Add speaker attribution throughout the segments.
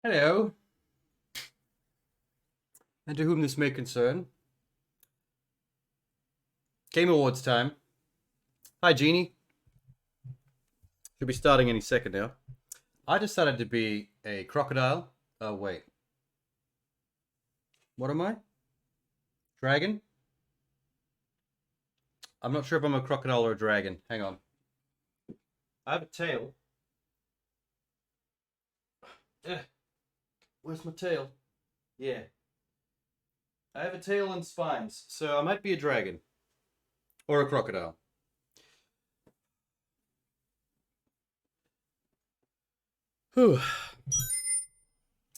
Speaker 1: Hello, and to whom this may concern. Game Awards time. Hi, Jeannie. Should be starting any second now. I decided to be a crocodile. Oh, wait. What am I? Dragon? I'm not sure if I'm a crocodile or a dragon. Hang on. I have a tail. Where's my tail? Yeah. I have a tail and spines, so I might be a dragon. Or a crocodile. Whew.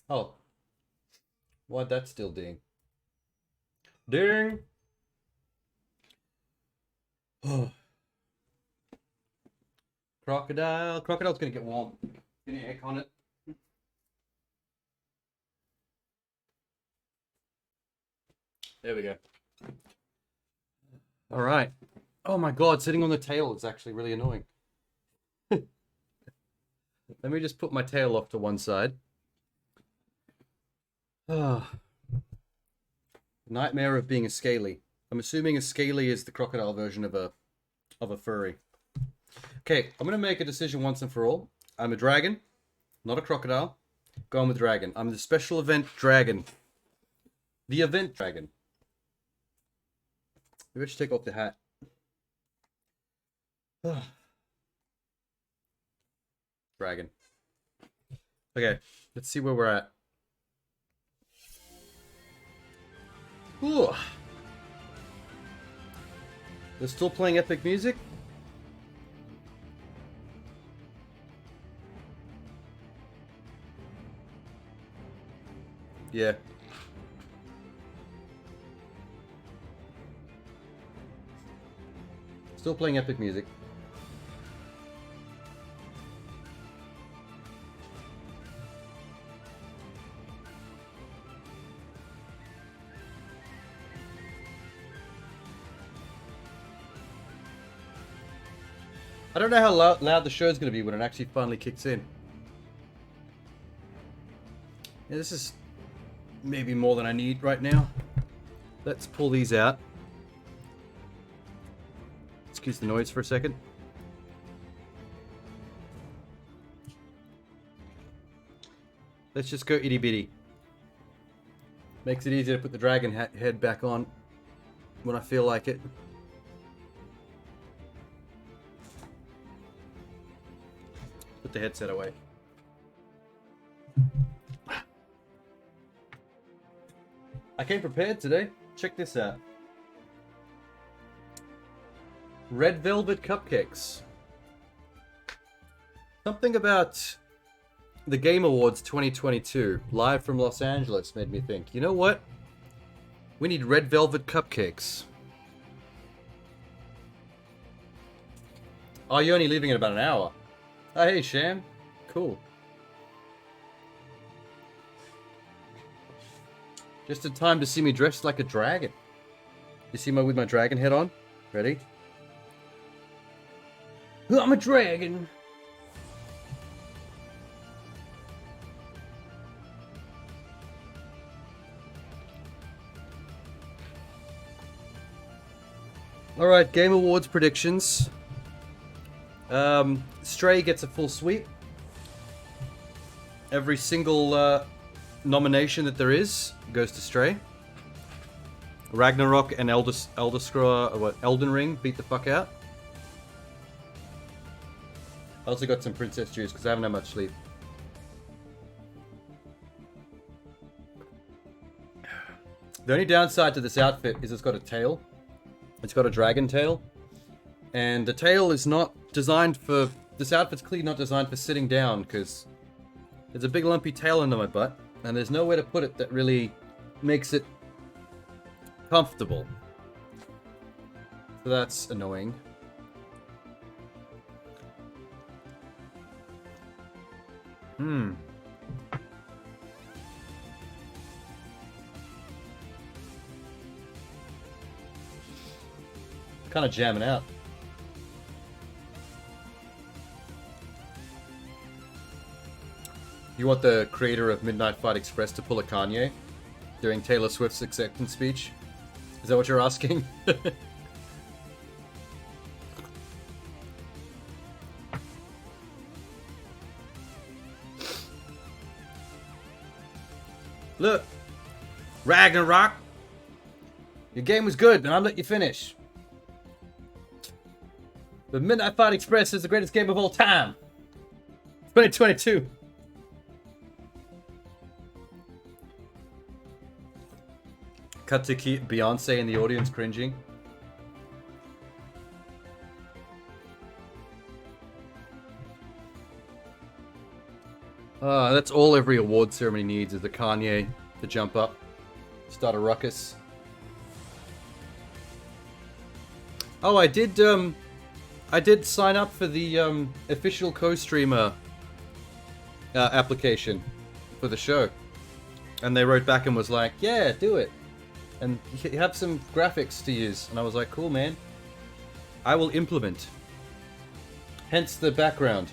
Speaker 1: Oh. Why'd that still ding? Ding! Oh. Crocodile. Crocodile's gonna get warm. Any egg on it? There we go. All right. Oh my god, sitting on the tail is actually really annoying. Let me just put my tail off to one side. Ah, nightmare of being a scaly. I'm assuming a scaly is the crocodile version of a furry. Okay, I'm gonna make a decision once and for all. I'm a dragon, not a crocodile. Going with dragon. I'm the special event dragon. The event dragon. Maybe I should take off the hat. Dragon. Okay, let's see where we're at. Ooh. They're still playing epic music? Yeah. Still playing epic music. I don't know how loud the show's going to be when it actually finally kicks in. Yeah, this is maybe more than I need right now. Let's pull these out. Excuse the noise for a second. Let's just go itty bitty. Makes it easier to put the dragon head back on when I feel like it. Put the headset away. I came prepared today. Check this out. Red velvet cupcakes. Something about the Game Awards 2022, live from Los Angeles, made me think, you know what? We need red velvet cupcakes. Oh, you're only leaving in about an hour. Oh, hey, Sham. Cool. Just in time to see me dressed like a dragon. You see me with my dragon head on? Ready? I'm a dragon. Alright, Game Awards predictions. Stray gets a full sweep. Every single nomination that there is goes to Stray. Ragnarok and Elden Ring beat the fuck out. I also got some princess juice because I haven't had much sleep. The only downside to this outfit is it's got a tail. It's got a dragon tail. And the tail is not designed for... This outfit's clearly not designed for sitting down because there's a big lumpy tail under my butt. And there's nowhere to put it that really makes it comfortable. So that's annoying. Kind of jamming out. You want the creator of Midnight Fight Express to pull a Kanye during Taylor Swift's acceptance speech? Is that what you're asking? Look, Ragnarok, your game was good, and I'll let you finish. But Midnight Fight Express is the greatest game of all time. 2022. Cut to Beyonce in the audience cringing. That's all every award ceremony needs is a Kanye to jump up, start a ruckus. Oh, I did sign up for the official co-streamer application for the show, and they wrote back and was like, "Yeah, do it, and you have some graphics to use." And I was like, "Cool, man. I will implement." Hence the background.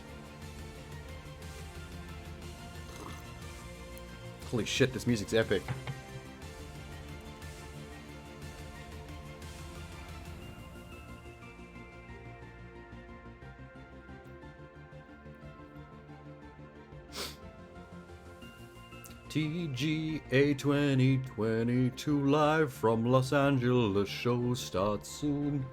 Speaker 1: Holy shit, this music's epic. TGA 2022 live from Los Angeles. Show starts soon.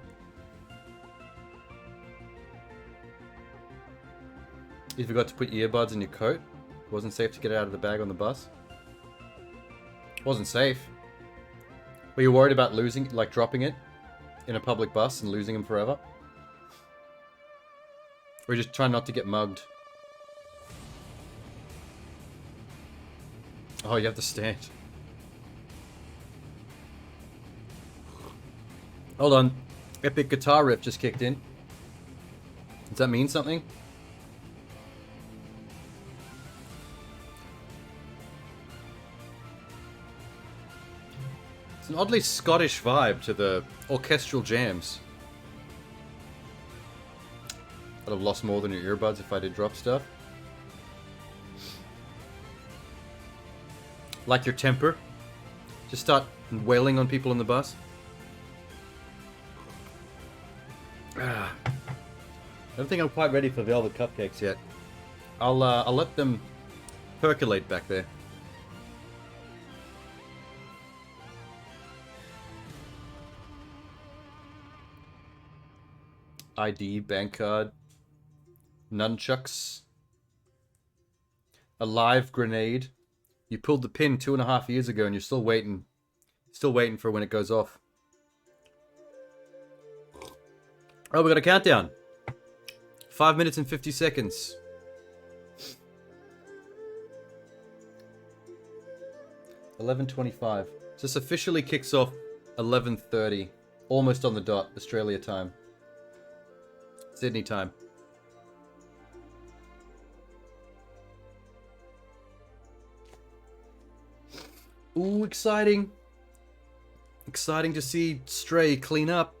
Speaker 1: You forgot to put earbuds in your coat? It wasn't safe to get it out of the bag on the bus? Wasn't safe. Were you worried about losing, like dropping it in a public bus and losing them forever? Or you just trying not to get mugged? Oh, you have to stand. Hold on. Epic guitar riff just kicked in. Does that mean something? It's an oddly Scottish vibe to the orchestral jams. I'd have lost more than your earbuds if I did drop stuff. Like your temper. Just start wailing on people on the bus. I don't think I'm quite ready for velvet cupcakes yet. I'll let them percolate back there. ID, bank card, nunchucks, a live grenade. You pulled the pin 2.5 years ago and you're still waiting for when it goes off. Oh, we got a countdown. 5 minutes and 50 seconds. $11:25. So this officially kicks off 11:30, almost on the dot, Australia time. Sydney time. Ooh, exciting. Exciting to see Stray clean up.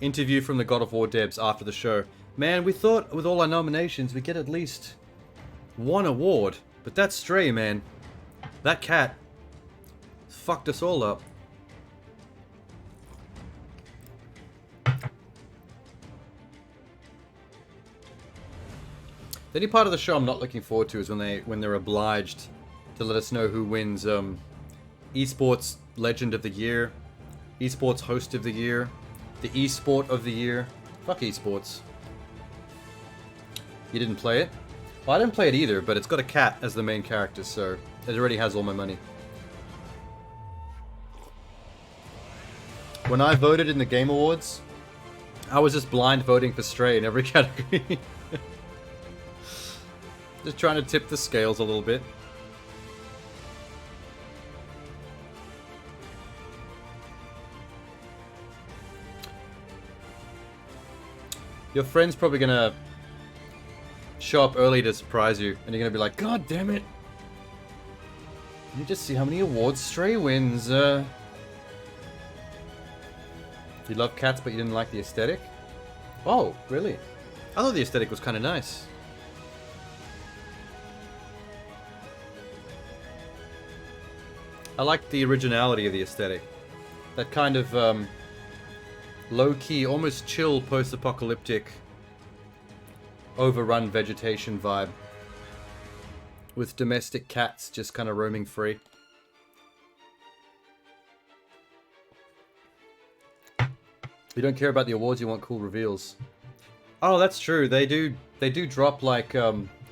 Speaker 1: Interview from the God of War devs after the show. Man, we thought with all our nominations we'd get at least one award. But that's Stray, man. That cat fucked us all up. The only part of the show I'm not looking forward to is when they're obliged to let us know who wins Esports Legend of the Year, Esports Host of the Year, the Esport of the Year. Fuck Esports. You didn't play it? Well, I didn't play it either, but it's got a cat as the main character, so it already has all my money. When I voted in the Game Awards, I was just blind voting for Stray in every category. Just trying to tip the scales a little bit. Your friend's probably gonna show up early to surprise you, and you're gonna be like, "God damn it! Let me just see how many awards Stray wins." You love cats, but you didn't like the aesthetic? Oh, really? I thought the aesthetic was kind of nice. I like the originality of the aesthetic. That kind of low-key, almost chill, post-apocalyptic, overrun vegetation vibe. With domestic cats just kind of roaming free. You don't care about the awards, you want cool reveals. Oh, that's true. They do drop like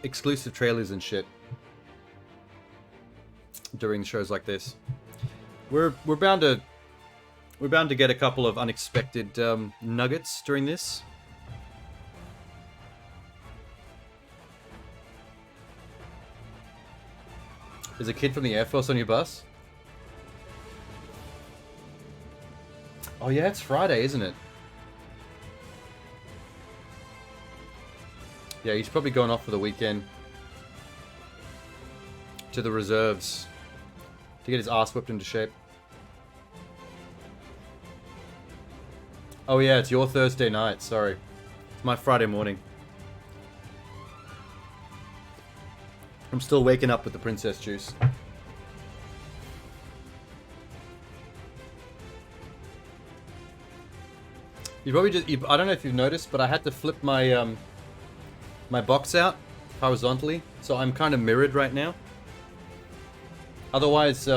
Speaker 1: exclusive trailers and shit during shows like this. We're bound to get a couple of unexpected nuggets during this. There's a kid from the Air Force on your bus? Oh yeah, it's Friday, isn't it? Yeah, he's probably going off for the weekend. To the reserves. To get his ass whipped into shape. Oh yeah, it's your Thursday night, sorry. It's my Friday morning. I'm still waking up with the princess juice. You probably just... I don't know if you've noticed, but I had to flip my my box out horizontally, so I'm kind of mirrored right now. Otherwise,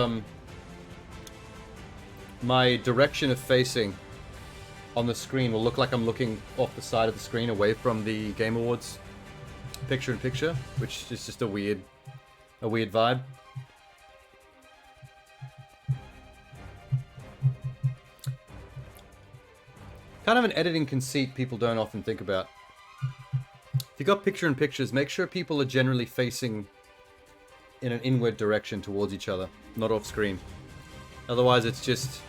Speaker 1: my direction of facing on the screen will look like I'm looking off the side of the screen away from the Game Awards picture-in-picture, which is just a weird vibe. Kind of an editing conceit people don't often think about. If you got picture-in-pictures, make sure people are generally facing in an inward direction towards each other, not off screen. Otherwise, it's just...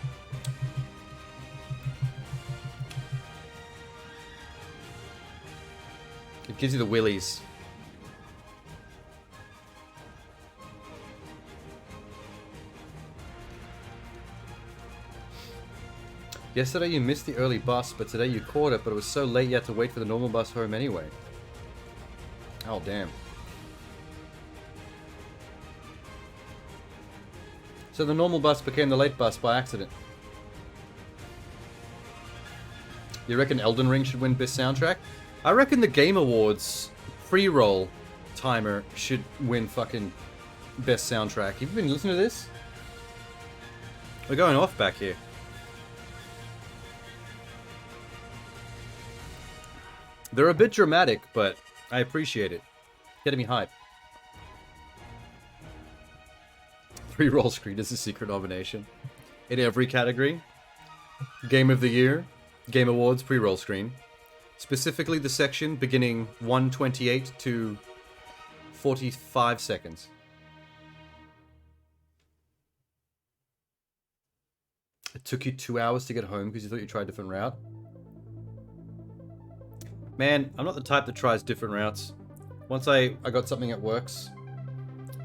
Speaker 1: it gives you the willies. Yesterday you missed the early bus, but today you caught it, but it was so late you had to wait for the normal bus home anyway. Oh, damn. So the normal bus became the late bus by accident. You reckon Elden Ring should win Best Soundtrack? I reckon the Game Awards pre-roll timer should win fucking Best Soundtrack. You've been listening to this? We're going off back here. They're a bit dramatic, but I appreciate it. Getting me hype. 3-roll screen is a secret nomination. In every category. Game of the Year, Game Awards pre-roll screen. Specifically the section beginning 1:28 to 45 seconds. It took you 2 hours to get home because you thought you tried a different route? Man, I'm not the type that tries different routes. Once I got something that works,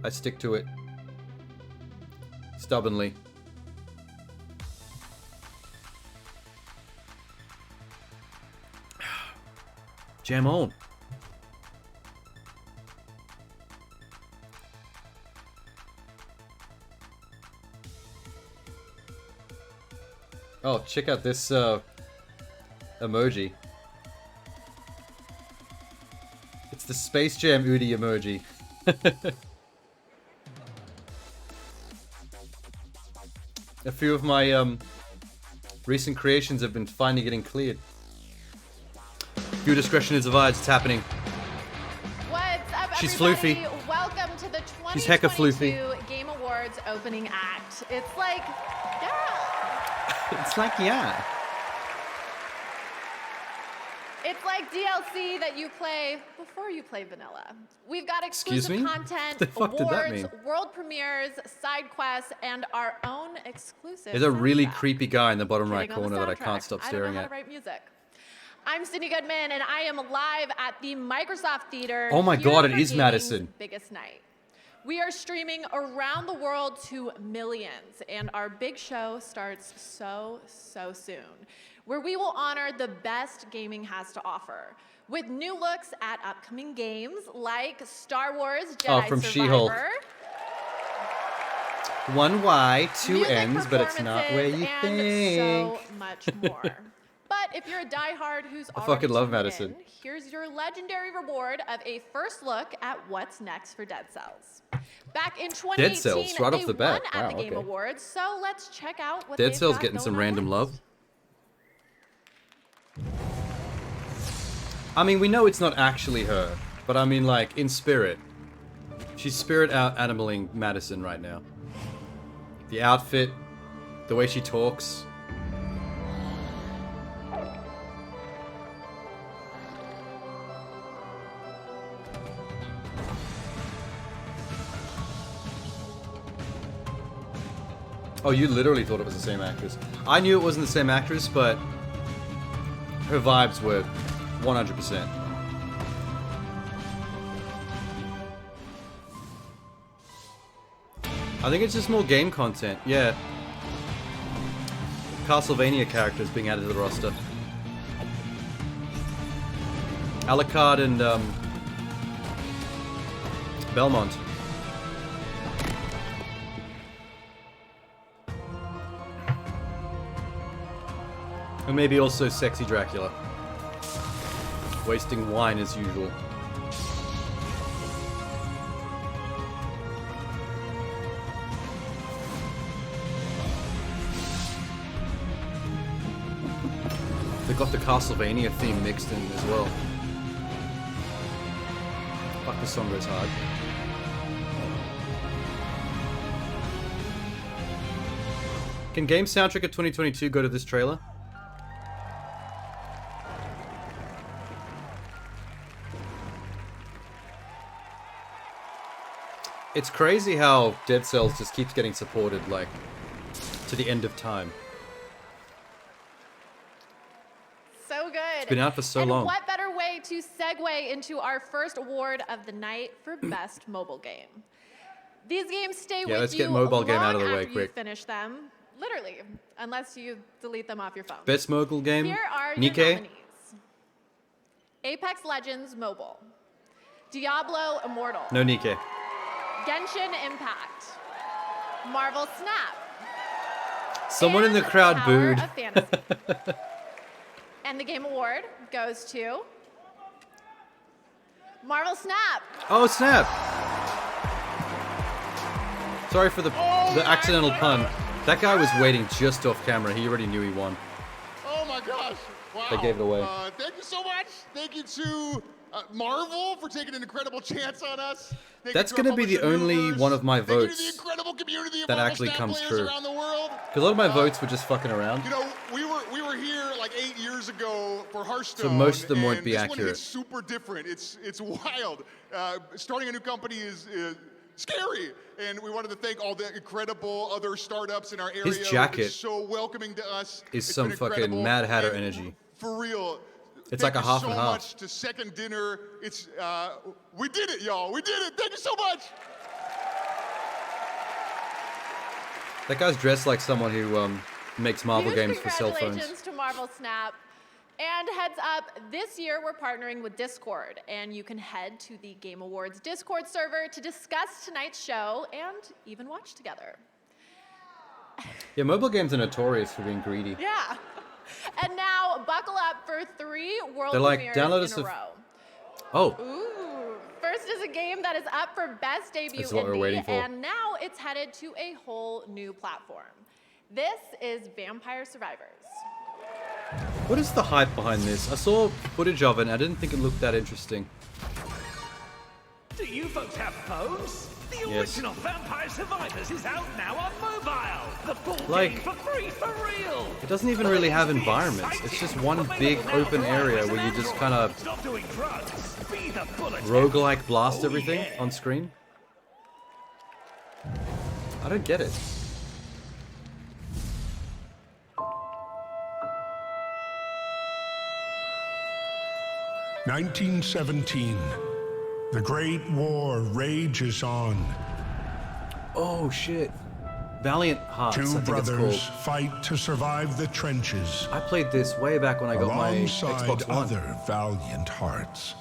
Speaker 1: I stick to it. Stubbornly. Jam on. Oh, check out this emoji. It's the Space Jam Udi emoji. A few of my recent creations have been finally getting cleared. Viewer discretion is advised. It's happening.
Speaker 2: What's up,
Speaker 1: She's
Speaker 2: everybody?
Speaker 1: floofy.
Speaker 2: Welcome to the
Speaker 1: She's hecka
Speaker 2: 2022 Game Awards opening act. It's like, yeah.
Speaker 1: It's like, yeah.
Speaker 2: It's like DLC that you play before you play vanilla. We've got
Speaker 1: Excuse
Speaker 2: exclusive
Speaker 1: me?
Speaker 2: content,
Speaker 1: What the fuck did that
Speaker 2: awards,
Speaker 1: mean?
Speaker 2: world premieres, side quests, and our own exclusive
Speaker 1: There's a really
Speaker 2: soundtrack.
Speaker 1: creepy guy in the bottom right
Speaker 2: Hitting on the
Speaker 1: corner that I
Speaker 2: soundtrack.
Speaker 1: can't stop staring
Speaker 2: I don't know
Speaker 1: at.
Speaker 2: how to write music. I'm Cindy Goodman, and I am live at the Microsoft Theater.
Speaker 1: Oh my
Speaker 2: here
Speaker 1: God, it
Speaker 2: for
Speaker 1: is
Speaker 2: gaming's
Speaker 1: Madison.
Speaker 2: Biggest night. We are streaming around the world to millions, and our big show starts so soon. where we will honor the best gaming has to offer. With new looks at upcoming games like Star Wars Jedi
Speaker 1: from
Speaker 2: Survivor.
Speaker 1: She-Hulk. One Y, two
Speaker 2: music
Speaker 1: N's, but it's not where you
Speaker 2: performances,
Speaker 1: think.
Speaker 2: and so much more. But if you're a diehard who's
Speaker 1: I
Speaker 2: already
Speaker 1: fucking love
Speaker 2: tuned
Speaker 1: Madison.
Speaker 2: in, here's your legendary reward of a first look at what's next for Dead Cells. Back in 2018,
Speaker 1: Dead Cells, right off the bat.
Speaker 2: won at
Speaker 1: Wow,
Speaker 2: the Game
Speaker 1: okay.
Speaker 2: Awards, so let's check out what
Speaker 1: Dead
Speaker 2: they've
Speaker 1: Cells
Speaker 2: got
Speaker 1: getting
Speaker 2: going
Speaker 1: some
Speaker 2: on
Speaker 1: random
Speaker 2: next.
Speaker 1: love. I mean, we know it's not actually her, but I mean, like, in spirit. She's spirit out animaling Madison right now. The outfit, the way she talks. Oh, you literally thought it was the same actress. I knew it wasn't the same actress, but her vibes were 100%. I think it's just more game content, yeah. Castlevania characters being added to the roster. Alucard and Belmont. And maybe also Sexy Dracula. Wasting wine as usual. They got the Castlevania theme mixed in as well. Fuck, this song goes hard. Can game soundtrack of 2022 go to this trailer? It's crazy how Dead Cells just keeps getting supported, like, to the end of time.
Speaker 2: So good. It's
Speaker 1: been out for so long.
Speaker 2: What better way to segue into our first award of the night for best mobile game? These games stay with
Speaker 1: let's
Speaker 2: you
Speaker 1: get mobile game out of
Speaker 2: long
Speaker 1: the way
Speaker 2: after you
Speaker 1: quick.
Speaker 2: finish them, literally, unless you delete them off your phone.
Speaker 1: Best mobile game?
Speaker 2: Here are your
Speaker 1: Nikkei?
Speaker 2: nominees. Apex Legends Mobile, Diablo Immortal,
Speaker 1: No Nikkei.
Speaker 2: Genshin Impact, Marvel Snap,
Speaker 1: Someone in the
Speaker 2: and
Speaker 1: crowd
Speaker 2: Tower
Speaker 1: booed.
Speaker 2: of Fantasy. And the Game Award goes to Marvel Snap.
Speaker 1: Oh, snap! Sorry for the accidental pun. That guy was waiting just off camera. He already knew he won.
Speaker 3: Oh my gosh. Wow.
Speaker 1: They gave it away.
Speaker 3: Thank you so much. Thank you to Marvel for taking an incredible chance on us. Thank
Speaker 1: That's
Speaker 3: you to
Speaker 1: gonna be the
Speaker 3: publisher
Speaker 1: only
Speaker 3: Newverse.
Speaker 1: one of my
Speaker 3: Thank you to
Speaker 1: votes
Speaker 3: the incredible community of
Speaker 1: that
Speaker 3: Marvel
Speaker 1: actually
Speaker 3: Snap
Speaker 1: comes
Speaker 3: players
Speaker 1: true.
Speaker 3: around the world.
Speaker 1: Because a lot of my votes were just fucking around.
Speaker 3: You know, we were here like 8 years ago for Hearthstone.
Speaker 1: So most of them won't
Speaker 3: and
Speaker 1: be
Speaker 3: this
Speaker 1: accurate.
Speaker 3: One hits super different. It's wild. Starting a new company is scary, and we wanted to thank all the incredible other startups in our area.
Speaker 1: His jacket
Speaker 3: It's so welcoming to us.
Speaker 1: is
Speaker 3: It's
Speaker 1: some
Speaker 3: been
Speaker 1: fucking
Speaker 3: incredible,
Speaker 1: Mad Hatter
Speaker 3: and
Speaker 1: energy.
Speaker 3: For real.
Speaker 1: It's
Speaker 3: Thank
Speaker 1: like a
Speaker 3: you
Speaker 1: half
Speaker 3: so
Speaker 1: and half.
Speaker 3: much to Second Dinner. It's we did it, y'all. We did it. Thank you so much.
Speaker 1: That guy's dressed like someone who makes Marvel
Speaker 2: Huge
Speaker 1: games for cell phones.
Speaker 2: Congratulations to Marvel Snap. And heads up, this year we're partnering with Discord, and you can head to the Game Awards Discord server to discuss tonight's show and even watch together.
Speaker 1: Yeah, mobile games are notorious for being greedy.
Speaker 2: Yeah. And now, buckle up for 3 world
Speaker 1: They're like,
Speaker 2: premieres
Speaker 1: download
Speaker 2: in
Speaker 1: us
Speaker 2: a
Speaker 1: a-
Speaker 2: row.
Speaker 1: Oh,
Speaker 2: Ooh. First is a game that is up for Best Debut
Speaker 1: This is what we're
Speaker 2: Indie,
Speaker 1: waiting for.
Speaker 2: and now it's headed to a whole new platform. This is Vampire Survivors.
Speaker 1: what is the hype behind this? I saw footage of it and I didn't think it looked that interesting.
Speaker 4: Do you folks have phones? The
Speaker 1: Yes.
Speaker 4: original Vampire Survivors is out now on mobile. The full
Speaker 1: Like,
Speaker 4: game for free for real.
Speaker 1: It doesn't even really have environments. It's just one big open area where you just kind of
Speaker 4: Stop doing drugs. Be the bullet.
Speaker 1: roguelike blast
Speaker 4: Oh,
Speaker 1: everything
Speaker 4: yeah.
Speaker 1: on screen. I don't get it.
Speaker 5: "1917. The Great War rages on.
Speaker 1: Oh shit. Valiant Hearts, I
Speaker 5: Two
Speaker 1: think it's
Speaker 5: brothers
Speaker 1: called.
Speaker 5: fight to survive the trenches
Speaker 1: I played this way back when I got my
Speaker 5: alongside
Speaker 1: Xbox One.
Speaker 5: other valiant hearts,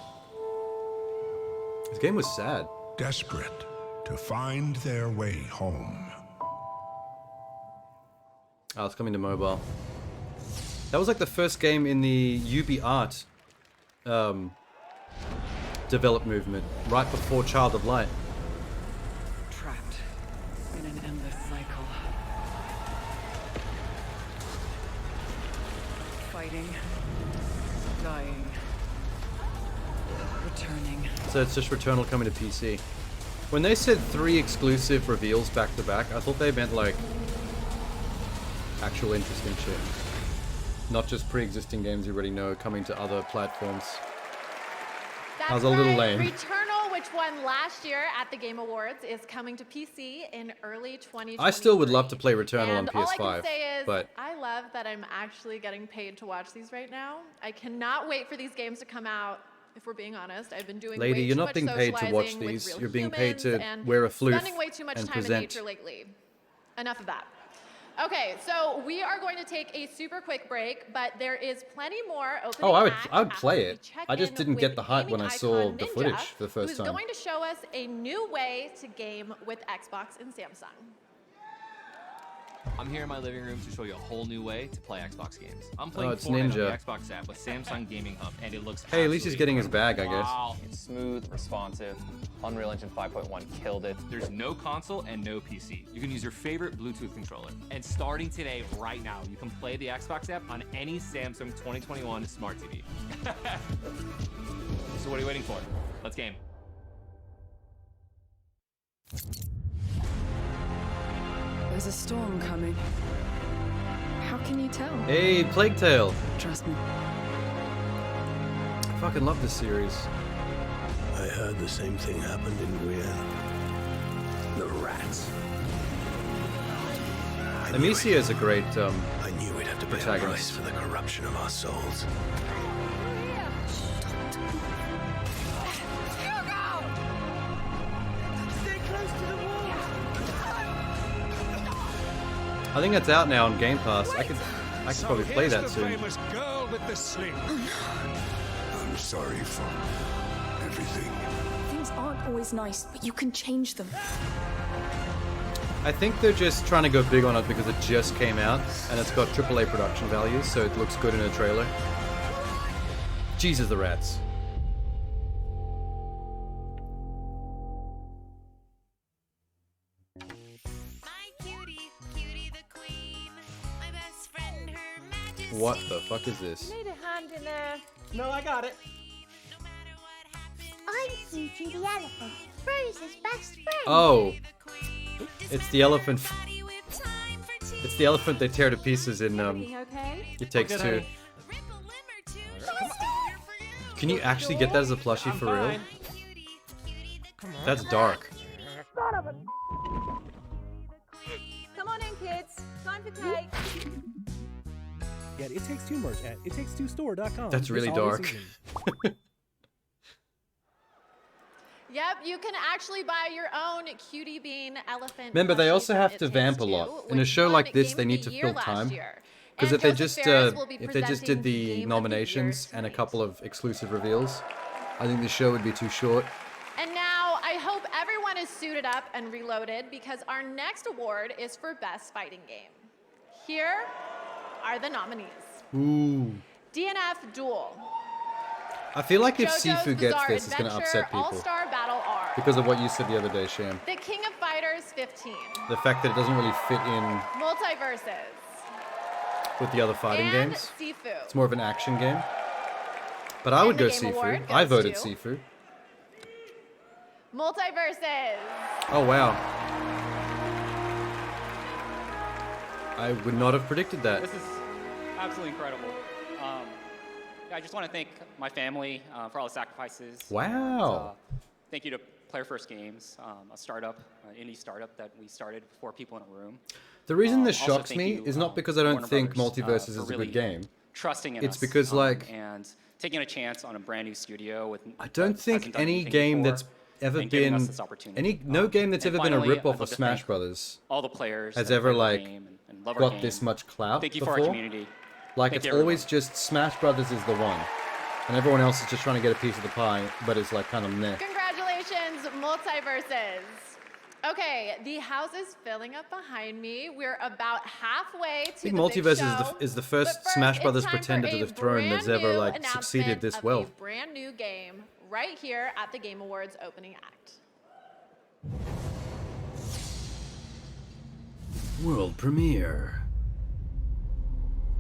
Speaker 1: This game was sad.
Speaker 5: desperate to find their way home.
Speaker 1: Oh, it's coming to mobile. That was like the first game in the UbiArt develop movement, right before Child of Light.
Speaker 6: Trapped in an endless cycle. Fighting, dying, returning.
Speaker 1: So it's just Returnal coming to PC. When they said 3 exclusive reveals back to back, I thought they meant like actual interesting shit. Not just pre-existing games you already know coming to other platforms.
Speaker 2: That's
Speaker 1: I was a little
Speaker 2: right.
Speaker 1: lame.
Speaker 2: Returnal, which won last year at the Game Awards, is coming to PC in early 2023.
Speaker 1: I still would love to play Returnal on
Speaker 2: And all I
Speaker 1: PS5,
Speaker 2: can say is,
Speaker 1: but
Speaker 2: I love that I'm actually getting paid to watch these right now. I cannot wait for these games to come out. If we're being honest, I've been doing
Speaker 1: lady,
Speaker 2: way
Speaker 1: you're
Speaker 2: too
Speaker 1: not
Speaker 2: much
Speaker 1: being paid to watch
Speaker 2: socializing with
Speaker 1: these.
Speaker 2: real
Speaker 1: You're being paid to
Speaker 2: humans and
Speaker 1: wear a floof
Speaker 2: spending way too much
Speaker 1: and
Speaker 2: time
Speaker 1: present.
Speaker 2: in nature lately. Enough of that. Okay, so we are going to take a super quick break, but there is plenty more opening.
Speaker 1: Oh, I would
Speaker 2: after
Speaker 1: play
Speaker 2: we
Speaker 1: it.
Speaker 2: check
Speaker 1: I just
Speaker 2: in
Speaker 1: didn't get
Speaker 2: with
Speaker 1: the hype when
Speaker 2: gaming
Speaker 1: I saw
Speaker 2: icon
Speaker 1: the
Speaker 2: Ninja,
Speaker 1: footage for the first
Speaker 2: who's
Speaker 1: time.
Speaker 2: going to show us a new way to game with Xbox and Samsung.
Speaker 7: I'm here in my living room to show you a whole new way to play Xbox games. I'm playing
Speaker 1: it's
Speaker 7: Fortnite on
Speaker 1: Ninja.
Speaker 7: the Xbox app with Samsung Gaming Hub, and it looks
Speaker 1: Hey, at least he's
Speaker 7: absolutely
Speaker 1: getting his
Speaker 7: incredible.
Speaker 1: bag, I guess.
Speaker 7: Wow.
Speaker 8: It's smooth, responsive. Unreal Engine 5.1 killed it.
Speaker 7: There's no console and no PC. You can use your favorite Bluetooth controller. And starting today, right now, you can play the Xbox app on any Samsung 2021 smart TV. So what are you waiting for? Let's game.
Speaker 6: There's a storm coming. How can you tell?
Speaker 1: Hey, Plague Tale.
Speaker 6: Trust me.
Speaker 1: I fucking love this series.
Speaker 9: I heard the same thing happened in Guyana. The rats.
Speaker 1: Amicia is a great
Speaker 9: I knew we'd have to pay a price
Speaker 1: protagonist.
Speaker 9: for the corruption of our souls.
Speaker 1: I think that's out now on Game Pass. I could probably play that soon.
Speaker 5: Girl with the sling. I'm sorry for everything.
Speaker 10: Things aren't always nice, but you can change them.
Speaker 1: I think they're just trying to go big on it because it just came out and it's got AAA production values, so it looks good in a trailer. Jesus, the rats. What the fuck is this?
Speaker 11: Need a hand in there.
Speaker 4: No, I got it.
Speaker 11: I'm Cutie the elephant, Rose's best friend.
Speaker 1: Oh, it's the elephant. It's the elephant they tear to pieces in
Speaker 11: Everything okay?
Speaker 1: It Takes Two. Can you actually get that as a plushie for real? That's dark.
Speaker 11: Come on in, kids. Time for cake.
Speaker 12: Get It Takes Two merch at ittakestoostore.com.
Speaker 1: That's really dark.
Speaker 2: Yep, you can actually buy your own Cutie Bean elephant.
Speaker 1: Remember, they
Speaker 2: plushie
Speaker 1: also
Speaker 2: from
Speaker 1: have
Speaker 2: It
Speaker 1: to
Speaker 2: Takes
Speaker 1: vamp a
Speaker 2: Two,
Speaker 1: lot. In a
Speaker 2: which
Speaker 1: show
Speaker 2: won
Speaker 1: like this,
Speaker 2: Game
Speaker 1: they
Speaker 2: of
Speaker 1: need
Speaker 2: the
Speaker 1: to
Speaker 2: Year
Speaker 1: fill
Speaker 2: last
Speaker 1: time.
Speaker 2: year.
Speaker 1: Because
Speaker 2: And
Speaker 1: if they
Speaker 2: Joseph
Speaker 1: just
Speaker 2: Fares will be
Speaker 1: if they just did
Speaker 2: presenting
Speaker 1: the
Speaker 2: Game of the Year
Speaker 1: nominations and a
Speaker 2: tonight.
Speaker 1: couple of exclusive reveals, I think the show would be too short.
Speaker 2: And now I hope everyone is suited up and reloaded because our next award is for Best Fighting Game. Here are the nominees.
Speaker 1: Ooh.
Speaker 2: DNF Duel.
Speaker 1: I feel like if
Speaker 2: JoJo's
Speaker 1: Sifu gets
Speaker 2: Bizarre
Speaker 1: this, it's going to
Speaker 2: Adventure,
Speaker 1: upset people.
Speaker 2: All-Star Battle R.
Speaker 1: Because of what you said the other day, Sham.
Speaker 2: The King of Fighters 15.
Speaker 1: The fact that it doesn't really fit in
Speaker 2: Multiverses.
Speaker 1: with the other fighting
Speaker 2: and
Speaker 1: games.
Speaker 2: Sifu.
Speaker 1: It's more of an action game. But I would
Speaker 2: the
Speaker 1: go
Speaker 2: Game
Speaker 1: Sifu.
Speaker 2: Award
Speaker 1: I
Speaker 2: goes
Speaker 1: voted
Speaker 2: to-
Speaker 1: Sifu.
Speaker 2: Multiverses.
Speaker 1: Oh, wow. I would not have predicted that.
Speaker 13: This is absolutely incredible. I just want to thank my family for all the sacrifices.
Speaker 1: Wow.
Speaker 13: Thank you to Player First Games, a startup, an indie startup that we started with 4 people in a room.
Speaker 1: The reason this
Speaker 13: Also
Speaker 1: shocks
Speaker 13: thank
Speaker 1: me
Speaker 13: you,
Speaker 1: is not because I don't
Speaker 13: Warner
Speaker 1: think
Speaker 13: Brothers,
Speaker 1: Multiverses
Speaker 13: for
Speaker 1: is a
Speaker 13: really
Speaker 1: good game.
Speaker 13: Trusting in
Speaker 1: It's
Speaker 13: us,
Speaker 1: because, like,
Speaker 13: and taking a chance on a brand new studio with
Speaker 1: I don't
Speaker 13: that
Speaker 1: think
Speaker 13: hasn't done
Speaker 1: any
Speaker 13: anything
Speaker 1: game
Speaker 13: before.
Speaker 1: that's ever
Speaker 13: and giving us
Speaker 1: been
Speaker 13: this opportunity.
Speaker 1: no game that's
Speaker 13: And
Speaker 1: ever been a
Speaker 13: finally,
Speaker 1: rip-off
Speaker 13: I'd love
Speaker 1: of
Speaker 13: to
Speaker 1: Smash
Speaker 13: thank
Speaker 1: Brothers
Speaker 13: all the players
Speaker 1: has
Speaker 13: that
Speaker 1: ever
Speaker 13: play our
Speaker 1: like
Speaker 13: game and love our
Speaker 1: got this
Speaker 13: game.
Speaker 1: much clout
Speaker 13: Thank you
Speaker 1: before.
Speaker 13: for our community.
Speaker 1: Like
Speaker 13: Thank
Speaker 1: it's
Speaker 13: you,
Speaker 1: always just Smash Brothers is the one, and everyone else is just trying to get a piece of the pie, but it's like kind of meh.
Speaker 2: Congratulations, Multiverses. Okay, the house is filling up behind me. We're about halfway to
Speaker 1: I think
Speaker 2: the big
Speaker 1: Multiverse
Speaker 2: show.
Speaker 1: is the first
Speaker 2: But first,
Speaker 1: Smash
Speaker 2: it's
Speaker 1: Brothers
Speaker 2: time for
Speaker 1: pretender to
Speaker 2: a
Speaker 1: the throne that's ever
Speaker 2: brand
Speaker 1: like
Speaker 2: new
Speaker 1: succeeded this
Speaker 2: announcement
Speaker 1: well.
Speaker 2: of a brand new game right here at the Game Awards opening act.
Speaker 1: World premiere.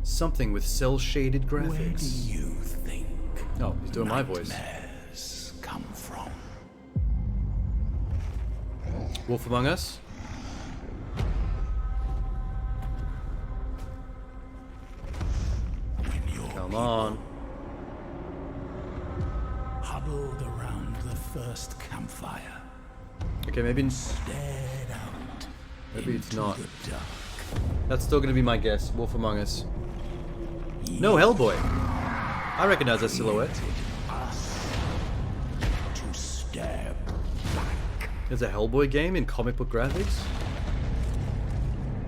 Speaker 1: Something with cel-shaded graphics.
Speaker 5: Where do you think
Speaker 1: Oh, he's doing my voice.
Speaker 5: nightmares come from?
Speaker 1: Wolf Among Us? Come on.
Speaker 5: Huddled around the first campfire.
Speaker 1: Okay, maybe
Speaker 5: Stared out.
Speaker 1: maybe it's
Speaker 5: into
Speaker 1: not.
Speaker 5: the dark.
Speaker 1: That's still gonna be my guess. Wolf Among Us. No, Hellboy. I recognize that silhouette.
Speaker 5: Us to stab back.
Speaker 1: There's a Hellboy game in comic book graphics.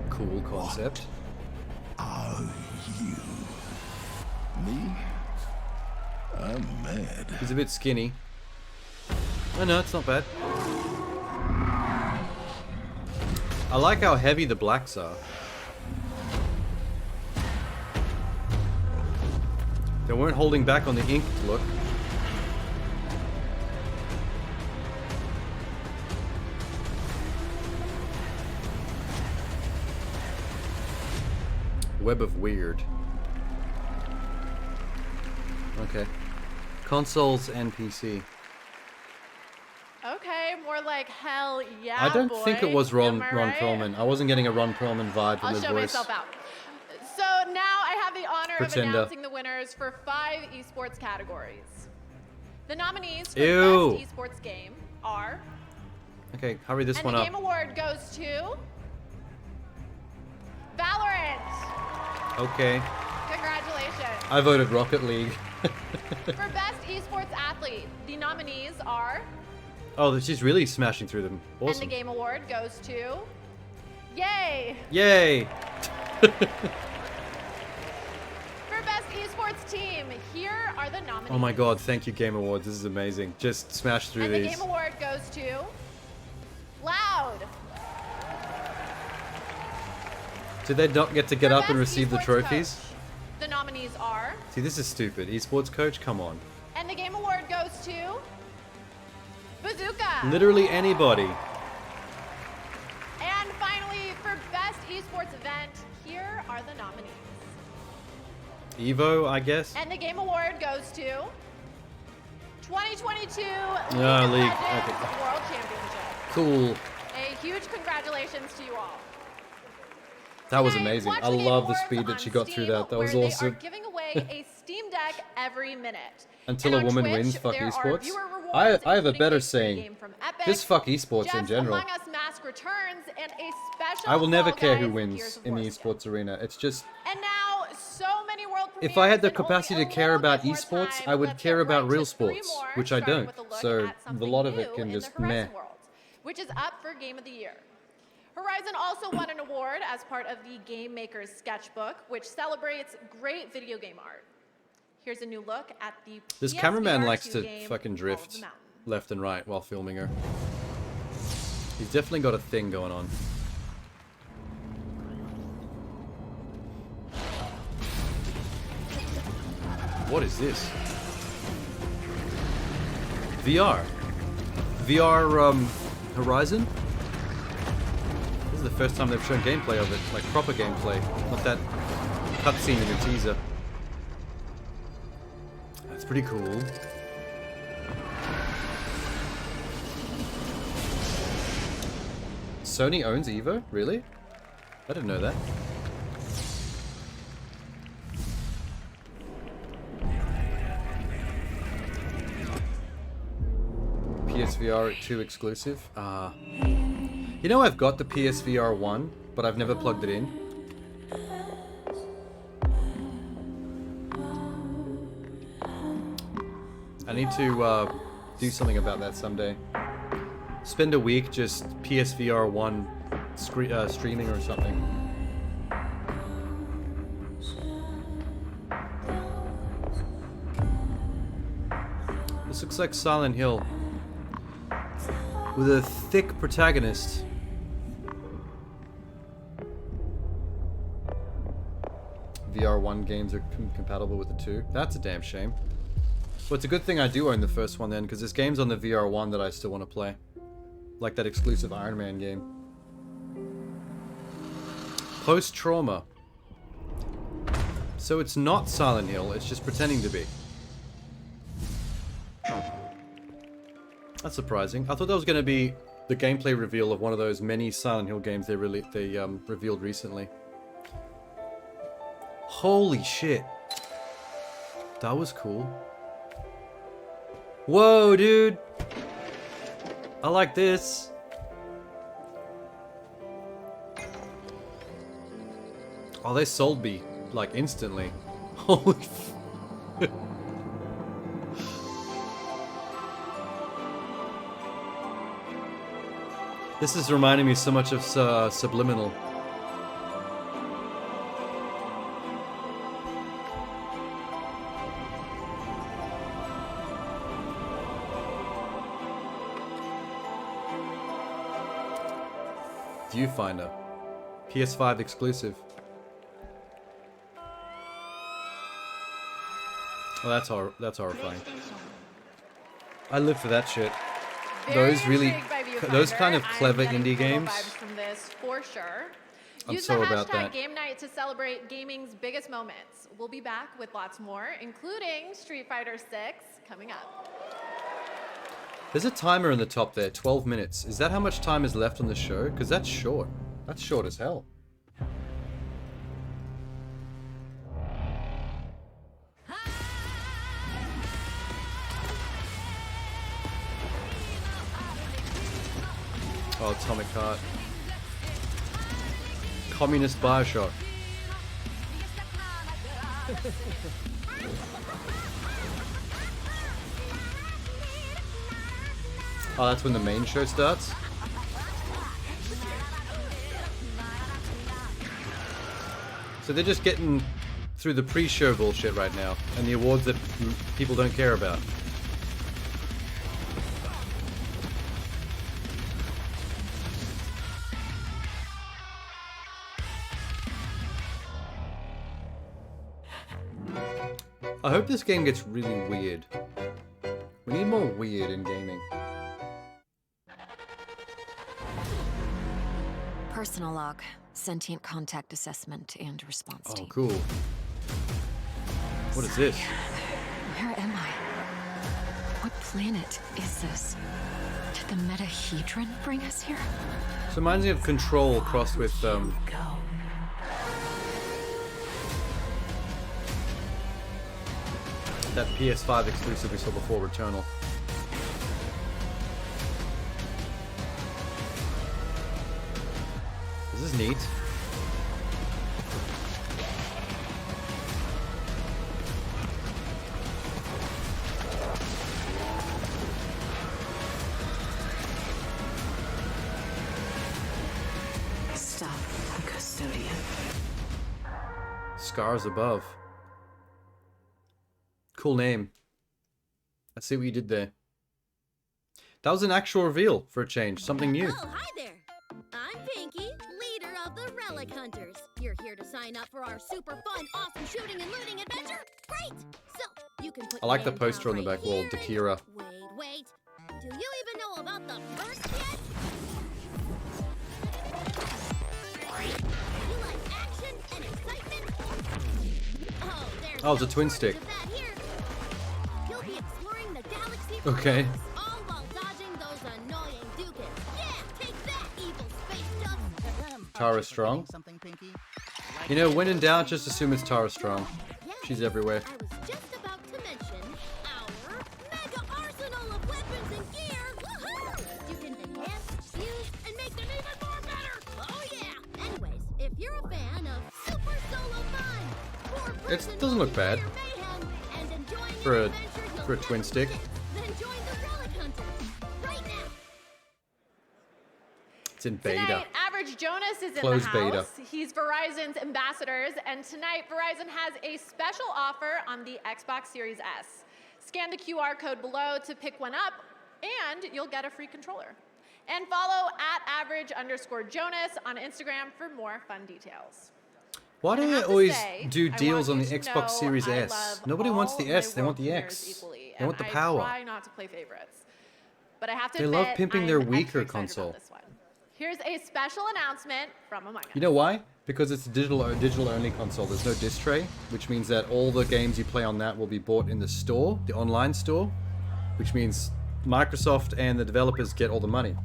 Speaker 1: Cool concept.
Speaker 5: Are you? Me? I'm mad.
Speaker 1: He's a bit skinny. Oh no, it's not bad. I like how heavy the blacks are. They weren't holding back on the ink look. Web of Weird. Okay. Consoles and PC.
Speaker 2: Okay, more like hell yeah,
Speaker 1: I don't
Speaker 2: boy.
Speaker 1: think it was Ron
Speaker 2: Am I right?
Speaker 1: Perlman. I wasn't getting a Ron Perlman vibe from
Speaker 2: I'll
Speaker 1: his
Speaker 2: show
Speaker 1: voice.
Speaker 2: myself out. So now I have the honor
Speaker 1: Pretender.
Speaker 2: of announcing the winners for 5 esports categories. The nominees for
Speaker 1: Ew.
Speaker 2: the best esports game are,
Speaker 1: Okay, hurry this
Speaker 2: and
Speaker 1: one
Speaker 2: the
Speaker 1: up.
Speaker 2: game award goes to Valorant.
Speaker 1: Okay.
Speaker 2: Congratulations.
Speaker 1: I voted Rocket League.
Speaker 2: For best esports athlete, the nominees are,
Speaker 1: Oh, she's really smashing through them.
Speaker 2: and the
Speaker 1: Awesome.
Speaker 2: game award goes to, yay.
Speaker 1: Yay!
Speaker 2: For best esports team, here are the nominees.
Speaker 1: Oh my god, thank you Game Awards. This is amazing. Just smash through
Speaker 2: And the
Speaker 1: these.
Speaker 2: game award goes to Loud.
Speaker 1: Did they not get to get
Speaker 2: For
Speaker 1: up and
Speaker 2: best
Speaker 1: receive the
Speaker 2: esports
Speaker 1: trophies?
Speaker 2: coach, the nominees are,
Speaker 1: See, this is stupid. Esports coach, come on.
Speaker 2: and the game award goes to Bazooka.
Speaker 1: Literally anybody.
Speaker 2: And finally, for best esports event, here are the nominees.
Speaker 1: Evo, I guess.
Speaker 2: And the game award goes to 2022 League of
Speaker 1: League,
Speaker 2: Legends
Speaker 1: okay.
Speaker 2: World Championship.
Speaker 1: Cool.
Speaker 2: A huge congratulations to you all.
Speaker 1: That was
Speaker 2: Today,
Speaker 1: amazing.
Speaker 2: watch
Speaker 1: I
Speaker 2: the Game
Speaker 1: love the
Speaker 2: Awards
Speaker 1: speed that
Speaker 2: on
Speaker 1: she got through
Speaker 2: Steam,
Speaker 1: that. That was
Speaker 2: where
Speaker 1: awesome.
Speaker 2: They are giving away a Steam Deck every minute.
Speaker 1: Until
Speaker 2: And
Speaker 1: a
Speaker 2: on
Speaker 1: woman
Speaker 2: Twitch,
Speaker 1: wins, fuck
Speaker 2: there are
Speaker 1: esports.
Speaker 2: viewer rewards,
Speaker 1: I have a
Speaker 2: including
Speaker 1: better
Speaker 2: a free
Speaker 1: saying.
Speaker 2: game from Epic,
Speaker 1: Just fuck esports in
Speaker 2: Just
Speaker 1: general.
Speaker 2: Among Us Mask returns, and a special
Speaker 1: I will never
Speaker 2: Fall
Speaker 1: care who
Speaker 2: Guys
Speaker 1: wins
Speaker 2: Gears of
Speaker 1: in the
Speaker 2: War
Speaker 1: esports arena. It's just,
Speaker 2: And now, so many world
Speaker 1: if I had the
Speaker 2: premieres and
Speaker 1: capacity
Speaker 2: only
Speaker 1: to
Speaker 2: a
Speaker 1: care
Speaker 2: little
Speaker 1: about
Speaker 2: bit more
Speaker 1: esports,
Speaker 2: time,
Speaker 1: I would
Speaker 2: let's
Speaker 1: care
Speaker 2: get
Speaker 1: about
Speaker 2: right
Speaker 1: real
Speaker 2: to 3
Speaker 1: sports,
Speaker 2: more,
Speaker 1: which I
Speaker 2: starting
Speaker 1: don't.
Speaker 2: with a look
Speaker 1: So
Speaker 2: at
Speaker 1: a
Speaker 2: something
Speaker 1: lot of
Speaker 2: new
Speaker 1: it can
Speaker 2: in
Speaker 1: just
Speaker 2: the Horizon
Speaker 1: meh.
Speaker 2: world, which is up for Game of the Year. Horizon also won an award as part of the Game Maker's Sketchbook, which celebrates great video game art. Here's a new look at the
Speaker 1: This
Speaker 2: PSVR
Speaker 1: cameraman
Speaker 2: 2
Speaker 1: likes to
Speaker 2: game,
Speaker 1: fucking
Speaker 2: Call of
Speaker 1: drift
Speaker 2: the Mountain.
Speaker 1: left and right while filming her. He's definitely got a thing going on. What is this? VR. VR, Horizon? This is the first time they've shown gameplay of it, like proper gameplay, not that cutscene in the teaser. That's pretty cool. Sony owns Evo? Really? I didn't know that. PSVR 2 exclusive? Ah. You know I've got the PSVR 1, but I've never plugged it in. I need to do something about that someday. Spend a week just PSVR 1 streaming or something. This looks like Silent Hill with a thick protagonist. VR1 games are compatible with the 2. That's a damn shame. Well, it's a good thing I do own the first one then, because there's games on the VR1 that I still want to play. Like that exclusive Iron Man game. Post-trauma. So it's not Silent Hill, it's just pretending to be. That's surprising. I thought that was going to be the gameplay reveal of one of those many Silent Hill games they revealed recently. Holy shit. That was cool. Whoa, dude. I like this. Oh, they sold me, like, instantly. Holy f- This is reminding me so much of Subliminal. Viewfinder. PS5 exclusive. Oh, that's horrifying. I live for that shit. Those really, those kind of clever indie games.
Speaker 2: Vibes from this for sure.
Speaker 1: I'm so about that.
Speaker 2: Use the hashtag Game Night to celebrate gaming's biggest moments. We'll be back with lots more, including Street Fighter 6 coming up.
Speaker 1: There's a timer in the top there, 12 minutes. Is that how much time is left on the show? Because that's short. That's short as hell. Oh, Atomic Heart. Communist Bioshock. Oh, that's when the main show starts? So they're just getting through the pre-show bullshit right now, and the awards that people don't care about. I hope this game gets really weird. We need more weird in gaming.
Speaker 14: Personal log, sentient contact assessment and response team.
Speaker 1: Oh, cool. What is this?
Speaker 14: Where am I? What planet is this? Did the metahedron bring us here?
Speaker 1: So it reminds me of Control crossed with that PS5 exclusive we saw before, Returnal. This is neat.
Speaker 6: Stop, custodian.
Speaker 1: Scars above. Cool name. I see what you did there. That was an actual reveal for a change. Something new.
Speaker 15: Oh, hi there. I'm Pinky, leader of the Relic Hunters. You're here to sign up for our super fun, awesome shooting and looting adventure? Great! So, you can put
Speaker 1: I like the
Speaker 15: your
Speaker 1: poster on
Speaker 15: hand
Speaker 1: the
Speaker 15: down
Speaker 1: back wall,
Speaker 15: right
Speaker 1: Dakira.
Speaker 15: here. Wait. Do you even know about the first yet? You like action and excitement? Oh, there's
Speaker 1: Oh, it's a
Speaker 15: no
Speaker 1: twin
Speaker 15: shortage
Speaker 1: stick.
Speaker 15: of that here. You'll be exploring the galaxy for
Speaker 1: Okay.
Speaker 15: miles, all while dodging those annoying Dukins. Yeah, take that, evil space dust.
Speaker 1: Tara Strong. You know, when in doubt, just assume it's Tara Strong. She's everywhere.
Speaker 15: I was just about to mention our mega arsenal of weapons and gear. Woohoo! You can enhance, fuse, and make them even more better. Oh yeah. Anyways, if you're a fan of super solo fun,
Speaker 1: It doesn't look bad for a twin stick.
Speaker 15: then join the Relic Hunters right now.
Speaker 1: in beta.
Speaker 2: Tonight, Average Jonas is in
Speaker 1: Closed
Speaker 2: the
Speaker 1: beta.
Speaker 2: house. He's Verizon's ambassadors, and tonight Verizon has a special offer on the Xbox Series S. Scan the QR code below to pick one up, and you'll get a free controller. And follow @average_Jonas on Instagram for more fun details.
Speaker 1: Why do
Speaker 2: And I
Speaker 1: they
Speaker 2: have to
Speaker 1: always
Speaker 2: say,
Speaker 1: do
Speaker 2: I
Speaker 1: deals on
Speaker 2: want
Speaker 1: the
Speaker 2: you to
Speaker 1: Xbox
Speaker 2: know
Speaker 1: Series
Speaker 2: I
Speaker 1: S?
Speaker 2: love
Speaker 1: Nobody wants
Speaker 2: all
Speaker 1: the
Speaker 2: my
Speaker 1: S, they
Speaker 2: world
Speaker 1: want the
Speaker 2: premieres
Speaker 1: X.
Speaker 2: equally,
Speaker 1: They want
Speaker 2: and
Speaker 1: the
Speaker 2: I
Speaker 1: power.
Speaker 2: try not to play favorites. But I have to
Speaker 1: They
Speaker 2: admit,
Speaker 1: love pimping their
Speaker 2: I'm
Speaker 1: weaker
Speaker 2: extra excited
Speaker 1: console.
Speaker 2: about this one. Here's a special announcement from Among Us.
Speaker 1: You know why? Because it's a digital only console. There's no disc tray, which means that all the games you play on that will be bought in the store, the online store, which means Microsoft and the developers get all the money.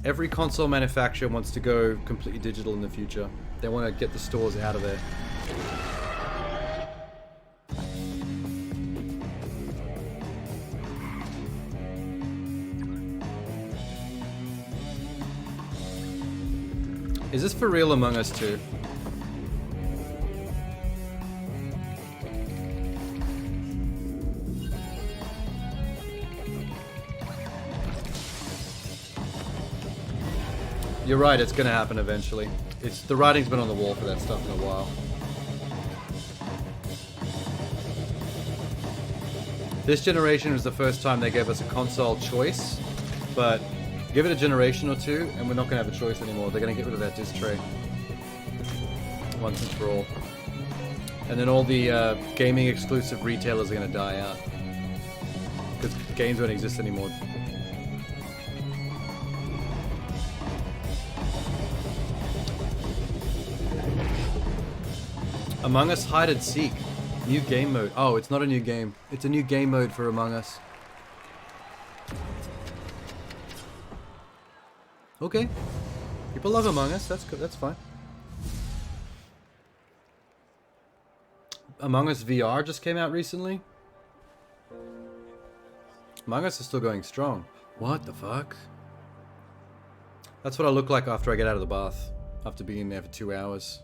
Speaker 1: Every console manufacturer wants to go completely digital in the future. They want to get the stores out of there. Is this for real Among Us 2? You're right, it's gonna happen eventually. It's the writing's been on the wall for that stuff in a while. This generation was the first time they gave us a console choice, but give it a generation or two and we're not gonna have a choice anymore. They're gonna get rid of that disc tray once and for all. And then all the gaming exclusive retailers are gonna die out because games don't exist anymore. Among Us Hide and Seek. New game mode. Oh, it's not a new game. It's a new game mode for Among Us. Okay. People love Among Us. That's good. That's fine. Among Us VR just came out recently. Among Us is still going strong. What the fuck? That's what I look like after I get out of the bath. After being in there for 2 hours.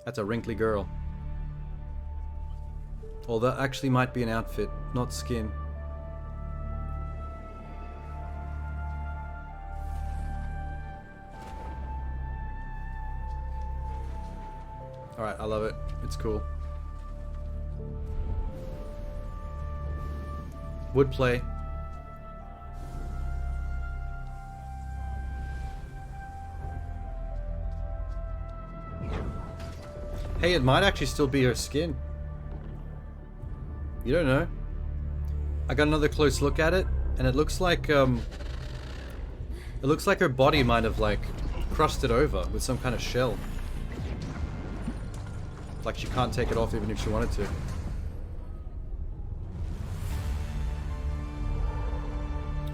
Speaker 1: That's a wrinkly girl. Or that actually might be an outfit, not skin. Alright, I love it. It's cool. Would play. Hey, it might actually still be her skin. You don't know. I got another close look at it, and it looks like her body might have like crusted over with some kind of shell. Like she can't take it off even if she wanted to.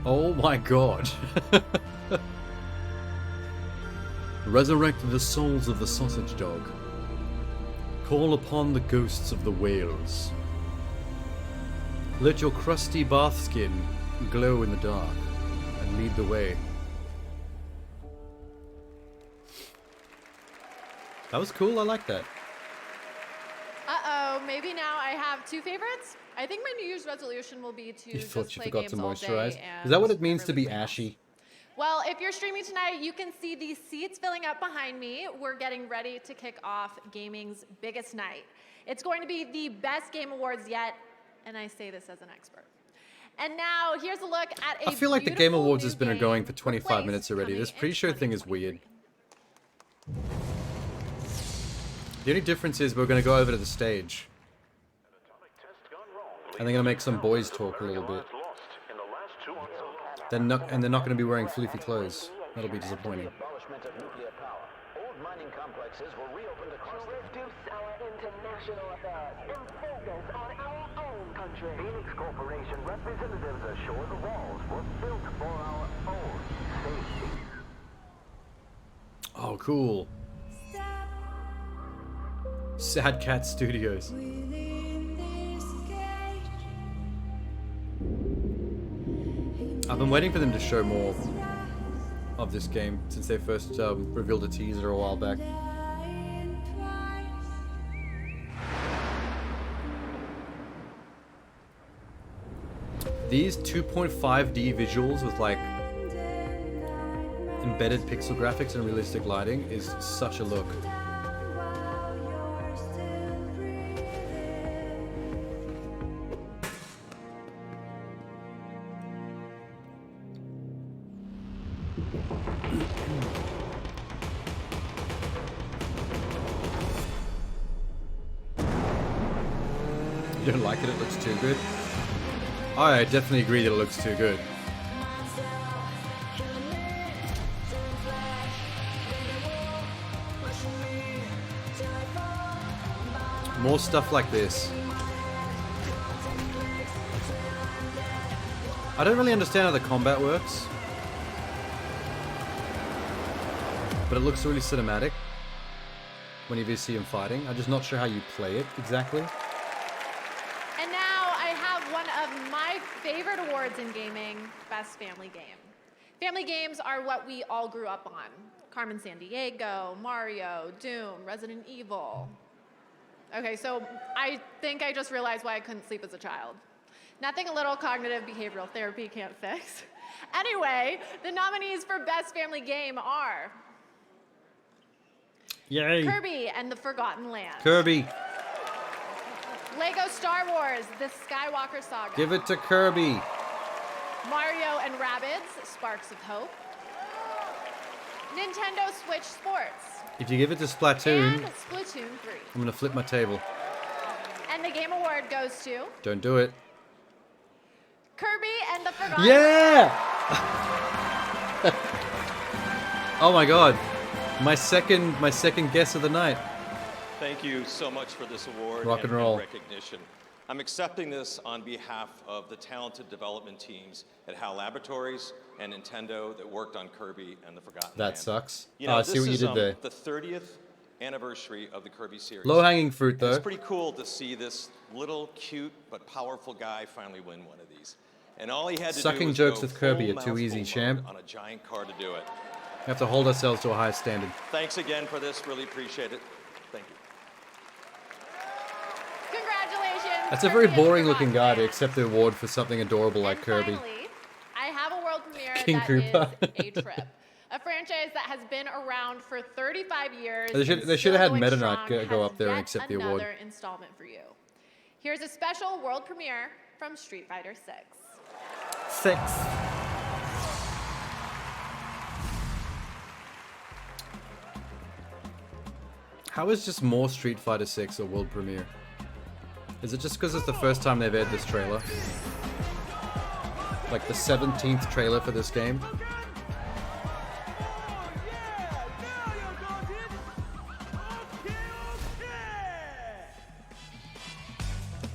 Speaker 1: Oh my god. Resurrect the souls of the sausage dog. Call upon the ghosts of the whales. Let your crusty bath skin glow in the dark and lead the way. That was cool, I like that.
Speaker 2: Uh-oh, maybe now I have two favorites? I think my New Year's resolution will be to
Speaker 1: You
Speaker 2: just
Speaker 1: thought you
Speaker 2: play
Speaker 1: forgot
Speaker 2: games
Speaker 1: to
Speaker 2: all day
Speaker 1: moisturize?
Speaker 2: and
Speaker 1: Is that what it means
Speaker 2: never
Speaker 1: to be
Speaker 2: leave my house.
Speaker 1: ashy?
Speaker 2: Well, if you're streaming tonight, you can see these seats filling up behind me. We're getting ready to kick off gaming's biggest night. It's going to be the best game awards yet, and I say this as an expert. And now, here's a look at a
Speaker 1: I feel like the Game
Speaker 2: beautiful
Speaker 1: Awards
Speaker 2: new
Speaker 1: has been
Speaker 2: game
Speaker 1: going for 25
Speaker 2: replaced
Speaker 1: minutes already.
Speaker 2: coming
Speaker 1: This
Speaker 2: in
Speaker 1: pre-show thing is weird. The only difference is we're going to go over to the stage. And they're going to make some boys talk a little bit. They're not going to be wearing floofy clothes. That'll be disappointing.
Speaker 16: Phoenix Corporation representatives assure the walls were built for our own safety.
Speaker 1: Oh, cool. Sad Cat Studios. I've been waiting for them to show more of this game since they first revealed a teaser a while back. These 2.5D visuals with like embedded pixel graphics and realistic lighting is such a look. You don't like it? It looks too good? I definitely agree that it looks too good. More stuff like this. I don't really understand how the combat works, but it looks really cinematic whenever you see him fighting. I'm just not sure how you play it exactly.
Speaker 2: And now I have one of my favorite awards in gaming, Best Family Game. Family games are what we all grew up on. Carmen Sandiego, Mario, Doom, Resident Evil. Okay, so I think I just realized why I couldn't sleep as a child. Nothing a little cognitive behavioral therapy can't fix. Anyway, the nominees for Best Family Game are
Speaker 1: Yay!
Speaker 2: Kirby and the Forgotten Land.
Speaker 1: Kirby!
Speaker 2: Lego Star Wars, The Skywalker Saga.
Speaker 1: Give it to Kirby!
Speaker 2: Mario and Rabbids, Sparks of Hope. Nintendo Switch Sports.
Speaker 1: If you give it to Splatoon,
Speaker 2: And Splatoon 3.
Speaker 1: I'm gonna flip my table.
Speaker 2: And the Game Award goes to
Speaker 1: Don't do it.
Speaker 2: Kirby and the Forgotten
Speaker 1: Yeah! Oh my god. My second guess of the night.
Speaker 17: Thank you so much for this award
Speaker 1: Rock and roll.
Speaker 17: recognition. I'm accepting this on behalf of the talented development teams at HAL Laboratories and Nintendo that worked on Kirby and the Forgotten
Speaker 1: That
Speaker 17: Land.
Speaker 1: sucks.
Speaker 17: You know,
Speaker 1: I
Speaker 17: this
Speaker 1: see what you
Speaker 17: is
Speaker 1: did there.
Speaker 17: the 30th anniversary of the Kirby series.
Speaker 1: Low-hanging fruit,
Speaker 17: And
Speaker 1: though.
Speaker 17: It's pretty cool to see this little cute but powerful guy finally win one of these. And all he had to do
Speaker 1: Sucking
Speaker 17: was
Speaker 1: jokes
Speaker 17: go
Speaker 1: with Kirby
Speaker 17: full
Speaker 1: are too easy,
Speaker 17: mouthful
Speaker 1: champ.
Speaker 17: mode on a giant car to do it.
Speaker 1: We have to hold ourselves to a high standard.
Speaker 17: Thanks again for this. Really appreciate it. Thank you.
Speaker 2: Congratulations.
Speaker 1: That's a very boring-looking guy to accept the award for something adorable like Kirby.
Speaker 2: Finally, I have a world premiere
Speaker 1: King
Speaker 2: that
Speaker 1: Koopa.
Speaker 2: is A Trip. A franchise that has been around for 35 years.
Speaker 1: They should-
Speaker 2: and
Speaker 1: they should have
Speaker 2: still
Speaker 1: had
Speaker 2: going
Speaker 1: Meta Knight
Speaker 2: strong,
Speaker 1: go
Speaker 2: has
Speaker 1: up there and
Speaker 2: yet
Speaker 1: accept the award.
Speaker 2: Another installment for you. Here's a special world premiere from Street Fighter 6.
Speaker 1: 6. How is just more Street Fighter 6 a world premiere? Is it just because it's the first time they've aired this trailer? Like the 17th trailer for this game?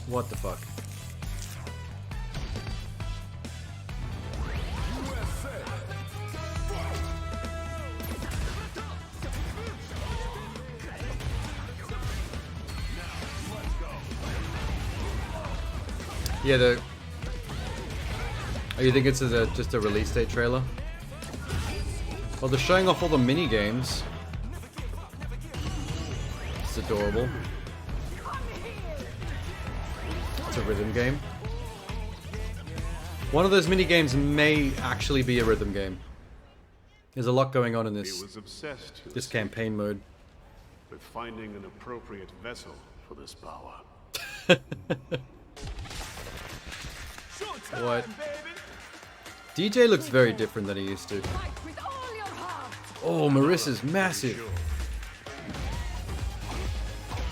Speaker 1: What the fuck? Yeah, the... Oh, you think it's just a release date trailer? Well, they're showing off all the mini games. It's adorable. It's a rhythm game. One of those mini games may actually be a rhythm game. There's a lot going on in this.
Speaker 18: He was obsessed
Speaker 1: This campaign mode.
Speaker 18: with finding an appropriate vessel for this power.
Speaker 1: What? DJ looks very different than he used to. Oh, Marissa's massive.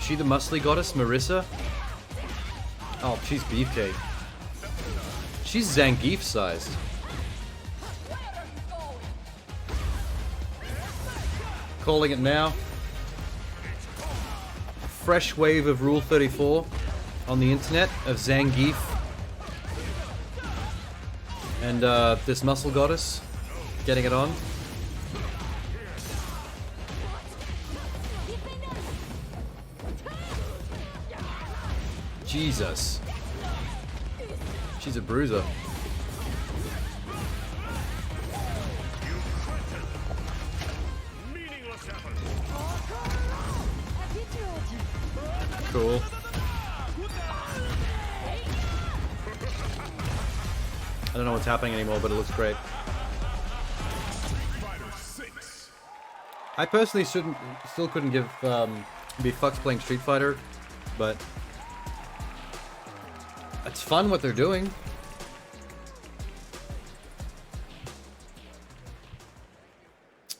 Speaker 1: She the muscly goddess, Marissa? Oh, she's beefcake. She's Zangief sized. Calling it now. Fresh wave of Rule 34 on the internet of Zangief and this muscle goddess getting it on. Jesus. She's a bruiser. Cool. don't know what's happening anymore, but it looks great. I personally still couldn't be fucks playing Street Fighter, but it's fun what they're doing.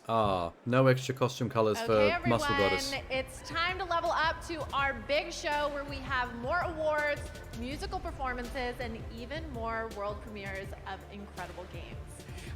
Speaker 1: Ah, no extra costume colors
Speaker 2: Okay,
Speaker 1: for Muscle
Speaker 2: everyone,
Speaker 1: Goddess.
Speaker 2: it's time to level up to our big show where we have more awards, musical performances, and even more world premieres of incredible games.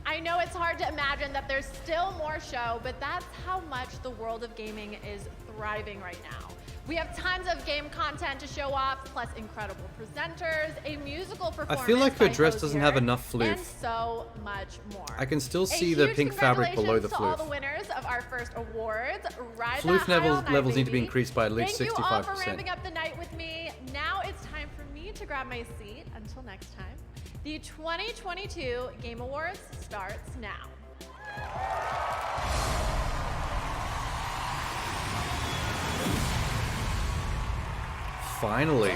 Speaker 2: I know it's hard to imagine that there's still more show, but that's how much the world of gaming is thriving right now. We have tons of game content to show off, plus incredible presenters, a musical performance.
Speaker 1: I feel like her
Speaker 2: by
Speaker 1: dress doesn't have enough
Speaker 2: and
Speaker 1: floof.
Speaker 2: so much more.
Speaker 1: I can still see
Speaker 2: A
Speaker 1: the
Speaker 2: huge
Speaker 1: pink fabric below the
Speaker 2: congratulations to all
Speaker 1: floof.
Speaker 2: the winners of our first awards. Ride
Speaker 1: Floof
Speaker 2: that high all night,
Speaker 1: levels need to be
Speaker 2: baby.
Speaker 1: increased by at least
Speaker 2: Thank you all for
Speaker 1: 65%.
Speaker 2: ramping up the night with me. Now it's time for me to grab my seat. Until next time, the 2022 Game Awards starts now.
Speaker 1: Finally.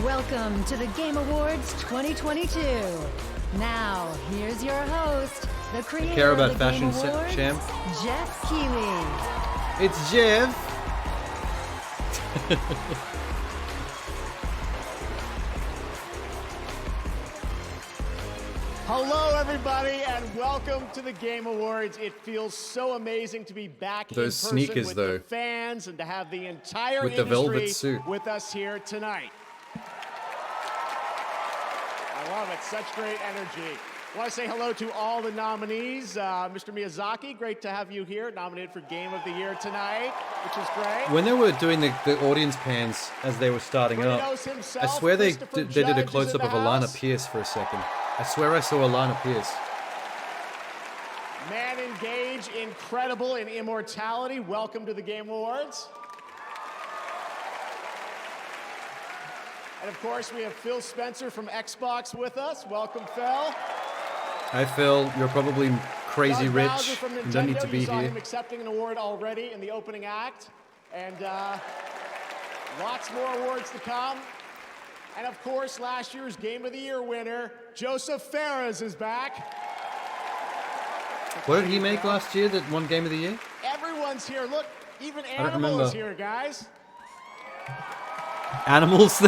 Speaker 19: Welcome to the Game Awards 2022. Now, here's your host, the creator
Speaker 1: Care about
Speaker 19: of the Game
Speaker 1: fashion
Speaker 19: Awards,
Speaker 1: champ?
Speaker 19: Jeff Keighley.
Speaker 1: It's Jeff.
Speaker 20: Hello, everybody, and welcome to the Game Awards. It feels so amazing to be back
Speaker 1: Those
Speaker 20: in person
Speaker 1: sneakers,
Speaker 20: with
Speaker 1: though.
Speaker 20: the fans and to have the entire
Speaker 1: With the
Speaker 20: industry
Speaker 1: velvet suit.
Speaker 20: with us here tonight. I love it. Such great energy. I want to say hello to all the nominees. Mr. Miyazaki, great to have you here, nominated for Game of the Year tonight, which is great.
Speaker 1: When they were doing the audience pans as they were starting up,
Speaker 20: Kratos
Speaker 1: I
Speaker 20: himself,
Speaker 1: swear they
Speaker 20: Christopher
Speaker 1: did a
Speaker 20: Judge is
Speaker 1: close-up
Speaker 20: in
Speaker 1: of
Speaker 20: the
Speaker 1: Alana
Speaker 20: house.
Speaker 1: Pierce for a second. I swear I saw Alana Pierce.
Speaker 20: Man Engage, incredible in immortality. Welcome to the Game Awards. And of course, we have Phil Spencer from Xbox with us. Welcome, Phil.
Speaker 1: Hi Phil, you're probably crazy
Speaker 20: Doug
Speaker 1: rich.
Speaker 20: Bowser from
Speaker 1: You don't need
Speaker 20: Nintendo.
Speaker 1: to be
Speaker 20: You saw
Speaker 1: here.
Speaker 20: him accepting an award already in the opening act. And lots more awards to come. And of course, last year's Game of the Year winner, Joseph Fares, is back.
Speaker 1: What did he make last year that won Game of the Year?
Speaker 20: Everyone's here. Look, even
Speaker 1: don't
Speaker 20: Animal is
Speaker 1: remember.
Speaker 20: here, guys.
Speaker 1: Animals?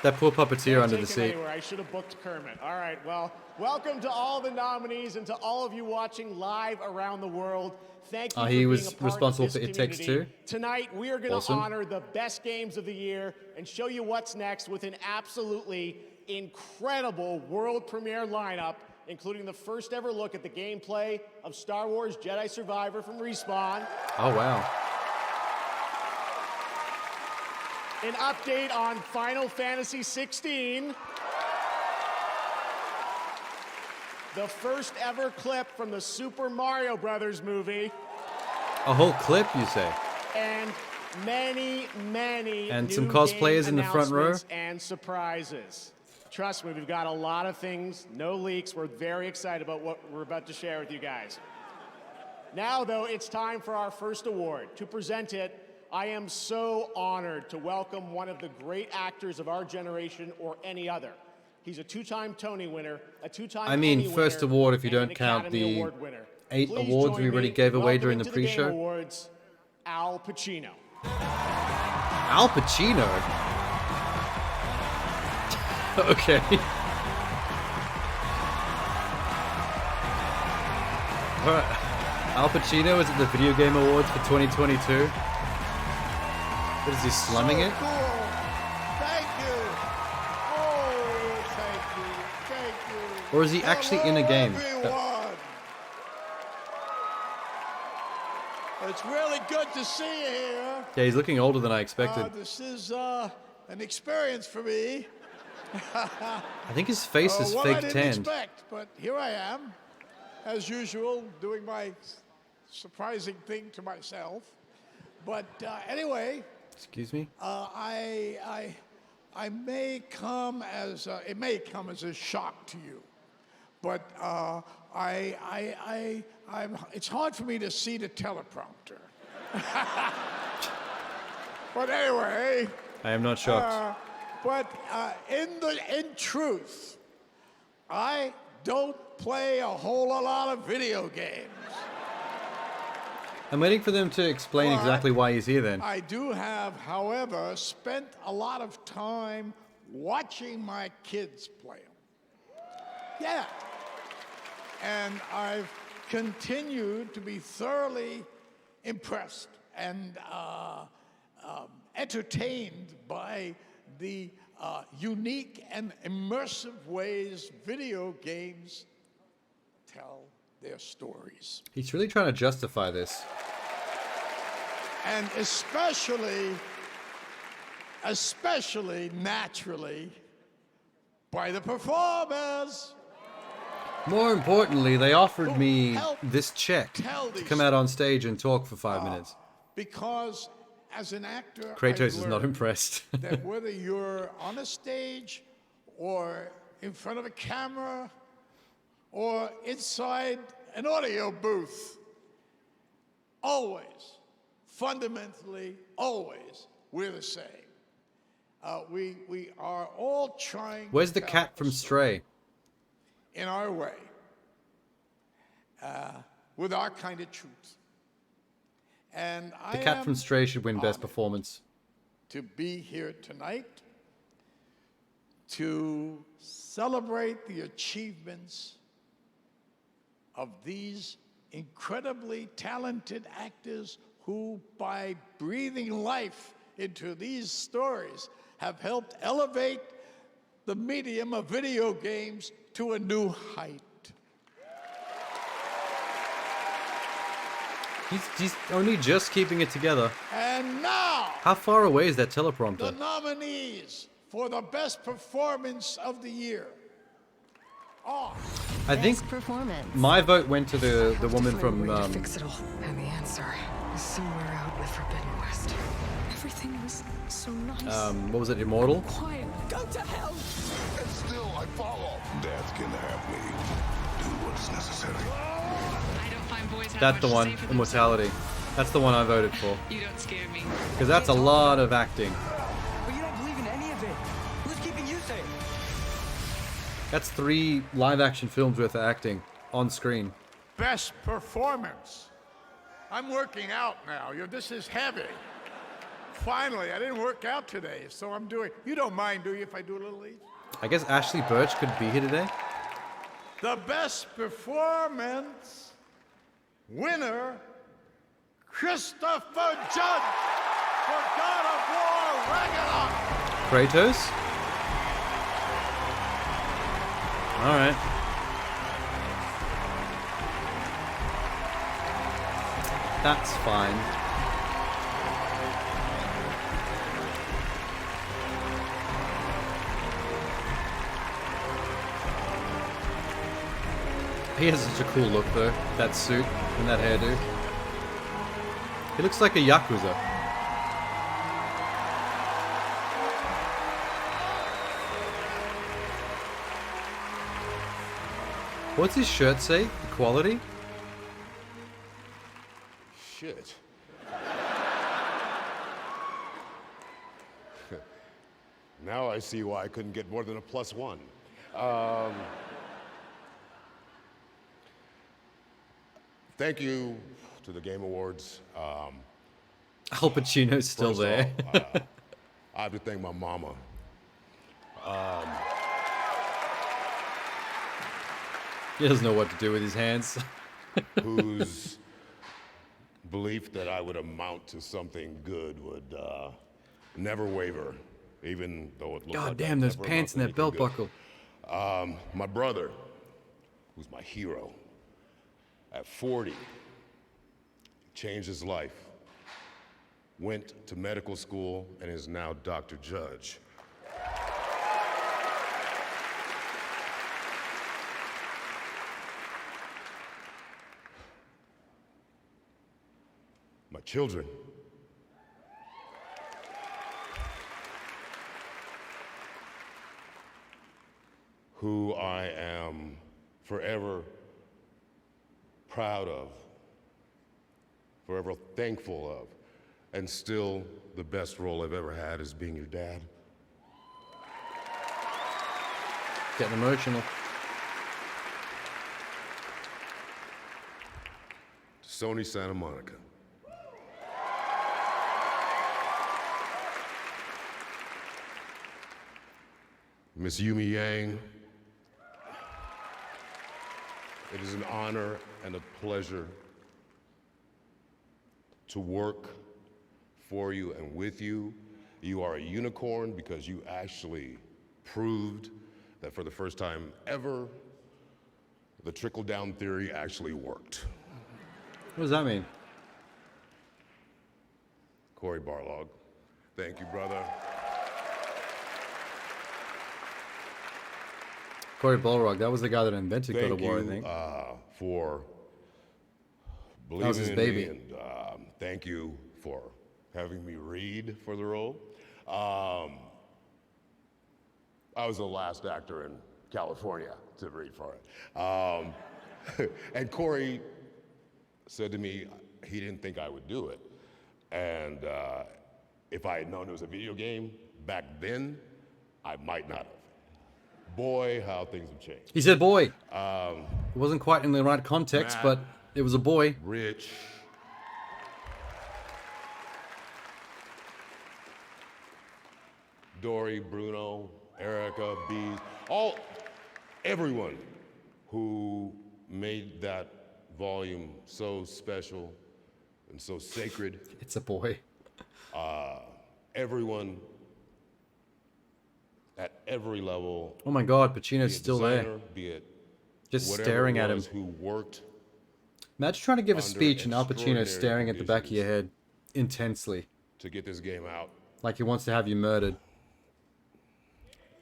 Speaker 1: That poor puppeteer under the
Speaker 20: Take him
Speaker 1: seat.
Speaker 20: anywhere. I should have booked Kermit. All right, well, welcome to all the nominees and to all of you watching live around the world. Thank you for
Speaker 1: He
Speaker 20: being
Speaker 1: was
Speaker 20: a part
Speaker 1: responsible
Speaker 20: of
Speaker 1: for
Speaker 20: this
Speaker 1: It Takes
Speaker 20: community.
Speaker 1: Two?
Speaker 20: Tonight, we are going to
Speaker 1: Awesome.
Speaker 20: honor the best games of the year and show you what's next with an absolutely incredible world premiere lineup, including the first ever look at the gameplay of Star Wars Jedi Survivor from Respawn.
Speaker 1: Oh wow.
Speaker 20: An update on Final Fantasy 16. The first ever clip from the Super Mario Brothers movie.
Speaker 1: A whole clip, you say?
Speaker 20: And many, many
Speaker 1: And
Speaker 20: new
Speaker 1: some cosplayers
Speaker 20: game
Speaker 1: in the front row?
Speaker 20: announcements and surprises. Trust me, we've got a lot of things, no leaks. We're very excited about what we're about to share with you guys. Now, though, it's time for our first award. To present it, I am so honored to welcome one of the great actors of our generation or any other. He's a two-time Tony winner, a two-time
Speaker 1: I mean,
Speaker 20: Emmy
Speaker 1: first
Speaker 20: winner,
Speaker 1: award if you
Speaker 20: and an
Speaker 1: don't count
Speaker 20: Academy
Speaker 1: the
Speaker 20: Award winner.
Speaker 1: 8
Speaker 20: Please
Speaker 1: awards
Speaker 20: join
Speaker 1: we already
Speaker 20: me
Speaker 1: gave
Speaker 20: in
Speaker 1: away during
Speaker 20: welcoming
Speaker 1: the
Speaker 20: to Game
Speaker 1: pre-show.
Speaker 20: Awards, Al Pacino.
Speaker 1: Al Pacino? Okay. Alright. Al Pacino is at the Video Game Awards for 2022. What is he, slumming it?
Speaker 21: Cool. Thank you. Oh, thank you. Thank you.
Speaker 1: Or is he actually in a game?
Speaker 21: Everyone. It's really good to see you here.
Speaker 1: Yeah, he's looking older than I expected.
Speaker 21: This is an experience for me.
Speaker 1: I think his face is
Speaker 21: What
Speaker 1: fake
Speaker 21: I didn't
Speaker 1: tanned.
Speaker 21: expect, but here I am, as usual, doing my surprising thing to myself. But anyway,
Speaker 1: Excuse me?
Speaker 21: I may come as it may come as a shock to you, but it's hard for me to see the teleprompter. But anyway,
Speaker 1: I am not shocked.
Speaker 21: But in truth, I don't play a whole lot of video games.
Speaker 1: I'm waiting for them to explain exactly why he's here then.
Speaker 21: I do have, however, spent a lot of time watching my kids play them. Yeah. And I've continued to be thoroughly impressed and entertained by the unique and immersive ways video games tell their stories.
Speaker 1: He's really trying to justify this.
Speaker 21: And especially naturally by the performers.
Speaker 1: More importantly, they offered me this check to come out on stage and talk for 5 minutes.
Speaker 21: Because as an actor,
Speaker 1: Kratos is not impressed.
Speaker 21: that whether you're on a stage or in front of a camera or inside an audio booth, always, fundamentally, always, we're the same. We are all trying.
Speaker 1: Where's the cat from Stray?
Speaker 21: In our way, with our kind of truth. And
Speaker 1: The cat from Stray should win Best Performance.
Speaker 21: To be here tonight, to celebrate the achievements of these incredibly talented actors who, by breathing life into these stories, have helped elevate the medium of video games to a new height.
Speaker 1: He's only just keeping it together.
Speaker 21: And now,
Speaker 1: How far away is that
Speaker 21: the
Speaker 1: teleprompter?
Speaker 21: nominees for the best performance of the year are...
Speaker 1: I think my vote went to the woman from
Speaker 6: Fix it all. And the answer is somewhere out in the Forbidden West. Everything was so nice.
Speaker 1: what was it, Immortal?
Speaker 6: Quiet. Go to hell.
Speaker 5: And still I follow. Death can have me. Do what's necessary.
Speaker 6: I don't find boys have
Speaker 1: That's
Speaker 6: much
Speaker 1: the
Speaker 6: to
Speaker 1: one,
Speaker 6: say for
Speaker 1: Immortality. That's the one I voted for.
Speaker 6: You don't scare me.
Speaker 1: Because that's a lot of acting.
Speaker 12: But you don't believe in any of it. Who's keeping you safe?
Speaker 1: That's 3 live-action films worth of acting on screen.
Speaker 21: Best performance. I'm working out now. This is heavy. Finally, I didn't work out today, so I'm doing... You don't mind, do you, if I do a little each?
Speaker 1: I guess Ashley Birch could be here today.
Speaker 21: The best performance winner, Christopher Judge for God of War Ragnarok.
Speaker 1: Kratos? Alright. That's fine. He has such a cool look though, that suit and that hairdo. He looks like a Yakuza. What's his shirt say? Equality?
Speaker 5: Shit. Now I see why I couldn't get more than a +1. Thank you to the Game Awards.
Speaker 1: Al Pacino's still
Speaker 5: First of
Speaker 1: there.
Speaker 5: all, I have to thank my mama.
Speaker 1: He doesn't know what to do with his hands.
Speaker 5: Whose belief that I would amount to something good would never waver, even though it looked like
Speaker 1: God damn, those pants and that belt buckle.
Speaker 5: My brother, who's my hero, at 40, changed his life, went to medical school, and is now Dr. Judge. My children. Who I am forever proud of, forever thankful of, and still the best role I've ever had is being your dad.
Speaker 1: Getting emotional.
Speaker 5: Sony Santa Monica. Miss Yumi Yang, it is an honor and a pleasure to work for you and with you. You are a unicorn because you actually proved that for the first time ever, the trickle-down theory actually worked.
Speaker 1: What does that mean?
Speaker 5: Corey Barlog, thank you, brother.
Speaker 1: Corey Balrog, that was the guy that invented God
Speaker 5: Thank
Speaker 1: of War, I
Speaker 5: you
Speaker 1: think.
Speaker 5: for believing
Speaker 1: That was his
Speaker 5: in
Speaker 1: baby.
Speaker 5: me, and thank you for having me read for the role. I was the last actor in California to read for it. And Corey said to me he didn't think I would do it. And if I had known it was a video game back then, I might not have. Boy, how things have changed.
Speaker 1: He said boy. It wasn't quite in the right context,
Speaker 5: Matt,
Speaker 1: but it was a boy.
Speaker 5: Rich. Dory, Bruno, Erica, Bees, everyone who made that volume so special and so sacred.
Speaker 1: It's a boy.
Speaker 5: Everyone at every level.
Speaker 1: Oh my God, Pacino's
Speaker 5: be it
Speaker 1: still
Speaker 5: designer,
Speaker 1: there.
Speaker 5: Be it
Speaker 1: Just
Speaker 5: whatever
Speaker 1: staring
Speaker 5: it
Speaker 1: at him.
Speaker 5: was Who worked
Speaker 1: Imagine trying to give a
Speaker 5: under
Speaker 1: speech and Al Pacino
Speaker 5: extraordinary
Speaker 1: staring at the back of your head intensely.
Speaker 5: to get this game out.
Speaker 1: Like he wants to have you murdered.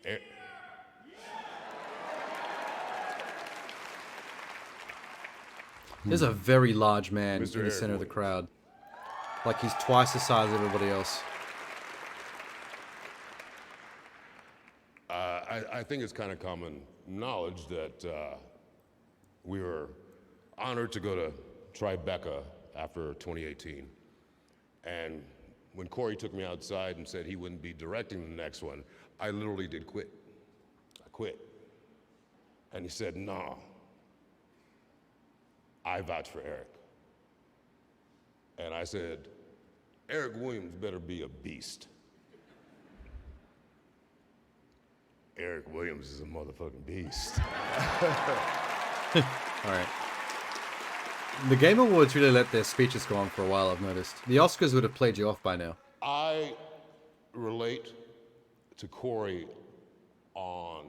Speaker 5: Eh,
Speaker 1: There's a very large man
Speaker 5: Mr.
Speaker 1: in the
Speaker 5: Eric
Speaker 1: center of the
Speaker 5: Williams.
Speaker 1: crowd. Like he's twice the size of everybody else.
Speaker 5: I think it's kind of common knowledge that we were honored to go to Tribeca after 2018. And when Corey took me outside and said he wouldn't be directing the next one, I literally did quit. I quit. And he said, no, I vouch for Eric. And I said, Eric Williams better be a beast. Eric Williams is a motherfucking beast.
Speaker 1: All right. The Game Awards really let their speeches go on for a while, I've noticed. The Oscars would have played you off by now.
Speaker 5: I relate to Corey on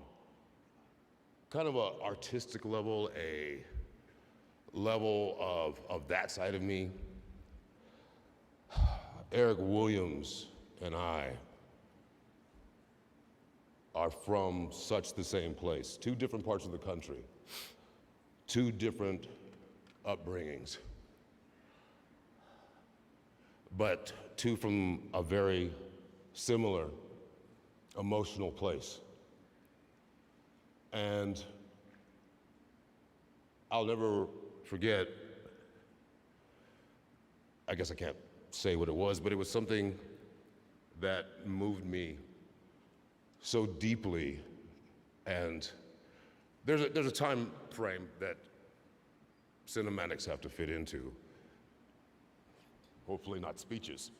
Speaker 5: kind of an artistic level, a level of that side of me. Eric Williams and I are from such the same place, two different parts of the country, two different upbringings, but two from a very similar emotional place. And I'll never forget, I guess I can't say what it was, but it was something that moved me so deeply. And there's a time frame that cinematics have to fit into. Hopefully not speeches.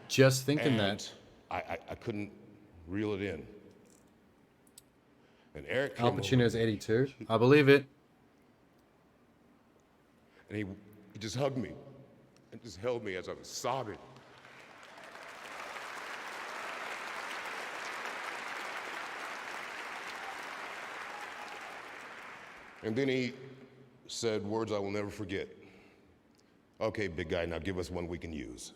Speaker 1: Just thinking
Speaker 5: and
Speaker 1: that.
Speaker 5: I couldn't reel it in. And Eric
Speaker 1: Al
Speaker 5: came over,
Speaker 1: Pacino's 82. I believe it.
Speaker 5: and he just hugged me and just held me as I was sobbing. And then he said words I will never forget. Okay, big guy, now give us one we can use.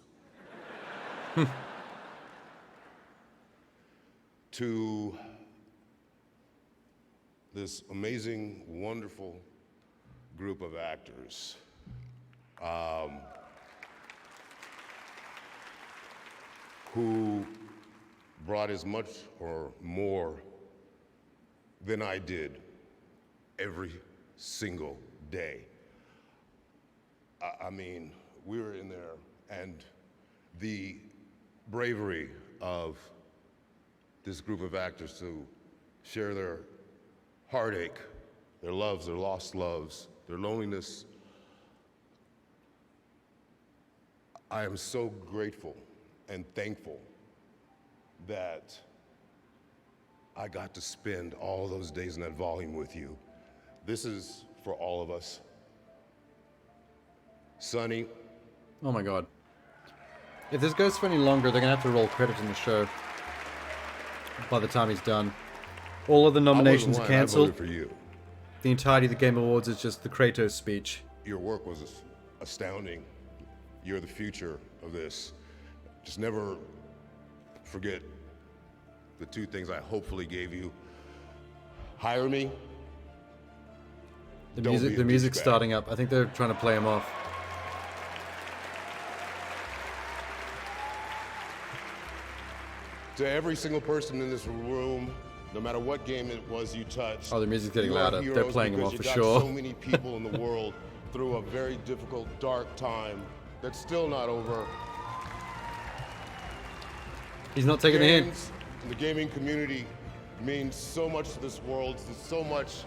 Speaker 5: To this amazing, wonderful group of actors. Who brought as much or more than I did every single day. I mean, we were in there, and the bravery of this group of actors to share their heartache, their loves, their lost loves, their loneliness. I am so grateful and thankful that I got to spend all those days in that volume with you. This is for all of us. Sonny.
Speaker 1: Oh my god. If this goes for any longer, they're gonna have to roll credits in the show by the time he's done. All of the nominations are cancelled.
Speaker 5: For you.
Speaker 1: The entirety of the Game Awards is just the Kratos speech.
Speaker 5: Your work was astounding. You're the future of this. Just never forget the two things I hopefully gave you. Hire me.
Speaker 1: The music's starting up. I think they're trying to play him off.
Speaker 5: To every single person in this room, no matter what game it was you touched.
Speaker 1: Oh, the music's getting louder. They're playing him off for
Speaker 5: you
Speaker 1: sure.
Speaker 5: got so many people in the world through a very difficult, dark time that's still not over.
Speaker 1: He's not taking the hint.
Speaker 5: The gaming community means so much to this world. There's so much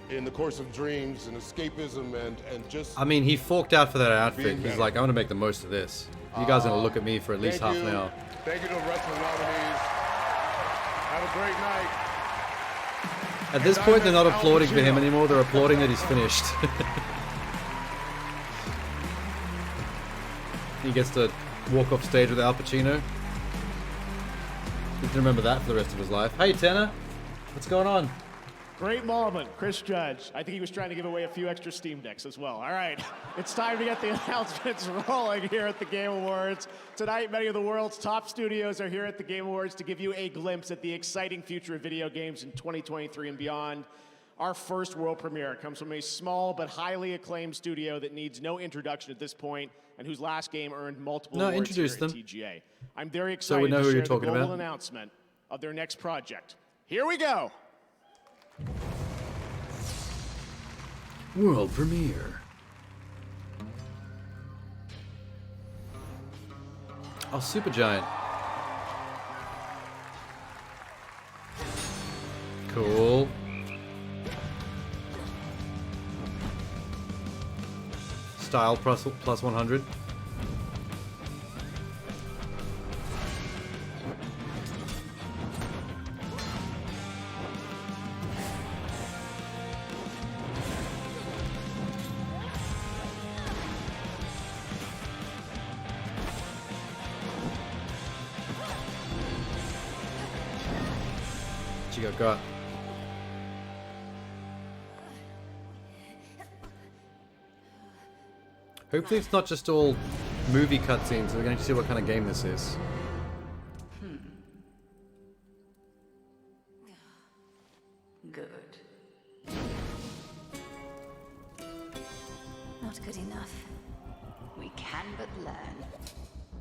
Speaker 5: in the course of dreams and escapism and just...
Speaker 1: I mean, he forked out for that outfit. He's like, I'm gonna make the most of this. You guys are gonna look at me for at least half an hour.
Speaker 5: Thank you to the wrestling nominees. Have a great night.
Speaker 1: At this point, they're not applauding for him anymore. They're applauding that he's finished. He gets to walk off stage with Al Pacino. You can remember that for the rest of his life. Hey, Tanner. What's going on?
Speaker 20: Great moment, Chris Judge. I think he was trying to give away a few extra Steam Decks as well. All right, it's time to get the announcements rolling here at the Game Awards. Tonight, many of the world's top studios are here at the Game Awards to give you a glimpse at the exciting future of video games in 2023 and beyond. Our first world premiere comes from a small but highly acclaimed studio that needs no introduction at this point and whose last game earned multiple awards here at TGA. I'm very excited to share the global announcement of their next project. Here we go.
Speaker 1: World premiere. Oh, Supergiant. Cool. Style plus 100. What you got? Hopefully it's not just all movie cutscenes. We're going to see what kind of game this is.
Speaker 3: Good. Not good enough. We can but learn.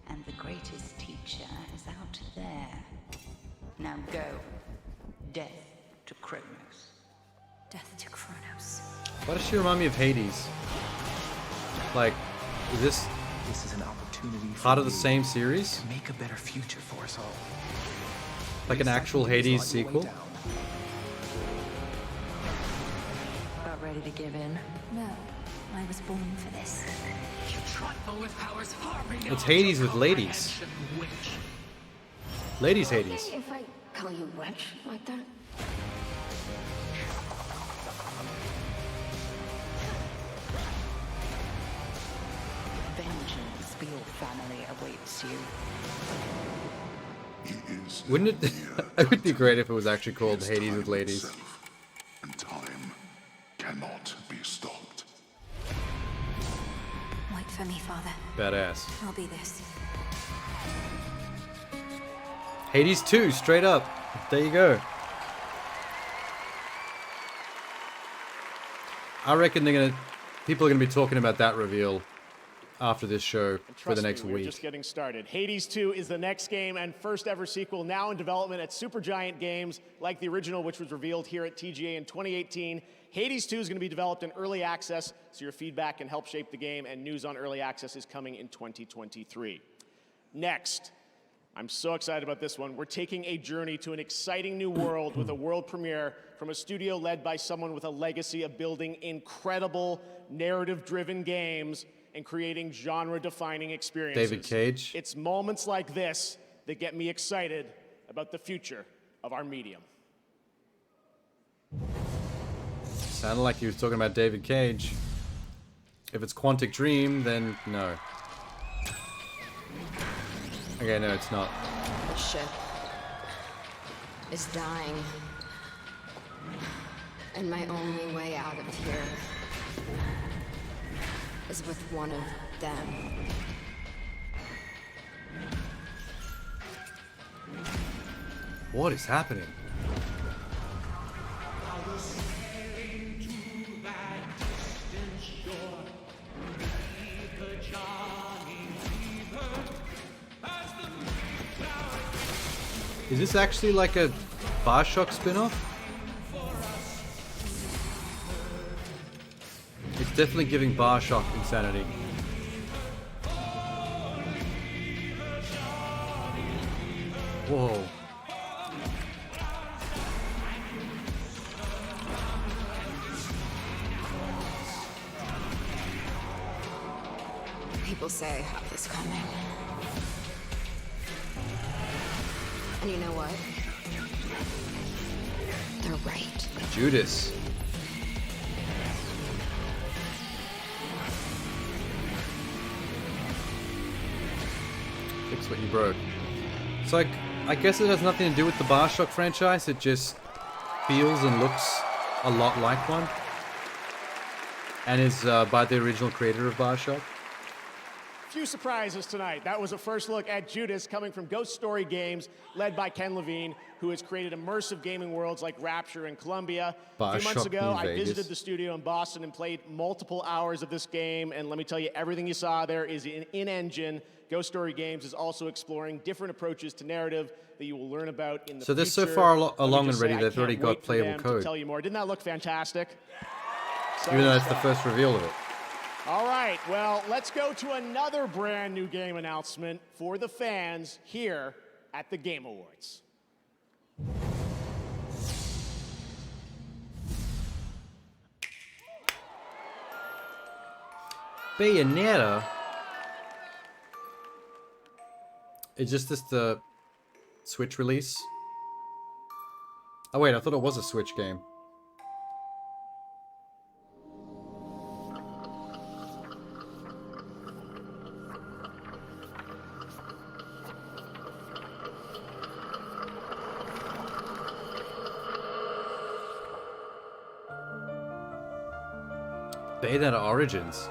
Speaker 3: And the greatest teacher is out there. Now go. Death to Kronos.
Speaker 10: Death to Kronos.
Speaker 1: Why does she remind me of Hades? Like, is this
Speaker 4: is an opportunity
Speaker 1: part of the same series?
Speaker 4: To make a better future for us all.
Speaker 1: Like an actual Hades sequel?
Speaker 3: About ready to give in?
Speaker 10: No, I was born for this.
Speaker 3: You trifle with powers far beyond.
Speaker 1: It's Hades with ladies. Ladies Hades.
Speaker 10: If I call you witch like that?
Speaker 3: Vengeance for your family awaits you.
Speaker 1: Wouldn't it? It would be great if it was actually called Hades with ladies.
Speaker 22: And time cannot be stopped.
Speaker 10: Wait for me, Father.
Speaker 1: Badass.
Speaker 10: I'll be this.
Speaker 1: Hades 2, straight up. There you go. I reckon people are gonna be talking about that reveal after this show for the next week.
Speaker 20: We're just getting started. Hades 2 is the next game and first ever sequel now in development at Supergiant Games, like the original, which was revealed here at TGA in 2018. Hades 2 is going to be developed in early access, so your feedback can help shape the game, and news on early access is coming in 2023. Next, I'm so excited about this one. We're taking a journey to an exciting new world with a world premiere from a studio led by someone with a legacy of building incredible narrative-driven games and creating genre-defining experiences.
Speaker 1: David Cage.
Speaker 20: It's moments like this that get me excited about the future of our medium.
Speaker 1: Sounded like he was talking about David Cage. If it's Quantic Dream, then no. Okay, no, it's not.
Speaker 6: The ship is dying. And my only way out of here is with one of them.
Speaker 1: What is happening? Is this actually like a Bioshock spin-off? It's definitely giving Bioshock insanity. Whoa.
Speaker 6: People say help is coming. And you know what? They're right.
Speaker 1: Judas. Fix what you broke. It's like, I guess it has nothing to do with the Bioshock franchise, it just feels and looks a lot like one. And is by the original creator of Bioshock.
Speaker 20: Few surprises tonight. That was a first look at Judas coming from Ghost Story Games, led by Ken Levine, who has created immersive gaming worlds like Rapture and Columbia. A few months ago, I visited the studio in Boston and played multiple hours of this game, and let me tell you, everything you saw there is in-engine. Ghost Story Games is also exploring different approaches to narrative that you will learn about in the
Speaker 1: So they're
Speaker 20: future.
Speaker 1: so far
Speaker 20: Let me
Speaker 1: along
Speaker 20: just
Speaker 1: already,
Speaker 20: say, I
Speaker 1: they've already
Speaker 20: can't
Speaker 1: got
Speaker 20: wait for
Speaker 1: playable
Speaker 20: them
Speaker 1: code.
Speaker 20: to tell you more. Didn't that look fantastic? So
Speaker 1: Even though that's
Speaker 20: much
Speaker 1: the
Speaker 20: fun.
Speaker 1: first reveal of it.
Speaker 20: All right, well, let's go to another brand new game announcement for the fans here at the Game Awards.
Speaker 1: Bayonetta? Is just this the Switch release? Oh wait, I thought it was a Switch game. Bayonetta Origins.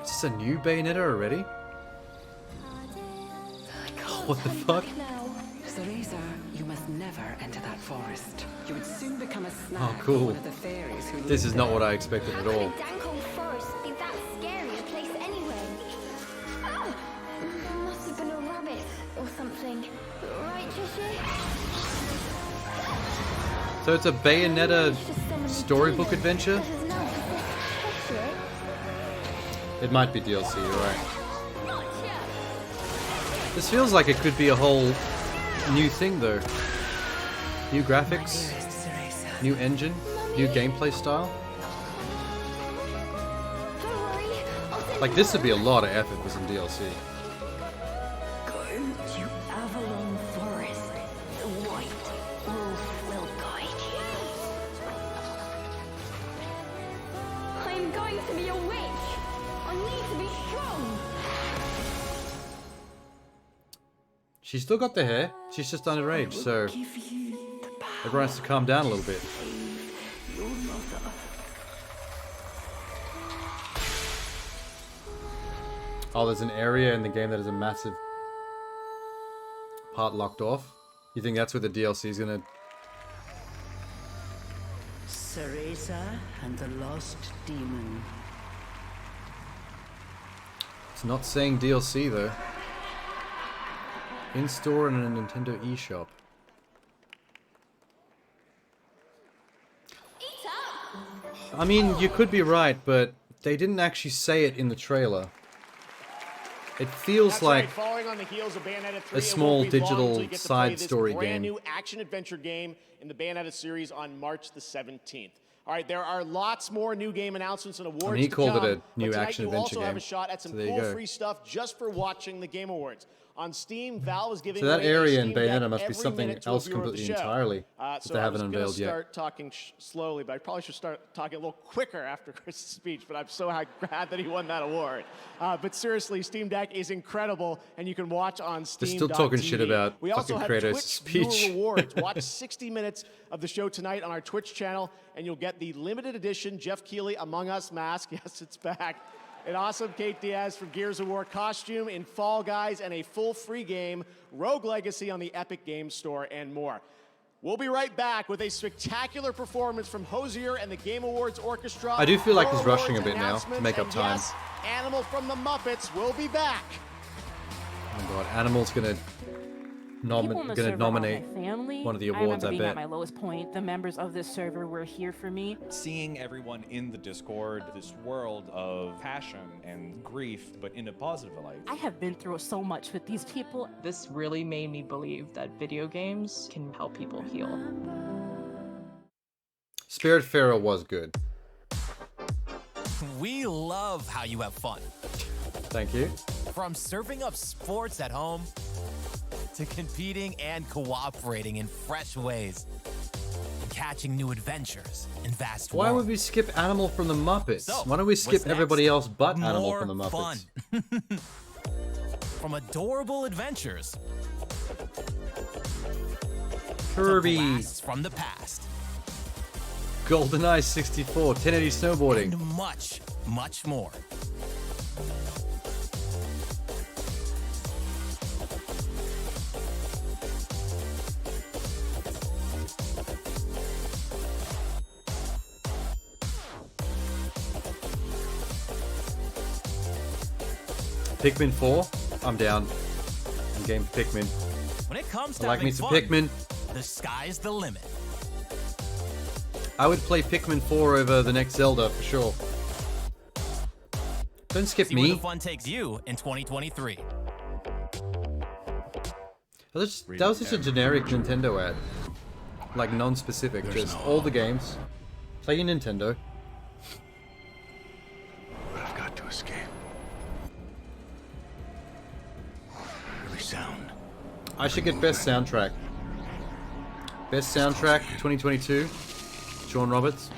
Speaker 1: Is this a new Bayonetta already? What the fuck?
Speaker 7: Cereza, you must never enter that forest. You would soon become a snack
Speaker 1: Oh, cool.
Speaker 7: for one of the fairies who
Speaker 1: This
Speaker 7: live
Speaker 1: is not
Speaker 7: there.
Speaker 1: what I expected at all.
Speaker 15: Dank old forest be that scary a place anyway. Ah! There must have been a rabbit or something. Right, Jesse?
Speaker 1: So it's a Bayonetta storybook adventure? It might be DLC, you're right. This feels like it could be a whole new thing though. New graphics, new engine, new gameplay style. Like this would be a lot of effort for some DLC.
Speaker 15: Go to Avalon Forest. The white wolf will guide you. I'm going to be a witch. I need to be strong.
Speaker 1: She's still got the hair, she's just underage, so everyone has to calm down a little bit. Oh, there's an area in the game that is a massive part locked off. You think that's where the DLC is gonna...
Speaker 8: Cereza and the Lost Demon.
Speaker 1: It's not saying DLC though. In-store and a Nintendo eShop. I mean, you could be right, but they didn't actually say it in the trailer. It feels
Speaker 20: That's
Speaker 1: like
Speaker 20: right, following on the heels of Bayonetta 3,
Speaker 1: a small
Speaker 20: it won't be long
Speaker 1: digital
Speaker 20: until you get to
Speaker 1: side
Speaker 20: play this
Speaker 1: story
Speaker 20: brand
Speaker 1: game.
Speaker 20: new action-adventure game in the Bayonetta series on March the 17th. All right, there are lots more new game announcements and awards
Speaker 1: he
Speaker 20: to
Speaker 1: called
Speaker 20: come,
Speaker 1: it a new
Speaker 20: but tonight
Speaker 1: action
Speaker 20: you
Speaker 1: adventure
Speaker 20: also have
Speaker 1: game.
Speaker 20: a shot at some
Speaker 1: So there you
Speaker 20: cool
Speaker 1: go.
Speaker 20: free stuff just for watching the Game Awards. On Steam, Valve is giving
Speaker 1: So that
Speaker 20: away
Speaker 1: area
Speaker 20: a
Speaker 1: in
Speaker 20: Steam Deck
Speaker 1: Bayonetta must be
Speaker 20: every
Speaker 1: something
Speaker 20: minute to a
Speaker 1: else
Speaker 20: viewer of the
Speaker 1: completely
Speaker 20: show.
Speaker 1: entirely that
Speaker 20: So
Speaker 1: they
Speaker 20: I
Speaker 1: haven't
Speaker 20: was going to
Speaker 1: unveiled yet.
Speaker 20: start talking slowly, but I probably should start talking a little quicker after Chris's speech, but I'm so glad that he won that award. But seriously, Steam Deck is incredible, and you can watch on Steam.
Speaker 1: They're still talking shit about
Speaker 20: We also
Speaker 1: fucking
Speaker 20: have
Speaker 1: Kratos'
Speaker 20: Twitch
Speaker 1: speech.
Speaker 20: viewer rewards. Watch 60 minutes of the show tonight on our Twitch channel, and you'll get the limited edition Jeff Keighley Among Us mask. Yes, it's back. An awesome Kate Diaz from Gears of War costume in Fall Guys, and a full free game, Rogue Legacy, on the Epic Games Store, and more. We'll be right back with a spectacular performance from Hosier and the Game Awards Orchestra.
Speaker 1: I do feel like
Speaker 20: more
Speaker 1: he's rushing a
Speaker 20: awards
Speaker 1: bit now to
Speaker 20: announcements,
Speaker 1: make up
Speaker 20: and
Speaker 1: time.
Speaker 20: Yes, Animal from the Muppets will be back.
Speaker 1: Oh my god, Animal's gonna nominate one of the awards,
Speaker 9: I remember
Speaker 1: I
Speaker 9: being
Speaker 1: bet.
Speaker 9: at my lowest point. The members of this server were here for me.
Speaker 11: Seeing everyone in the Discord, this world of passion and grief, but in a positive light.
Speaker 9: I have been through so much with these people.
Speaker 23: This really made me believe that video games can help people heal.
Speaker 1: Spiritfarer was good.
Speaker 24: We love how you have fun.
Speaker 1: Thank you.
Speaker 24: From serving up sports at home to competing and cooperating in fresh ways, and catching new adventures in vast
Speaker 1: Why
Speaker 24: worlds.
Speaker 1: would we skip Animal from the Muppets?
Speaker 24: So,
Speaker 1: Why don't we skip
Speaker 24: what's
Speaker 1: everybody
Speaker 24: next?
Speaker 1: else but Animal
Speaker 24: More
Speaker 1: from the Muppets?
Speaker 24: fun. From adorable adventures
Speaker 1: Kirby,
Speaker 24: to blasts from the past,
Speaker 1: GoldenEye 64, 1080 snowboarding.
Speaker 24: and much, much more.
Speaker 1: Pikmin 4, I'm down. I'm game for Pikmin.
Speaker 24: When it comes to
Speaker 1: I like
Speaker 24: having
Speaker 1: me some
Speaker 24: fun,
Speaker 1: Pikmin.
Speaker 24: the sky's the limit.
Speaker 1: I would play Pikmin 4 over the next Zelda for sure. Don't skip
Speaker 24: See where
Speaker 1: me.
Speaker 24: the fun takes you in 2023.
Speaker 1: That was just a generic Nintendo ad. Like non-specific, just all the games. Play your Nintendo.
Speaker 22: But I've got to escape. Every sound.
Speaker 1: I should get best soundtrack. Best soundtrack 2022. Sean Roberts.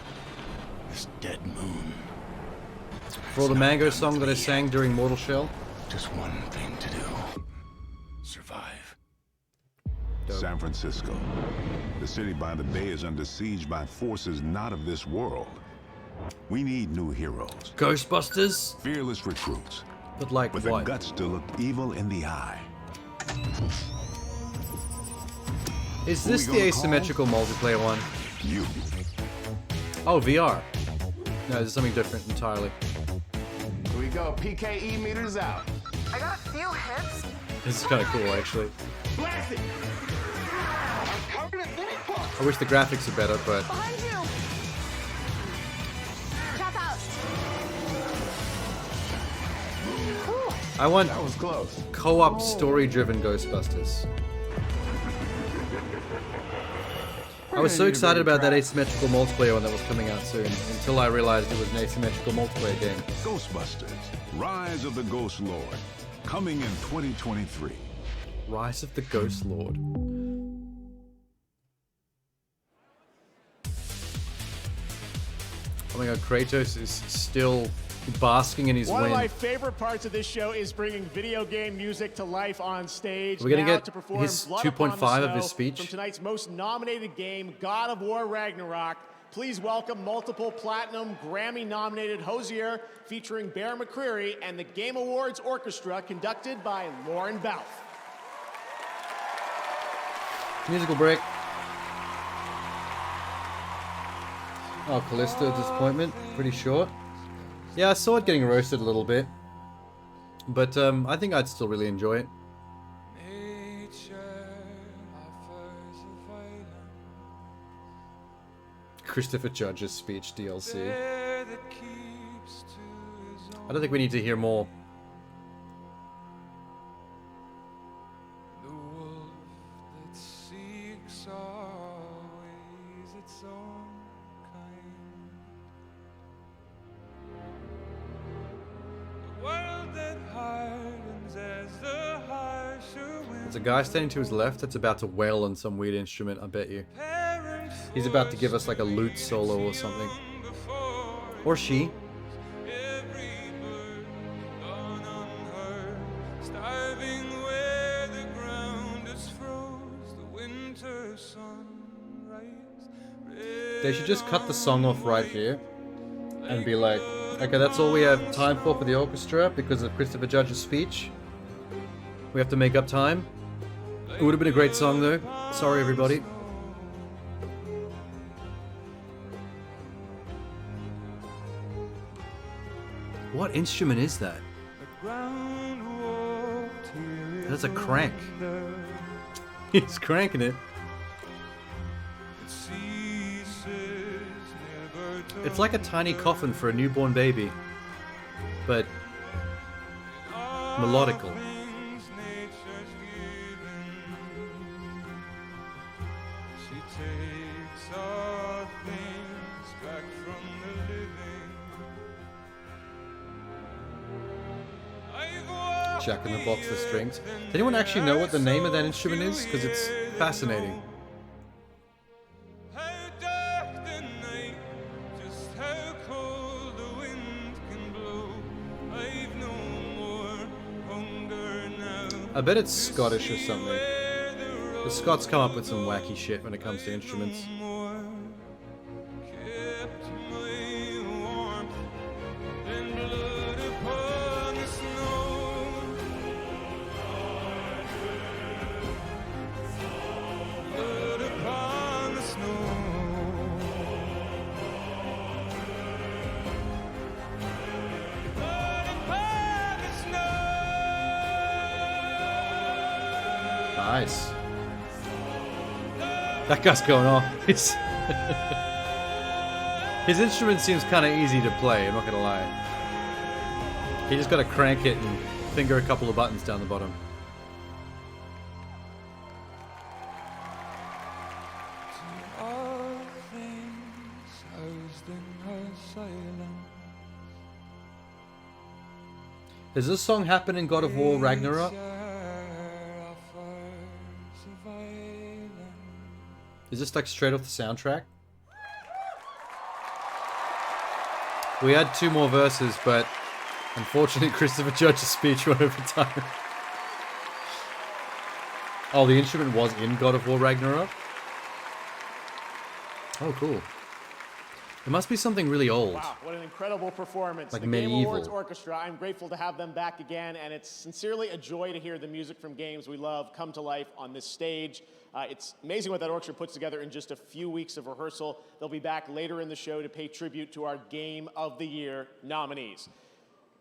Speaker 22: This dead moon.
Speaker 1: For all the Mango song that I sang during Mortal Shell.
Speaker 22: Just one thing to do. Survive. San Francisco. The city by the bay is under siege by forces not of this world. We need new heroes.
Speaker 1: Ghostbusters?
Speaker 22: Fearless recruits.
Speaker 1: But like
Speaker 22: with
Speaker 1: what?
Speaker 22: the guts to look evil in the eye.
Speaker 1: Is
Speaker 22: Who
Speaker 1: this
Speaker 22: we
Speaker 1: the
Speaker 22: gonna
Speaker 1: asymmetrical multiplayer one?
Speaker 22: You.
Speaker 1: Oh, VR. No, this is something different entirely.
Speaker 25: Here we go. PKE meters out.
Speaker 26: I got a few hits.
Speaker 1: This is kind of cool, actually.
Speaker 25: Blast it!
Speaker 1: I wish the graphics are better, but
Speaker 26: Behind you! Tap out!
Speaker 1: I want
Speaker 25: That was close.
Speaker 1: co-op story-driven Ghostbusters. I was so excited about that asymmetrical multiplayer one that was coming out soon, until I realized it was an asymmetrical multiplayer game.
Speaker 22: Ghostbusters. Rise of the Ghost Lord. Coming in 2023.
Speaker 1: Rise of the Ghost Lord. Oh my god, Kratos is still basking in his
Speaker 20: One
Speaker 1: win.
Speaker 20: of my favorite parts of this show is bringing video game music to life on stage.
Speaker 1: We're gonna
Speaker 20: Now
Speaker 1: get
Speaker 20: to perform
Speaker 1: his
Speaker 20: Blood
Speaker 1: 2.5
Speaker 20: Upon the
Speaker 1: of his
Speaker 20: Snow
Speaker 1: speech.
Speaker 20: from tonight's most nominated game, God of War Ragnarok. Please welcome multiple platinum Grammy-nominated Hosier featuring Bear McCreary and the Game Awards Orchestra conducted by Lauren Balfe.
Speaker 1: Musical break. Oh, Callisto Disappointment. Pretty short. Yeah, I saw it getting roasted a little bit. But I think I'd still really enjoy it. Christopher Judge's speech DLC. I don't think we need to hear more. a guy standing to his left that's about to wail on some weird instrument, I bet you. He's about to give us like a lute solo or something. Or she. They should just cut the song off right here and be like, okay, that's all we have time for the orchestra because of Christopher Judge's speech. We have to make up time. It would have been a great song though. Sorry everybody. What instrument is that? That's a crank. He's cranking it. It's like a tiny coffin for a newborn baby, but melodical. Jack in the Box with strings. Does anyone actually know what the name of that instrument is? Because it's fascinating. I bet it's Scottish or something. The Scots come up with some wacky shit when it comes to instruments. Nice. That guy's going off. His instrument seems kind of easy to play, I'm not gonna lie. He just gotta crank it and finger a couple of buttons down the bottom. Does this song happen in God of War Ragnarok? Is this like straight off the soundtrack? We had 2 more verses, but unfortunately Christopher Judge's speech went over time. Oh, the instrument was in God of War Ragnarok? Oh, cool. It must be something really old.
Speaker 20: Wow, what an incredible performance.
Speaker 1: Like
Speaker 20: the
Speaker 1: medieval.
Speaker 20: Game Awards Orchestra, I'm grateful to have them back again, and it's sincerely a joy to hear the music from games we love come to life on this stage. It's amazing what that orchestra puts together in just a few weeks of rehearsal. They'll be back later in the show to pay tribute to our Game of the Year nominees.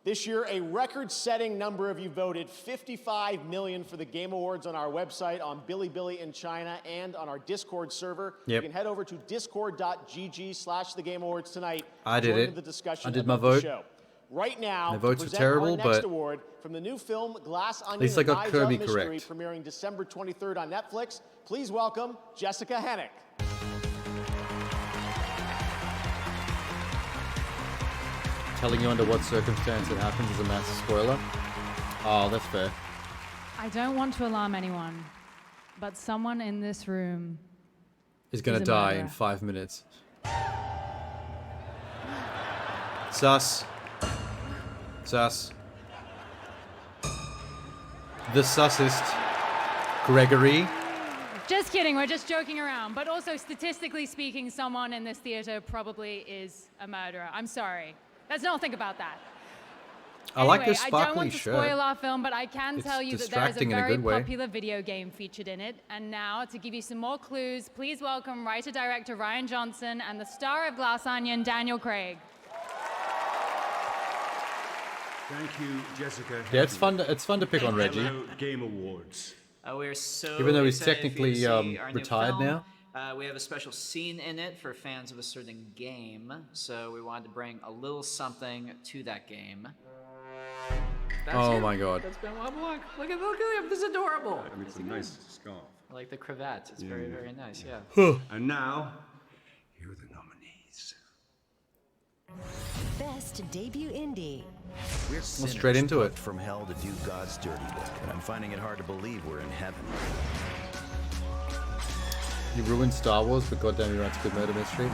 Speaker 20: This year, a record-setting number of you voted 55 million for the Game Awards on our website, on Bilibili in China, and on our Discord server.
Speaker 1: Yep.
Speaker 20: You can head over to discord.gg/thegameawards tonight.
Speaker 1: I did
Speaker 20: join
Speaker 1: it.
Speaker 20: in the discussion
Speaker 1: I did my
Speaker 20: about the
Speaker 1: vote.
Speaker 20: show. Right now,
Speaker 1: My votes
Speaker 20: to
Speaker 1: were
Speaker 20: present
Speaker 1: terrible,
Speaker 20: our next
Speaker 1: but
Speaker 20: award from the new film Glass Onion
Speaker 1: least I
Speaker 20: and
Speaker 1: got
Speaker 20: Knives
Speaker 1: Kirby
Speaker 20: Out Mystery,
Speaker 1: correct.
Speaker 20: premiering December 23rd on Netflix. Please welcome Jessica Hennick.
Speaker 1: Telling you under what circumstance it happens is a massive spoiler. Oh, that's fair.
Speaker 2: I don't want to alarm anyone, but someone in this room
Speaker 1: Is gonna
Speaker 2: a
Speaker 1: die
Speaker 2: murderer.
Speaker 1: in 5 minutes. Sus. Sus. The sussest. Gregory.
Speaker 2: Just kidding, we're just joking around. But also, statistically speaking, someone in this theater probably is a murderer. I'm sorry. Let's not think about that.
Speaker 1: I like
Speaker 2: Anyway,
Speaker 1: this
Speaker 2: I don't
Speaker 1: sparkly
Speaker 2: want to
Speaker 1: shirt.
Speaker 2: spoil our film, but I can
Speaker 1: It's
Speaker 2: tell you that there is a
Speaker 1: distracting in a
Speaker 2: very
Speaker 1: good way.
Speaker 2: popular video game featured in it. And now, to give you some more clues, please welcome writer-director Ryan Johnson and the star of Glass Onion, Daniel Craig.
Speaker 13: Thank you, Jessica.
Speaker 1: Yeah, it's fun to pick on Reggie.
Speaker 13: Hello, Game Awards.
Speaker 14: We're so
Speaker 1: Even though he's
Speaker 14: excited for you
Speaker 1: technically,
Speaker 14: to see our new
Speaker 1: retired
Speaker 14: film.
Speaker 1: now.
Speaker 14: We have a special scene in it for fans of a certain game, so we wanted to bring a little something to that game. That's
Speaker 1: Oh
Speaker 14: you.
Speaker 1: my god.
Speaker 14: That's Benoit Blanc. Look at him. This is adorable.
Speaker 13: I mean, it's a nice scarf.
Speaker 14: I like the cravat. It's very, very nice. Yeah.
Speaker 13: And now, here are the nominees.
Speaker 12: Best Debut Indie.
Speaker 16: We're
Speaker 1: straight into it.
Speaker 16: From hell to do God's dirty work, and I'm finding it hard to believe we're in heaven.
Speaker 1: He ruined Star Wars, but goddamn, he writes good murder mystery.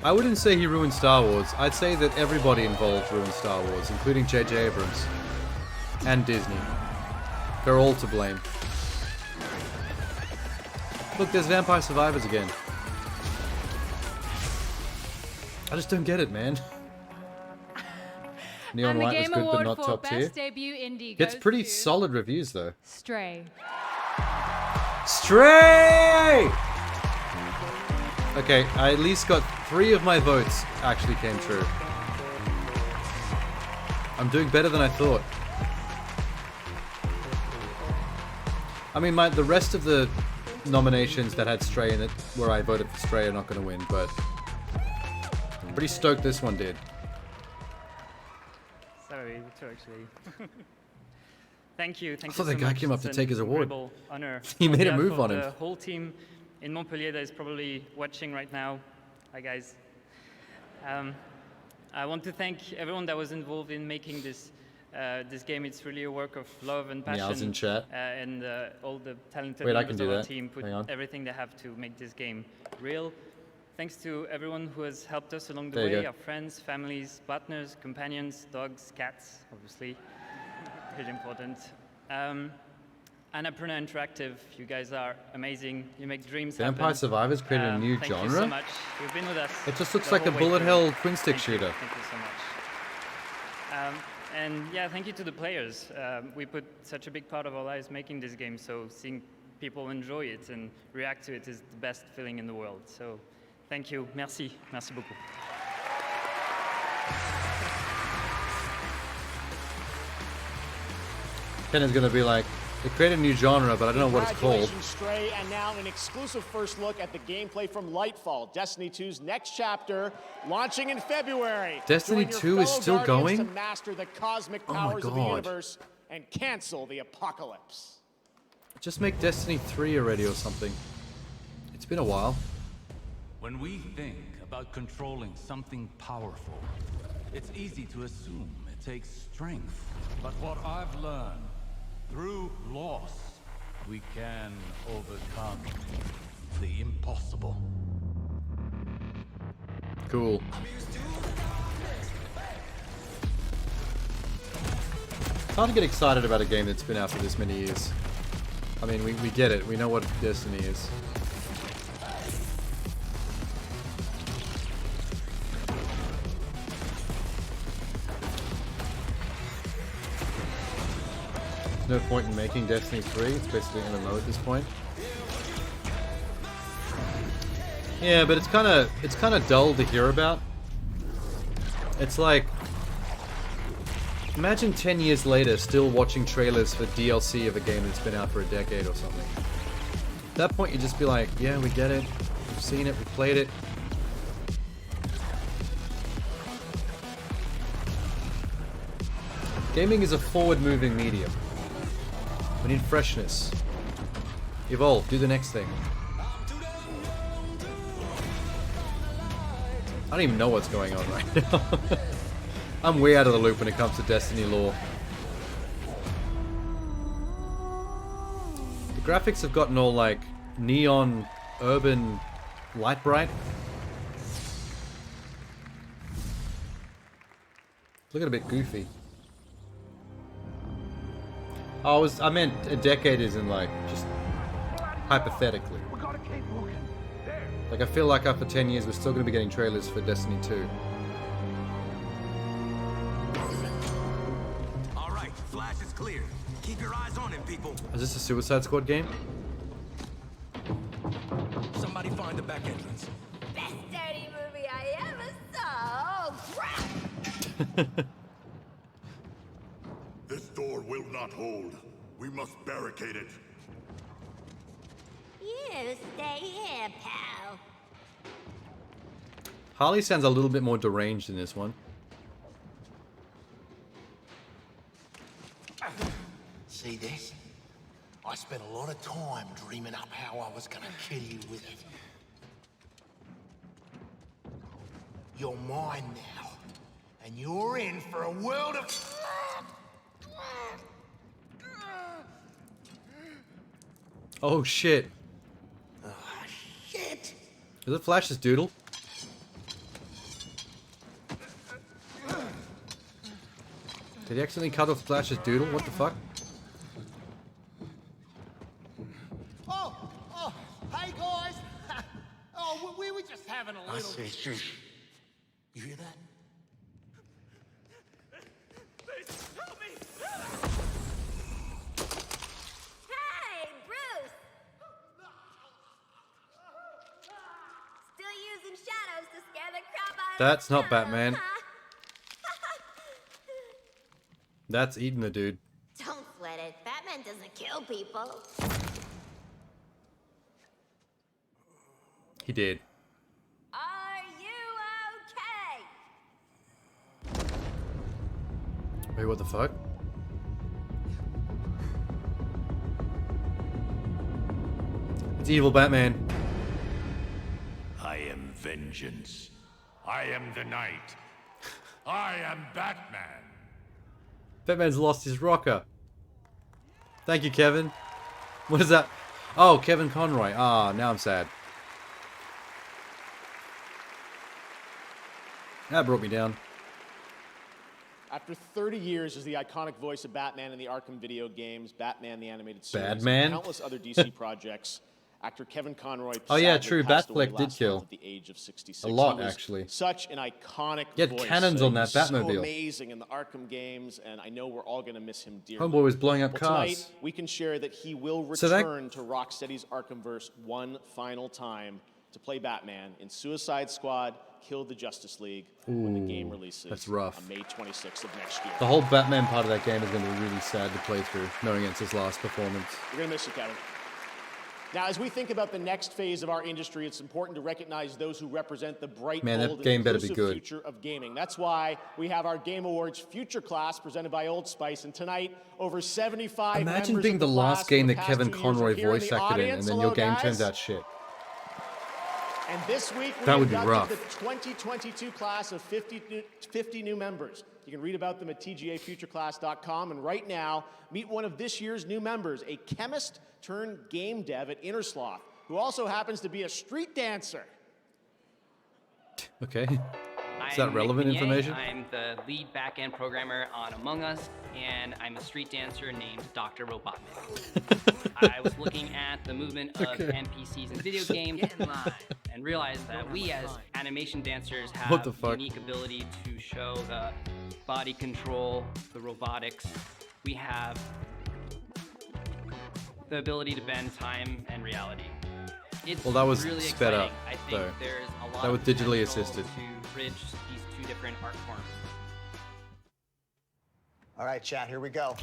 Speaker 1: I wouldn't say he ruined Star Wars. I'd say that everybody involved ruined Star Wars, including J.J. Abrams and Disney. They're all to blame. Look, there's Vampire Survivors again. I just don't get it, man. Neon
Speaker 2: And the
Speaker 1: White was
Speaker 2: Game
Speaker 1: good, but
Speaker 2: Award
Speaker 1: not
Speaker 2: for
Speaker 1: top tier.
Speaker 2: Best Debut Indie
Speaker 1: Gets
Speaker 2: goes
Speaker 1: pretty
Speaker 2: to
Speaker 1: solid reviews, though.
Speaker 2: Stray.
Speaker 1: Stray! Okay, I at least got 3 of my votes actually came true. I'm doing better than I thought. I mean, the rest of the nominations that had Stray in it, where I voted for Stray, are not going to win, but I'm pretty stoked this one did.
Speaker 17: Sorry, too, actually. Thank you. Thank
Speaker 1: I thought
Speaker 17: you so
Speaker 1: that guy
Speaker 17: much.
Speaker 1: came up
Speaker 17: It's
Speaker 1: to
Speaker 17: an
Speaker 1: take his award.
Speaker 17: incredible honor.
Speaker 1: He made a
Speaker 17: behalf
Speaker 1: move
Speaker 17: of
Speaker 1: on him.
Speaker 17: The whole team in Montpellier that is probably watching right now. Hi, guys. I want to thank everyone that was involved in making this this game. It's really a work of love and passion.
Speaker 1: Meow's in chat.
Speaker 17: And all the talented
Speaker 1: Wait, I
Speaker 17: members
Speaker 1: can do
Speaker 17: of our
Speaker 1: that.
Speaker 17: team put
Speaker 1: Hang on.
Speaker 17: everything they have to make this game real. Thanks to everyone who has helped us along the
Speaker 1: There you
Speaker 17: way,
Speaker 1: go.
Speaker 17: our friends, families, partners, companions, dogs, cats, obviously. Really important. Annapurna Interactive, you guys are amazing. You make dreams happen.
Speaker 1: Vampire Survivors created a new
Speaker 17: thank
Speaker 1: genre?
Speaker 17: you so much. You've been with us.
Speaker 1: It just looks
Speaker 17: the
Speaker 1: like a
Speaker 17: whole way
Speaker 1: bullet
Speaker 17: through.
Speaker 1: hell twin stick
Speaker 17: Thank you.
Speaker 1: shooter.
Speaker 17: Thank you so much. And yeah, thank you to the players. We put such a big part of our lives making this game, so seeing people enjoy it and react to it is the best feeling in the world. So thank you. Merci. Merci beaucoup.
Speaker 1: Ken is going to be like, they created a new genre, but I don't know what it's called.
Speaker 20: Congratulations, Stray, and now an exclusive first look at the gameplay from Lightfall, Destiny 2's next chapter, launching in February.
Speaker 1: Destiny
Speaker 20: Join your
Speaker 1: 2 is
Speaker 20: fellow
Speaker 1: still
Speaker 20: Guardians
Speaker 1: going?
Speaker 20: to master the cosmic
Speaker 1: Oh my
Speaker 20: powers of the
Speaker 1: God.
Speaker 20: universe and cancel the apocalypse.
Speaker 1: Just make Destiny 3 already or something. It's been a while.
Speaker 18: When we think about controlling something powerful, it's easy to assume it takes strength. But what I've learned, through loss, we can overcome the impossible.
Speaker 1: Cool. It's hard to get excited about a game that's been out for this many years. I mean, we get it. We know what Destiny is. There's no point in making Destiny 3. It's basically an MMO at this point. Yeah, but it's kind of dull to hear about. It's like, imagine 10 years later still watching trailers for DLC of a game that's been out for a decade or something. At that point, you just be like, yeah, we get it. We've seen it. We've played it. Gaming is a forward-moving medium. We need freshness. Evolve. Do the next thing. I don't even know what's going on right now. I'm way out of the loop when it comes to Destiny lore. The graphics have gotten all like neon, urban, light bright. Looking a bit goofy. I meant a decade is in like, just hypothetically. Like I feel like after 10 years we're still going to be getting trailers for Destiny 2.
Speaker 18: Alright, Flash is clear. Keep your eyes on him, people.
Speaker 1: Is this a Suicide Squad game?
Speaker 18: Somebody find the back entrance.
Speaker 15: Best dirty movie I ever saw. Oh, crap!
Speaker 19: This door will not hold. We must barricade it.
Speaker 15: You stay here, pal.
Speaker 1: Harley sounds a little bit more deranged in this one.
Speaker 21: See this? I spent a lot of time dreaming up how I was gonna kill you with it. You're mine now, and you're in for a world of...
Speaker 1: Oh shit.
Speaker 21: Shit!
Speaker 1: Is it Flash's doodle? Did he accidentally cut off Flash's doodle? What the fuck?
Speaker 21: Oh, hey guys! Oh, we were just having a little... I see. Shush. You hear that?
Speaker 15: Hey, Bruce! Still using shadows to scare the crap out of
Speaker 1: That's not Batman. That's eating the dude.
Speaker 15: Don't sweat it. Batman doesn't kill people.
Speaker 1: He did.
Speaker 15: Are you okay?
Speaker 1: Wait, what the fuck? It's evil Batman.
Speaker 3: I am vengeance. I am the night. I am Batman.
Speaker 1: Batman's lost his rocker. Thank you, Kevin. What is that? Oh, Kevin Conroy. Ah, now I'm sad. That brought me down.
Speaker 20: After 30 years as the iconic voice of Batman in the Arkham video games, Batman the Animated Series,
Speaker 1: Batman?
Speaker 20: and countless other DC projects, actor Kevin Conroy
Speaker 1: Oh yeah,
Speaker 20: sadly
Speaker 1: true.
Speaker 20: passed away
Speaker 1: Batfleck did
Speaker 20: last
Speaker 1: kill.
Speaker 20: month at the age of 66.
Speaker 1: A lot,
Speaker 20: He was
Speaker 1: actually.
Speaker 20: Such an iconic
Speaker 1: He had
Speaker 20: voice.
Speaker 1: cannons on that
Speaker 20: He was
Speaker 1: Batmobile.
Speaker 20: So amazing in the Arkham games, and I know we're all going to miss him dearly.
Speaker 1: Homeboy was blowing up
Speaker 20: Well,
Speaker 1: cars.
Speaker 20: Tonight, we can share that he will
Speaker 1: So that-
Speaker 20: return to Rocksteady's Arkhamverse one final time to play Batman in Suicide Squad: Kill the Justice League when the game releases
Speaker 1: that's rough.
Speaker 20: on May 26th of next year.
Speaker 1: The whole Batman part of that game is going to be really sad to play through, knowing it's his last performance.
Speaker 20: We're going to miss you, Kevin. Now, as we think about the next phase of our industry, it's important to recognize those who represent the bright,
Speaker 1: Man, that
Speaker 20: bold,
Speaker 1: game
Speaker 20: and
Speaker 1: better be
Speaker 20: inclusive
Speaker 1: good.
Speaker 20: future of gaming. That's why we have our Game Awards Future Class presented by Old Spice, and tonight, over 75
Speaker 1: Imagine
Speaker 20: members
Speaker 1: being
Speaker 20: of
Speaker 1: the
Speaker 20: class
Speaker 1: last game
Speaker 20: from the
Speaker 1: that
Speaker 20: past
Speaker 1: Kevin
Speaker 20: 2 years
Speaker 1: Conroy
Speaker 20: are here in
Speaker 1: voice
Speaker 20: the
Speaker 1: acted in, and
Speaker 20: audience.
Speaker 1: then
Speaker 20: Hello,
Speaker 1: your game
Speaker 20: guys.
Speaker 1: turns out shit.
Speaker 20: And this week, we
Speaker 1: That would be
Speaker 20: inducted
Speaker 1: rough.
Speaker 20: the 2022 class of 50 new members. You can read about them at tgafutureclass.com. And right now, meet one of this year's new members, a chemist turned game dev at Innersloth, who also happens to be a street dancer.
Speaker 1: Okay. Is that relevant information?
Speaker 4: I'm the lead back-end programmer on Among Us, and I'm a street dancer named Dr. Robotnik. I was looking at the movement of NPCs in video games and realized that we as animation dancers
Speaker 1: What
Speaker 4: have
Speaker 1: the
Speaker 4: the
Speaker 1: fuck?
Speaker 4: unique ability to show the body control, the robotics. We have the ability to bend time and reality. It's
Speaker 1: Well, that was
Speaker 4: really
Speaker 1: sped
Speaker 4: exciting.
Speaker 1: up,
Speaker 4: I think
Speaker 1: though.
Speaker 4: there's a lot
Speaker 1: That was
Speaker 4: of
Speaker 1: digitally
Speaker 4: potential
Speaker 1: assisted.
Speaker 4: to bridge these two different art forms.
Speaker 21: All right, chat, here we go.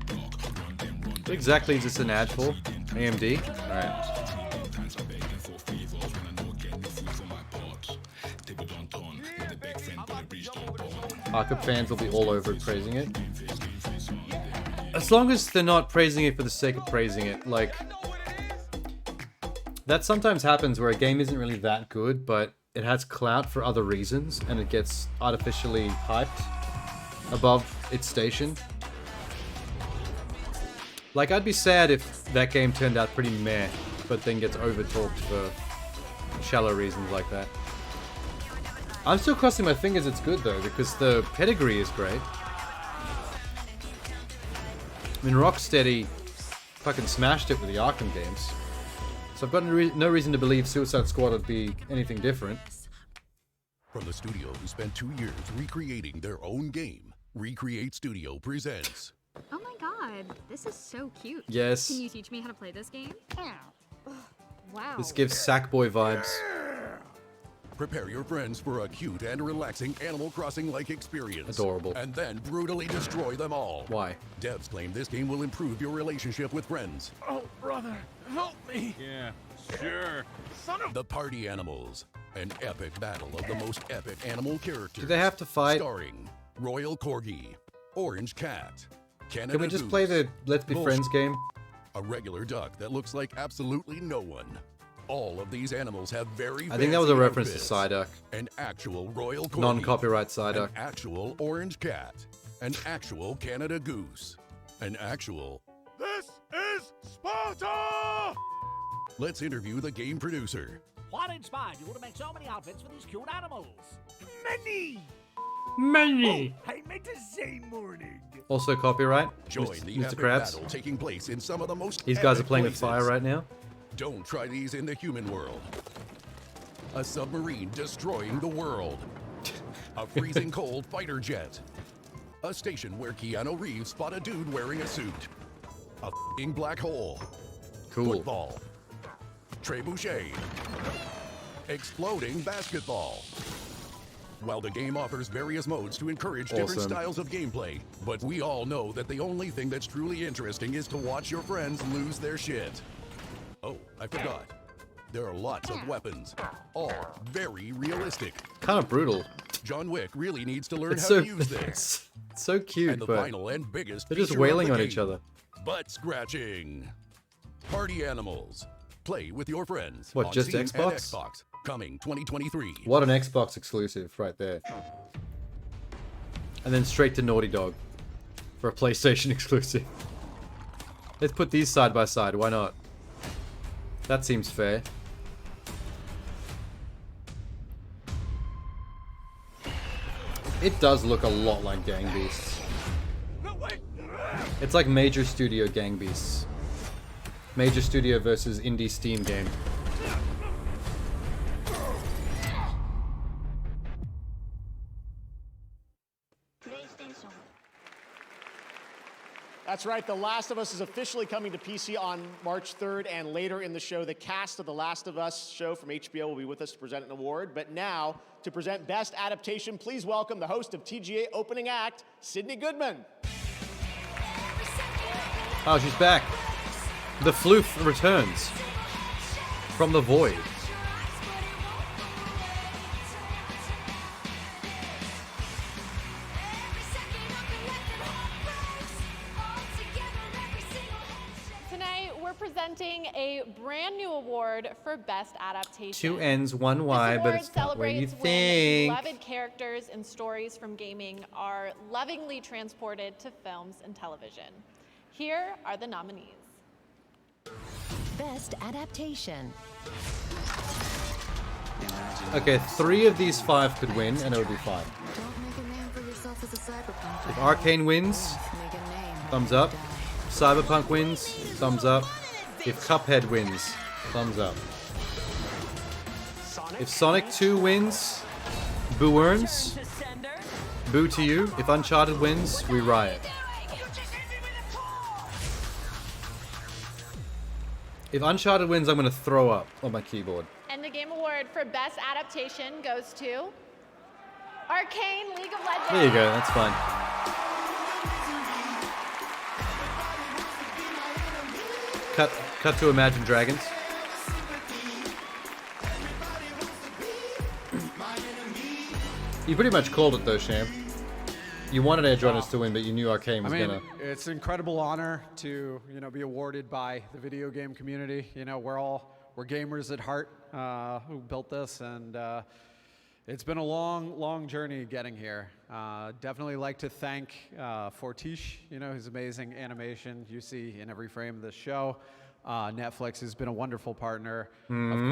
Speaker 1: What exactly is this an ad for? AMD? Alright. Arkham fans will be all over it praising it. As long as they're not praising it for the sake of praising it, like... That sometimes happens where a game isn't really that good, but it has clout for other reasons, and it gets artificially hyped above its station. Like, I'd be sad if that game turned out pretty meh, but then gets over-talked for shallow reasons like that. I'm still crossing my fingers it's good, though, because the pedigree is great. I mean, Rocksteady fucking smashed it with the Arkham games. So I've got no reason to believe Suicide Squad would be anything different.
Speaker 5: From the studio who spent 2 years recreating their own game, Recreate Studio presents
Speaker 6: Oh my god, this is so cute.
Speaker 1: Yes.
Speaker 6: Can you teach me how to play this game? Wow.
Speaker 1: This gives Sackboy vibes.
Speaker 5: Prepare your friends for a cute and relaxing Animal Crossing-like experience.
Speaker 1: Adorable.
Speaker 5: And then brutally destroy them all.
Speaker 1: Why?
Speaker 5: Devs claim this game will improve your relationship with friends.
Speaker 25: Oh, brother, help me.
Speaker 5: Yeah, sure.
Speaker 25: Son of...
Speaker 5: The Party Animals. An epic battle of the most epic animal characters.
Speaker 1: Do they have to fight?
Speaker 5: Starring Royal Corgi, Orange Cat,
Speaker 1: Can we just play the Let's Be Friends game?
Speaker 5: a regular duck that looks like absolutely no one. All of these animals have very
Speaker 1: I think that was a
Speaker 5: fancy
Speaker 1: reference to
Speaker 5: outfits.
Speaker 1: Psyduck.
Speaker 5: An actual royal corgi,
Speaker 1: Non-copyright Psyduck.
Speaker 5: an actual orange cat, an actual Canada goose, an actual...
Speaker 21: This is Sparta!
Speaker 5: Let's interview the game producer.
Speaker 7: What inspired you to make so many outfits for these cute animals?
Speaker 21: Many!
Speaker 7: Many!
Speaker 21: Oh, I meant to say morning.
Speaker 1: Also copyright.
Speaker 5: Join the
Speaker 1: Mr.
Speaker 5: epic
Speaker 1: Krabs.
Speaker 5: battle taking place in some of the most
Speaker 1: These guys are
Speaker 5: epic
Speaker 1: playing
Speaker 5: places.
Speaker 1: with fire right now.
Speaker 5: Don't try these in the human world. A submarine destroying the world. A freezing cold fighter jet. A station where Keanu Reeves spot a dude wearing a suit. A f***ing black hole.
Speaker 1: Cool.
Speaker 5: Football. Trebuchet. Exploding basketball. While the game offers various modes to encourage different
Speaker 1: Awesome.
Speaker 5: styles of gameplay, but we all know that the only thing that's truly interesting is to watch your friends lose their shit. Oh, I forgot. There are lots of weapons, all very realistic.
Speaker 1: Kind of brutal.
Speaker 5: John Wick really needs to learn
Speaker 1: It's
Speaker 5: how
Speaker 1: so
Speaker 5: to use this.
Speaker 1: it's so cute,
Speaker 5: And the
Speaker 1: but
Speaker 5: final and biggest
Speaker 1: they're just
Speaker 5: feature of
Speaker 1: wailing
Speaker 5: the
Speaker 1: on
Speaker 5: game,
Speaker 1: each other.
Speaker 5: Butt scratching. Party animals. Play with your friends.
Speaker 1: What,
Speaker 5: on
Speaker 1: just
Speaker 5: Steam and
Speaker 1: Xbox?
Speaker 5: Xbox. Coming 2023.
Speaker 1: What an Xbox exclusive right there. And then straight to Naughty Dog for a PlayStation exclusive. Let's put these side by side. Why not? That seems fair. It does look a lot like Gang Beasts. It's like Major Studio Gang Beasts. Major Studio versus indie Steam game.
Speaker 20: That's right, The Last of Us is officially coming to PC on March 3rd, and later in the show, the cast of The Last of Us show from HBO will be with us to present an award. But now, to present Best Adaptation, please welcome the host of TGA Opening Act, Sydney Goodman.
Speaker 1: Oh, she's back. The floof returns from the void.
Speaker 8: Tonight, we're presenting a brand new award for Best Adaptation.
Speaker 1: 2 N's, 1 Y, but it's not what you
Speaker 8: celebrates when
Speaker 1: think.
Speaker 8: beloved characters and stories from gaming are lovingly transported to films and television. Here are the nominees.
Speaker 12: Best Adaptation.
Speaker 1: Okay, 3 of these 5 could win, and it would be fine. If Arcane wins, thumbs up. Cyberpunk wins, thumbs up. If Cuphead wins, thumbs up. If Sonic 2 wins, boo earns. Boo to you. If Uncharted wins, we riot. If Uncharted wins, I'm gonna throw up on my keyboard.
Speaker 8: And the Game Award for Best Adaptation goes to Arcane League of Legends.
Speaker 1: There you go, that's fine. Cut to Imagine Dragons. You pretty much called it though, Sham. You wanted Edge Runners to win, but you knew Arcane was gonna.
Speaker 9: It's an incredible honor to be awarded by the video game community. We're gamers at heart who built this, and it's been a long journey getting here. Definitely like to thank Fortiche, his amazing animation you see in every frame of this show. Netflix has been a wonderful partner,
Speaker 1: Mhm.
Speaker 9: of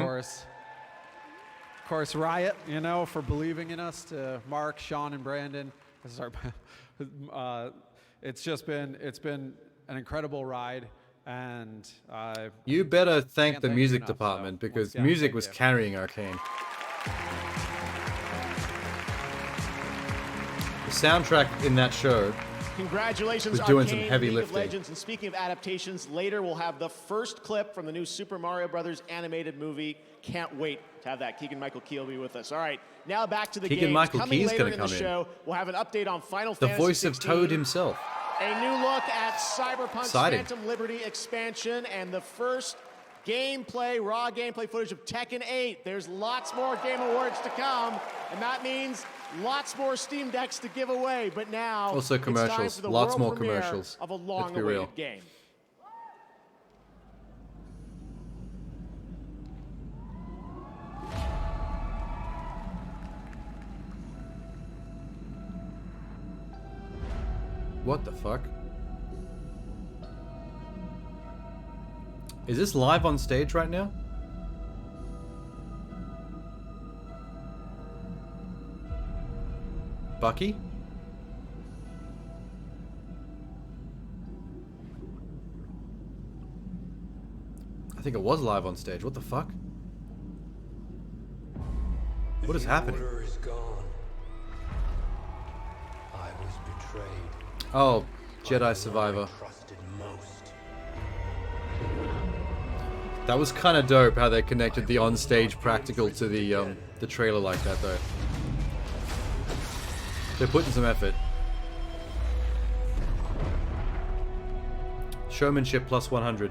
Speaker 9: course, Riot, for believing in us. To Mark, Sean, and Brandon, this is our. It's been an incredible ride, and
Speaker 1: You better thank
Speaker 9: can't
Speaker 1: the
Speaker 9: thank
Speaker 1: music
Speaker 9: you enough,
Speaker 1: department
Speaker 9: so
Speaker 1: because
Speaker 9: once again,
Speaker 1: music
Speaker 9: thank
Speaker 1: was
Speaker 9: you.
Speaker 1: carrying Arcane. The soundtrack in that show
Speaker 20: Congratulations,
Speaker 1: was doing some
Speaker 20: Arcane,
Speaker 1: heavy
Speaker 20: League of
Speaker 1: lifting.
Speaker 20: Legends. And speaking of adaptations, later we'll have the first clip from the new Super Mario Brothers animated movie. Can't wait to have that. Keegan-Michael Key will be with us. All right, now back to the games.
Speaker 1: Keegan-Michael
Speaker 20: Coming
Speaker 1: Key's
Speaker 20: later
Speaker 1: gonna
Speaker 20: in the
Speaker 1: come in.
Speaker 20: show, we'll have an update on Final
Speaker 1: The
Speaker 20: Fantasy
Speaker 1: voice of
Speaker 20: 16,
Speaker 1: Toad himself.
Speaker 20: a new look at Cyberpunk's
Speaker 1: Exciting.
Speaker 20: Phantom Liberty expansion, and the first raw gameplay footage of Tekken 8. There's lots more Game Awards to come, and that means lots more Steam Decks to give away. But now,
Speaker 1: Also
Speaker 20: it's time
Speaker 1: commercials.
Speaker 20: for the
Speaker 1: Lots
Speaker 20: world
Speaker 1: more
Speaker 20: premiere
Speaker 1: commercials.
Speaker 20: of a
Speaker 1: Let's be real.
Speaker 20: long-awaited game.
Speaker 1: What the fuck? Is this live on stage right now? Bucky? I think it was live on stage. What the fuck? What is happening?
Speaker 10: Order is gone. I was betrayed.
Speaker 1: Oh, Jedi Survivor.
Speaker 10: Trusted most.
Speaker 1: That was kind of dope how they connected the on-stage practical to the trailer like that, though. They're putting some effort. Showmanship plus 100.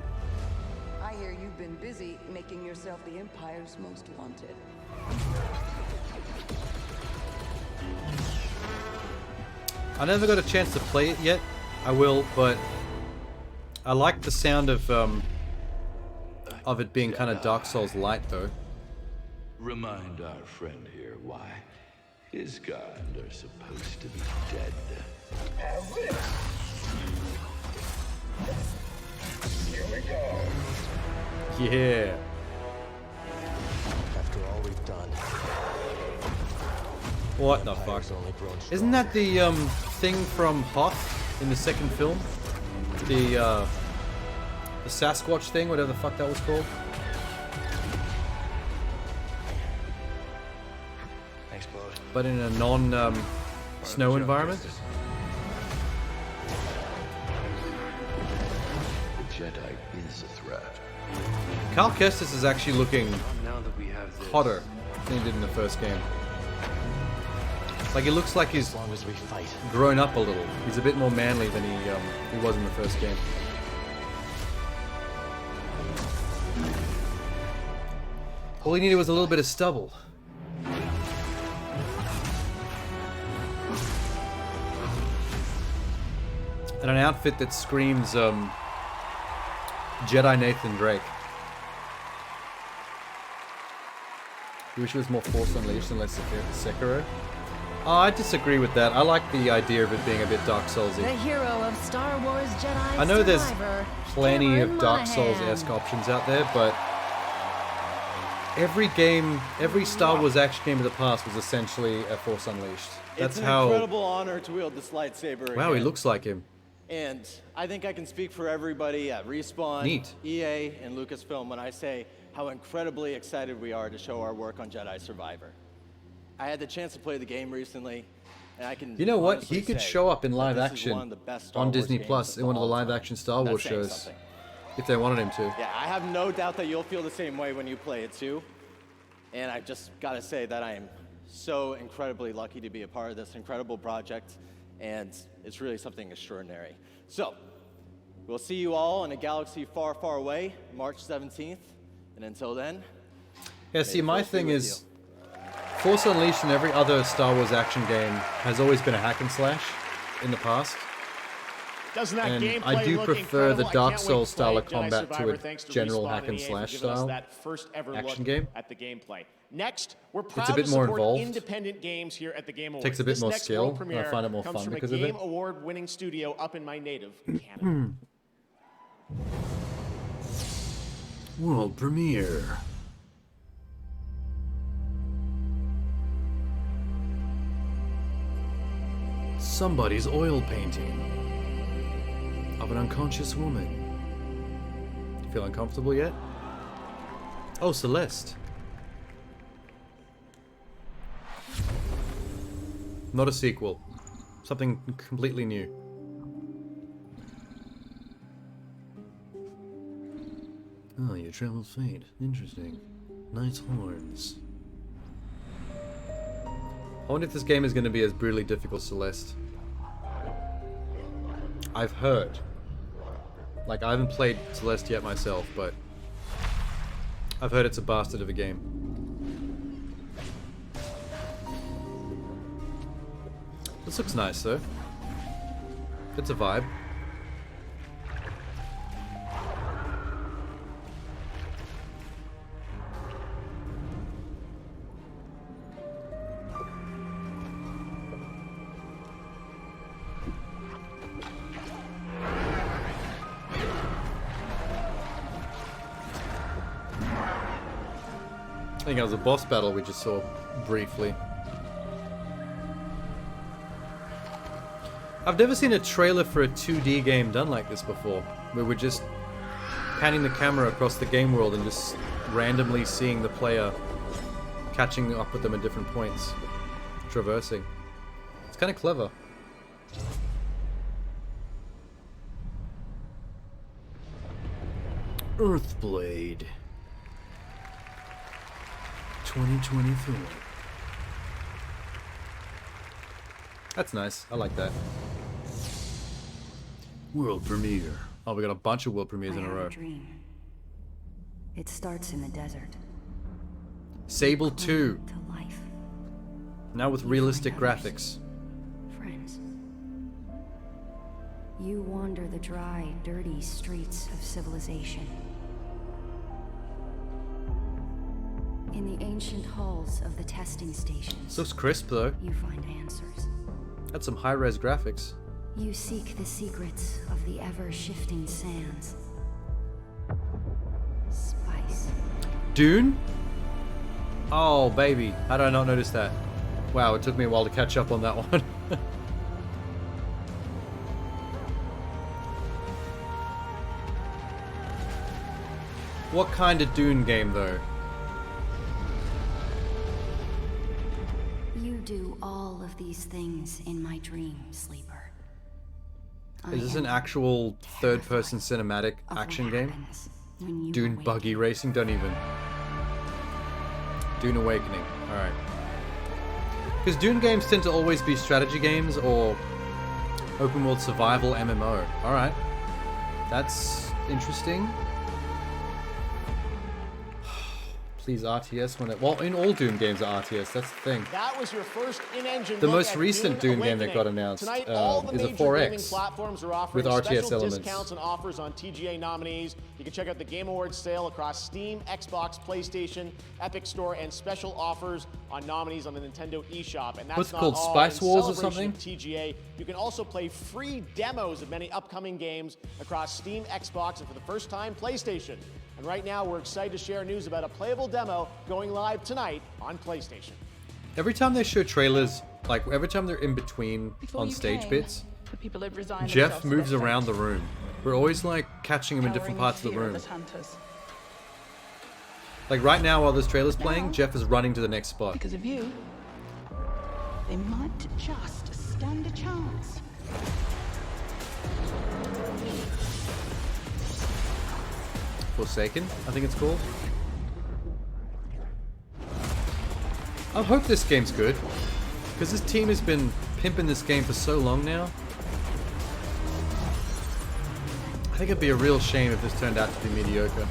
Speaker 11: I hear you've been busy making yourself the Empire's most wanted.
Speaker 1: I never got a chance to play it yet. I will, but I like the sound of it being kind of Dark Souls light, though.
Speaker 3: Remind our friend here why his kind are supposed to be dead.
Speaker 10: Have this. Here we go.
Speaker 1: Yeah.
Speaker 10: After all we've done.
Speaker 1: What the fuck? Isn't that the thing from Hoth in the second film? The Sasquatch thing, whatever the fuck that was called?
Speaker 10: Thanks, Claude.
Speaker 1: But in a non snow environment?
Speaker 3: The Jedi is a threat.
Speaker 1: Cal Kestis is actually looking
Speaker 10: Now that we have this,
Speaker 1: hotter than he did in the first game. Like, it looks like he's
Speaker 10: as long as we fight.
Speaker 1: grown up a little. He's a bit more manly than he was in the first game. All he needed was a little bit of stubble. And an outfit that screams Jedi Nathan Drake. You wish it was more Force Unleashed and less Sekiro? Oh, I disagree with that. I like the idea of it being a bit Dark Soulsy.
Speaker 12: The hero of Star Wars Jedi
Speaker 1: I know there's
Speaker 12: Survivor,
Speaker 1: plenty
Speaker 12: Cameron
Speaker 1: of Dark
Speaker 12: Monaghan.
Speaker 1: Souls-esque options out there, but every game, every Star Wars action game of the past was essentially a Force Unleashed. That's
Speaker 22: it's an
Speaker 1: how.
Speaker 22: incredible honor to wield this lightsaber
Speaker 1: Wow, he
Speaker 22: again.
Speaker 1: looks like him.
Speaker 22: And I think I can speak for everybody at Respawn,
Speaker 1: Neat.
Speaker 22: EA, and Lucasfilm when I say how incredibly excited we are to show our work on Jedi Survivor. I had the chance to play the game recently, and I can
Speaker 1: You know what?
Speaker 22: honestly
Speaker 1: He could
Speaker 22: say
Speaker 1: show up in
Speaker 22: that
Speaker 1: live
Speaker 22: this is
Speaker 1: action
Speaker 22: one of the best Star
Speaker 1: on
Speaker 22: Wars
Speaker 1: Disney
Speaker 22: games
Speaker 1: Plus in one of the
Speaker 22: all
Speaker 1: live
Speaker 22: time.
Speaker 1: action Star
Speaker 22: That's
Speaker 1: Wars
Speaker 22: saying
Speaker 1: shows.
Speaker 22: something.
Speaker 1: If they wanted him to.
Speaker 22: Yeah, I have no doubt that you'll feel the same way when you play it too. And I've just got to say that I am so incredibly lucky to be a part of this incredible project, and it's really something extraordinary. So, we'll see you all in a galaxy far, far away, March 17th. And until then,
Speaker 1: Yeah, see, my thing is, Force Unleashed and every other Star Wars action game has always been a hack and slash in the past.
Speaker 20: Doesn't that
Speaker 1: And
Speaker 20: gameplay
Speaker 1: I do
Speaker 20: look
Speaker 1: prefer the
Speaker 20: incredible? I
Speaker 1: Dark
Speaker 20: can't wait
Speaker 1: Souls
Speaker 20: to
Speaker 1: style
Speaker 20: play
Speaker 1: of
Speaker 20: Jedi
Speaker 1: combat
Speaker 20: Survivor,
Speaker 1: to
Speaker 20: thanks
Speaker 1: a
Speaker 20: to
Speaker 1: general
Speaker 20: Respawn
Speaker 1: hack and
Speaker 20: EA for
Speaker 1: slash
Speaker 20: giving us
Speaker 1: style
Speaker 20: that first ever
Speaker 1: action
Speaker 20: look
Speaker 1: game.
Speaker 20: at the gameplay. Next, we're
Speaker 1: a
Speaker 20: proud
Speaker 1: bit
Speaker 20: to
Speaker 1: more
Speaker 20: support
Speaker 1: involved.
Speaker 20: independent games here at the Game Awards.
Speaker 1: Takes a bit
Speaker 20: This
Speaker 1: more
Speaker 20: next
Speaker 1: skill,
Speaker 20: world
Speaker 1: and I
Speaker 20: premiere
Speaker 1: find it more
Speaker 20: comes
Speaker 1: fun
Speaker 20: from
Speaker 1: because
Speaker 20: a
Speaker 1: of it.
Speaker 20: Game Award-winning studio up in my native Canada.
Speaker 1: World premiere. Somebody's oil painting of an unconscious woman. You feel uncomfortable yet? Oh, Celeste. Not a sequel. Something completely new. Oh, your travel's fate. Interesting. Nice horns. I wonder if this game is going to be as brutally difficult as Celeste. I've heard. Like, I haven't played Celeste yet myself, but I've heard it's a bastard of a game. This looks nice, though. It's a vibe. think it was a boss battle we just saw briefly. I've never seen a trailer for a 2D game done like this before, where we're just panning the camera across the game world and just randomly seeing the player catching up with them at different points, traversing. It's kind of clever. Earthblade 2023. That's nice. I like that. World premiere. Oh, we got a bunch of world premieres in a row.
Speaker 13: Dream. It starts in the desert.
Speaker 1: Sable 2.
Speaker 13: To life.
Speaker 1: Now with realistic graphics.
Speaker 13: Friends. You wander the dry, dirty streets of civilization. In the ancient halls of the testing stations.
Speaker 1: This looks crisp though.
Speaker 13: You find answers.
Speaker 1: That's some high-res graphics.
Speaker 13: You seek the secrets of the ever-shifting sands. Spice.
Speaker 1: Dune? Oh, baby. How did I not notice that? Wow, it took me a while to catch up on that one. What kind of Dune game, though?
Speaker 13: You do all of these things in my dream, sleeper.
Speaker 1: Is this an actual third-person cinematic action game? Dune buggy racing? Don't even. Dune Awakening. Alright. Because Dune games tend to always be strategy games or open-world survival MMO. Alright. That's interesting. Please RTS when it... Well, in all Dune games are RTS, that's the thing.
Speaker 20: That was your first in-engine
Speaker 1: The
Speaker 20: look
Speaker 1: most
Speaker 20: at
Speaker 1: recent Dune game that got announced is a 4X
Speaker 20: platforms are offering
Speaker 1: with RTS
Speaker 20: special
Speaker 1: elements.
Speaker 20: discounts and offers on TGA nominees. You can check out the Game Awards sale across Steam, Xbox, PlayStation, Epic Store, and special offers on nominees on the Nintendo eShop. And that's
Speaker 1: What's it
Speaker 20: not
Speaker 1: called,
Speaker 20: all.
Speaker 1: Spice
Speaker 20: In
Speaker 1: Wars or
Speaker 20: celebration
Speaker 1: something?
Speaker 20: of TGA, you can also play free demos of many upcoming games across Steam, Xbox, and for the first time, PlayStation. And right now, we're excited to share news about a playable demo going live tonight on PlayStation.
Speaker 1: Every time they show trailers, like every time they're in between
Speaker 14: Before
Speaker 1: on
Speaker 14: you
Speaker 1: stage
Speaker 14: came,
Speaker 1: bits,
Speaker 14: the people had resigned
Speaker 1: Jeff
Speaker 14: themselves to
Speaker 1: moves
Speaker 14: their
Speaker 1: around the
Speaker 14: fate,
Speaker 1: room. We're always like catching him in different
Speaker 14: cowering
Speaker 1: parts of the
Speaker 14: fear
Speaker 1: room.
Speaker 14: the hunters.
Speaker 1: Like right now while this trailer's playing, Jeff is running to the next spot.
Speaker 14: Because of you, they might just stand a chance.
Speaker 1: Forsaken, I think it's called. I hope this game's good, because this team has been pimping this game for so long now. I think it'd be a real shame if this turned out to be mediocre.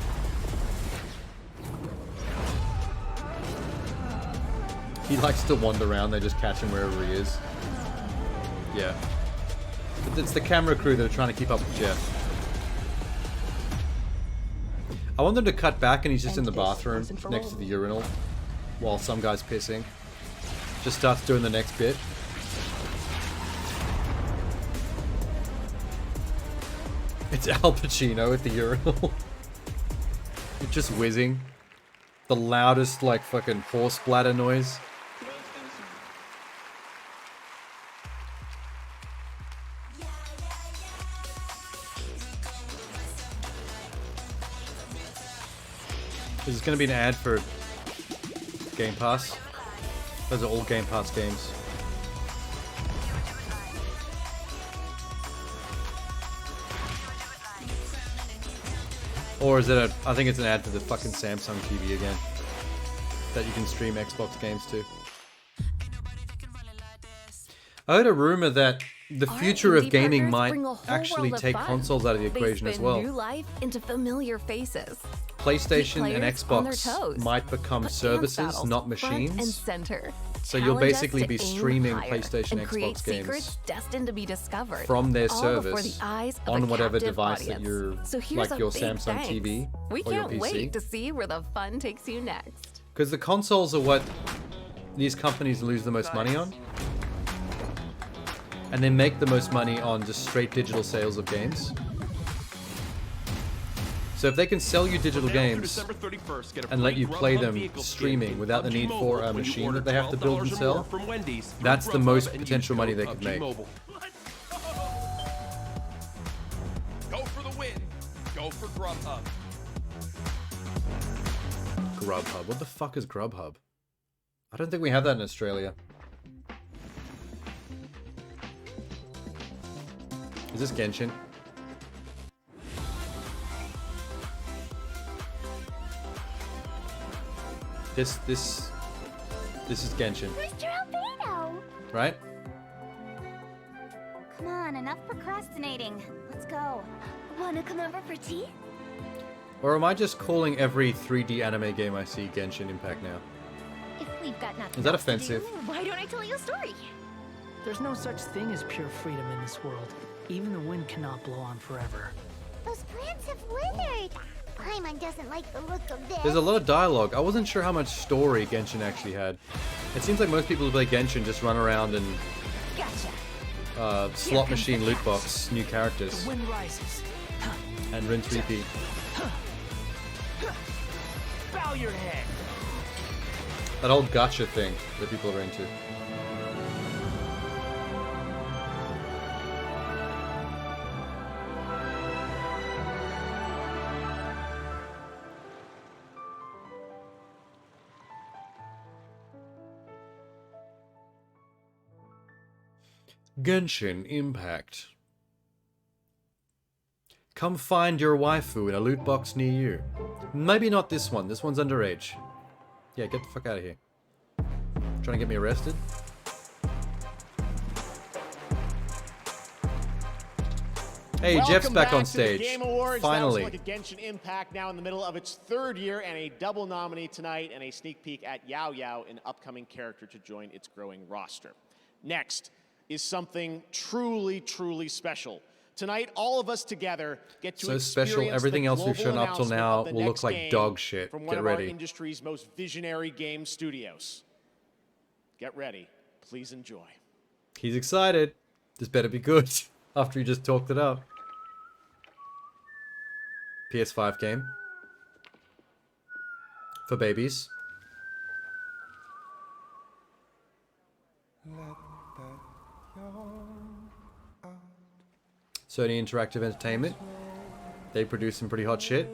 Speaker 1: He likes to wander around, they just catch him wherever he is. Yeah. But it's the camera crew that are trying to keep up with Jeff. I want them to cut back and he's just in the bathroom next to the urinal while some guy's pissing. Just starts doing the next bit. It's Al Pacino at the urinal. It's just whizzing. The loudest, like, fucking horse bladder noise. Is this going to be an ad for Game Pass? Those are all Game Pass games. Or is it I think it's an ad for the fucking Samsung TV again. That you can stream Xbox games to. I heard a rumor that the future of gaming might actually take consoles out of the equation as well.
Speaker 12: New life into familiar faces.
Speaker 1: PlayStation and
Speaker 12: Players on their
Speaker 1: Xbox
Speaker 12: toes.
Speaker 1: might become
Speaker 12: Put dance
Speaker 1: services,
Speaker 12: battles
Speaker 1: not
Speaker 12: front and
Speaker 1: machines.
Speaker 12: center.
Speaker 1: So you'll
Speaker 12: Challenge us
Speaker 1: basically
Speaker 12: to
Speaker 1: be
Speaker 12: aim
Speaker 1: streaming
Speaker 12: higher
Speaker 1: PlayStation,
Speaker 12: and create
Speaker 1: Xbox
Speaker 12: secrets
Speaker 1: games
Speaker 12: destined to be discovered
Speaker 1: from their
Speaker 12: all before
Speaker 1: service
Speaker 12: the eyes of
Speaker 1: on
Speaker 12: a
Speaker 1: whatever
Speaker 12: captive
Speaker 1: device
Speaker 12: audience.
Speaker 1: that you're,
Speaker 12: So here's
Speaker 1: like
Speaker 12: a
Speaker 1: your
Speaker 12: big
Speaker 1: Samsung
Speaker 12: thanks.
Speaker 1: TV
Speaker 12: We
Speaker 1: or your
Speaker 12: can't
Speaker 1: PC.
Speaker 12: wait to see where the fun takes you next.
Speaker 1: Because the consoles are what these companies lose the most money on. And they make the most money on just straight digital sales of games. So if they can sell you digital games
Speaker 2: December 31st, get a
Speaker 1: and let
Speaker 2: free
Speaker 1: you play
Speaker 2: Grubhub
Speaker 1: them
Speaker 2: vehicle
Speaker 1: streaming
Speaker 2: skin
Speaker 1: without the
Speaker 2: PUBG
Speaker 1: need
Speaker 2: Mobile
Speaker 1: for a
Speaker 2: when you
Speaker 1: machine
Speaker 2: order
Speaker 1: that they have to build and
Speaker 2: $12 or
Speaker 1: sell,
Speaker 2: more from Wendy's through
Speaker 1: that's the
Speaker 2: Grubhub
Speaker 1: most
Speaker 2: and use
Speaker 1: potential money
Speaker 2: code
Speaker 1: they could
Speaker 2: PUBG
Speaker 1: make.
Speaker 2: Mobile. Go for the win. Go for Grubhub.
Speaker 1: Grubhub. What the fuck is Grubhub? I don't think we have that in Australia. Is this Genshin? This is Genshin,
Speaker 15: Mr. Albedo!
Speaker 1: right?
Speaker 15: Come on, enough procrastinating. Let's go. Wanna come over for tea?
Speaker 1: Or am I just calling every 3D anime game I see Genshin Impact now?
Speaker 15: If we've got nothing
Speaker 1: Is that
Speaker 15: else to do,
Speaker 1: offensive?
Speaker 15: why don't I tell you a story?
Speaker 16: There's no such thing as pure freedom in this world. Even the wind cannot blow on forever.
Speaker 15: Those plants have withered. Paimon doesn't like the look of this.
Speaker 1: There's a lot of dialogue. I wasn't sure how much story Genshin actually had. It seems like most people who play Genshin just run around and
Speaker 16: Gotcha.
Speaker 1: slot machine loot box new characters
Speaker 16: The wind rises.
Speaker 1: and rinse repeat.
Speaker 16: Bow your head.
Speaker 1: That whole gacha thing that people are into. Genshin Impact. Come find your waifu in a loot box near you. Maybe not this one. This one's underage. Yeah, get the fuck out of here. Trying to get me arrested? Hey, Jeff's back on stage.
Speaker 20: To the Game Awards.
Speaker 1: Finally.
Speaker 20: That was like a Genshin Impact now in the middle of its third year and a double nominee tonight and a sneak peek at Yao Yao, an upcoming character to join its growing roster. Next is something truly, truly special. Tonight, all of us together get to
Speaker 1: So special.
Speaker 20: experience
Speaker 1: Everything
Speaker 20: the
Speaker 1: else we've
Speaker 20: global
Speaker 1: shown up till
Speaker 20: announcement
Speaker 1: now
Speaker 20: of the
Speaker 1: will look
Speaker 20: next
Speaker 1: like
Speaker 20: game
Speaker 1: dog shit.
Speaker 20: from one
Speaker 1: Get
Speaker 20: of
Speaker 1: ready.
Speaker 20: our industry's most visionary game studios. Get ready. Please enjoy.
Speaker 1: He's excited. This better be good. After he just talked it up. PS5 game. For babies. Sony Interactive Entertainment. They produce some pretty hot shit.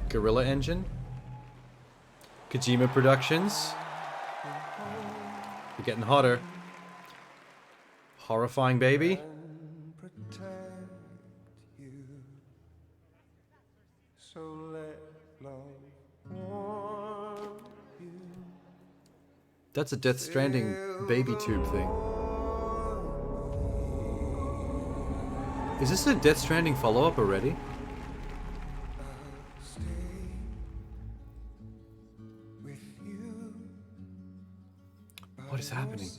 Speaker 1: Guerrilla Engine. Kojima Productions. We're getting hotter. Horrifying Baby. That's a Death Stranding baby tube thing. Is this a Death Stranding follow-up already? What is happening?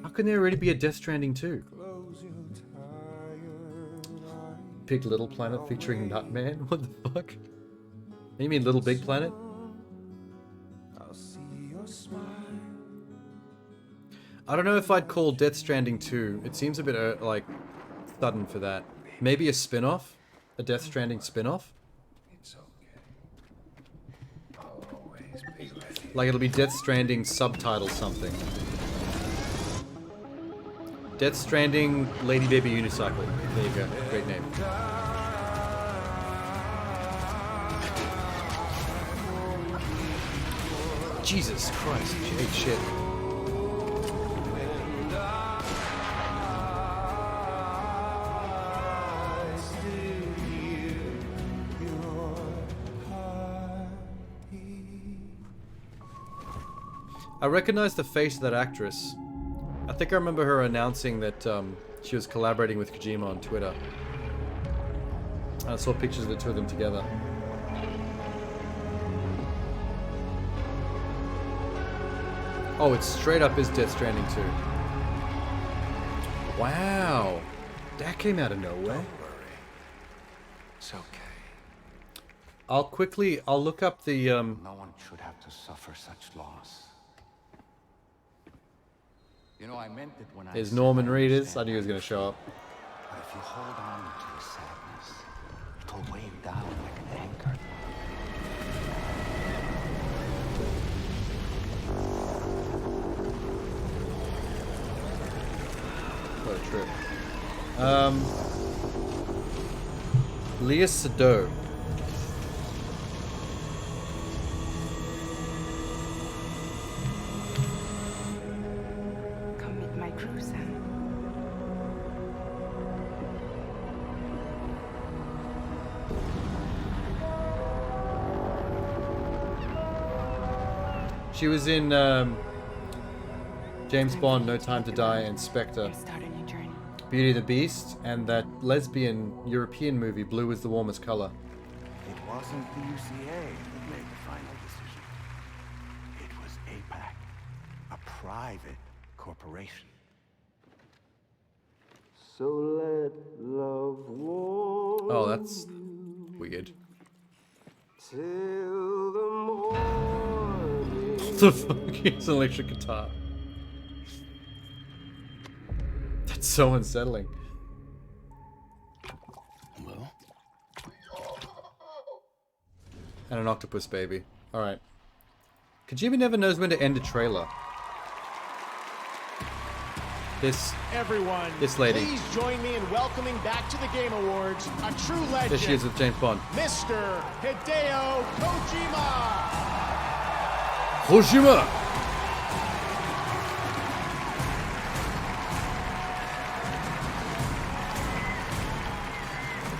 Speaker 1: How can there already be a Death Stranding 2? Big Little Planet featuring Nutman? What the fuck? You mean Little Big Planet? I don't know if I'd call Death Stranding 2. It seems a bit like sudden for that. Maybe a spin-off? A Death Stranding spin-off? Like it'll be Death Stranding subtitle something. Death Stranding Lady Baby Unicycle. There you go. Great name. Jesus Christ. Hey, shit. I recognize the face of that actress. I think I remember her announcing that she was collaborating with Kojima on Twitter. I saw pictures of the two of them together. Oh, it straight up is Death Stranding 2. Wow. That came out of nowhere.
Speaker 10: Don't worry. It's okay.
Speaker 1: I'll look up the
Speaker 10: No one should have to suffer such loss. You know, I meant it when I
Speaker 1: There's
Speaker 10: said
Speaker 1: Norman
Speaker 10: I
Speaker 1: Reedus.
Speaker 10: understand
Speaker 1: I knew he was going to show up.
Speaker 10: But if you hold on to your sadness, it'll weigh you down like an anchor.
Speaker 1: What a trip. Leah Sado.
Speaker 17: Come meet my crew, Sam.
Speaker 1: She was in James Bond, No Time to Die, and Spectre, Beauty and the Beast, and that lesbian European movie, Blue is the Warmest Color.
Speaker 10: It wasn't the UCA that made the final decision. It was APAC, a private corporation. So let love warm.
Speaker 1: Oh, that's weird.
Speaker 10: Till the morning.
Speaker 1: What the fuck? It's an electric guitar. That's so unsettling.
Speaker 10: Well.
Speaker 1: And an octopus baby. Alright. Kojima never knows when to end a trailer. This lady.
Speaker 20: Please join me in welcoming back to the Game Awards a true legend.
Speaker 1: There she is with James Bond.
Speaker 20: Mr. Hideo Kojima.
Speaker 1: Kojima!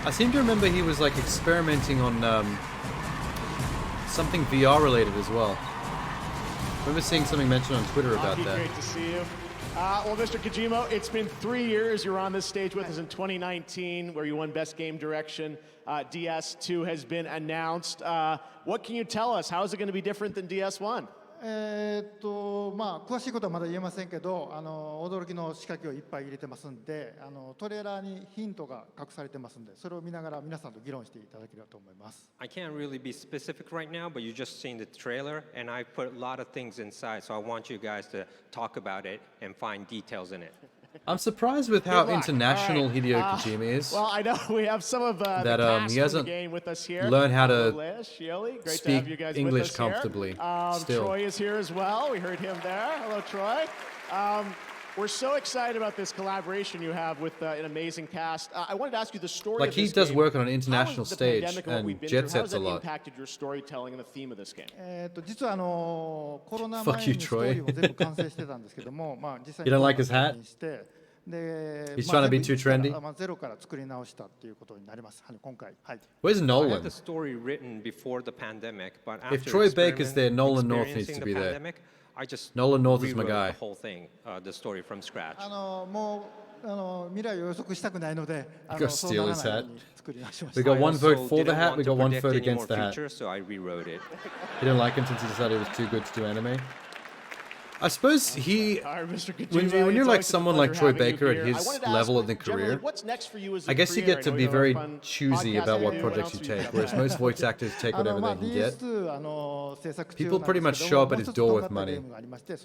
Speaker 1: I seem to remember he was like experimenting on something VR related as well. I remember seeing something mentioned on Twitter about that.
Speaker 20: Great to see you. Well, Mr. Kojima, it's been 3 years. You were on this stage with us in 2019, where you won Best Game Direction. DS2 has been announced. What can you tell us? How is it going to be different than DS1?
Speaker 18: まあ詳しいことはまだ言えませんけど、驚きの仕掛けをいっぱい入れてますんで、トレーラーにヒントが隠されてますんで、それを見ながら皆さんと議論していただければと思います。
Speaker 19: I can't really be specific right now, but you just seen the trailer, and I put a lot of things inside, so I want you guys to talk about it and find details in it.
Speaker 1: I'm surprised with how international Hideo Kojima is.
Speaker 20: Well, I know we have some of
Speaker 1: that
Speaker 20: the cast
Speaker 1: he hasn't
Speaker 20: from the game with us here.
Speaker 1: learned how to
Speaker 20: Great
Speaker 1: speak
Speaker 20: to have you guys
Speaker 1: English
Speaker 20: with us here.
Speaker 1: comfortably. Still.
Speaker 20: Troy is here as well. We heard him there. Hello, Troy. We're so excited about this collaboration you have with an amazing cast. I wanted to ask you the story
Speaker 1: Like
Speaker 20: of
Speaker 1: he
Speaker 20: this
Speaker 1: does
Speaker 20: game.
Speaker 1: work on an international
Speaker 20: How has the
Speaker 1: stage
Speaker 20: pandemic and what we've
Speaker 1: and
Speaker 20: been
Speaker 1: jet
Speaker 20: through, how has
Speaker 1: sets a
Speaker 20: that
Speaker 1: lot.
Speaker 20: impacted your storytelling and the theme of this game?
Speaker 18: 実はコロナ
Speaker 1: Fuck
Speaker 18: 前
Speaker 1: you,
Speaker 18: にストーリー
Speaker 1: Troy.
Speaker 18: も全部完成してたんですけども、まあ実際
Speaker 1: You
Speaker 18: に
Speaker 1: don't like his hat?
Speaker 18: で、
Speaker 1: He's
Speaker 18: まあ
Speaker 1: trying to be
Speaker 18: 全
Speaker 1: too
Speaker 18: 部一
Speaker 1: trendy?
Speaker 18: からゼロから作り直したっていうことになります。今回、はい。
Speaker 1: Where's
Speaker 19: I
Speaker 1: Nolan?
Speaker 19: had the story written before the pandemic, but
Speaker 1: If
Speaker 19: after
Speaker 1: Troy Baker's there, Nolan North needs
Speaker 19: experiencing
Speaker 1: to
Speaker 19: the
Speaker 1: be there.
Speaker 19: pandemic, I just
Speaker 1: Nolan North is my
Speaker 19: rewrote
Speaker 1: guy.
Speaker 19: the whole thing, the story from scratch.
Speaker 18: もう未来を予測したくないので、
Speaker 1: Go
Speaker 18: そうな
Speaker 1: steal
Speaker 18: ら
Speaker 1: his
Speaker 18: ないよ
Speaker 1: hat.
Speaker 18: うに作り直しまし
Speaker 1: We
Speaker 18: た。
Speaker 1: got one
Speaker 19: I also
Speaker 1: vote for the
Speaker 19: didn't
Speaker 1: hat,
Speaker 19: want
Speaker 1: we
Speaker 19: to
Speaker 1: got one
Speaker 19: predict
Speaker 1: vote
Speaker 19: any
Speaker 1: against the
Speaker 19: more
Speaker 1: hat.
Speaker 19: future, so I rewrote it.
Speaker 1: He didn't like him since he decided it was too good to do anime. I suppose he, when you're like someone like Troy Baker at his level of the career, I guess you get to be very choosy about what projects you take, whereas most voice actors take whatever they can get. People pretty much show up at his door with money.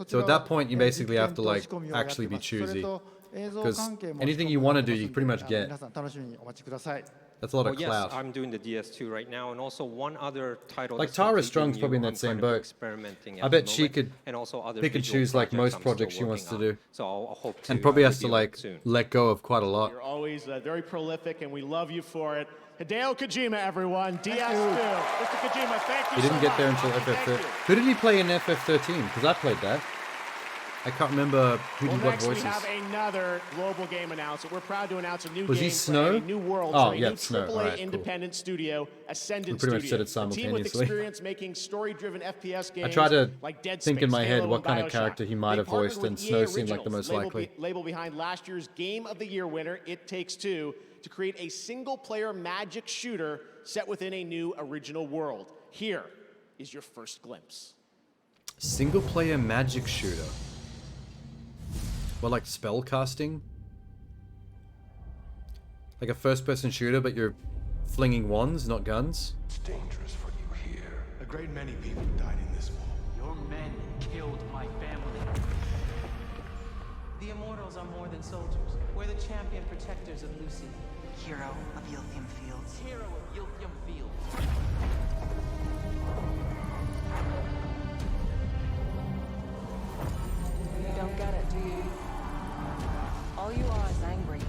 Speaker 1: So at that point, you basically have to like actually be choosy. Because anything you want to do, you pretty much get.
Speaker 18: 皆さん楽しみにお待ちください。
Speaker 1: That's a lot of
Speaker 19: Well, yes,
Speaker 1: clout.
Speaker 19: I'm doing the DS2 right now, and also one other title.
Speaker 1: Like
Speaker 19: that's
Speaker 1: Tara
Speaker 19: completely
Speaker 1: Strong's
Speaker 19: new
Speaker 1: probably in that
Speaker 19: I'm
Speaker 1: same
Speaker 19: kind of
Speaker 1: boat.
Speaker 19: experimenting
Speaker 1: I
Speaker 19: at
Speaker 1: bet
Speaker 19: the
Speaker 1: she
Speaker 19: moment,
Speaker 1: could
Speaker 19: and also other
Speaker 1: pick and
Speaker 19: visual
Speaker 1: choose like most
Speaker 19: I'm still
Speaker 1: projects she wants to
Speaker 19: working
Speaker 1: do.
Speaker 19: on. So I'll hope to
Speaker 1: And probably has to
Speaker 19: reveal it
Speaker 1: like
Speaker 19: soon.
Speaker 1: let go of quite a lot.
Speaker 20: You're always very prolific, and we love you for it. Hideo Kojima, everyone. DS2. Mr. Kojima, thank you
Speaker 1: He didn't
Speaker 20: so
Speaker 1: get there
Speaker 20: much.
Speaker 1: until
Speaker 20: Thank
Speaker 1: FF13.
Speaker 20: you.
Speaker 1: Who did he play in FF13? Because I played that. I can't remember who
Speaker 20: Well,
Speaker 1: did what
Speaker 20: next
Speaker 1: voices.
Speaker 20: we have another global game announcement. We're proud to announce a new
Speaker 1: Was he
Speaker 20: game
Speaker 1: Snow?
Speaker 20: for a new world,
Speaker 1: Oh,
Speaker 20: for a
Speaker 1: yeah,
Speaker 20: new
Speaker 1: Snow.
Speaker 20: AAA
Speaker 1: Alright, cool.
Speaker 20: independent studio, Ascendant
Speaker 1: We pretty much
Speaker 20: Studio.
Speaker 1: said it
Speaker 20: A team with
Speaker 1: simultaneously.
Speaker 20: experience making story-driven FPS games
Speaker 1: I tried to
Speaker 20: like Dead
Speaker 1: think in
Speaker 20: Space,
Speaker 1: my head
Speaker 20: Halo,
Speaker 1: what
Speaker 20: and
Speaker 1: kind of
Speaker 20: BioShock.
Speaker 1: character he might
Speaker 20: They
Speaker 1: have voiced,
Speaker 20: partnered
Speaker 1: and
Speaker 20: with
Speaker 1: Snow
Speaker 20: EA
Speaker 1: seemed like the most
Speaker 20: Originals,
Speaker 1: likely.
Speaker 20: label behind last year's Game of the Year winner, It Takes Two, to create a single-player magic shooter set within a new original world. Here is your first glimpse.
Speaker 1: Single player magic shooter. What, like spell casting? Like a first person shooter, but you're flinging wands, not guns?
Speaker 10: It's dangerous for you here. A great many people died in this war.
Speaker 23: Your men killed my family.
Speaker 4: The Immortals are more than soldiers. We're the champion protectors of Lucy.
Speaker 6: Hero of Yilthium Fields.
Speaker 4: Hero of Yilthium Fields.
Speaker 11: You don't get it, do you? All you are is angry.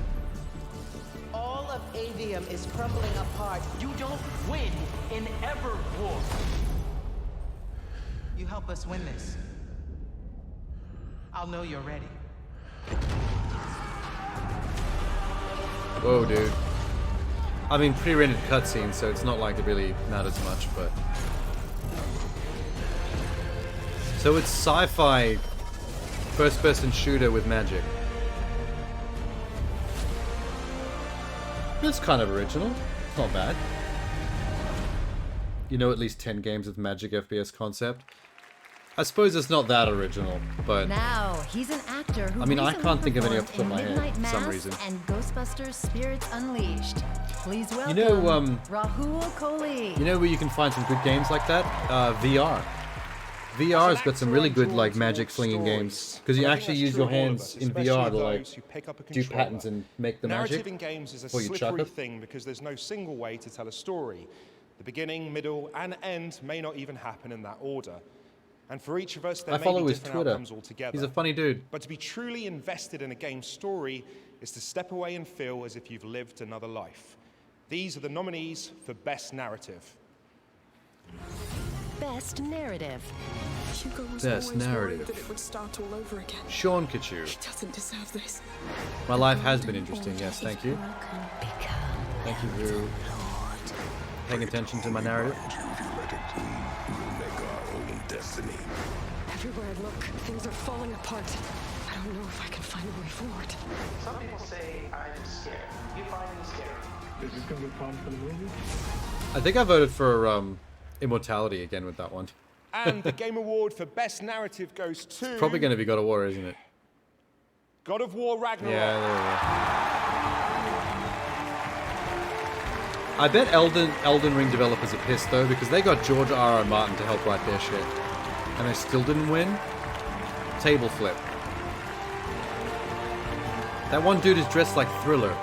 Speaker 4: All of Avium is crumbling apart. You don't win in ever war. You help us win this. I'll know you're ready.
Speaker 1: Whoa, dude. I mean, pre-rendered cutscenes, so it's not like it really matters much, but... So it's sci-fi first-person shooter with magic. It's kind of original. It's not bad. You know at least 10 games with magic FPS concept. I suppose it's not that original, but...
Speaker 17: Now, he's an actor who
Speaker 1: I mean, I
Speaker 17: recently
Speaker 1: can't think of any off the top
Speaker 17: performed
Speaker 1: of my
Speaker 17: in
Speaker 1: head
Speaker 17: Midnight
Speaker 1: for some
Speaker 17: Mass
Speaker 1: reason.
Speaker 17: and Ghostbusters Spirits Unleashed. Please welcome
Speaker 1: You know,
Speaker 17: Rahul Kohli.
Speaker 1: You know where you can find some good games like that? VR. VR's got some really good like magic flinging games because you actually use your hands in VR to like do patterns and make the
Speaker 23: Narrative
Speaker 1: magic
Speaker 23: in games is a
Speaker 1: before you chuck
Speaker 23: slippery
Speaker 1: it.
Speaker 23: thing because there's no single way to tell a story. The beginning, middle, and end may not even happen in that order. And for each of us, there
Speaker 1: I
Speaker 23: may
Speaker 1: follow
Speaker 23: be
Speaker 1: his
Speaker 23: different
Speaker 1: Twitter.
Speaker 23: outcomes altogether.
Speaker 1: He's a funny dude.
Speaker 23: But to be truly invested in a game's story is to step away and feel as if you've lived another life. These are the nominees for Best Narrative.
Speaker 17: Best Narrative.
Speaker 24: Hugo was
Speaker 1: Best
Speaker 24: always
Speaker 1: narrative.
Speaker 24: worried that it would start all over again.
Speaker 1: Seankichu.
Speaker 24: He doesn't deserve this.
Speaker 1: My life has been interesting, yes, thank you. Thank you for paying attention to my narrative.
Speaker 24: Everywhere I look, things are falling apart. I don't know if I can find a way forward.
Speaker 4: Some people say I'm scared. You find me scary.
Speaker 26: Is this gonna be fun for the movie?
Speaker 1: I think I voted for Immortality again with that one.
Speaker 23: And the Game Award for Best Narrative goes to...
Speaker 1: Probably going to be God of War, isn't it?
Speaker 23: God of War Ragnarok.
Speaker 1: Yeah, there we go. I bet Elden Ring developers are pissed though because they got George R.R. Martin to help write their shit. And they still didn't win? Table flip. That one dude is dressed like Thriller.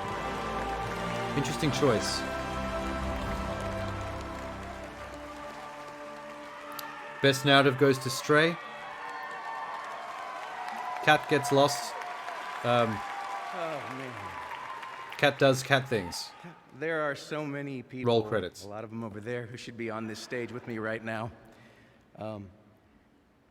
Speaker 1: Interesting choice. Best narrative goes to Stray. Cat gets lost.
Speaker 27: Oh, man.
Speaker 1: Cat does cat things.
Speaker 27: There are so many people,
Speaker 1: Roll credits.
Speaker 27: a lot of them over there, who should be on this stage with me right now.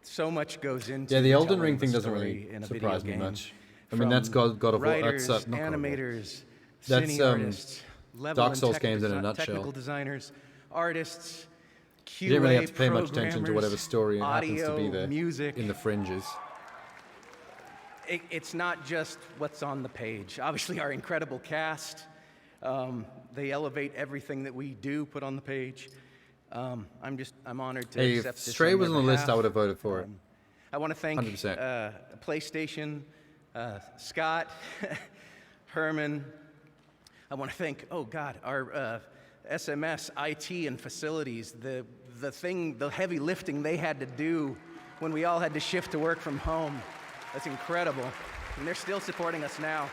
Speaker 27: So much goes into
Speaker 1: Yeah, the Elden
Speaker 27: telling
Speaker 1: Ring
Speaker 27: the
Speaker 1: thing doesn't
Speaker 27: story
Speaker 1: really
Speaker 27: in a
Speaker 1: surprise
Speaker 27: video
Speaker 1: me
Speaker 27: game.
Speaker 1: much. I mean, that's God of War.
Speaker 27: Writers,
Speaker 1: That's not God of War.
Speaker 27: animators,
Speaker 1: That's
Speaker 27: cine artists, level
Speaker 1: Dark
Speaker 27: and
Speaker 1: Souls
Speaker 27: tech
Speaker 1: games in a nutshell.
Speaker 27: technical designers, artists, QA,
Speaker 1: You didn't really have to pay much attention to
Speaker 27: programmers,
Speaker 1: whatever story happens to be
Speaker 27: audio,
Speaker 1: there
Speaker 27: music.
Speaker 1: in the fringes.
Speaker 27: It's not just what's on the page. Obviously, our incredible cast, they elevate everything that we do put on the page. I'm honored to
Speaker 1: Hey, if
Speaker 27: accept this
Speaker 1: Stray
Speaker 27: on
Speaker 1: was
Speaker 27: their
Speaker 1: on the list, I
Speaker 27: behalf.
Speaker 1: would have voted for it.
Speaker 27: I want to thank
Speaker 1: 100%.
Speaker 27: PlayStation, Scott, Herman. I want to thank, oh God, our SMS, IT, and facilities. The heavy lifting they had to do when we all had to shift to work from home. That's incredible. And they're still supporting us now.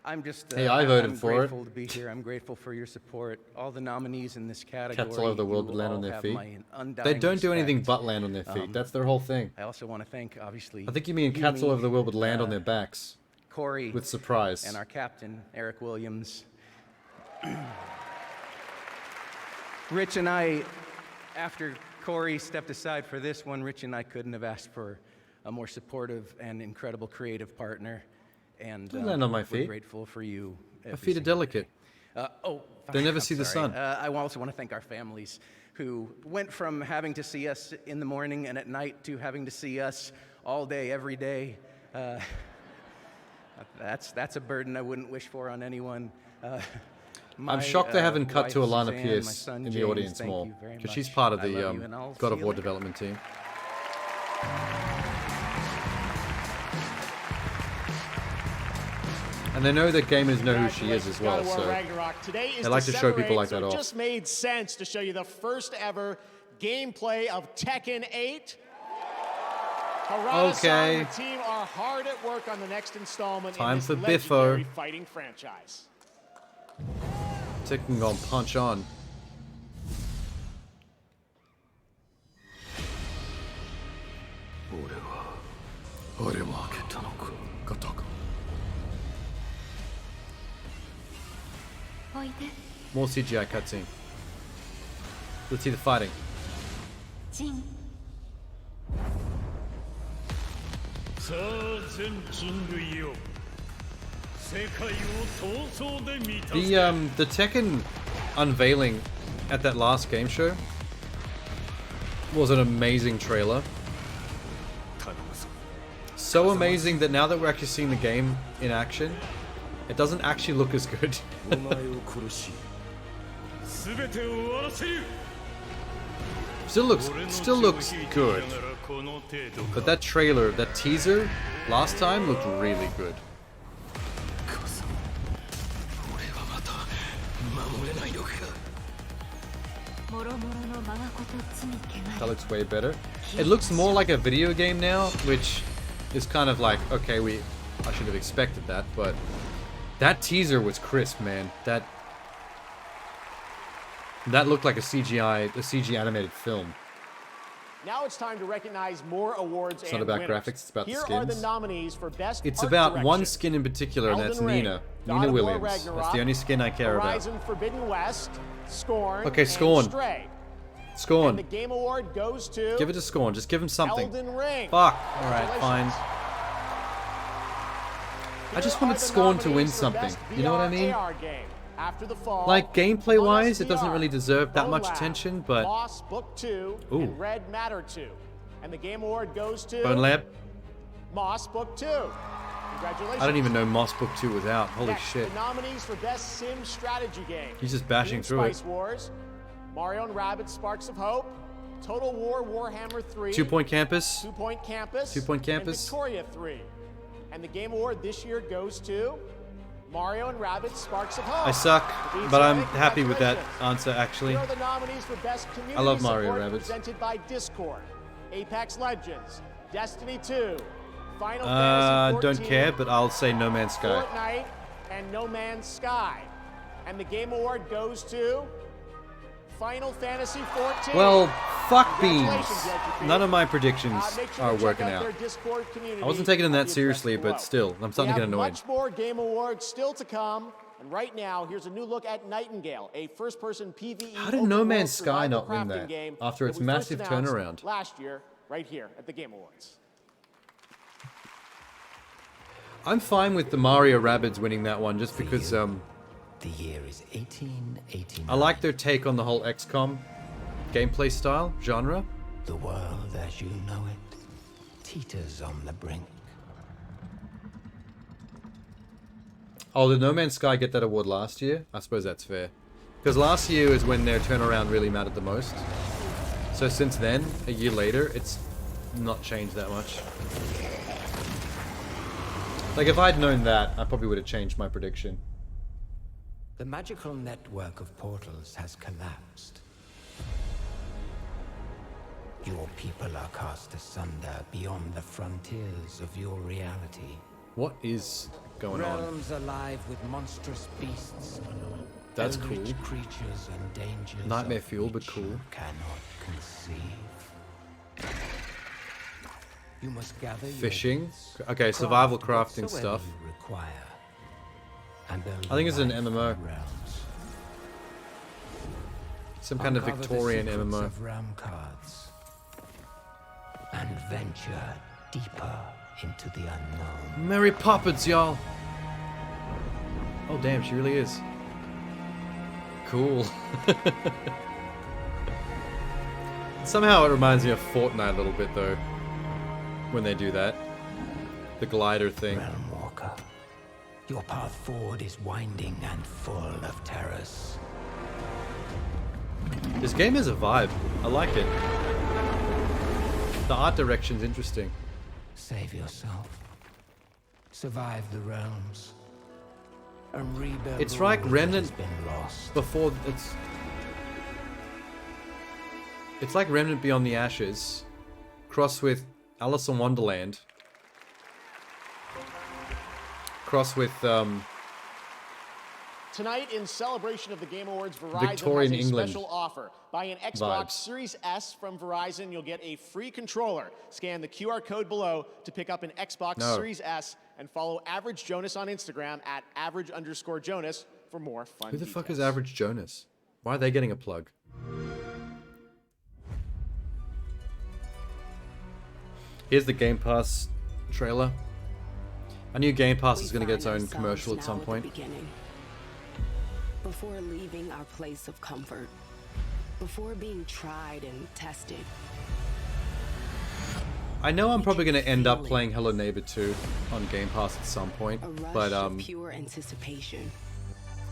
Speaker 27: I'm just
Speaker 1: Hey, I voted
Speaker 27: I'm
Speaker 1: for it.
Speaker 27: grateful to be here. I'm grateful for your support. All the nominees in this category.
Speaker 1: Cats all over the world
Speaker 27: you
Speaker 1: would land
Speaker 27: all
Speaker 1: on their
Speaker 27: have
Speaker 1: feet.
Speaker 27: my undying
Speaker 1: They don't do anything
Speaker 27: respect.
Speaker 1: but land on their feet. That's their whole thing.
Speaker 27: I also want to thank, obviously,
Speaker 1: I think you mean cats all over the world would land on their backs.
Speaker 27: Corey
Speaker 1: with surprise.
Speaker 27: and our captain, Eric Williams. Rich and I, after Corey stepped aside for this one, Rich and I couldn't have asked for a more supportive and incredible creative partner. And
Speaker 1: Don't land on my
Speaker 27: we're
Speaker 1: feet.
Speaker 27: grateful for you.
Speaker 1: My
Speaker 27: every
Speaker 1: feet are
Speaker 27: single
Speaker 1: delicate.
Speaker 27: day.
Speaker 1: They never
Speaker 27: I'm
Speaker 1: see the
Speaker 27: sorry.
Speaker 1: sun.
Speaker 27: I also want to thank our families who went from having to see us in the morning and at night to having to see us all day, every day. That's a burden I wouldn't wish for on anyone.
Speaker 1: I'm shocked they haven't cut to
Speaker 27: wife,
Speaker 1: Alana
Speaker 27: Suzanne, my
Speaker 1: Pierce
Speaker 27: son,
Speaker 1: in the
Speaker 27: James,
Speaker 1: audience
Speaker 27: thank
Speaker 1: more
Speaker 27: you very
Speaker 1: because she's
Speaker 27: much.
Speaker 1: part of
Speaker 27: I
Speaker 1: the
Speaker 27: love you, and I'll
Speaker 1: God
Speaker 27: see
Speaker 1: of
Speaker 27: you
Speaker 1: War
Speaker 27: later.
Speaker 1: development team. And they know that gamers know who she is as well,
Speaker 20: God of War
Speaker 1: so
Speaker 20: Ragnarok. Today is
Speaker 1: they like to show
Speaker 20: December
Speaker 1: people
Speaker 20: 8th,
Speaker 1: like
Speaker 20: so
Speaker 1: that
Speaker 20: it
Speaker 1: off.
Speaker 20: just made sense to show you the first ever gameplay of Tekken 8. Harada-san and the team are hard at work on the next installment in this legendary fighting franchise.
Speaker 1: Tekken gonna punch on. More CGI cutscene. Let's see the fighting. The Tekken unveiling at that last game show was an amazing trailer. So amazing that now that we're actually seeing the game in action, it doesn't actually look as good. Still looks good. But that trailer, that teaser, last time looked really good. That looks way better. It looks more like a video game now, which is kind of like, okay, I should have expected that, but that teaser was crisp, man. That looked like a CG animated film.
Speaker 20: Now it's time to recognize more awards.
Speaker 1: It's not about graphics, it's about the skins.
Speaker 20: Here are the nominees for best
Speaker 1: It's
Speaker 20: art
Speaker 1: about
Speaker 20: direction.
Speaker 1: one skin in particular, and that's Nina Williams. That's the only skin I care about.
Speaker 20: Horizon Forbidden West, Scorn,
Speaker 1: Okay, Scorn.
Speaker 20: and Stray.
Speaker 1: Scorn.
Speaker 20: And the Game Award goes to
Speaker 1: Give it to Scorn. Just give him something.
Speaker 20: Elden Ring.
Speaker 1: Fuck. Alright, fine. I just wanted Scorn to win something. You know what I mean?
Speaker 20: After the fall,
Speaker 1: Like, gameplay-wise, it doesn't really deserve that much attention, but...
Speaker 20: Boss Book 2 and Red Matter 2. And the Game Award goes to...
Speaker 1: Bone Lab?
Speaker 20: Moss Book 2. Congratulations.
Speaker 1: I don't even know Moss Book 2 was out. Holy shit.
Speaker 20: The nominees for Best Sim Strategy Game.
Speaker 1: He's just bashing through it.
Speaker 20: Spice Wars, Mario and Rabbids Sparks of Hope, Total War Warhammer 3,
Speaker 1: 2 Point Campus.
Speaker 20: 2 Point Campus,
Speaker 1: 2 Point Campus.
Speaker 20: and Victoria 3. And the Game Award this year goes to Mario and Rabbids Sparks of Hope.
Speaker 1: I suck, but I'm happy with that answer, actually.
Speaker 20: Here are the nominees for Best Community
Speaker 1: I love Mario
Speaker 20: Support
Speaker 1: Rabbids.
Speaker 20: presented by Discord, Apex Legends, Destiny 2, Final Fantasy 14,
Speaker 1: don't care, but I'll say No Man's Sky.
Speaker 20: Fortnite, and No Man's Sky. And the Game Award goes to Final Fantasy 14.
Speaker 1: Well, fuck beans. None of my predictions are working out. I wasn't taking them that seriously, but still, I'm starting to get annoyed.
Speaker 20: Much more Game Awards still to come. And right now, here's a new look at Nightingale, a first-person PvE.
Speaker 1: How did No Man's Sky not win that after its massive turnaround?
Speaker 20: Last year, right here at the Game Awards.
Speaker 1: I'm fine with the Mario Rabbids winning that one, just because
Speaker 3: the year is 1889.
Speaker 1: I like their take on the whole XCOM gameplay style, genre.
Speaker 3: The world as you know it teeters on the brink.
Speaker 1: Oh, did No Man's Sky get that award last year? I suppose that's fair. Because last year is when their turnaround really mattered the most. So since then, a year later, it's not changed that much. Like, if I'd known that, I probably would have changed my prediction.
Speaker 3: The magical network of portals has collapsed. Your people are cast asunder beyond the frontiers of your reality.
Speaker 1: What is going on?
Speaker 3: Realms alive with monstrous beasts.
Speaker 1: That's cool.
Speaker 3: Eldritch creatures and dangers
Speaker 1: Nightmare fuel, but cool.
Speaker 3: Cannot conceive. You must gather
Speaker 1: Fishing. Okay, survival crafting stuff. I think it's an MMO. Some kind of Victorian MMO.
Speaker 3: Of realm cards and venture deeper into the unknown.
Speaker 1: Mary Poppins, y'all. Oh damn, she really is. Cool. Somehow it reminds me of Fortnite a little bit though, when they do that. The glider thing.
Speaker 3: Realm Walker, your path forward is winding and full of terrors.
Speaker 1: This game has a vibe. I like it. The art direction's interesting.
Speaker 3: Save yourself. Survive the realms. And rebuild.
Speaker 1: It's like Remnant
Speaker 3: been lost.
Speaker 1: before it's... It's like Remnant Beyond the Ashes, cross with Alice in Wonderland, cross with
Speaker 20: Tonight, in celebration of the Game Awards, Verizon
Speaker 1: Victorian
Speaker 20: has a
Speaker 1: England
Speaker 20: special offer. Buy an Xbox
Speaker 1: vibes.
Speaker 20: Series S from Verizon, you'll get a free controller. Scan the QR code below to pick up an Xbox Series S and follow Average Jonas on Instagram at @average_Jonas for more fun
Speaker 1: Who the fuck
Speaker 20: details.
Speaker 1: is Average Jonas? Why are they getting a plug? Here's the Game Pass trailer. I knew Game Pass is going to get its own commercial at some point.
Speaker 5: Before leaving our place of comfort, before being tried and tested.
Speaker 1: I know I'm probably going to end up playing Hello Neighbor 2 on Game Pass at some point, but
Speaker 5: pure anticipation.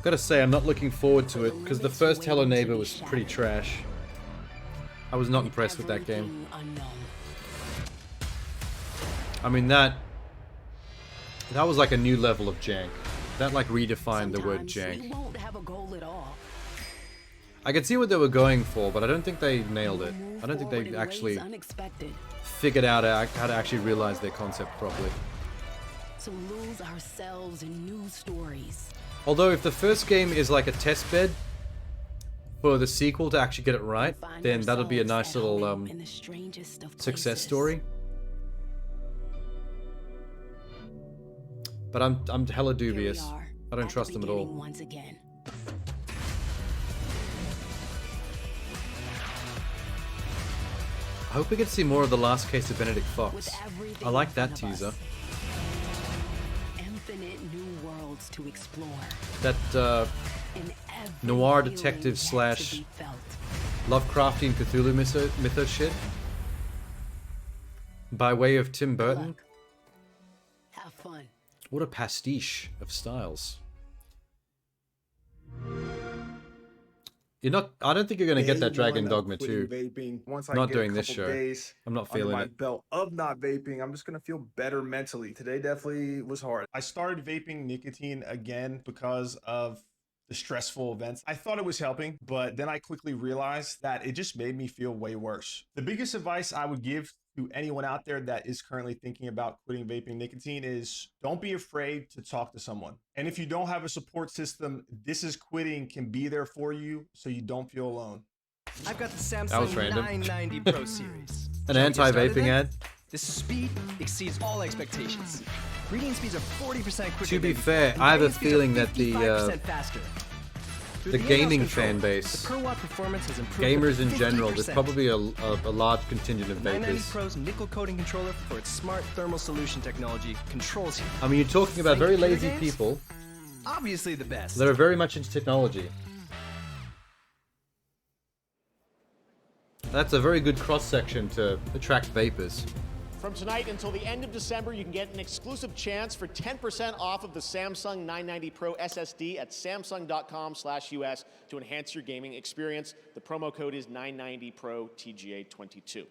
Speaker 1: gotta say I'm not looking forward to it because the first Hello Neighbor was pretty trash. I was not impressed with that game. I mean that was like a new level of jank. That like redefined the word jank.
Speaker 5: Won't have a goal at all.
Speaker 1: I could see what they were going for, but I don't think they nailed it. I don't think they actually figured out how to actually realize their concept properly.
Speaker 5: To lose ourselves in new stories.
Speaker 1: Although if the first game is like a test bed for the sequel to actually get it right, then that'll be a nice little success story. But I'm hella dubious. I don't trust them at all.
Speaker 5: Once again.
Speaker 1: I hope we get to see more of The Last Case of Benedict Fox. I like that teaser.
Speaker 5: Infinite new worlds to explore.
Speaker 1: That noir detective slash Lovecraftian Cthulhu mythos shit. By way of Tim Burton.
Speaker 5: Have fun.
Speaker 1: What a pastiche of styles. I don't think you're gonna get that Dragon Dogma 2.
Speaker 7: Vaping. Once I
Speaker 1: Not
Speaker 7: get
Speaker 1: doing
Speaker 7: a
Speaker 1: this
Speaker 7: couple
Speaker 1: show.
Speaker 7: days
Speaker 1: I'm not
Speaker 7: under
Speaker 1: feeling
Speaker 7: my
Speaker 1: it.
Speaker 7: belt of not vaping, I'm just gonna feel better mentally. Today definitely was hard.
Speaker 23: I started vaping nicotine again because of the stressful events. I thought it was helping, but then I quickly realized that it just made me feel way worse. The biggest advice I would give to anyone out there that is currently thinking about quitting vaping nicotine is don't be afraid to talk to someone. And if you don't have a support system, This Is Quitting can be there for you so you don't feel alone.
Speaker 8: I've got the
Speaker 1: That was
Speaker 8: Samsung
Speaker 1: random.
Speaker 8: 990 Pro series.
Speaker 1: An
Speaker 8: Shall we get started
Speaker 1: anti-vaping
Speaker 8: then?
Speaker 1: ad?
Speaker 8: The speed exceeds all expectations. Reading speeds are 40% quicker.
Speaker 1: To be
Speaker 8: than
Speaker 1: fair,
Speaker 8: before,
Speaker 1: I have
Speaker 8: and
Speaker 1: a
Speaker 8: writing speeds are
Speaker 1: feeling that the
Speaker 8: 55% faster. Through
Speaker 1: the gaming
Speaker 8: in-house controller,
Speaker 1: fan base,
Speaker 8: the per watt performance has improved
Speaker 1: gamers
Speaker 8: to
Speaker 1: in general, there's
Speaker 8: 50%.
Speaker 1: probably a large contingent of
Speaker 8: The 990
Speaker 1: vapers.
Speaker 8: Pro's nickel coating controller for its smart thermal solution technology controls heat.
Speaker 1: I mean, you're talking about very
Speaker 8: Computer
Speaker 1: lazy
Speaker 8: games?
Speaker 1: people
Speaker 8: Obviously the best.
Speaker 1: that are very much into technology. That's a very good cross-section to attract vapors.
Speaker 20: From tonight until the end of December, you can get an exclusive chance for 10% off of the Samsung 990 Pro SSD at samsung.com/US to enhance your gaming experience. The promo code is 990PRO TGA22.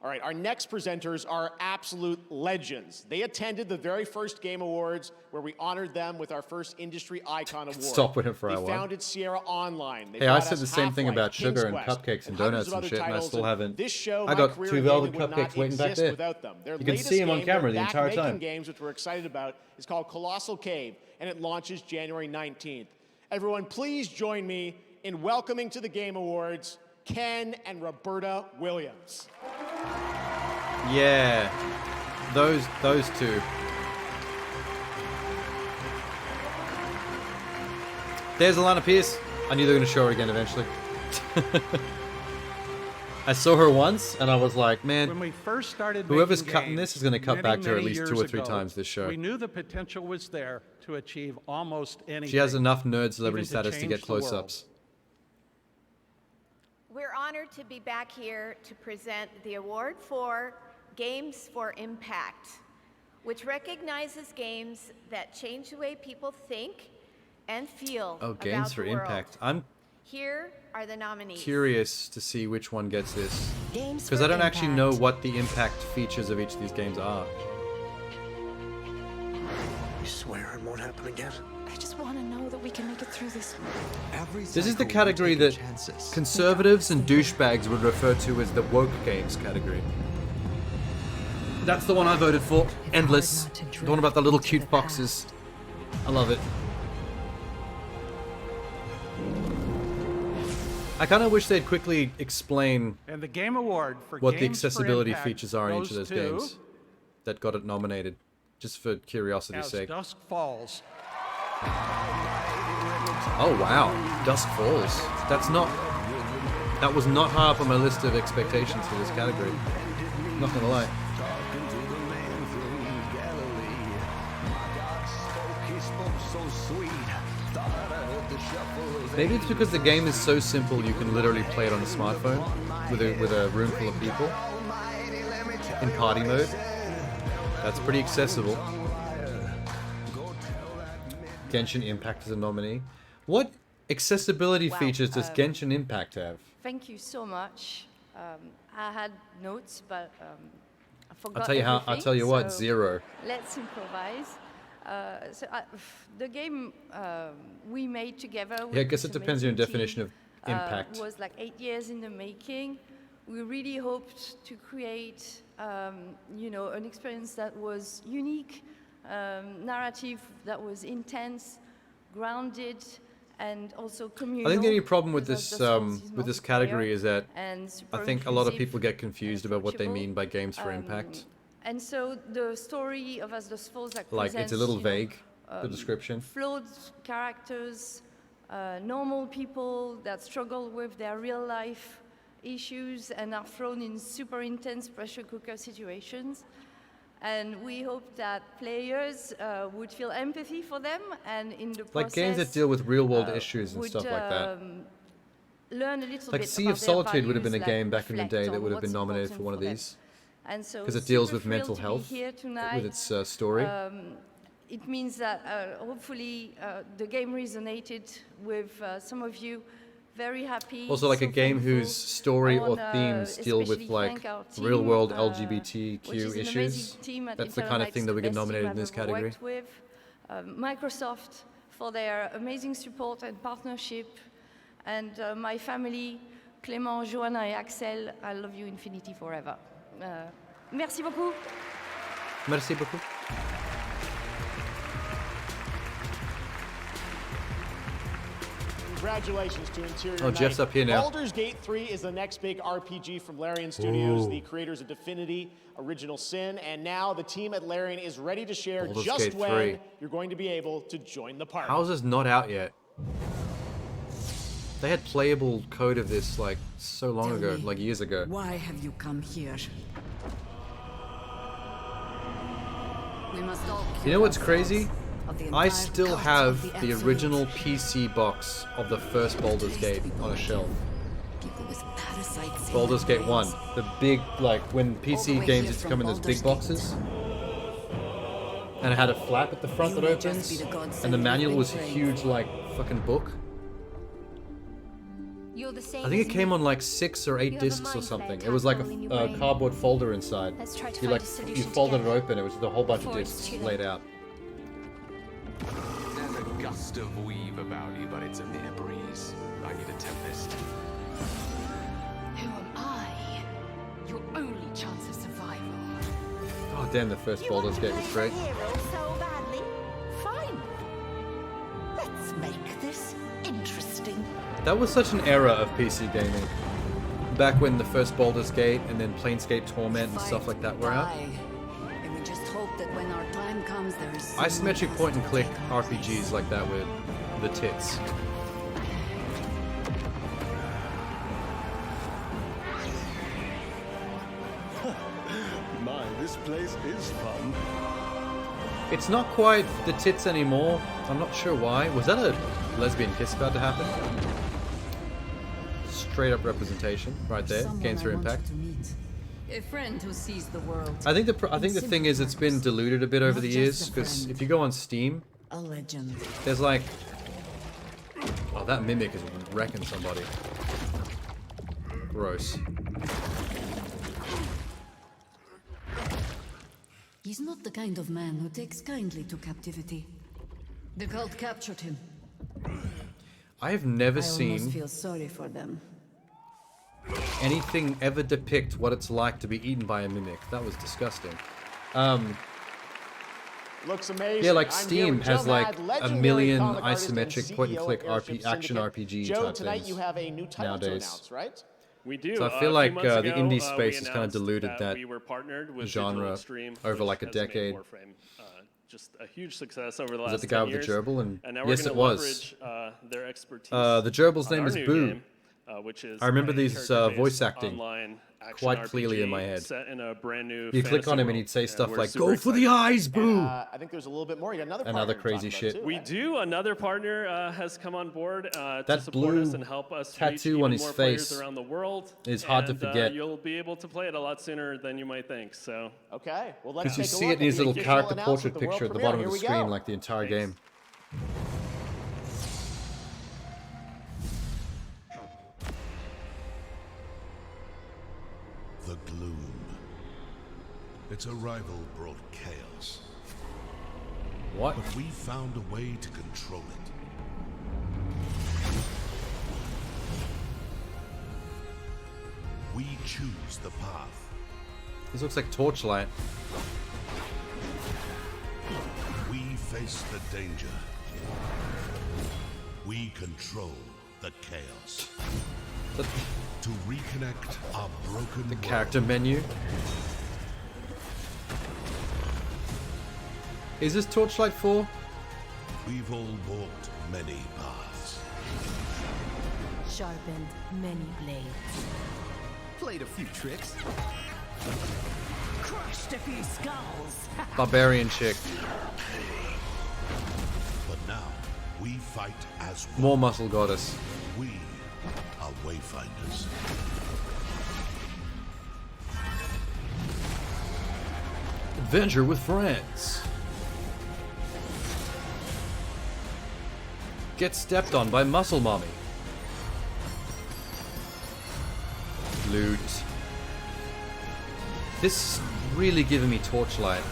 Speaker 20: All right, our next presenters are absolute legends. They attended the very first Game Awards where we honored them with our first Industry Icon Award.
Speaker 1: Stop winning for
Speaker 20: They
Speaker 1: our one.
Speaker 20: founded Sierra Online. They
Speaker 1: Hey, I
Speaker 20: brought
Speaker 1: said
Speaker 20: us
Speaker 1: the same thing
Speaker 20: Half-Life,
Speaker 1: about sugar and
Speaker 20: King's Quest,
Speaker 1: cupcakes and
Speaker 20: hundreds
Speaker 1: donuts
Speaker 20: of
Speaker 1: and
Speaker 20: other
Speaker 1: shit, and I
Speaker 20: titles,
Speaker 1: still haven't.
Speaker 20: This show,
Speaker 1: I
Speaker 20: my
Speaker 1: got
Speaker 20: career
Speaker 1: 2
Speaker 20: in
Speaker 1: velvet
Speaker 20: gaming would not
Speaker 1: cupcakes waiting back
Speaker 20: exist
Speaker 1: there.
Speaker 20: without them. Their
Speaker 1: You can
Speaker 20: latest
Speaker 1: see them on
Speaker 20: game,
Speaker 1: camera
Speaker 20: they're
Speaker 1: the
Speaker 20: back
Speaker 1: entire
Speaker 20: making
Speaker 1: time.
Speaker 20: games, which we're excited about, is called Colossal Cave, and it launches January 19th. Everyone, please join me in welcoming to the Game Awards Ken and Roberta Williams.
Speaker 1: Yeah, those two. There's Alana Pierce. I knew they were going to show her again eventually. I saw her once, and I was like, man,
Speaker 9: When we first started
Speaker 1: whoever's
Speaker 9: making
Speaker 1: cutting
Speaker 9: games
Speaker 1: this is going to cut
Speaker 9: many,
Speaker 1: back to her at
Speaker 9: many
Speaker 1: least 2 or
Speaker 9: years
Speaker 1: 3
Speaker 9: ago,
Speaker 1: times this show.
Speaker 9: We knew the potential was there to achieve almost anything.
Speaker 1: She has enough nerd celebrity
Speaker 9: even
Speaker 1: status to
Speaker 9: change
Speaker 1: get
Speaker 9: the world.
Speaker 1: close-ups.
Speaker 21: We're honored to be back here to present the award for Games for Impact, which recognizes games that change the way people think and feel
Speaker 1: Oh,
Speaker 21: about
Speaker 1: Games for
Speaker 21: the world.
Speaker 1: Impact. I'm
Speaker 21: Here are the nominees.
Speaker 1: curious to see which one gets this.
Speaker 21: Games
Speaker 1: Because
Speaker 21: for
Speaker 1: I don't actually know
Speaker 21: Impact.
Speaker 1: what the impact features of each of these games are.
Speaker 2: You swear it won't happen again?
Speaker 24: I just want to know that we can make it through this.
Speaker 1: This is the category that conservatives and douchebags would refer to as the woke games category. That's the one I voted for. Endless. The one about the little cute foxes. I love it. I kind of wish they'd quickly explain
Speaker 9: And the Game Award for
Speaker 1: what the
Speaker 9: Games for
Speaker 1: accessibility
Speaker 9: Impact
Speaker 1: features are in each of
Speaker 9: goes
Speaker 1: those
Speaker 9: to
Speaker 1: games that got it nominated, just for curiosity's
Speaker 9: As
Speaker 1: sake.
Speaker 9: Dusk Falls.
Speaker 1: Oh wow, Dusk Falls. That was not high up on my list of expectations for this category. Not gonna lie. Maybe it's because the game is so simple you can literally play it on a smartphone with a room full of people in party mode. That's pretty accessible. Genshin Impact is a nominee. What accessibility features does Genshin Impact have?
Speaker 12: Thank you so much. I had notes, but I forgot
Speaker 1: I'll tell you what,
Speaker 12: so
Speaker 1: 0.
Speaker 12: Let's improvise. The game we made together.
Speaker 1: Yeah, I guess it depends on your definition of
Speaker 12: team,
Speaker 1: impact.
Speaker 12: Was like 8 years in the making. We really hoped to create, you know, an experience that was unique, narrative that was intense, grounded, and also communal.
Speaker 1: I think the only problem with this category is that
Speaker 12: and
Speaker 1: I think a lot of people get confused about what they mean by games for impact.
Speaker 12: And so the story of As Dusk Falls
Speaker 1: Like it's a little vague, the description.
Speaker 12: Flawed characters, normal people that struggle with their real life issues and are thrown in super intense pressure cooker situations. And we hope that players would feel empathy for them, and in the process,
Speaker 1: Like games that deal with real world issues and stuff like that.
Speaker 12: Learn a little
Speaker 1: Like
Speaker 12: bit
Speaker 1: Sea
Speaker 12: about
Speaker 1: of Solitude
Speaker 12: their
Speaker 1: would have been a
Speaker 12: values
Speaker 1: game
Speaker 12: that
Speaker 1: back in the
Speaker 12: reflect
Speaker 1: day that
Speaker 12: on
Speaker 1: would have been
Speaker 12: what's
Speaker 1: nominated for
Speaker 12: important
Speaker 1: one of
Speaker 12: them.
Speaker 1: these.
Speaker 12: And so
Speaker 1: Because it deals
Speaker 12: super
Speaker 1: with mental
Speaker 12: thrilled to be
Speaker 1: health
Speaker 12: here tonight.
Speaker 1: with its story.
Speaker 12: It means that hopefully the game resonated with some of you. Very happy.
Speaker 1: Also, like
Speaker 12: so
Speaker 1: a game
Speaker 12: thankful.
Speaker 1: whose story
Speaker 12: I
Speaker 1: or
Speaker 12: wanna
Speaker 1: themes deal with
Speaker 12: especially
Speaker 1: like
Speaker 12: thank our team,
Speaker 1: real world
Speaker 12: which
Speaker 1: LGBTQ
Speaker 12: is an
Speaker 1: issues.
Speaker 12: amazing team at
Speaker 1: That's the
Speaker 12: Infinite
Speaker 1: kind of
Speaker 12: Lights,
Speaker 1: thing that
Speaker 12: the
Speaker 1: we get
Speaker 12: best team
Speaker 1: nominated in
Speaker 12: I've
Speaker 1: this
Speaker 12: ever
Speaker 1: category.
Speaker 12: worked with. Microsoft for their amazing support and partnership, and my family, Clément, Joanna, et Axel. I love you infinity forever. Merci beaucoup.
Speaker 1: Merci beaucoup.
Speaker 20: Congratulations to Interior
Speaker 1: Oh, Jeff's
Speaker 20: Night.
Speaker 1: up here now.
Speaker 20: Baldur's Gate 3 is the next big RPG from Larian Studios,
Speaker 1: Ooh.
Speaker 20: the creators of Divinity, Original Sin, and now the team at Larian is ready to share
Speaker 1: Baldur's
Speaker 20: just
Speaker 1: Gate
Speaker 20: when
Speaker 1: 3.
Speaker 20: you're going to be able to join the party.
Speaker 1: How is this not out yet? They had playable code of this like so long
Speaker 13: Tell
Speaker 1: ago,
Speaker 13: me,
Speaker 1: like years ago.
Speaker 13: Why have you come here? We must all
Speaker 1: You know what's crazy?
Speaker 13: of the
Speaker 1: I
Speaker 13: entire
Speaker 1: still
Speaker 13: cost
Speaker 1: have
Speaker 13: of
Speaker 1: the
Speaker 13: Absolute.
Speaker 1: original PC box of the first Baldur's Gate on a shelf.
Speaker 13: People with parasites in
Speaker 1: Baldur's
Speaker 13: their
Speaker 1: Gate 1.
Speaker 13: brains.
Speaker 1: The big, like, when
Speaker 13: All
Speaker 1: PC
Speaker 13: the way
Speaker 1: games
Speaker 13: here
Speaker 1: used to
Speaker 13: from
Speaker 1: come in those big
Speaker 13: Baldur's Gate.
Speaker 1: boxes. And it had a flap at the front
Speaker 13: You
Speaker 1: that
Speaker 13: may just
Speaker 1: opens.
Speaker 13: be the godsend
Speaker 1: And the
Speaker 13: we've
Speaker 1: manual
Speaker 13: been
Speaker 1: was a
Speaker 13: praying
Speaker 1: huge,
Speaker 13: for.
Speaker 1: like, fucking book.
Speaker 21: You're the same
Speaker 1: I think
Speaker 21: as
Speaker 1: it came
Speaker 21: me.
Speaker 1: on like 6 or 8
Speaker 21: You have a
Speaker 1: discs or
Speaker 21: mind
Speaker 1: something.
Speaker 21: flare
Speaker 1: It was like
Speaker 21: tadpole in your
Speaker 1: a
Speaker 21: brain.
Speaker 1: cardboard folder inside.
Speaker 21: Let's try to
Speaker 1: You
Speaker 21: find
Speaker 1: like
Speaker 21: a solution
Speaker 1: you folded
Speaker 21: together.
Speaker 1: it open. It was just a whole bunch of
Speaker 21: Before it's
Speaker 1: discs
Speaker 21: too
Speaker 1: laid
Speaker 21: late.
Speaker 1: out.
Speaker 14: There's a gust of weave about you, but it's a mere breeze. I need a tempest.
Speaker 24: Who am I? Your only chance of survival.
Speaker 1: Oh damn, the first Baldur's Gate was great.
Speaker 21: Hero so badly. Fine.
Speaker 13: Let's make this interesting.
Speaker 1: That was such an era of PC gaming. Back when the first Baldur's Gate and then Planescape Torment and stuff like that were out.
Speaker 13: Die. And we just hope that when our time comes, there is
Speaker 1: Isometric point and click RPGs like that were the tits.
Speaker 10: My, this place is fun.
Speaker 1: It's not quite the tits anymore. I'm not sure why. Was that a lesbian kiss about to happen? Straight up representation right there. Games for Impact.
Speaker 13: a friend who sees the world.
Speaker 1: I think the thing is it's been diluted a bit over the
Speaker 13: Not
Speaker 1: years
Speaker 13: just a
Speaker 1: because
Speaker 13: friend.
Speaker 1: if you go on Steam,
Speaker 13: A legend.
Speaker 1: there's like, oh, that mimic is wrecking somebody. Gross.
Speaker 13: He's not the kind of man who takes kindly to captivity. The cult captured him.
Speaker 1: I have never
Speaker 13: I almost
Speaker 1: seen
Speaker 13: feel sorry for them.
Speaker 1: anything ever depict what it's like to be eaten by a mimic. That was disgusting.
Speaker 20: Looks amazing.
Speaker 1: Yeah, like
Speaker 20: I'm here
Speaker 1: Steam
Speaker 20: with
Speaker 1: has
Speaker 20: Joe
Speaker 1: like
Speaker 20: Mad,
Speaker 1: a
Speaker 20: legendary
Speaker 1: million
Speaker 20: comic artist and
Speaker 1: isometric
Speaker 20: CEO
Speaker 1: point-and-click
Speaker 20: of Airship
Speaker 1: action
Speaker 20: Syndicate.
Speaker 1: RPG
Speaker 20: Joe,
Speaker 1: type
Speaker 20: tonight
Speaker 1: things
Speaker 20: you have a new title to
Speaker 1: nowadays.
Speaker 20: announce, right?
Speaker 2: We do.
Speaker 1: So I feel
Speaker 2: a
Speaker 1: like
Speaker 2: few months
Speaker 1: the
Speaker 2: ago,
Speaker 1: indie
Speaker 2: we
Speaker 1: space has kind of
Speaker 2: announced
Speaker 1: diluted that
Speaker 2: we were partnered with
Speaker 1: genre
Speaker 2: Digital Extreme,
Speaker 1: over
Speaker 2: which
Speaker 1: like a
Speaker 2: has made
Speaker 1: decade.
Speaker 2: Warframe just a huge success over the
Speaker 1: Was
Speaker 2: last
Speaker 1: it the guy
Speaker 2: 10
Speaker 1: with the
Speaker 2: years.
Speaker 1: gerbil? And
Speaker 2: now we're
Speaker 1: yes,
Speaker 2: gonna
Speaker 1: it was.
Speaker 2: leverage their expertise.
Speaker 1: The gerbil's
Speaker 2: on
Speaker 1: name
Speaker 2: our
Speaker 1: is
Speaker 2: new
Speaker 1: Boo.
Speaker 2: game, which is
Speaker 1: I remember
Speaker 2: a
Speaker 1: these
Speaker 2: character-based
Speaker 1: voice acting
Speaker 2: online action
Speaker 1: quite
Speaker 2: RPG
Speaker 1: clearly in my head.
Speaker 2: set in a brand new
Speaker 1: You click
Speaker 2: fantasy
Speaker 1: on him and
Speaker 2: world,
Speaker 1: he'd say stuff
Speaker 2: we're
Speaker 1: like,
Speaker 2: super
Speaker 1: "Go for the
Speaker 2: excited.
Speaker 1: eyes, Boo!"
Speaker 20: I think there's a little bit more. You got another
Speaker 1: And
Speaker 20: partner
Speaker 1: other
Speaker 20: to
Speaker 1: crazy
Speaker 20: talk about
Speaker 1: shit.
Speaker 20: too,
Speaker 2: We
Speaker 20: right?
Speaker 2: do. Another partner has come on board to
Speaker 1: That
Speaker 2: support us
Speaker 1: blue
Speaker 2: and help us reach
Speaker 1: tattoo
Speaker 2: even
Speaker 1: on his
Speaker 2: more players
Speaker 1: face
Speaker 2: around the world.
Speaker 1: is hard to
Speaker 2: And,
Speaker 1: forget.
Speaker 2: You'll be able to play it a lot sooner than you might think. So
Speaker 20: okay, well let's
Speaker 1: Because you
Speaker 20: take a
Speaker 1: see
Speaker 20: look
Speaker 1: it in his
Speaker 20: at the
Speaker 1: little
Speaker 20: official
Speaker 1: character
Speaker 20: announcement,
Speaker 1: portrait
Speaker 20: the world
Speaker 1: picture at the
Speaker 20: premiere.
Speaker 1: bottom of the
Speaker 20: Here we
Speaker 1: screen,
Speaker 20: go.
Speaker 1: like the entire game.
Speaker 15: The gloom. Its arrival brought chaos.
Speaker 1: What?
Speaker 15: But we found a way to control it. We choose the path.
Speaker 1: This looks like Torchlight.
Speaker 15: We face the danger. We control the chaos. To reconnect our broken
Speaker 1: The character menu. Is this Torchlight 4?
Speaker 15: We've all walked many paths.
Speaker 17: Sharpened many blades.
Speaker 8: Played a few tricks.
Speaker 17: Crushed a few skulls.
Speaker 1: Barbarian chick.
Speaker 15: But now, we fight as one.
Speaker 1: More muscle goddess.
Speaker 15: We are wayfinders.
Speaker 1: Adventure with friends. Get stepped on by Muscle Mommy. Loot. This is really giving me Torchlight.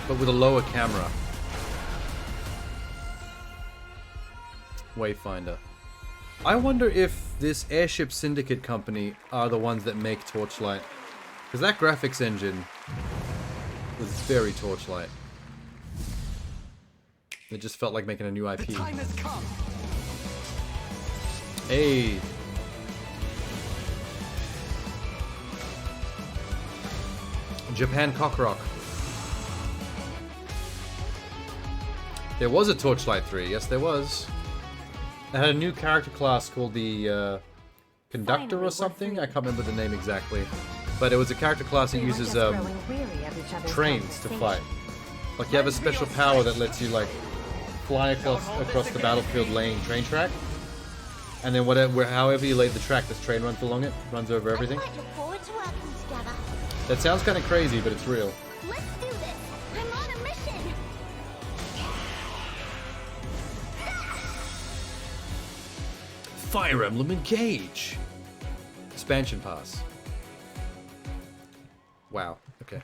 Speaker 1: But with a lower camera. Wayfinder. I wonder if this Airship Syndicate company are the ones that make Torchlight. Because that graphics engine was very Torchlight. It just felt like making a new IP.
Speaker 8: The time has come.
Speaker 1: Hey. Japan Cockrock. There was a Torchlight 3, yes there was. It had a new character class called the Conductor or something? I can't remember the name exactly. But it was a character class that uses trains to fight. Like you have a special power that lets you like fly across the battlefield laying train track. And then however you lay the track, this train runs along it, runs over everything. That sounds kind of crazy, but it's real.
Speaker 16: Let's do this. I'm on a mission.
Speaker 1: Fire Emblem Engage! Expansion pass. Wow, okay.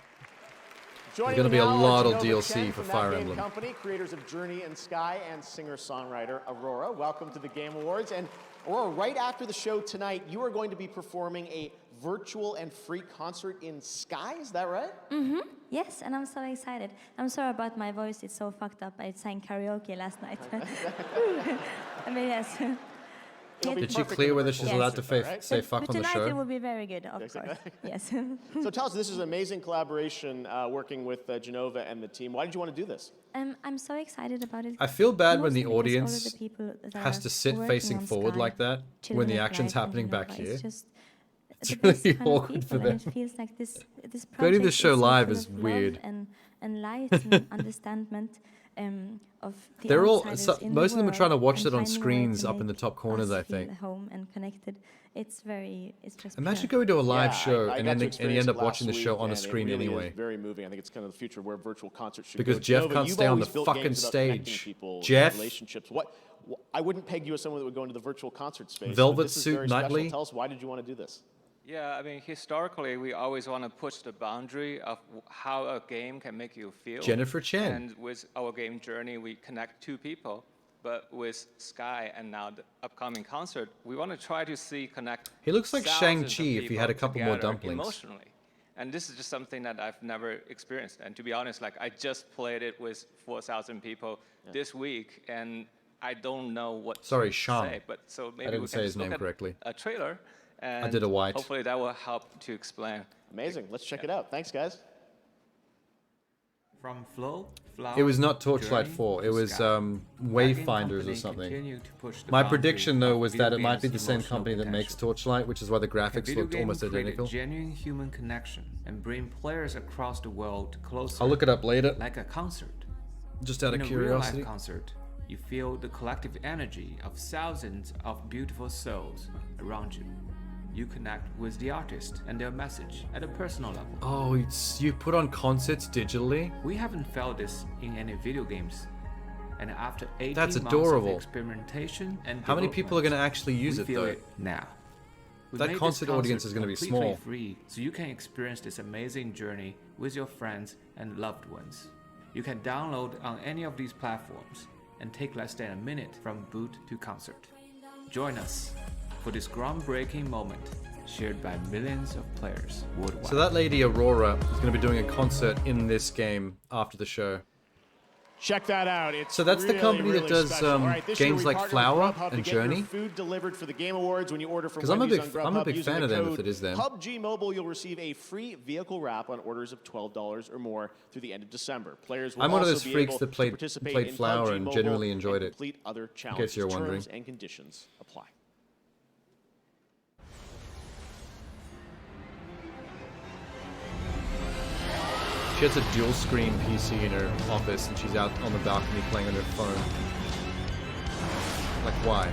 Speaker 1: There's gonna be a lot of DLC for Fire Emblem.
Speaker 20: Company, creators of Journey and Sky, and singer-songwriter Aurora. Welcome to the Game Awards. And Aurora, right after the show tonight, you are going to be performing a virtual and free concert in Sky. Is that right?
Speaker 18: Mm-hmm. Yes, and I'm so excited. I'm sorry about my voice. It's so fucked up. I sang karaoke last night. I mean, yes.
Speaker 1: Did she clear whether she's allowed to say fuck on the show?
Speaker 18: Tonight it will be very good, of course. Yes.
Speaker 20: So tell us, this is an amazing collaboration working with Genova and the team. Why did you want to do this?
Speaker 18: I'm so excited about it.
Speaker 1: I feel bad when the
Speaker 18: Mostly because all of
Speaker 1: audience
Speaker 18: the people that
Speaker 1: has
Speaker 18: are
Speaker 1: to sit
Speaker 18: working
Speaker 1: facing
Speaker 18: on
Speaker 1: forward
Speaker 18: Sky,
Speaker 1: like that
Speaker 18: Children
Speaker 1: when the
Speaker 18: of
Speaker 1: action's
Speaker 18: Light and
Speaker 1: happening back
Speaker 18: Genova,
Speaker 1: here.
Speaker 18: It's just
Speaker 1: It's
Speaker 18: the
Speaker 1: really
Speaker 18: best kind of
Speaker 1: awkward for
Speaker 18: people, and
Speaker 1: them.
Speaker 18: it feels like this
Speaker 1: Going to
Speaker 18: project
Speaker 1: this show
Speaker 18: is so
Speaker 1: live
Speaker 18: full
Speaker 1: is
Speaker 18: of love
Speaker 1: weird.
Speaker 18: and light and understandment of the
Speaker 1: They're all
Speaker 18: outsiders in the
Speaker 1: most of them are trying to
Speaker 18: world
Speaker 1: watch
Speaker 18: and
Speaker 1: it on
Speaker 18: finding a way
Speaker 1: screens
Speaker 18: to
Speaker 1: up in the
Speaker 18: make
Speaker 1: top corners,
Speaker 18: us
Speaker 1: I think.
Speaker 18: feel home and connected. It's just
Speaker 1: Imagine
Speaker 18: pure.
Speaker 1: going to a live
Speaker 20: Yeah,
Speaker 1: show
Speaker 20: I
Speaker 1: and
Speaker 20: got to
Speaker 1: you
Speaker 20: experience
Speaker 1: end
Speaker 20: it
Speaker 1: up watching the
Speaker 20: last
Speaker 1: show
Speaker 20: week,
Speaker 1: on a
Speaker 20: and
Speaker 1: screen
Speaker 20: it really
Speaker 1: anyway.
Speaker 20: is very moving. I think it's kind of the future where virtual concerts should
Speaker 1: Because
Speaker 20: go.
Speaker 1: Jeff
Speaker 20: Genova,
Speaker 1: can't
Speaker 20: you've
Speaker 1: stay on
Speaker 20: always
Speaker 1: the
Speaker 20: built
Speaker 1: fucking
Speaker 20: games about connecting
Speaker 1: stage.
Speaker 20: people,
Speaker 1: Jeff?
Speaker 20: relationships. I wouldn't peg you as someone that would go into the virtual concert space.
Speaker 1: Velvet
Speaker 20: but this is
Speaker 1: Suit
Speaker 20: very special.
Speaker 1: Nightly?
Speaker 20: Tell us, why did you want to do this?
Speaker 4: Yeah, I mean, historically, we always want to push the boundary of how a game can make you feel.
Speaker 1: Jennifer Chen.
Speaker 4: And with our game journey, we connect two people. But with Sky and now the upcoming concert, we want to try to connect.
Speaker 1: He looks like
Speaker 4: thousands of
Speaker 1: Shang-Chi if he had a
Speaker 4: people
Speaker 1: couple more
Speaker 4: together
Speaker 1: dumplings.
Speaker 4: Emotionally. And this is just something that I've never experienced. And to be honest, like I just played it with 4,000 people this week, and I don't know what
Speaker 1: Sorry,
Speaker 4: to
Speaker 1: Sean.
Speaker 4: say. But so maybe
Speaker 1: I didn't
Speaker 4: we
Speaker 1: say
Speaker 4: can
Speaker 1: his
Speaker 4: just look
Speaker 1: name
Speaker 4: at
Speaker 1: correctly.
Speaker 4: a trailer. And
Speaker 1: I did a white.
Speaker 4: Hopefully that will help to explain.
Speaker 20: Amazing. Let's check it out. Thanks, guys.
Speaker 6: From Flow,
Speaker 1: It was not Torchlight
Speaker 6: Journey,
Speaker 1: 4. It was
Speaker 6: Sky.
Speaker 1: Wayfinders or
Speaker 6: Company
Speaker 1: something.
Speaker 6: continue to push the
Speaker 1: My
Speaker 6: boundary
Speaker 1: prediction though
Speaker 6: of
Speaker 1: was
Speaker 6: video
Speaker 1: that it might be
Speaker 6: games'
Speaker 1: the same
Speaker 6: emotional
Speaker 1: company that makes
Speaker 6: potential.
Speaker 1: Torchlight, which is why the
Speaker 6: Can
Speaker 1: graphics
Speaker 6: video
Speaker 1: looked
Speaker 6: game
Speaker 1: almost
Speaker 6: create
Speaker 1: identical.
Speaker 6: a genuine human connection and bring players across the world closer.
Speaker 1: I'll look it up later.
Speaker 6: Like a concert.
Speaker 1: Just out of
Speaker 6: In a
Speaker 1: curiosity.
Speaker 6: real-life concert, you feel the collective energy of thousands of beautiful souls around you. You connect with the artist and their message at a personal level.
Speaker 1: Oh, you put on concerts digitally?
Speaker 6: We haven't felt this in any video games. And after 18
Speaker 1: That's
Speaker 6: months
Speaker 1: adorable.
Speaker 6: of experimentation and
Speaker 1: How many people are going to
Speaker 6: development,
Speaker 1: actually use
Speaker 6: we
Speaker 1: it
Speaker 6: feel
Speaker 1: though?
Speaker 6: it now. We
Speaker 1: That
Speaker 6: made this
Speaker 1: concert audience is going to be
Speaker 6: completely
Speaker 1: small.
Speaker 6: free, so you can experience this amazing journey with your friends and loved ones. You can download on any of these platforms and take less than a minute from boot to concert. Join us for this groundbreaking moment shared by millions of players worldwide.
Speaker 1: So that lady Aurora is going to be doing a concert in this game after the show.
Speaker 20: Check that out. It's
Speaker 1: So that's the
Speaker 20: really,
Speaker 1: company that
Speaker 20: really
Speaker 1: does,
Speaker 20: special. All right, this year
Speaker 1: games
Speaker 20: we
Speaker 1: like
Speaker 20: partnered with
Speaker 1: Flower
Speaker 20: Grubhub to
Speaker 1: and
Speaker 20: get your
Speaker 1: Journey?
Speaker 20: Food delivered for the Game Awards when you order from
Speaker 1: 'Cause I'm a
Speaker 20: Wendy's
Speaker 1: big-
Speaker 20: on
Speaker 1: I'm a
Speaker 20: Grubhub
Speaker 1: big
Speaker 20: using
Speaker 1: fan
Speaker 20: the
Speaker 1: of them if
Speaker 20: code
Speaker 1: it is them.
Speaker 20: PUBG Mobile, you'll receive a free vehicle wrap on orders of $12 or more through the end of December. Players will
Speaker 1: I'm one of
Speaker 20: also
Speaker 1: those
Speaker 20: be
Speaker 1: freaks
Speaker 20: able
Speaker 1: that played-
Speaker 20: to participate
Speaker 1: played
Speaker 20: in
Speaker 1: Flower
Speaker 20: PUBG
Speaker 1: and
Speaker 20: Mobile
Speaker 1: genuinely enjoyed it,
Speaker 20: complete other
Speaker 1: in case
Speaker 20: challenges.
Speaker 1: you're wondering.
Speaker 20: Terms and conditions apply.
Speaker 1: She has a dual screen PC in her office and she's out on the balcony playing on her phone. Like, why?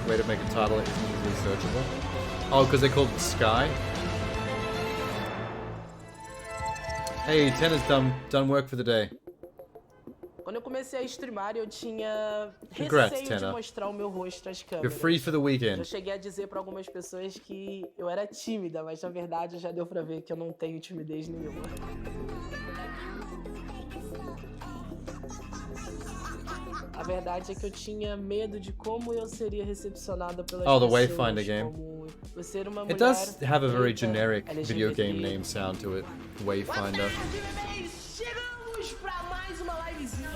Speaker 1: Way to make a title that isn't easily searchable. Oh, because they called it Sky? Hey, Ten has done work for the day.
Speaker 11: Quando eu comecei a streamar, eu tinha
Speaker 1: Congrats,
Speaker 11: receio de
Speaker 1: Tanner.
Speaker 11: mostrar o meu rosto às câmeras.
Speaker 1: You're free for the weekend.
Speaker 11: Eu cheguei a dizer para algumas pessoas que eu era tímida, mas na verdade já deu para ver que eu não tenho timidez nenhuma. A verdade é que eu tinha medo de como eu seria recepcionada pelas
Speaker 1: Oh, the
Speaker 11: pessoas.
Speaker 1: Wayfinder game.
Speaker 11: Como eu ser uma
Speaker 1: It
Speaker 11: mulher
Speaker 1: does have a very
Speaker 11: preta,
Speaker 1: generic
Speaker 11: LGBT.
Speaker 1: video game name sound to it. Wayfinder.
Speaker 11: Chegamos para mais uma livezinha.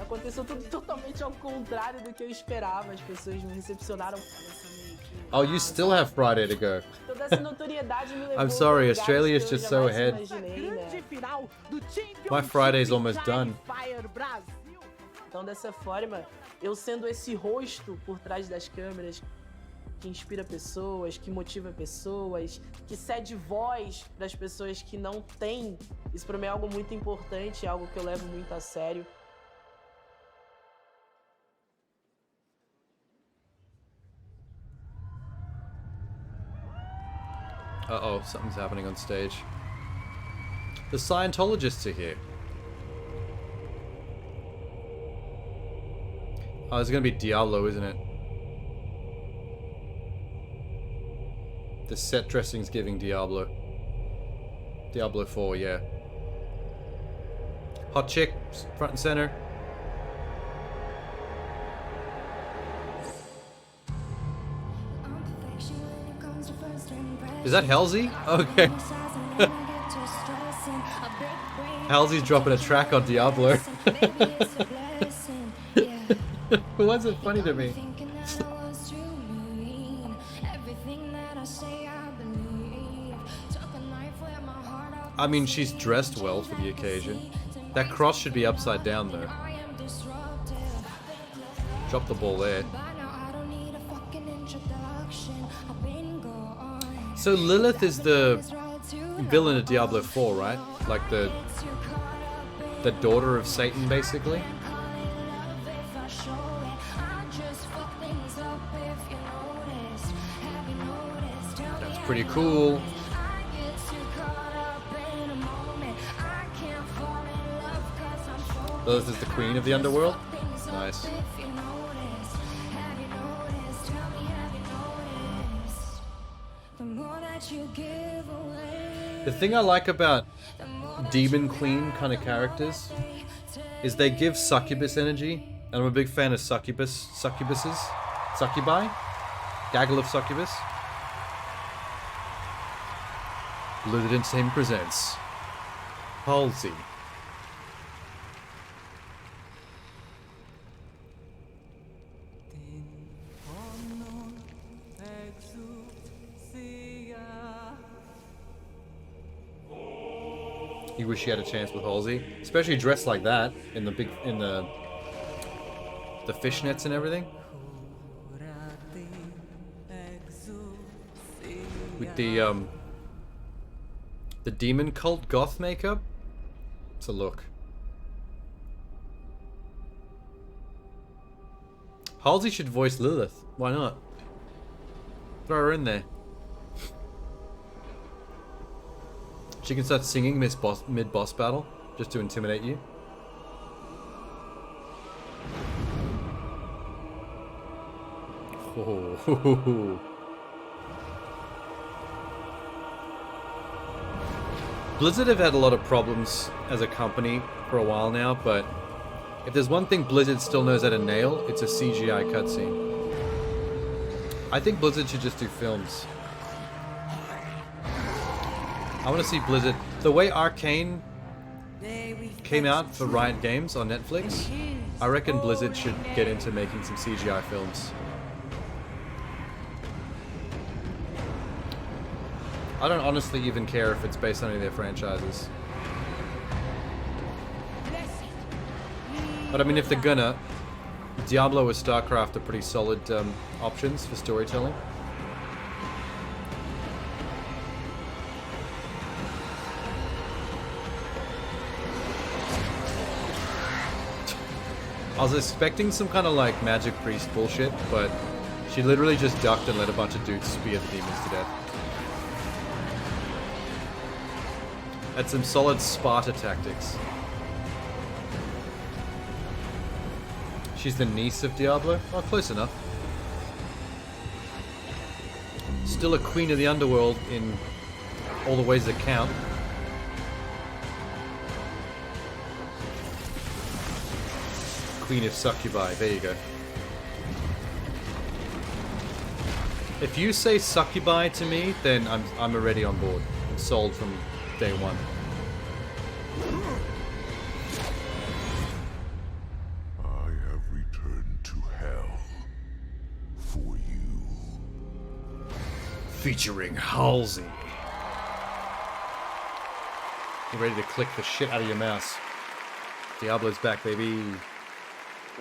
Speaker 11: Aconteceu tudo totalmente ao contrário do que eu esperava. As pessoas me recepcionaram.
Speaker 1: Oh, you still have Friday to go.
Speaker 11: Toda essa notoriedade me levou
Speaker 1: I'm sorry,
Speaker 11: a lugares
Speaker 1: Australia is
Speaker 11: que eu
Speaker 1: just so
Speaker 11: jamais
Speaker 1: ahead.
Speaker 11: imaginei, né?
Speaker 1: My Friday's almost done.
Speaker 11: Então, dessa forma, eu sendo esse rosto por trás das câmeras que inspira pessoas, que motiva pessoas, que cede voz para as pessoas que não têm, isso para mim é algo muito importante, é algo que eu levo muito a sério.
Speaker 1: Uh-oh, something's happening on stage. The Scientologists are here. Oh, it's gonna be Diablo, isn't it? The set dressing's giving Diablo. Diablo 4, yeah. Hot chick, front and center. Is that Halsey? Okay. Halsey's dropping a track on Diablo. Why is it funny to me? I mean, she's dressed well for the occasion. That cross should be upside down, though. Drop the ball there. So Lilith is the villain of Diablo 4, right? Like the daughter of Satan, basically? That's pretty cool. Lilith is the queen of the underworld? Nice. The thing I like about demon queen kind of characters is they give succubus energy. And I'm a big fan of succubuses. Succubi? Gaggle of succubus. Blizzard Entertainment presents Halsey. You wish you had a chance with Halsey, especially dressed like that in the fishnets and everything. With the demon cult goth makeup. It's a look. Halsey should voice Lilith. Why not? Throw her in there. She can start singing mid-boss battle, just to intimidate you. Oh. Blizzard have had a lot of problems as a company for a while now, but if there's one thing Blizzard still knows how to nail, it's a CGI cutscene. I think Blizzard should just do films. I want to see Blizzard... The way Arcane came out for Riot Games on Netflix, I reckon Blizzard should get into making some CGI films. I don't honestly even care if it's based on any of their franchises. But I mean, if they're gonna, Diablo or StarCraft are pretty solid options for storytelling. I was expecting some kind of like magic priest bullshit, but she literally just ducked and let a bunch of dudes spear the demons to death. That's some solid Sparta tactics. She's the niece of Diablo? Oh, close enough. Still a queen of the underworld in all the ways that count. Queen of Succubi, there you go. If you say Succubi to me, then I'm already on board. I'm sold from day one.
Speaker 15: I have returned to hell for you.
Speaker 1: Featuring Halsey. You ready to click the shit out of your mouse? Diablo's back, baby.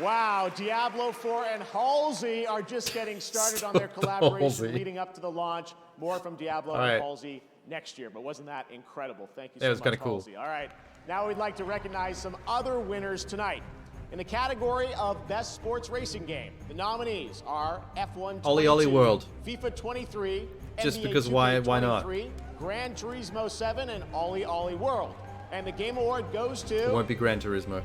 Speaker 20: Wow, Diablo 4 and Halsey are just getting started on their collaboration
Speaker 1: Halsey.
Speaker 20: leading up to the launch. More from Diablo and Halsey next year, but wasn't that incredible? Thank you so much,
Speaker 1: was kinda cool.
Speaker 20: Halsey. All right, now we'd like to recognize some other winners tonight. In the category of Best Sports Racing Game, the nominees are F1 22,
Speaker 1: Ollie Ollie World.
Speaker 20: FIFA 23,
Speaker 1: Just
Speaker 20: NBA
Speaker 1: because
Speaker 20: 2K23,
Speaker 1: why not?
Speaker 20: Gran Turismo 7, and Ollie Ollie World. And the Game Award goes
Speaker 1: It
Speaker 20: to
Speaker 1: won't be Gran Turismo.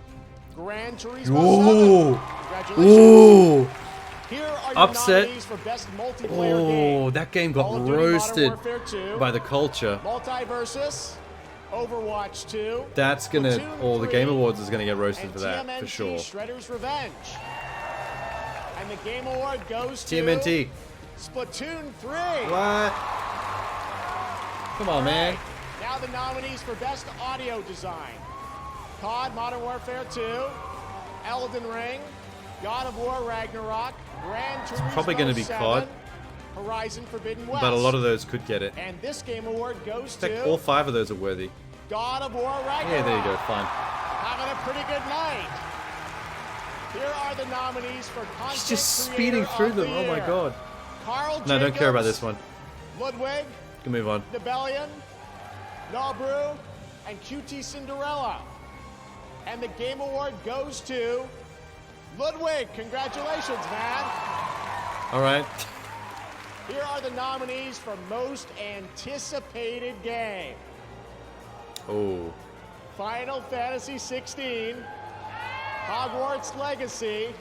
Speaker 20: Gran Turismo 7.
Speaker 1: Ooh!
Speaker 20: Congratulations.
Speaker 1: Ooh!
Speaker 20: Here are your
Speaker 1: Upset.
Speaker 20: nominees for Best Multiplayer Game.
Speaker 1: Oh, that game got
Speaker 20: Call of Duty Modern
Speaker 1: roasted
Speaker 20: Warfare 2,
Speaker 1: by the culture.
Speaker 20: Multiversus, Overwatch 2.
Speaker 1: That's gonna...
Speaker 20: Platoon
Speaker 1: Or the
Speaker 20: 3,
Speaker 1: Game Awards is gonna get roasted
Speaker 20: and
Speaker 1: for that,
Speaker 20: TMNT
Speaker 1: for sure.
Speaker 20: Shredder's Revenge. And the Game Award goes to...
Speaker 1: TMNT.
Speaker 20: Splatoon 3.
Speaker 1: What? Come on, man.
Speaker 20: Now the nominees for Best Audio Design. COD Modern Warfare 2, Elden Ring, God of War Ragnarok, Gran Turismo
Speaker 1: Probably gonna be
Speaker 20: 7,
Speaker 1: COD.
Speaker 20: Horizon Forbidden West.
Speaker 1: But a lot of those could get it.
Speaker 20: And this Game Award goes
Speaker 1: In fact,
Speaker 20: to
Speaker 1: all 5 of those are worthy.
Speaker 20: God of War Ragnarok.
Speaker 1: Yeah, there you go, fine.
Speaker 20: Having a pretty good night. Here are the nominees for Content
Speaker 1: He's just
Speaker 20: Creator
Speaker 1: speeding through
Speaker 20: of the
Speaker 1: them, oh my
Speaker 20: Year.
Speaker 1: god.
Speaker 20: Carl
Speaker 1: No, don't care about
Speaker 20: Jacobs,
Speaker 1: this one.
Speaker 20: Ludwig,
Speaker 1: Can move on.
Speaker 20: Nebellion, Nobru, and QT Cinderella. And the Game Award goes to Ludwig. Congratulations, man.
Speaker 1: Alright.
Speaker 20: Here are the nominees for Most Anticipated Game.
Speaker 1: Oh.
Speaker 20: Final Fantasy 16, Hogwarts Legacy.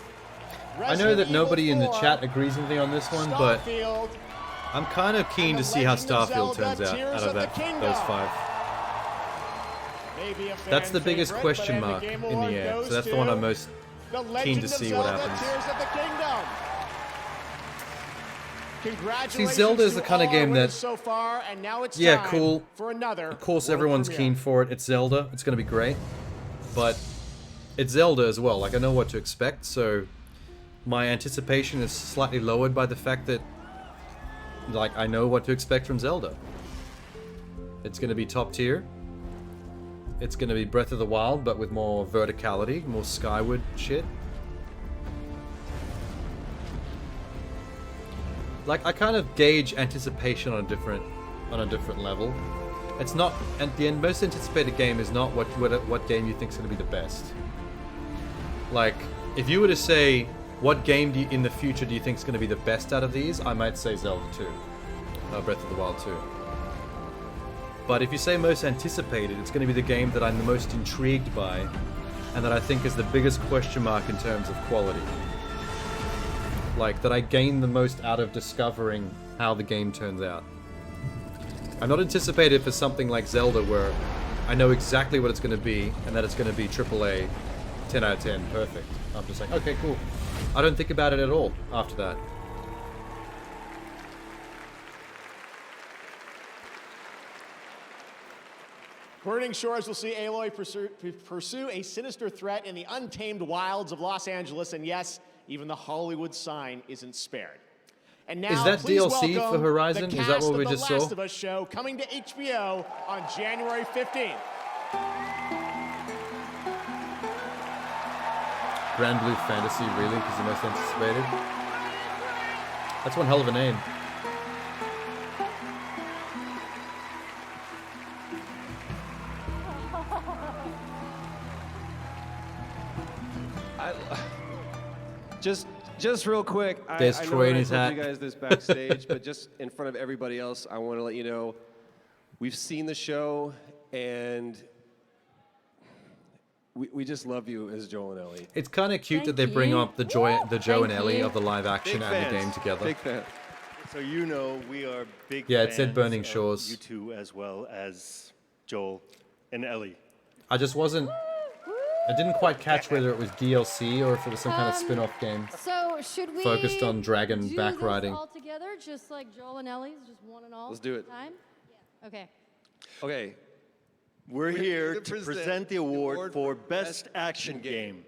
Speaker 1: I know that nobody in the chat agrees with me on this one, but I'm kind of keen to see how Starfield turns out of those 5. That's the biggest question mark in the air, so that's the one I'm most keen to see what happens. See, Zelda is the kind of game that, yeah, cool. Of course, everyone's keen for it. It's Zelda. It's going to be great. But it's Zelda as well. Like, I know what to expect, so my anticipation is slightly lowered by the fact that, like, I know what to expect from Zelda. It's going to be top tier. It's going to be Breath of the Wild, but with more verticality, more skyward shit. Like, I kind of gauge anticipation on a different level. It's not, at the end, most anticipated game is not what game you think is going to be the best. Like, if you were to say, what game in the future do you think is going to be the best out of these, I might say Zelda 2. Breath of the Wild 2. But if you say most anticipated, it's going to be the game that I'm the most intrigued by, and that I think is the biggest question mark in terms of quality. Like, that I gain the most out of discovering how the game turns out. I'm not anticipated for something like Zelda where I know exactly what it's going to be, and that it's going to be AAA, 10 out of 10, perfect. I'm just like, okay, cool. I don't think about it at all after that.
Speaker 20: Burning Shores will see Aloy pursue a sinister threat in the untamed wilds of Los Angeles, and yes, even the Hollywood sign isn't spared. And now,
Speaker 1: is that
Speaker 20: please
Speaker 1: DLC for
Speaker 20: welcome
Speaker 1: Horizon?
Speaker 20: the
Speaker 1: Is that what we
Speaker 20: cast
Speaker 1: just
Speaker 20: of The
Speaker 1: saw?
Speaker 20: Last of Us show coming to HBO on January 15th.
Speaker 1: Grand Blue Fantasy, really? Because the most anticipated? That's one hell of a name.
Speaker 3: Just real quick, I
Speaker 1: There's
Speaker 3: know
Speaker 1: Troy in
Speaker 3: I
Speaker 1: his
Speaker 3: told
Speaker 1: hat.
Speaker 3: you guys this backstage, but just in front of everybody else, I want to let you know we've seen the show, and we just love you as Joel and Ellie.
Speaker 1: It's kind of cute that they bring up the Joe and Ellie of the live action and the game together.
Speaker 3: Big fan.
Speaker 5: So you know we are big
Speaker 1: Yeah, it
Speaker 5: fans
Speaker 1: said Burning
Speaker 5: of
Speaker 1: Shores.
Speaker 5: you two as well as Joel and Ellie.
Speaker 1: I just wasn't... I didn't quite catch whether it was DLC or if it was some kind of spin-off game.
Speaker 19: So should we
Speaker 1: focused on dragon
Speaker 19: do
Speaker 1: back
Speaker 19: this
Speaker 1: riding.
Speaker 19: all together, just like Joel and Ellie's, just one and all?
Speaker 3: Let's do it.
Speaker 19: Time? Yeah. Okay.
Speaker 5: Okay, we're here to present the award for Best Action Game.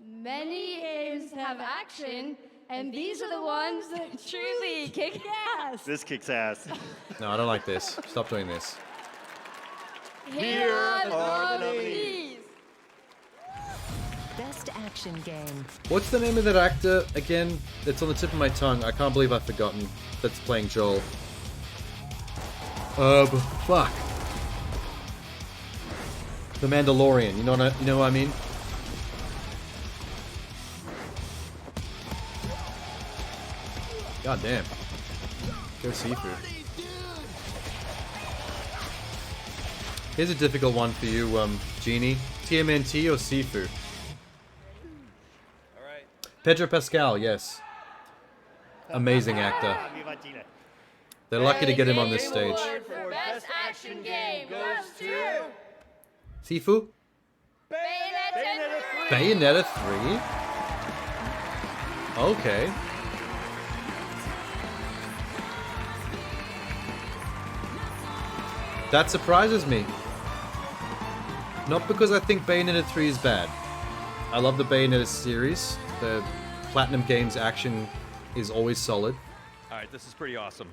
Speaker 19: Many games have action, and these are the ones that truly kick ass.
Speaker 5: This kicks ass.
Speaker 1: No, I don't like this. Stop doing this.
Speaker 19: Here are the nominees.
Speaker 17: Best action game.
Speaker 1: What's the name of that actor again? It's on the tip of my tongue. I can't believe I've forgotten. That's playing Joel. Fuck. The Mandalorian. You know what I mean? God damn. Go Seafood. Here's a difficult one for you, Genie. TMNT or Seafood? Pedro Pascal, yes. Amazing actor. They're lucky to get him on this stage.
Speaker 19: For best action game goes to
Speaker 1: Sifu? Bayonetta 3? Okay. That surprises me. Not because I think Bayonetta 3 is bad. I love the Bayonetta series. The Platinum Games action is always solid.
Speaker 22: All right, this is pretty awesome.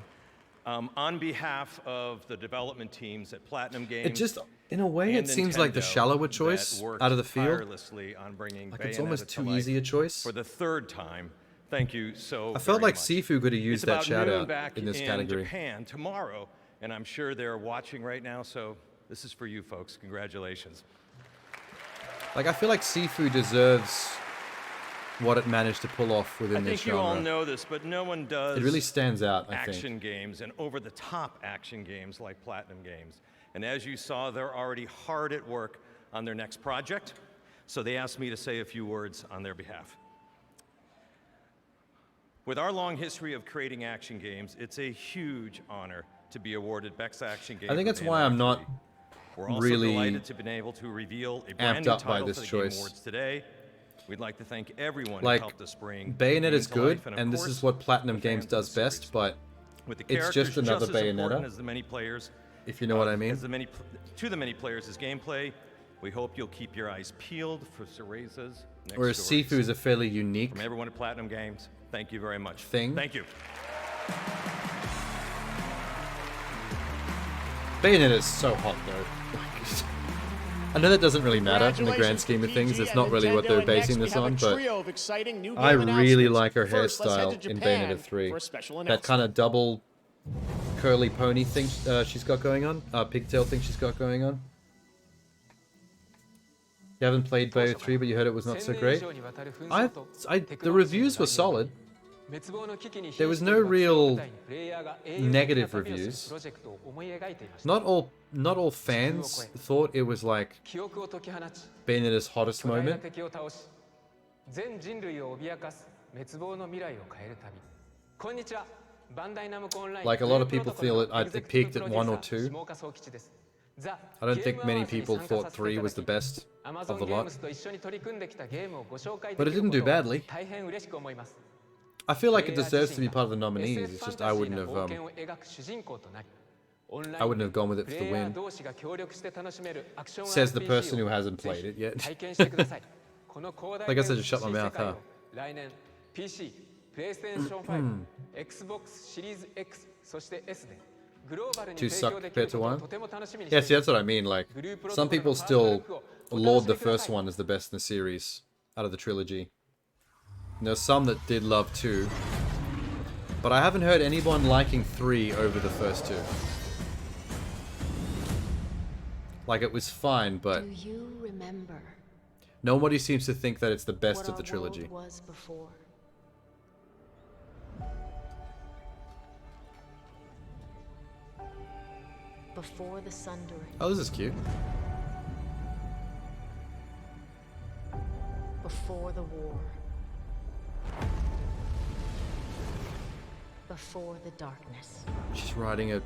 Speaker 22: On behalf of the development teams at Platinum Games,
Speaker 1: It just, in a way,
Speaker 22: and
Speaker 1: it seems like the
Speaker 22: Nintendo
Speaker 1: shallower choice
Speaker 22: that worked
Speaker 1: out of the field.
Speaker 22: tirelessly on bringing
Speaker 1: Like it's
Speaker 22: Bayonetta
Speaker 1: almost
Speaker 22: to
Speaker 1: too
Speaker 22: life
Speaker 1: easy a choice.
Speaker 22: for the third time. Thank you so
Speaker 1: I felt
Speaker 22: very
Speaker 1: like
Speaker 22: much.
Speaker 1: Sifu could have used
Speaker 22: It's
Speaker 1: that
Speaker 22: about
Speaker 1: shout
Speaker 22: noon
Speaker 1: out
Speaker 22: back
Speaker 1: in this
Speaker 22: in
Speaker 1: category.
Speaker 22: Japan tomorrow, and I'm sure they're watching right now, so this is for you folks. Congratulations.
Speaker 1: Like, I feel like Sifu deserves what it managed to pull off within
Speaker 22: I
Speaker 1: this
Speaker 22: think you all
Speaker 1: genre.
Speaker 22: know this, but no one does
Speaker 1: It really stands out, I
Speaker 22: action
Speaker 1: think.
Speaker 22: games and over-the-top action games like Platinum Games. And as you saw, they're already hard at work on their next project. so they asked me to say a few words on their behalf. With our long history of creating action games, it's a huge honor to be awarded Best Action Game.
Speaker 1: I think that's why I'm not
Speaker 22: We're also
Speaker 1: really
Speaker 22: delighted to be able to reveal a brand
Speaker 1: amped
Speaker 22: new
Speaker 1: up by
Speaker 22: title
Speaker 1: this
Speaker 22: for the
Speaker 1: choice.
Speaker 22: Game Awards today. We'd like to thank everyone
Speaker 1: Like,
Speaker 22: who helped us bring
Speaker 1: Bayonetta
Speaker 22: games
Speaker 1: is
Speaker 22: to
Speaker 1: good,
Speaker 22: life, of
Speaker 1: and this
Speaker 22: course,
Speaker 1: is what Platinum
Speaker 22: the
Speaker 1: Games
Speaker 22: fans of
Speaker 1: does
Speaker 22: the series.
Speaker 1: best, but
Speaker 22: With the
Speaker 1: it's
Speaker 22: characters
Speaker 1: just another
Speaker 22: as important
Speaker 1: Bayonetta,
Speaker 22: as the many players,
Speaker 1: if you know what I mean.
Speaker 22: as the many players as gameplay. We hope you'll keep your eyes peeled for Cereza's next
Speaker 1: Whereas
Speaker 22: stories.
Speaker 1: Sifu is a fairly unique
Speaker 22: From everyone at Platinum Games, thank you very much.
Speaker 1: thing.
Speaker 22: Thank you.
Speaker 1: Bayonetta is so hot though. I know that doesn't really matter in the grand scheme of things. It's not really what they're basing this on, but I really like her hairstyle in Bayonetta 3. That kind of double curly pony thing she's got going on, pigtail thing she's got going on. You haven't played Bayo 3, but you heard it was not so great. The reviews were solid. There was no real negative reviews. Not all fans thought it was like Bayonetta's hottest moment. Like a lot of people feel it peaked at 1 or 2. I don't think many people thought 3 was the best of the lot. But it didn't do badly. I feel like it deserves to be part of the nominees. It's just I wouldn't have gone with it for the win. Says the person who hasn't played it yet. I guess I just shut my mouth, huh? Two suck compared to one? Yeah, see, that's what I mean. Like, some people still laud the first one as the best in the series out of the trilogy. And there's some that did love 2. But I haven't heard anyone liking 3 over the first 2. Like, it was fine, but
Speaker 7: Do you remember
Speaker 1: nobody seems to think that it's the best of the trilogy.
Speaker 7: what was before? Before the sundering.
Speaker 1: Oh, this is cute.
Speaker 7: Before the war. Before the darkness.
Speaker 1: She's riding a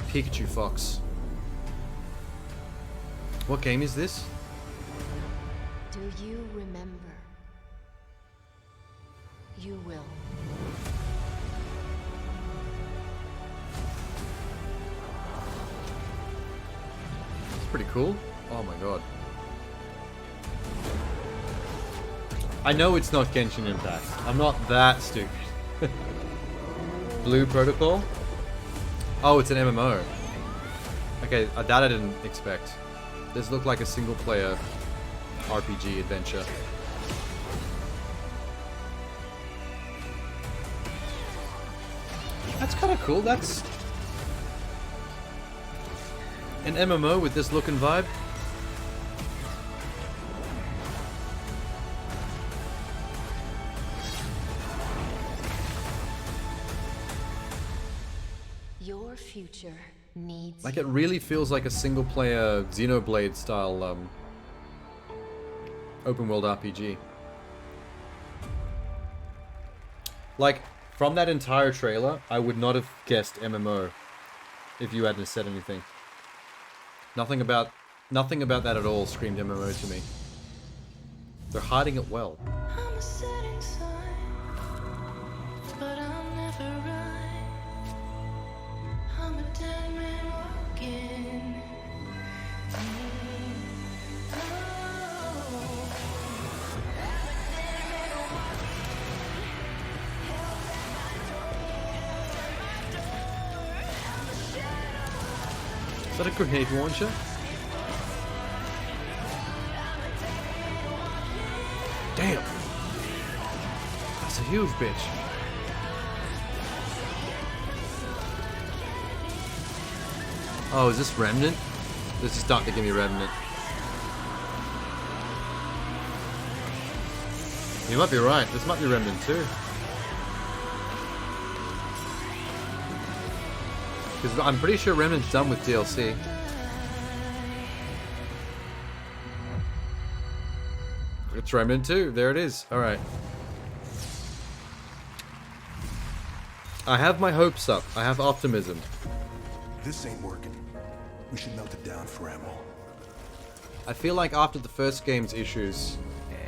Speaker 1: Pikachu fox. What game is this?
Speaker 7: Do you remember? You will.
Speaker 1: It's pretty cool. Oh my god. I know it's not Genshin Impact. I'm not that stupid. Blue Protocol? Oh, it's an MMO. Okay, that I didn't expect. This looked like a single player RPG adventure. That's kind of cool. That's an MMO with this look and vibe.
Speaker 7: Your future needs
Speaker 1: Like, it really feels like a single player Xenoblade style open world RPG. Like, from that entire trailer, I would not have guessed MMO if you hadn't said anything. Nothing about that at all screamed MMO to me. They're hiding it well.
Speaker 16: I'm a setting sun, but I'm never right. I'm a dead man walking.
Speaker 1: Is that a grenade launcher? Damn! That's a huge bitch. Oh, is this Remnant? This is starting to give me Remnant. You might be right. This might be Remnant too. Because I'm pretty sure Remnant's done with DLC. It's Remnant 2. There it is. Alright. I have my hopes up. I have optimism.
Speaker 10: This ain't working. We should melt it down for ammo.
Speaker 1: I feel like after the first game's issues,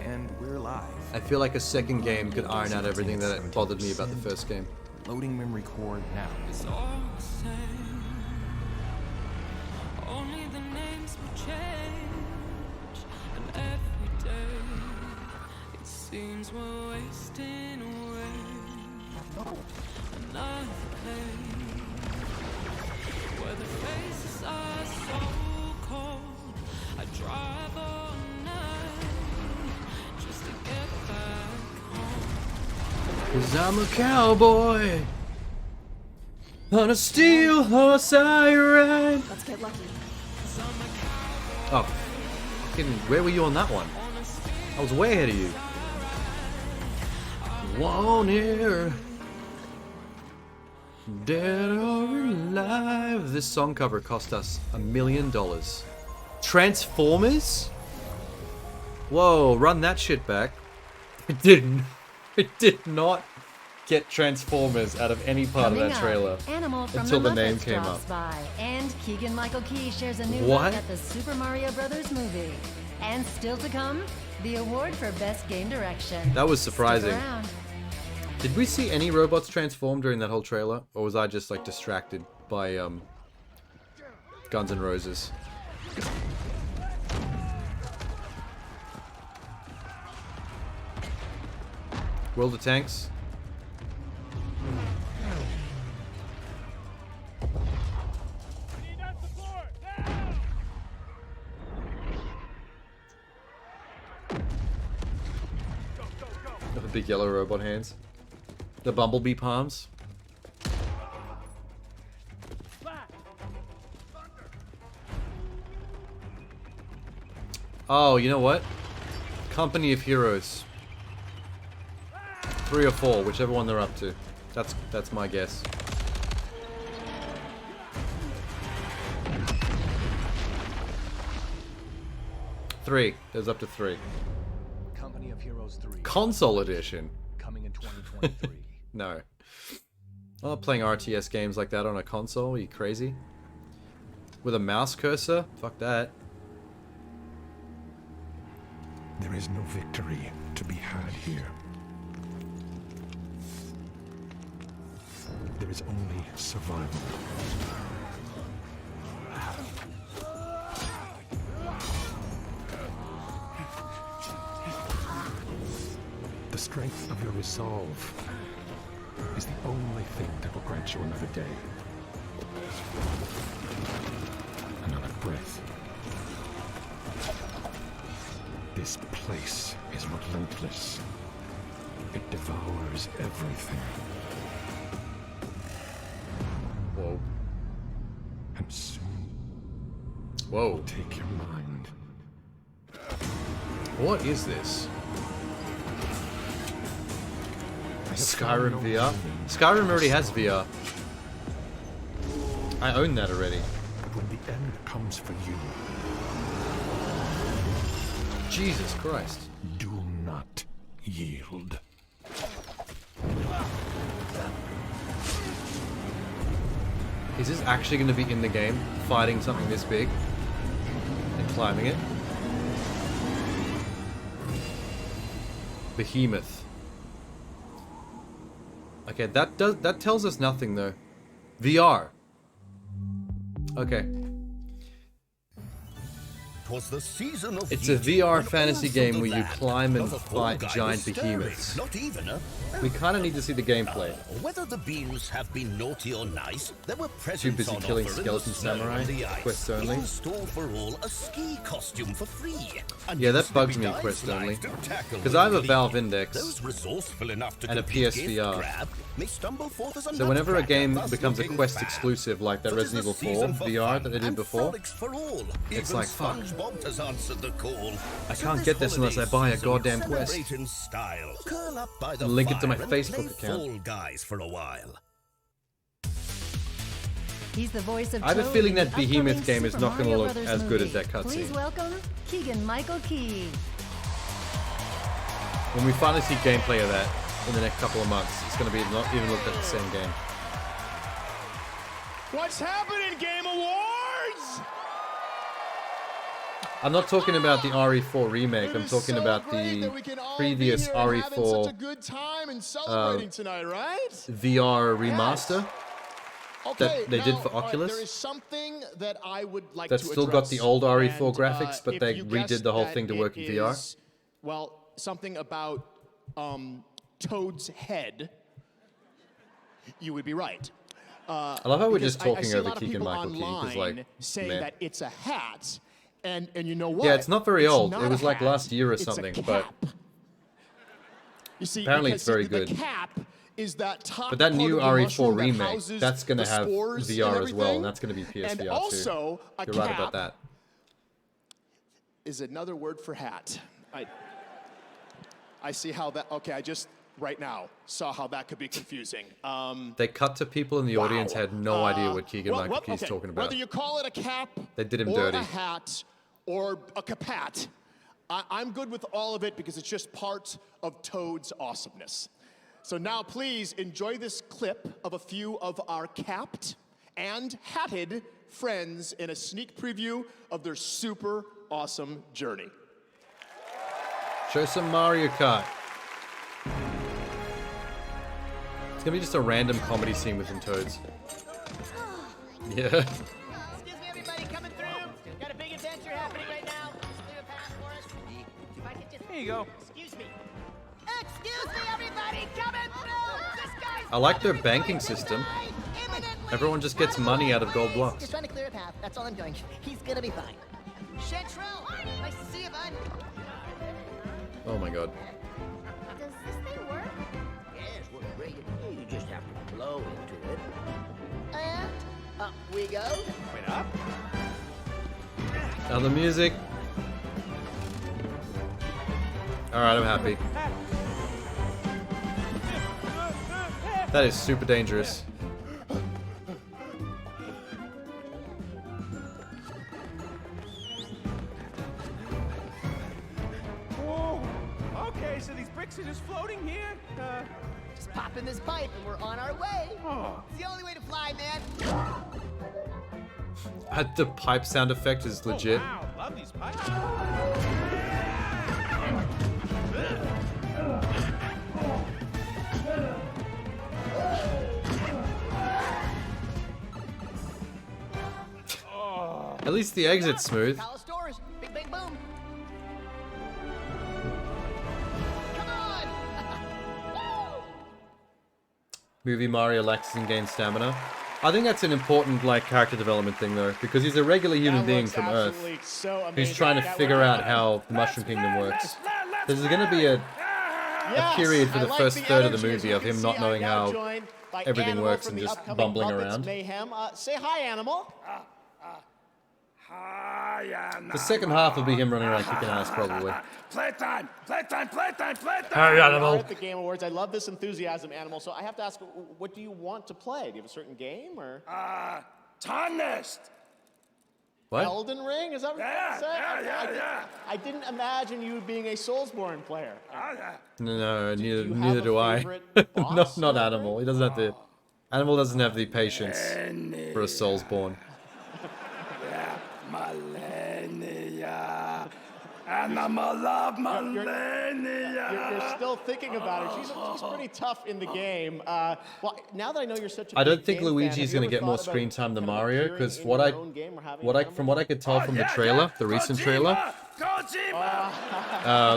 Speaker 10: and we're live.
Speaker 1: I feel like a second game could iron out everything that bothered me about the first game.
Speaker 10: Loading memory core now.
Speaker 16: It's all the same. Only the names will change, and every day it seems we're wasting away. Another place where the faces are so cold. I drive all night just to get back home.
Speaker 1: 'Cause I'm a cowboy on a steel horse I ride.
Speaker 11: Let's get lucky.
Speaker 1: Oh, fucking, where were you on that one? I was way ahead of you. Won't hear. Dead or alive. This song cover cost us $1 million. Transformers? Whoa, run that shit back. It didn't. It did not get Transformers out of any part
Speaker 17: Coming
Speaker 1: of that trailer
Speaker 17: up, Animal from
Speaker 1: until the name
Speaker 17: Muppets
Speaker 1: came
Speaker 17: drops
Speaker 1: up.
Speaker 17: by, and Keegan-Michael Key shares a new
Speaker 1: What?
Speaker 17: look at the Super Mario Brothers movie. And still to come, the award for Best Game Direction.
Speaker 1: That was
Speaker 17: Stick
Speaker 1: surprising.
Speaker 17: around.
Speaker 1: Did we see any robots transform during that whole trailer? Or was I just like distracted by Guns N' Roses? World of Tanks? The big yellow robot hands. The bumblebee palms. Oh, you know what? Company of Heroes. 3 or 4, whichever one they're up to. That's my guess. Three. There's up to 3.
Speaker 10: Company of Heroes 3.
Speaker 1: Console edition.
Speaker 10: Coming in 2023.
Speaker 1: No. I'm not playing RTS games like that on a console. Are you crazy? With a mouse cursor? Fuck that.
Speaker 10: There is no victory to be had here. There is only survival. The strength of your resolve is the only thing that will grant you another day. Another breath. This place is relentless. It devours everything.
Speaker 1: Whoa.
Speaker 10: And soon
Speaker 1: Whoa.
Speaker 10: will take your mind.
Speaker 1: What is this? Skyrim VR? Skyrim already has VR. I own that already.
Speaker 10: But when the end comes for you,
Speaker 1: Jesus Christ.
Speaker 10: do not yield.
Speaker 1: Is this actually going to be in the game? Fighting something this big? And climbing it? Behemoth. Okay, that tells us nothing though. VR. Okay. It's a VR fantasy game where you climb and fight giant behemoths. We kind of need to see the gameplay.
Speaker 15: Whether the beans have been naughty or nice, there were
Speaker 1: Too busy
Speaker 15: presents
Speaker 1: killing
Speaker 15: on offer
Speaker 1: skeleton
Speaker 15: in the snow
Speaker 1: samurai.
Speaker 15: and the ice.
Speaker 1: Quest only.
Speaker 15: Install for all a ski costume for free. And
Speaker 1: Yeah, that
Speaker 15: use
Speaker 1: bugs
Speaker 15: the
Speaker 1: me,
Speaker 15: dice
Speaker 1: Quest only.
Speaker 15: live to tackle
Speaker 1: Because I have a
Speaker 15: with
Speaker 1: Valve
Speaker 15: glee.
Speaker 1: Index
Speaker 15: Those resourceful enough to
Speaker 1: and a
Speaker 15: complete gift
Speaker 1: PSVR.
Speaker 15: grab may stumble forth as
Speaker 1: So whenever a
Speaker 15: nutcracker,
Speaker 1: game
Speaker 15: thus
Speaker 1: becomes a
Speaker 15: looking
Speaker 1: Quest
Speaker 15: fab.
Speaker 1: exclusive, like that
Speaker 15: Such
Speaker 1: Resident
Speaker 15: as
Speaker 1: Evil
Speaker 15: the
Speaker 1: 4
Speaker 15: season for
Speaker 1: VR
Speaker 15: fun
Speaker 1: that they did
Speaker 15: and
Speaker 1: before,
Speaker 15: frolics for all.
Speaker 1: it's
Speaker 15: Even
Speaker 1: like, fuck.
Speaker 15: SpongeBob has answered the call.
Speaker 1: I
Speaker 15: So
Speaker 1: can't
Speaker 15: this
Speaker 1: get this unless I
Speaker 15: holiday
Speaker 1: buy a
Speaker 15: season,
Speaker 1: goddamn Quest.
Speaker 15: celebrate in style. Curl up by the
Speaker 1: Link it to my
Speaker 15: fire and play
Speaker 1: Facebook account.
Speaker 15: Fall Guys for a while.
Speaker 17: He's the voice of
Speaker 1: I have a
Speaker 17: Toad
Speaker 1: feeling
Speaker 17: in
Speaker 1: that
Speaker 17: the
Speaker 1: Behemoth
Speaker 17: upcoming
Speaker 1: game is
Speaker 17: Super
Speaker 1: not gonna
Speaker 17: Mario
Speaker 1: look
Speaker 17: Brothers
Speaker 1: as good as
Speaker 17: movie.
Speaker 1: that cutscene.
Speaker 17: Please welcome Keegan-Michael Key.
Speaker 1: When we finally see gameplay of that in the next couple of months, it's going to be not even look at the same game.
Speaker 20: What's happening, Game Awards?
Speaker 1: I'm not talking about the RE4 remake. I'm talking about the previous RE4 VR remaster that they did for Oculus.
Speaker 20: There is something that I would like
Speaker 1: That's
Speaker 20: to
Speaker 1: still got
Speaker 20: address,
Speaker 1: the old RE4
Speaker 20: and,
Speaker 1: graphics, but
Speaker 20: if
Speaker 1: they
Speaker 20: you
Speaker 1: redid
Speaker 20: guessed
Speaker 1: the whole
Speaker 20: that
Speaker 1: thing to work in
Speaker 20: it
Speaker 1: VR.
Speaker 20: is, well, something about Toad's head, you would be right.
Speaker 1: I love how we're
Speaker 20: because
Speaker 1: just
Speaker 20: I
Speaker 1: talking
Speaker 20: see a
Speaker 1: over
Speaker 20: lot of
Speaker 1: Keegan
Speaker 20: people
Speaker 1: Michael Key, 'cause,
Speaker 20: online
Speaker 1: like,
Speaker 20: saying
Speaker 1: man.
Speaker 20: that it's a hat, and you know what?
Speaker 1: Yeah, it's not very old.
Speaker 20: not
Speaker 1: It
Speaker 20: a
Speaker 1: was like
Speaker 20: hat,
Speaker 1: last year or
Speaker 20: it's a
Speaker 1: something,
Speaker 20: cap.
Speaker 1: but
Speaker 20: You see,
Speaker 1: apparently
Speaker 20: because
Speaker 1: it's very
Speaker 20: the
Speaker 1: good.
Speaker 20: cap is that top
Speaker 1: But that
Speaker 20: part
Speaker 1: new
Speaker 20: of the
Speaker 1: RE4
Speaker 20: mushroom that
Speaker 1: remake,
Speaker 20: houses
Speaker 1: that's going to
Speaker 20: the
Speaker 1: have
Speaker 20: spores
Speaker 1: VR
Speaker 20: and
Speaker 1: as well,
Speaker 20: everything.
Speaker 1: and that's going to be PSVR
Speaker 20: And also,
Speaker 1: too.
Speaker 20: a
Speaker 1: You're right
Speaker 20: cap
Speaker 1: about that.
Speaker 20: is another word for hat. I see how that. Okay, I just right now saw how that could be confusing.
Speaker 1: They cut to people in the audience had no idea what Keegan Michael Key's talking about.
Speaker 20: Whether you call it a cap,
Speaker 1: They did him
Speaker 20: or
Speaker 1: dirty.
Speaker 20: a hat, or a capat, I'm good with all of it because it's just part of Toad's awesomeness. So now please enjoy this clip of a few of our capped and hatted friends in a sneak preview of their super awesome journey.
Speaker 1: Show some Mario Kart. It's gonna be just a random comedy scene within Toads. Yeah.
Speaker 9: Excuse me, everybody coming through. Got a big adventure happening right now. Just clear a path for us. If I could just...
Speaker 4: Here you go.
Speaker 9: Excuse me. Excuse me, everybody coming through. This guy's...
Speaker 1: I like their banking system. Everyone just gets money out of gold blocks.
Speaker 9: Just trying to clear a path. That's all I'm doing. He's gonna be fine. Chantrell, nice to see you, bud.
Speaker 1: Oh my god.
Speaker 9: Does this thing work? Yes, works great. You just have to blow into it. And up we go. Wait up.
Speaker 1: Now the music. Alright, I'm happy. That is super dangerous.
Speaker 9: Whoa. Okay, so these bricks are just floating here? Just pop in this pipe and we're on our way. It's the only way to fly, man.
Speaker 1: The pipe sound effect is legit.
Speaker 9: Wow, love these pipes.
Speaker 1: At least the exit's smooth.
Speaker 9: Palace doors. Big, big boom. Come on. Woo!
Speaker 1: Movie Mario lacks and gains stamina. I think that's an important like character development thing though, because he's a regular human being from Earth who's trying to figure out how the Mushroom Kingdom works. There's going to be a period for the first third of the movie of him not knowing how everything works and just bumbling around.
Speaker 20: Mayhem. Say hi, Animal.
Speaker 1: The second half will be him running around kicking ass, probably.
Speaker 9: Playtime! Playtime! Playtime! Playtime!
Speaker 1: Hi, Animal.
Speaker 20: We're at the Game Awards. I love this enthusiasm, Animal. So I have to ask, what do you want to play? Do you have a certain game or? Tarnished.
Speaker 1: What?
Speaker 20: Elden Ring? Is that what you're saying? Yeah. I didn't imagine you being a Soulsborne player.
Speaker 1: No, neither
Speaker 20: have a
Speaker 1: do I.
Speaker 20: favorite boss
Speaker 1: not Animal. He doesn't have the. Animal doesn't have the patience for a Soulsborne.
Speaker 9: Millennia. Animal of Millennia.
Speaker 20: You're still thinking about it. She's pretty tough in the game. Well, now that I know you're such a
Speaker 1: I don't
Speaker 20: big
Speaker 1: think
Speaker 20: game fan,
Speaker 1: Luigi's
Speaker 20: have you
Speaker 1: going to
Speaker 20: ever
Speaker 1: get more
Speaker 20: thought
Speaker 1: screen
Speaker 20: about
Speaker 1: time than
Speaker 20: kind of
Speaker 1: Mario,
Speaker 20: appearing
Speaker 1: because
Speaker 20: in
Speaker 1: what
Speaker 20: your
Speaker 1: I
Speaker 20: own game or having
Speaker 1: from what I could tell from the trailer, the recent trailer,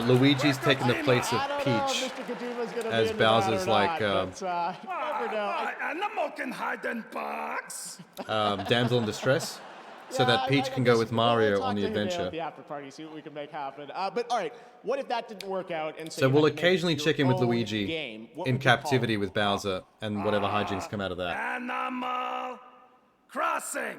Speaker 1: Luigi's taking the place of Peach as Bowser's like
Speaker 9: Animal can hide in box.
Speaker 1: damsel in distress, so that Peach can go with Mario on the adventure.
Speaker 20: At the after party, see what we can make happen. But all right, what if that didn't work out? And
Speaker 1: So we'll occasionally check in with Luigi in captivity with Bowser and whatever hijinks come out of that.
Speaker 9: Animal Crossing.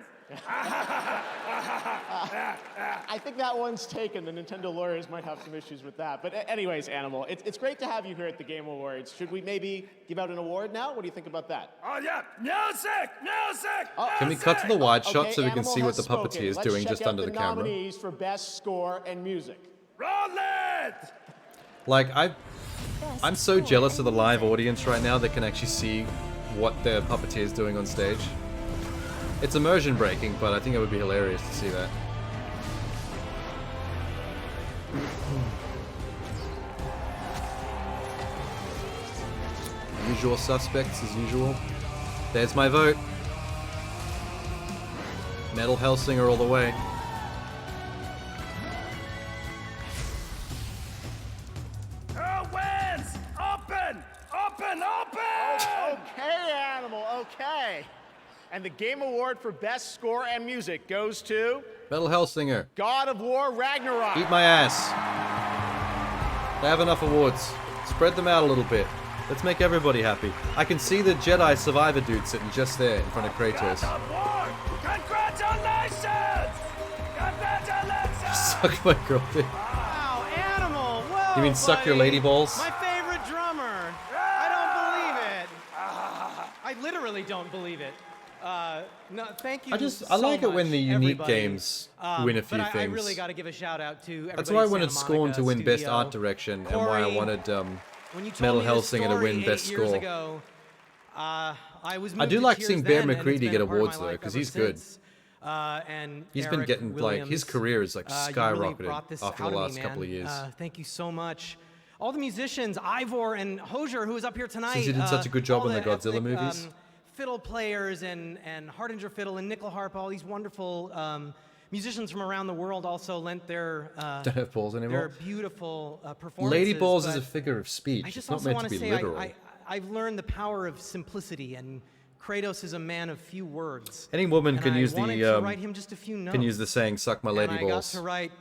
Speaker 20: I think that one's taken. The Nintendo lawyers might have some issues with that. But anyways, Animal, it's great to have you here at the Game Awards. Should we maybe give out an award now? What do you think about that?
Speaker 9: Oh yeah, music, music.
Speaker 1: Can we cut to the wide shot so we can
Speaker 20: Animal
Speaker 1: see what
Speaker 20: has
Speaker 1: the puppeteer is
Speaker 20: spoken.
Speaker 1: doing
Speaker 20: Let's
Speaker 1: just
Speaker 20: check out
Speaker 1: under the camera?
Speaker 20: Nominees for best score and music.
Speaker 9: Roll it.
Speaker 1: Like I'm so jealous of the live audience right now that can actually see what their puppeteer is doing on stage. It's immersion breaking, but I think it would be hilarious to see that. Usual suspects as usual. There's my vote. Metal Hellsinger all the way.
Speaker 9: Who wins? Open! Open! Open!
Speaker 20: Okay, Animal, okay. And the Game Award for Best Score and Music goes to
Speaker 1: Metal Hellsinger.
Speaker 20: God of War Ragnarok.
Speaker 1: Eat my ass. They have enough awards. Spread them out a little bit. Let's make everybody happy. I can see the Jedi Survivor dude sitting just there in front of Kratos.
Speaker 9: Congratulations! Congratulations!
Speaker 1: Suck my girl dick.
Speaker 9: Wow, Animal! Whoa,
Speaker 1: You mean suck your lady balls?
Speaker 9: My favorite drummer. I don't believe it. I literally don't believe it. No, thank you.
Speaker 1: I like it when the unique
Speaker 9: everybody.
Speaker 1: games win a few
Speaker 9: but I
Speaker 1: things.
Speaker 9: really got to give a shout out to everybody.
Speaker 1: That's why I
Speaker 9: at
Speaker 1: wanted
Speaker 9: Santa
Speaker 1: Scorn
Speaker 9: Monica
Speaker 1: to win Best
Speaker 9: Studio.
Speaker 1: Art Direction, and why I
Speaker 9: Corey,
Speaker 1: wanted
Speaker 9: when you told
Speaker 1: Metal
Speaker 9: me this
Speaker 1: Hellsinger to win
Speaker 9: story
Speaker 1: Best
Speaker 9: 8 years
Speaker 1: Score.
Speaker 9: ago, I was
Speaker 1: I
Speaker 9: moved
Speaker 1: do
Speaker 9: to
Speaker 1: like
Speaker 9: tears
Speaker 1: seeing Bear
Speaker 9: then, and it's
Speaker 1: McCready
Speaker 9: been
Speaker 1: get
Speaker 9: a part of
Speaker 1: awards
Speaker 9: my
Speaker 1: though,
Speaker 9: life
Speaker 1: because
Speaker 9: ever
Speaker 1: he's good.
Speaker 9: since. And
Speaker 1: He's been
Speaker 9: Eric
Speaker 1: getting like his
Speaker 9: Williams,
Speaker 1: career is like
Speaker 9: you really
Speaker 1: skyrocketed
Speaker 9: brought this
Speaker 1: after
Speaker 9: out
Speaker 1: the
Speaker 9: of me,
Speaker 1: last couple of
Speaker 9: man.
Speaker 1: years.
Speaker 9: Thank you so much. All the musicians, Ivor and Hosier, who is up here tonight.
Speaker 1: Since he did such a good job
Speaker 9: all
Speaker 1: on the Godzilla
Speaker 9: ethnic,
Speaker 1: movies.
Speaker 9: Fiddle players and Hardinger fiddle and nickel harp, all these wonderful musicians from around the world also lent their
Speaker 1: Don't have balls anymore.
Speaker 9: their beautiful performances.
Speaker 1: Lady balls is
Speaker 9: but
Speaker 1: a figure of speech.
Speaker 9: I just
Speaker 1: It's not
Speaker 9: also
Speaker 1: meant
Speaker 9: want
Speaker 1: to
Speaker 9: to
Speaker 1: be
Speaker 9: say
Speaker 1: literal.
Speaker 9: I've learned the power of simplicity, and Kratos is a man of few words.
Speaker 1: Any woman
Speaker 9: And
Speaker 1: can
Speaker 9: I
Speaker 1: use
Speaker 9: wanted
Speaker 1: the
Speaker 9: to write him just a few notes.
Speaker 1: can use the saying "suck my lady
Speaker 9: and I
Speaker 1: balls."
Speaker 9: got to write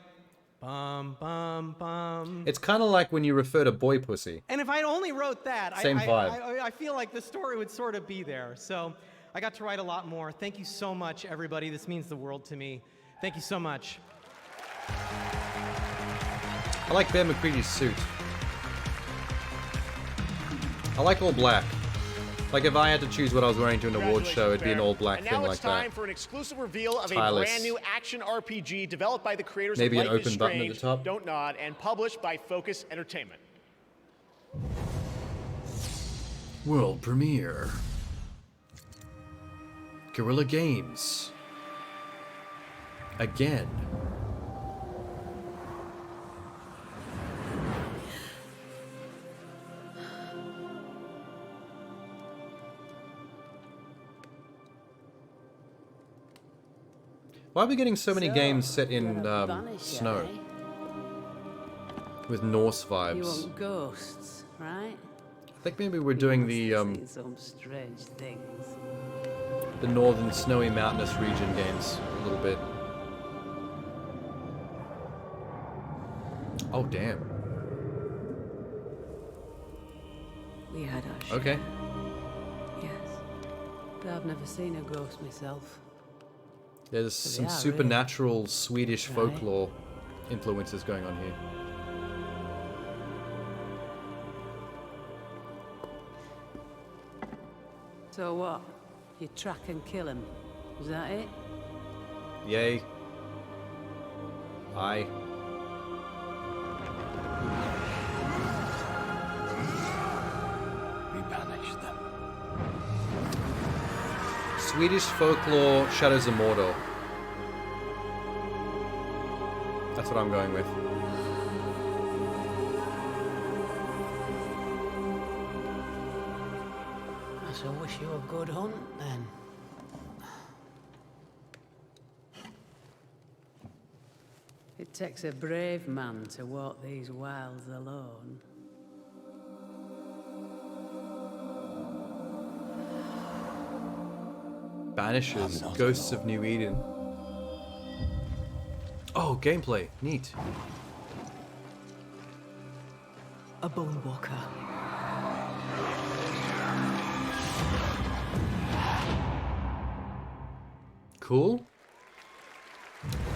Speaker 9: bum bum bum.
Speaker 1: It's kind of like when you refer to boy pussy.
Speaker 9: And if I only wrote that,
Speaker 1: Same vibe.
Speaker 9: I feel like the story would sort of be there. So I got to write a lot more. Thank you so much, everybody. This means the world to me. Thank you so much.
Speaker 1: I like Bear McCready's suit. I like all black. Like if I had to choose what I was wearing to an award show, it'd be an all black
Speaker 20: and
Speaker 1: thing
Speaker 20: now
Speaker 1: like
Speaker 20: it's time
Speaker 1: that.
Speaker 20: for an exclusive reveal of
Speaker 1: Tireless.
Speaker 20: a brand new action RPG developed by the creators
Speaker 1: Maybe
Speaker 20: of
Speaker 1: an
Speaker 20: Life is
Speaker 1: open button at the
Speaker 20: Strange,
Speaker 1: top.
Speaker 20: Don't Nod, and published by Focus Entertainment.
Speaker 1: World premiere. Guerrilla Games. Again. Why are we getting so many games set in snow? With Norse vibes.
Speaker 12: You want ghosts, right?
Speaker 1: I think maybe we're doing the
Speaker 12: Seen some strange things.
Speaker 1: the northern snowy mountainous region games a little bit. Oh damn.
Speaker 12: We had our share.
Speaker 1: Okay.
Speaker 12: Yes. But I've never seen a ghost myself.
Speaker 1: There's
Speaker 12: So
Speaker 1: some
Speaker 12: they are
Speaker 1: supernatural Swedish
Speaker 12: Right.
Speaker 1: folklore influences going on here.
Speaker 12: So what? You track and kill him? Is that it?
Speaker 1: Yay. Aye.
Speaker 10: We banish them.
Speaker 1: Swedish folklore Shadows of Mordor. That's what I'm going with.
Speaker 12: I shall wish you a good hunt, then. It takes a brave man to walk these wilds alone.
Speaker 1: Banishers, Ghosts of New Eden. Oh, gameplay. Neat.
Speaker 11: A bone walker.
Speaker 1: Cool.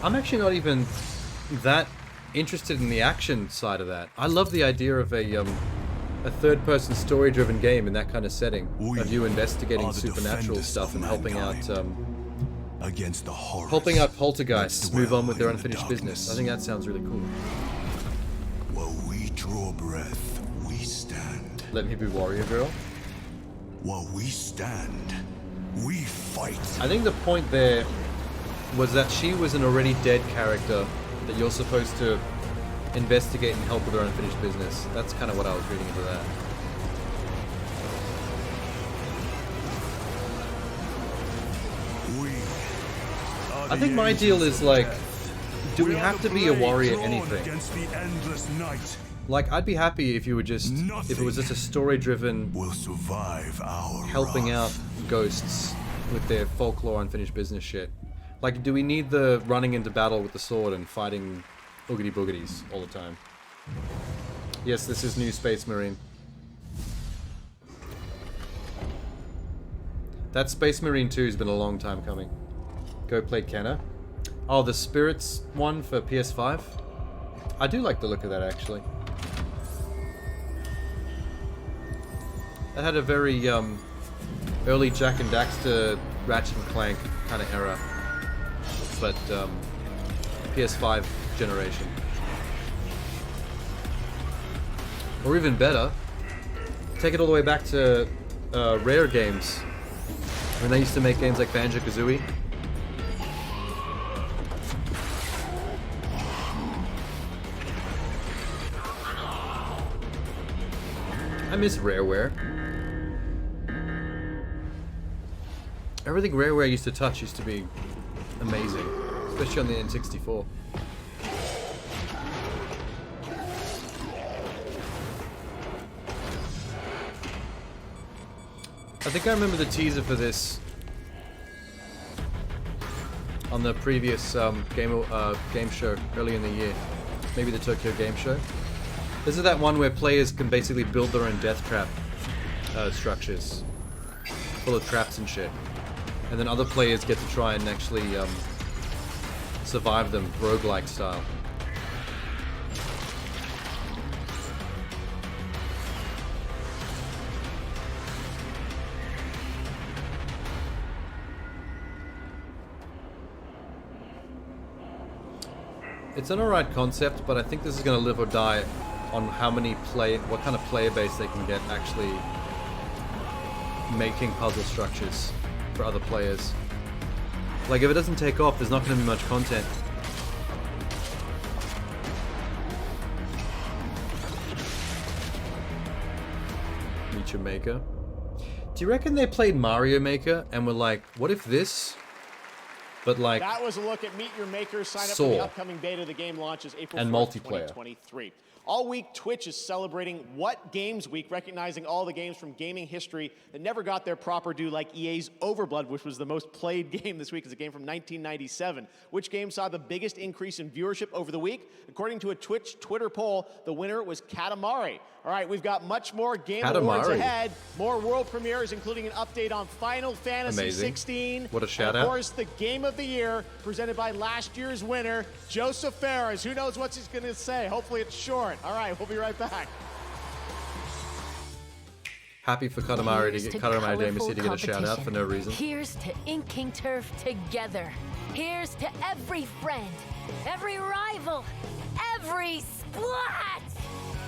Speaker 1: I'm actually not even that interested in the action side of that. I love the idea of a third-person story-driven game in that kind of setting, of you investigating supernatural stuff and helping out
Speaker 15: against the horrors.
Speaker 1: helping out poltergeists move on with their unfinished business. I think that sounds really cool.
Speaker 15: While we draw breath, we
Speaker 1: Let me be warrior girl.
Speaker 15: While we stand, we fight.
Speaker 1: I think the point there was that she was an already dead character that you're supposed to investigate and help with her unfinished business. That's kind of what I was reading into that. I think my deal is like, do we have to be a warrior anything? Like, I'd be happy if you were just, if it was just a story-driven, helping out ghosts with their folklore unfinished business shit. Like, do we need the running into battle with the sword and fighting oogity boogities all the time? Yes, this is new Space Marine. That Space Marine 2 has been a long time coming. Go play Kenna. Oh, the Spirits one for PS5? I do like the look of that, actually. That had a very early Jak and Daxter, Ratchet and Clank kind of era. But PS5 generation. Or even better, take it all the way back to Rare games. When they used to make games like Banjo-Kazooie. I miss Rareware. Everything Rareware used to touch used to be amazing, especially on the N64. I think I remember the teaser for this on the previous game show early in the year. Maybe the Tokyo Game Show. This is that one where players can basically build their own death trap structures, full of traps and shit. And then other players get to try and actually survive them, roguelike style. It's an alright concept, but I think this is going to live or die on what kind of player base they can get actually making puzzle structures for other players. Like, if it doesn't take off, there's not going to be much content. Meet Your Maker. Do you reckon they played Mario Maker and were like, what if this? But like,
Speaker 20: that was a look at Meet Your Maker. Sign up for the upcoming beta. The game launches April 4th, 2023. All week, Twitch is celebrating What Games Week, recognizing all the games from gaming history that never got their proper due, like EA's Overblood, which was the most played game this week. It's a game from 1997. Which game saw the biggest increase in viewership over the week? According to a Twitch Twitter poll, the winner was Katamari. All right, we've got much more game awards ahead. More world premieres, including an update on Final Fantasy 16.
Speaker 1: What a shout out.
Speaker 20: Of course, the Game of the Year, presented by last year's winner, Joseph Ferris. Who knows what he's going to say? Hopefully it's short. All right, we'll be right back.
Speaker 1: Happy for Katamari to get a shout out for no reason.
Speaker 17: Here's to inking turf together. Here's to every friend, every rival, every splat.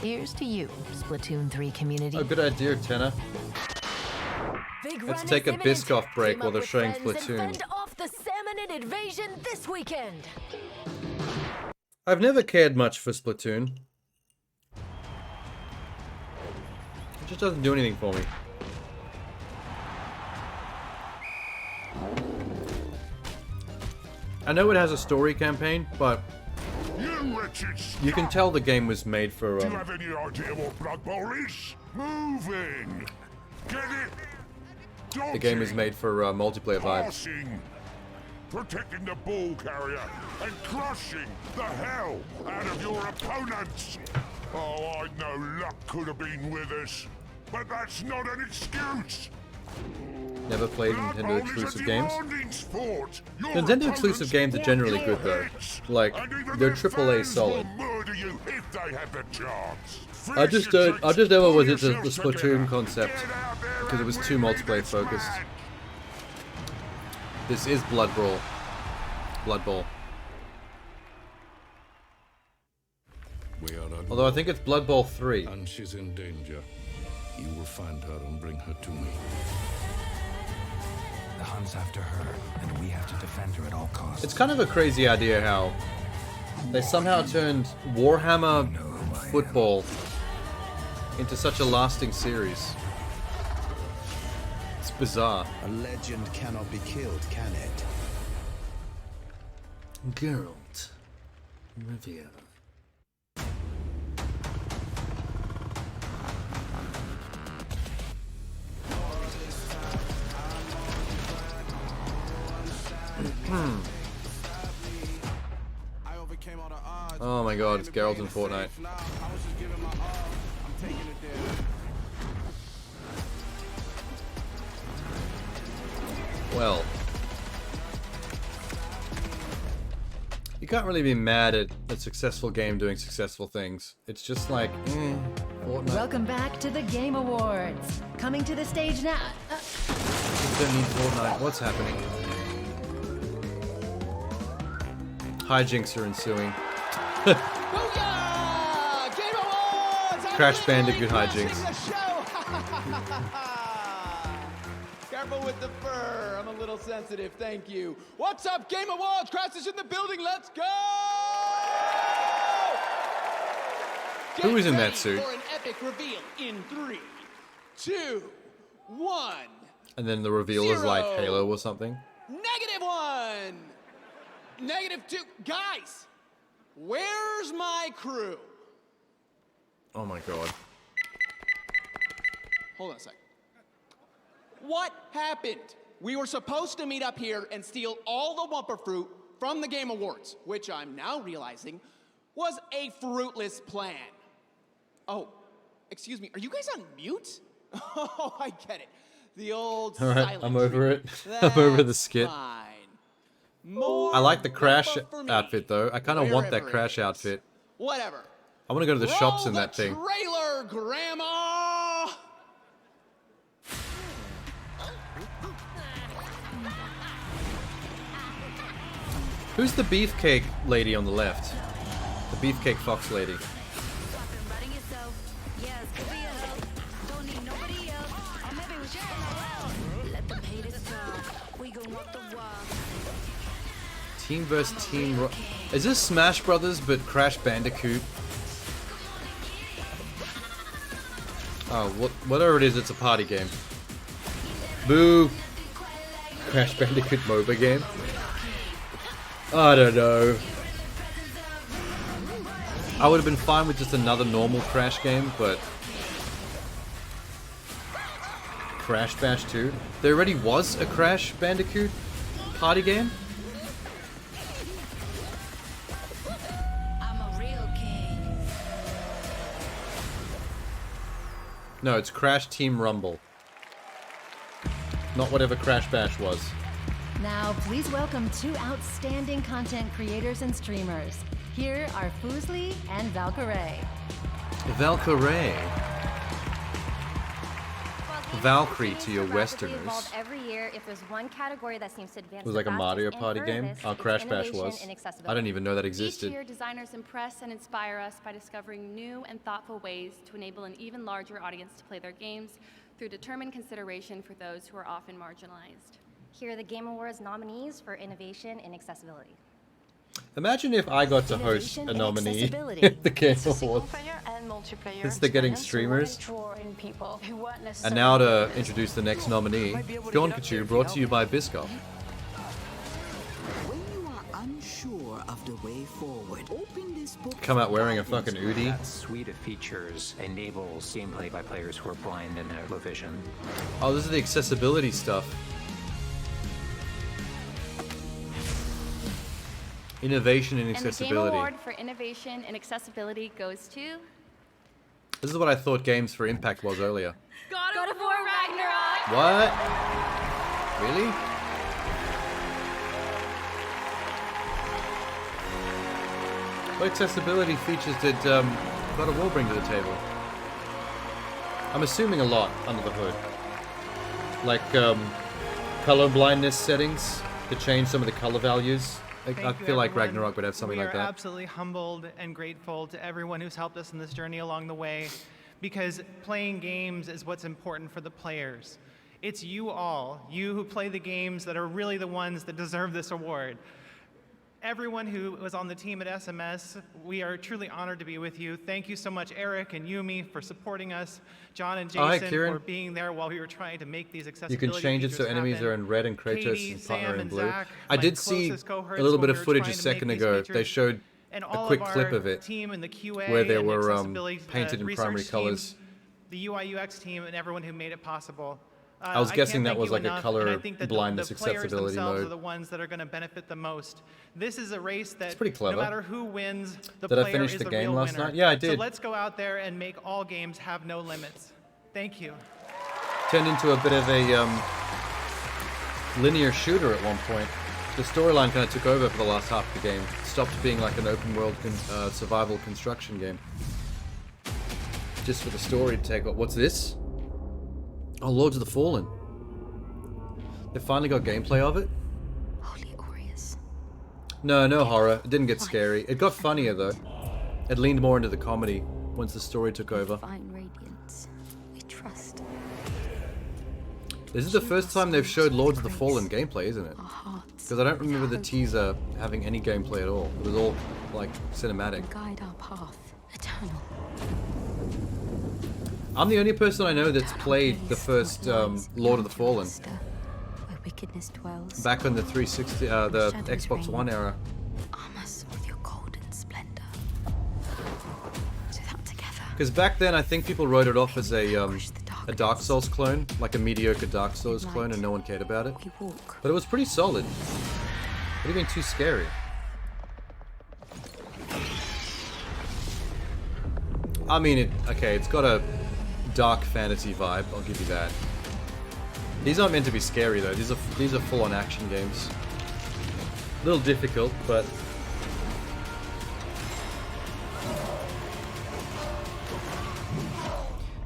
Speaker 17: Here's to you, Splatoon 3 community.
Speaker 1: Oh, good idea, Tenna. Let's take a Biscoff break while they're showing Splatoon.
Speaker 17: Fend off the Salmonid invasion this weekend.
Speaker 1: I've never cared much for Splatoon. It just doesn't do anything for me. I know it has a story campaign, but you can tell the game was made for.
Speaker 15: Do you have any idea what Blood Bowl is? Moving. Get it? Dodging.
Speaker 1: The game is made for multiplayer vibes.
Speaker 15: Passing. Protecting the ball carrier and crushing the hell out of your opponents. Oh, I know luck could have been with us, but that's not an excuse.
Speaker 1: Never played Nintendo exclusive games. Nintendo exclusive games are generally good though. Like, they're AAA solid. I just never was into the Splatoon concept because it was too multiplayer focused. This is Blood Bowl. Although I think it's Blood Bowl 3.
Speaker 15: And she's in danger.
Speaker 14: You will find her and bring her to me. The Hunt's after her, and we have to defend her at all costs.
Speaker 1: It's kind of a crazy idea how they somehow turned Warhammer football into such a lasting series. It's bizarre.
Speaker 14: A legend cannot be killed, can it?
Speaker 1: Geralt. Rivia. Oh my god, it's Geralt in Fortnite. Well, you can't really be mad at a successful game doing successful things. It's just like, Fortnite.
Speaker 21: Welcome back to the Game Awards. Coming to the stage now.
Speaker 1: Don't need Fortnite. What's happening? Hijinks are ensuing.
Speaker 9: Booyah! Game Awards!
Speaker 1: Crash Bandicoot hijinks.
Speaker 9: Careful with the fur. I'm a little sensitive. Thank you. What's up, Game Awards? Crash is in the building. Let's go!
Speaker 1: Who is in that
Speaker 9: Ready
Speaker 1: suit?
Speaker 9: for an epic reveal in 3, 2, 1.
Speaker 1: And then the reveal is like Halo or something.
Speaker 9: -1. -2. Guys, where's my crew?
Speaker 1: Oh my god.
Speaker 9: Hold on a sec. What happened? We were supposed to meet up here and steal all the Wumper fruit from the Game Awards, which I'm now realizing was a fruitless plan. Oh, excuse me, are you guys on mute? Oh, I get it. The old
Speaker 1: Alright,
Speaker 9: silent
Speaker 1: I'm over it.
Speaker 9: treatment.
Speaker 1: I'm over the
Speaker 9: That's
Speaker 1: skit.
Speaker 9: fine. More
Speaker 1: I like the Crash
Speaker 9: Wumper for me,
Speaker 1: outfit though. I kind of want that
Speaker 9: wherever it
Speaker 1: Crash
Speaker 9: is.
Speaker 1: outfit.
Speaker 9: Whatever.
Speaker 1: I want to go to the shops in
Speaker 9: Roll
Speaker 1: that
Speaker 9: the
Speaker 1: thing.
Speaker 9: trailer, Grandma!
Speaker 1: Who's the beefcake lady on the left? The beefcake fox lady. Team vs team. Is this Smash Brothers but Crash Bandicoot? Oh, whatever it is, it's a party game. Boo! Crash Bandicoot MOBA game. I don't know. I would have been fine with just another normal Crash game, but Crash Bash 2? There already was a Crash Bandicoot party game? No, it's Crash Team Rumble. Not whatever Crash Bash was.
Speaker 21: Now, please welcome 2 outstanding content creators and streamers. Here are Foosley and Valkyrie.
Speaker 1: Valkyrie. Valkyrie to your Westerners.
Speaker 23: Every year, if there's one category that seems to advance
Speaker 1: It was like a Mario Party game. Oh, Crash Bash was. I didn't even know that existed.
Speaker 24: Each year, designers impress and inspire us by discovering new and thoughtful ways to enable an even larger audience to play their games through determined consideration for those who are often marginalized.
Speaker 23: Here are the Game Awards nominees for innovation in accessibility.
Speaker 1: Imagine if I got to host a nominee at the Game Awards. Since they're getting streamers. And now to introduce the next nominee, Seankichu, brought to you by Biscoff.
Speaker 25: When you are unsure of the way forward, open this book.
Speaker 1: Come out wearing a fucking Udi.
Speaker 26: That suite of features enables gameplay by players who are blind and have low vision.
Speaker 1: Oh, this is the accessibility stuff. Innovation in accessibility.
Speaker 24: And the Game Award for Innovation and Accessibility goes to...
Speaker 1: This is what I thought Games for Impact was earlier.
Speaker 24: God of War Ragnarok!
Speaker 1: What? Really? What accessibility features did God of War bring to the table? I'm assuming a lot under the hood. Like color blindness settings to change some of the color values. I feel like Ragnarok would have something like
Speaker 27: We are
Speaker 1: that.
Speaker 27: absolutely humbled and grateful to everyone who's helped us in this journey along the way.
Speaker 2: because playing games is what's important for the players. It's you all, you who play the games, that are really the ones that deserve this award. Everyone who was on the team at SMS, we are truly honored to be with you. Thank you so much, Eric and Yumi, for supporting us. John and
Speaker 1: Oh, hi,
Speaker 2: Jason
Speaker 1: Kieran.
Speaker 2: for being there while we were trying to make these
Speaker 1: You
Speaker 2: accessibility
Speaker 1: can change it so
Speaker 2: features
Speaker 1: enemies
Speaker 2: happen.
Speaker 1: are in red and Kratos
Speaker 2: Katie,
Speaker 1: and partner
Speaker 2: Sam,
Speaker 1: in
Speaker 2: and
Speaker 1: blue.
Speaker 2: Zach,
Speaker 1: I
Speaker 2: my
Speaker 1: did see
Speaker 2: closest cohorts
Speaker 1: a little
Speaker 2: when
Speaker 1: bit
Speaker 2: we
Speaker 1: of
Speaker 2: were
Speaker 1: footage a
Speaker 2: trying to
Speaker 1: second
Speaker 2: make these
Speaker 1: ago.
Speaker 2: features.
Speaker 1: They showed
Speaker 2: And
Speaker 1: a
Speaker 2: all
Speaker 1: quick
Speaker 2: of our
Speaker 1: clip of it
Speaker 2: team in the QA
Speaker 1: where there
Speaker 2: and
Speaker 1: were
Speaker 2: accessibility,
Speaker 1: painted in
Speaker 2: research
Speaker 1: primary
Speaker 2: teams,
Speaker 1: colors.
Speaker 2: the UI UX team, and everyone who made it possible.
Speaker 1: I was guessing
Speaker 2: can't
Speaker 1: that
Speaker 2: thank
Speaker 1: was
Speaker 2: you
Speaker 1: like a
Speaker 2: enough,
Speaker 1: color
Speaker 2: and I think that
Speaker 1: blindness
Speaker 2: the players
Speaker 1: accessibility
Speaker 2: themselves
Speaker 1: mode.
Speaker 2: are the ones that are going to benefit the most. This is a race that
Speaker 1: pretty clever.
Speaker 2: no matter who wins, the
Speaker 1: Did I
Speaker 2: player
Speaker 1: finish
Speaker 2: is
Speaker 1: the
Speaker 2: the
Speaker 1: game
Speaker 2: real
Speaker 1: last
Speaker 2: winner.
Speaker 1: night? Yeah, I
Speaker 2: So
Speaker 1: did.
Speaker 2: let's go out there and make all games have no limits. Thank you.
Speaker 1: Turned into a bit of a linear shooter at one point. The storyline kind of took over for the last half of the game. Stopped being like an open world survival construction game. Just for the story to take off. What's this? Oh, Lords of the Fallen. They finally got gameplay of it?
Speaker 7: Holy Aureus.
Speaker 1: No, no horror. It didn't get scary. It got funnier though. It leaned more into the comedy once the story took over.
Speaker 7: Divine radiance. We trust.
Speaker 1: This is the first time they've showed Lords of the Fallen gameplay, isn't it? Because I don't remember the teaser having any gameplay at all. It was all like cinematic.
Speaker 7: Guide our path. Eternal.
Speaker 1: I'm the only person I know that's played the first Lord of the Fallen.
Speaker 7: Where wickedness dwells.
Speaker 1: Back on the 360, the Xbox One era.
Speaker 7: Arm us with your golden splendor. So that together.
Speaker 1: Because back then, I think people wrote it off as a Dark Souls clone, like a mediocre Dark Souls clone, and no one cared about it. But it was pretty solid. It would have been too scary. I mean, okay, it's got a dark fantasy vibe. I'll give you that. These aren't meant to be scary though. These are full-on action games. A little difficult, but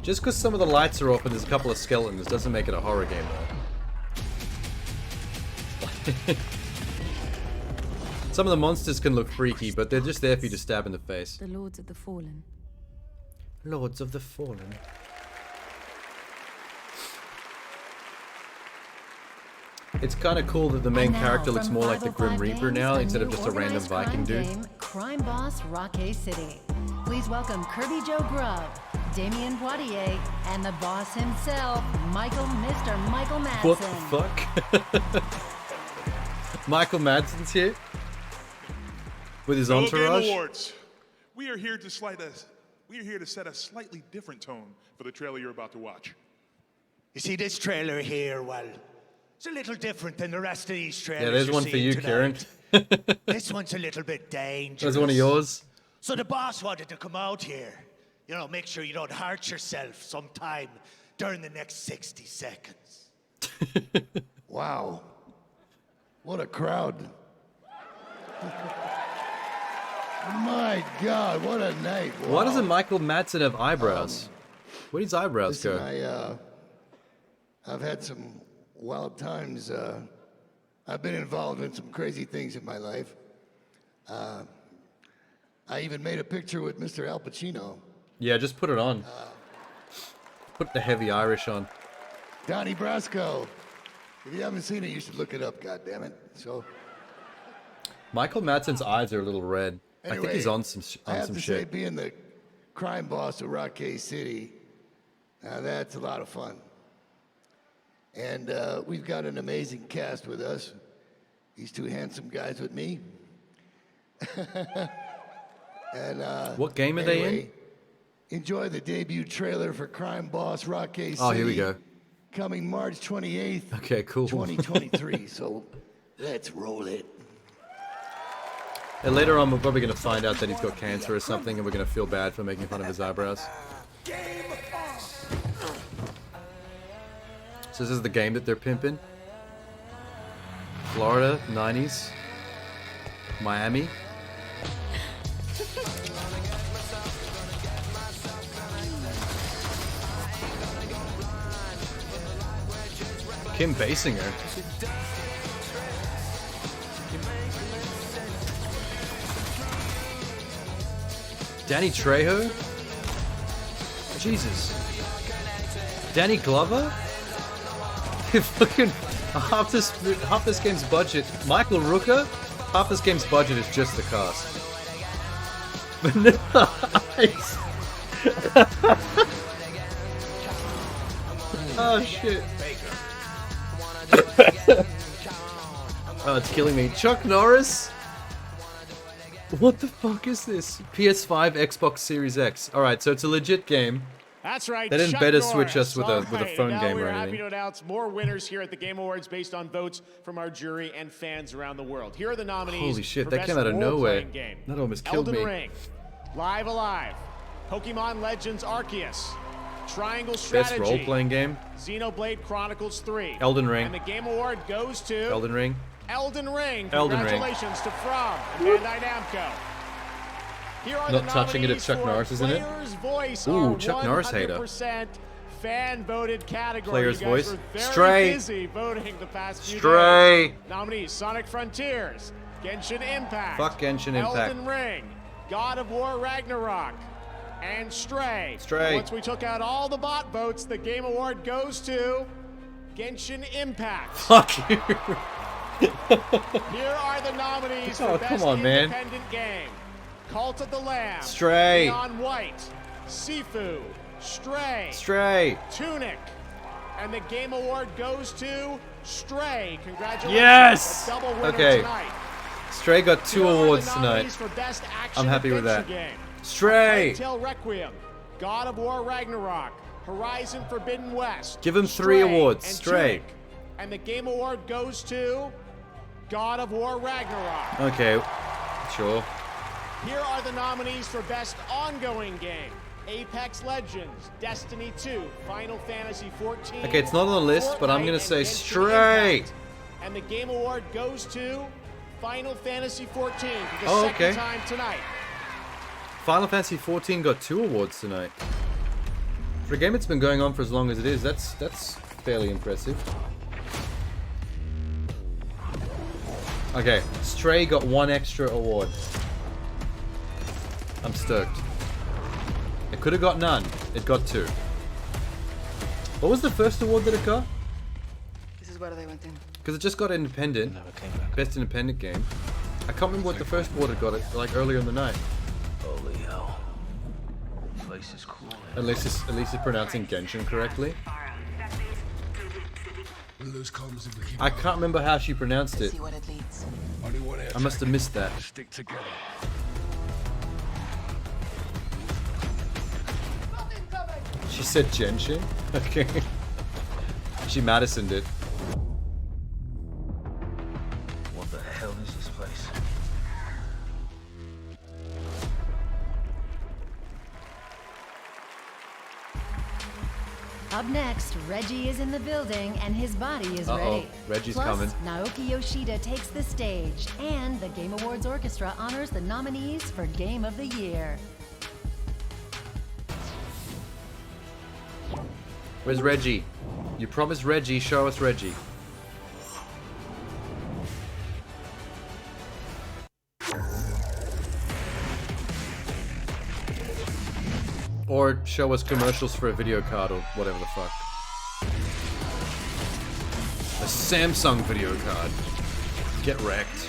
Speaker 1: just because some of the lights are off and there's a couple of skeletons doesn't make it a horror game though. Some of the monsters can look freaky, but they're just there for you to stab in the face.
Speaker 7: The Lords of the Fallen.
Speaker 1: Lords of the Fallen. It's kind of cool that the main
Speaker 21: And now,
Speaker 1: character looks
Speaker 21: from
Speaker 1: more like the Grim
Speaker 21: 505
Speaker 1: Reaper now
Speaker 21: Games,
Speaker 1: instead of
Speaker 21: new
Speaker 1: just a random
Speaker 21: organized
Speaker 1: Viking
Speaker 21: crime
Speaker 1: dude.
Speaker 21: game, Crime Boss Rocky City. Please welcome Kirby Joe Grubb, Damien Poitier, and the boss himself, Mr. Michael Madsen.
Speaker 1: What the fuck? Michael Madsen's here with his
Speaker 3: Fellow
Speaker 1: entourage.
Speaker 3: Game Awards, we are here to set a slightly different tone for the trailer you're about to watch.
Speaker 6: You see this trailer here, well, it's a little different than the rest of these trailers.
Speaker 1: Yeah, there's
Speaker 6: you're
Speaker 1: one for
Speaker 6: seeing
Speaker 1: you,
Speaker 6: tonight.
Speaker 1: Kieran.
Speaker 6: This one's a little bit dangerous.
Speaker 1: There's one of yours.
Speaker 6: So the boss wanted to come out here. You know, make sure you don't hurt yourself sometime during the next 60 seconds.
Speaker 8: Wow. What a crowd. My God, what a night. Wow.
Speaker 1: Why doesn't Michael Madsen have eyebrows? Where do his eyebrows
Speaker 8: Listen,
Speaker 1: go?
Speaker 8: I've had some wild times. I've been involved in some crazy things in my life. I even made a picture with Mr. Al Pacino.
Speaker 1: Yeah, just put it on. Put the heavy Irish on.
Speaker 8: Donnie Brasco. If you haven't seen it, you should look it up, goddammit. So,
Speaker 1: Michael Madsen's eyes are a little red. I think
Speaker 8: anyway,
Speaker 1: he's on some
Speaker 8: I have to say,
Speaker 1: shit.
Speaker 8: being the crime boss of Rocky City, that's a lot of fun. And we've got an amazing cast with us. These two handsome guys with me. And
Speaker 1: What game are they in?
Speaker 8: anyway, enjoy the debut trailer for Crime Boss Rocky City.
Speaker 1: Oh, here we go.
Speaker 8: Coming March 28th,
Speaker 1: Okay, cool.
Speaker 8: 2023. So let's roll it.
Speaker 1: And later on, we're probably going to find out that he's got cancer or something, and we're going to feel bad for making fun of his eyebrows. So this is the game that they're pimping. Florida, 90s. Miami. Kim Basinger. Danny Trejo? Jesus. Danny Glover? Fucking half this game's budget. Michael Rooker? Half this game's budget is just the cast. Vanilla Ice. Oh shit. Oh, it's killing me. Chuck Norris? What the fuck is this? PS5, Xbox Series X. Alright, so it's a legit game.
Speaker 20: That's right.
Speaker 1: They didn't
Speaker 20: Chuck
Speaker 1: better
Speaker 20: Norris.
Speaker 1: switch us with a
Speaker 20: Alright,
Speaker 1: phone
Speaker 20: now
Speaker 1: game or
Speaker 20: we're happy
Speaker 1: anything.
Speaker 20: to announce more winners here at the Game Awards based on votes from our jury and fans around the world. Here are the nominees.
Speaker 1: Holy shit,
Speaker 20: for
Speaker 1: that
Speaker 20: Best
Speaker 1: came out of nowhere.
Speaker 20: Role-Playing Game.
Speaker 1: That almost killed
Speaker 20: Elden
Speaker 1: me.
Speaker 20: Ring, Live Alive, Pokemon Legends Arceus, Triangle Strategy,
Speaker 1: Best role-playing game?
Speaker 20: Xenoblade Chronicles 3,
Speaker 1: Elden Ring.
Speaker 20: and the Game Award goes to
Speaker 1: Elden Ring.
Speaker 20: Elden Ring.
Speaker 1: Elden Ring.
Speaker 20: Congratulations to From and Bandai Namco. Here are
Speaker 1: Not
Speaker 20: the
Speaker 1: touching it if
Speaker 20: nominees
Speaker 1: Chuck
Speaker 20: for
Speaker 1: Norris is in it.
Speaker 20: Player's Voice,
Speaker 1: Ooh,
Speaker 20: our
Speaker 1: Chuck Norris hater.
Speaker 20: 100% fan-voted category.
Speaker 1: Player's
Speaker 20: You guys
Speaker 1: Voice.
Speaker 20: were very
Speaker 1: Stray.
Speaker 20: busy voting the past few
Speaker 1: Stray.
Speaker 20: days. Nominees: Sonic Frontiers, Genshin Impact,
Speaker 1: Fuck Genshin Impact.
Speaker 20: Elden Ring, God of War Ragnarok, and Stray.
Speaker 1: Stray.
Speaker 20: Once we took out all the bot votes, the Game Award goes to Genshin Impact.
Speaker 1: Fuck you.
Speaker 20: Here are the nominees
Speaker 1: Oh,
Speaker 20: for Best
Speaker 1: come on, man.
Speaker 20: Independent Game. Cult of the Lamb,
Speaker 1: Stray.
Speaker 20: Neon White, Sifu, Stray,
Speaker 1: Stray.
Speaker 20: Tunic, and the Game Award goes to Stray. Congratulations.
Speaker 1: Yes!
Speaker 20: A double winner
Speaker 1: Okay.
Speaker 20: tonight.
Speaker 1: Stray got 2
Speaker 20: Here are the
Speaker 1: awards tonight.
Speaker 20: nominees for Best Action
Speaker 1: I'm happy with that.
Speaker 20: Adventure Game.
Speaker 1: Stray.
Speaker 20: Tale Requiem, God of War Ragnarok, Horizon Forbidden West.
Speaker 1: Give him 3
Speaker 20: Stray,
Speaker 1: awards.
Speaker 20: and
Speaker 1: Stray.
Speaker 20: Tunic. And the Game Award goes to God of War Ragnarok.
Speaker 1: Okay. Sure.
Speaker 20: Here are the nominees for Best Ongoing Game. Apex Legends, Destiny 2, Final Fantasy 14.
Speaker 1: Okay, it's not on the list, but I'm
Speaker 20: Fortnite,
Speaker 1: gonna
Speaker 20: and
Speaker 1: say
Speaker 20: Genshin
Speaker 1: Stray.
Speaker 20: Impact. And the Game Award goes to Final Fantasy 14 for the
Speaker 1: Oh,
Speaker 20: second
Speaker 1: okay.
Speaker 20: time tonight.
Speaker 1: Final Fantasy 14 got 2 awards tonight. For a game that's been going on for as long as it is, that's fairly impressive. Okay, Stray got 1 extra award. I'm stoked. It could have got none. It got 2. What was the first award that it got?
Speaker 5: This is where they went in.
Speaker 1: Because it just got independent. Best independent game. I can't remember what the first award it got, like earlier in the night.
Speaker 5: Holy hell. Place is cool.
Speaker 1: Unless it's pronouncing Genshin correctly. I can't remember how she pronounced it.
Speaker 5: See what it leads.
Speaker 1: I must have missed that.
Speaker 5: Stick together.
Speaker 1: She said Genshin? Okay. She Madisoned it.
Speaker 5: What the hell is this place?
Speaker 21: Up next, Reggie is in the building and his body is ready.
Speaker 1: Reggie's
Speaker 21: Plus,
Speaker 1: coming.
Speaker 21: Naoki Yoshida takes the stage, and the Game Awards Orchestra honors the nominees for Game of the Year.
Speaker 1: Where's Reggie? You promised Reggie, show us Reggie. Or show us commercials for a video card or whatever the fuck. A Samsung video card. Get wrecked.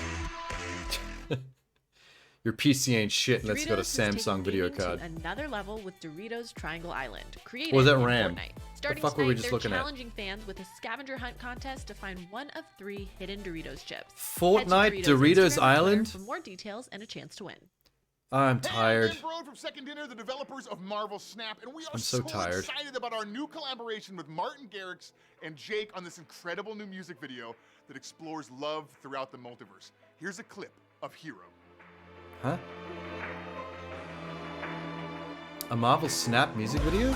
Speaker 1: Your PC ain't shit unless it's got a Samsung video card.
Speaker 13: Another level with Doritos Triangle Island, created
Speaker 1: Or was that
Speaker 13: in
Speaker 1: RAM?
Speaker 13: Fortnite.
Speaker 1: The
Speaker 13: Starting
Speaker 1: fuck were we
Speaker 13: tonight,
Speaker 1: just
Speaker 13: they're
Speaker 1: looking at?
Speaker 13: challenging fans with a scavenger hunt contest to find one of 3 hidden Doritos chips.
Speaker 1: Fortnite
Speaker 13: Head to
Speaker 1: Doritos
Speaker 13: Instagram
Speaker 1: Island?
Speaker 13: for more details and a chance to win.
Speaker 1: I'm tired.
Speaker 16: Hey, I'm Brode from Second Dinner, the developers of Marvel Snap, and we are
Speaker 1: I'm so tired.
Speaker 16: excited about our new collaboration with Martin Garrix and Jake on this incredible new music video that explores love throughout the multiverse. Here's a clip of Hero.
Speaker 1: Huh? A Marvel Snap music video?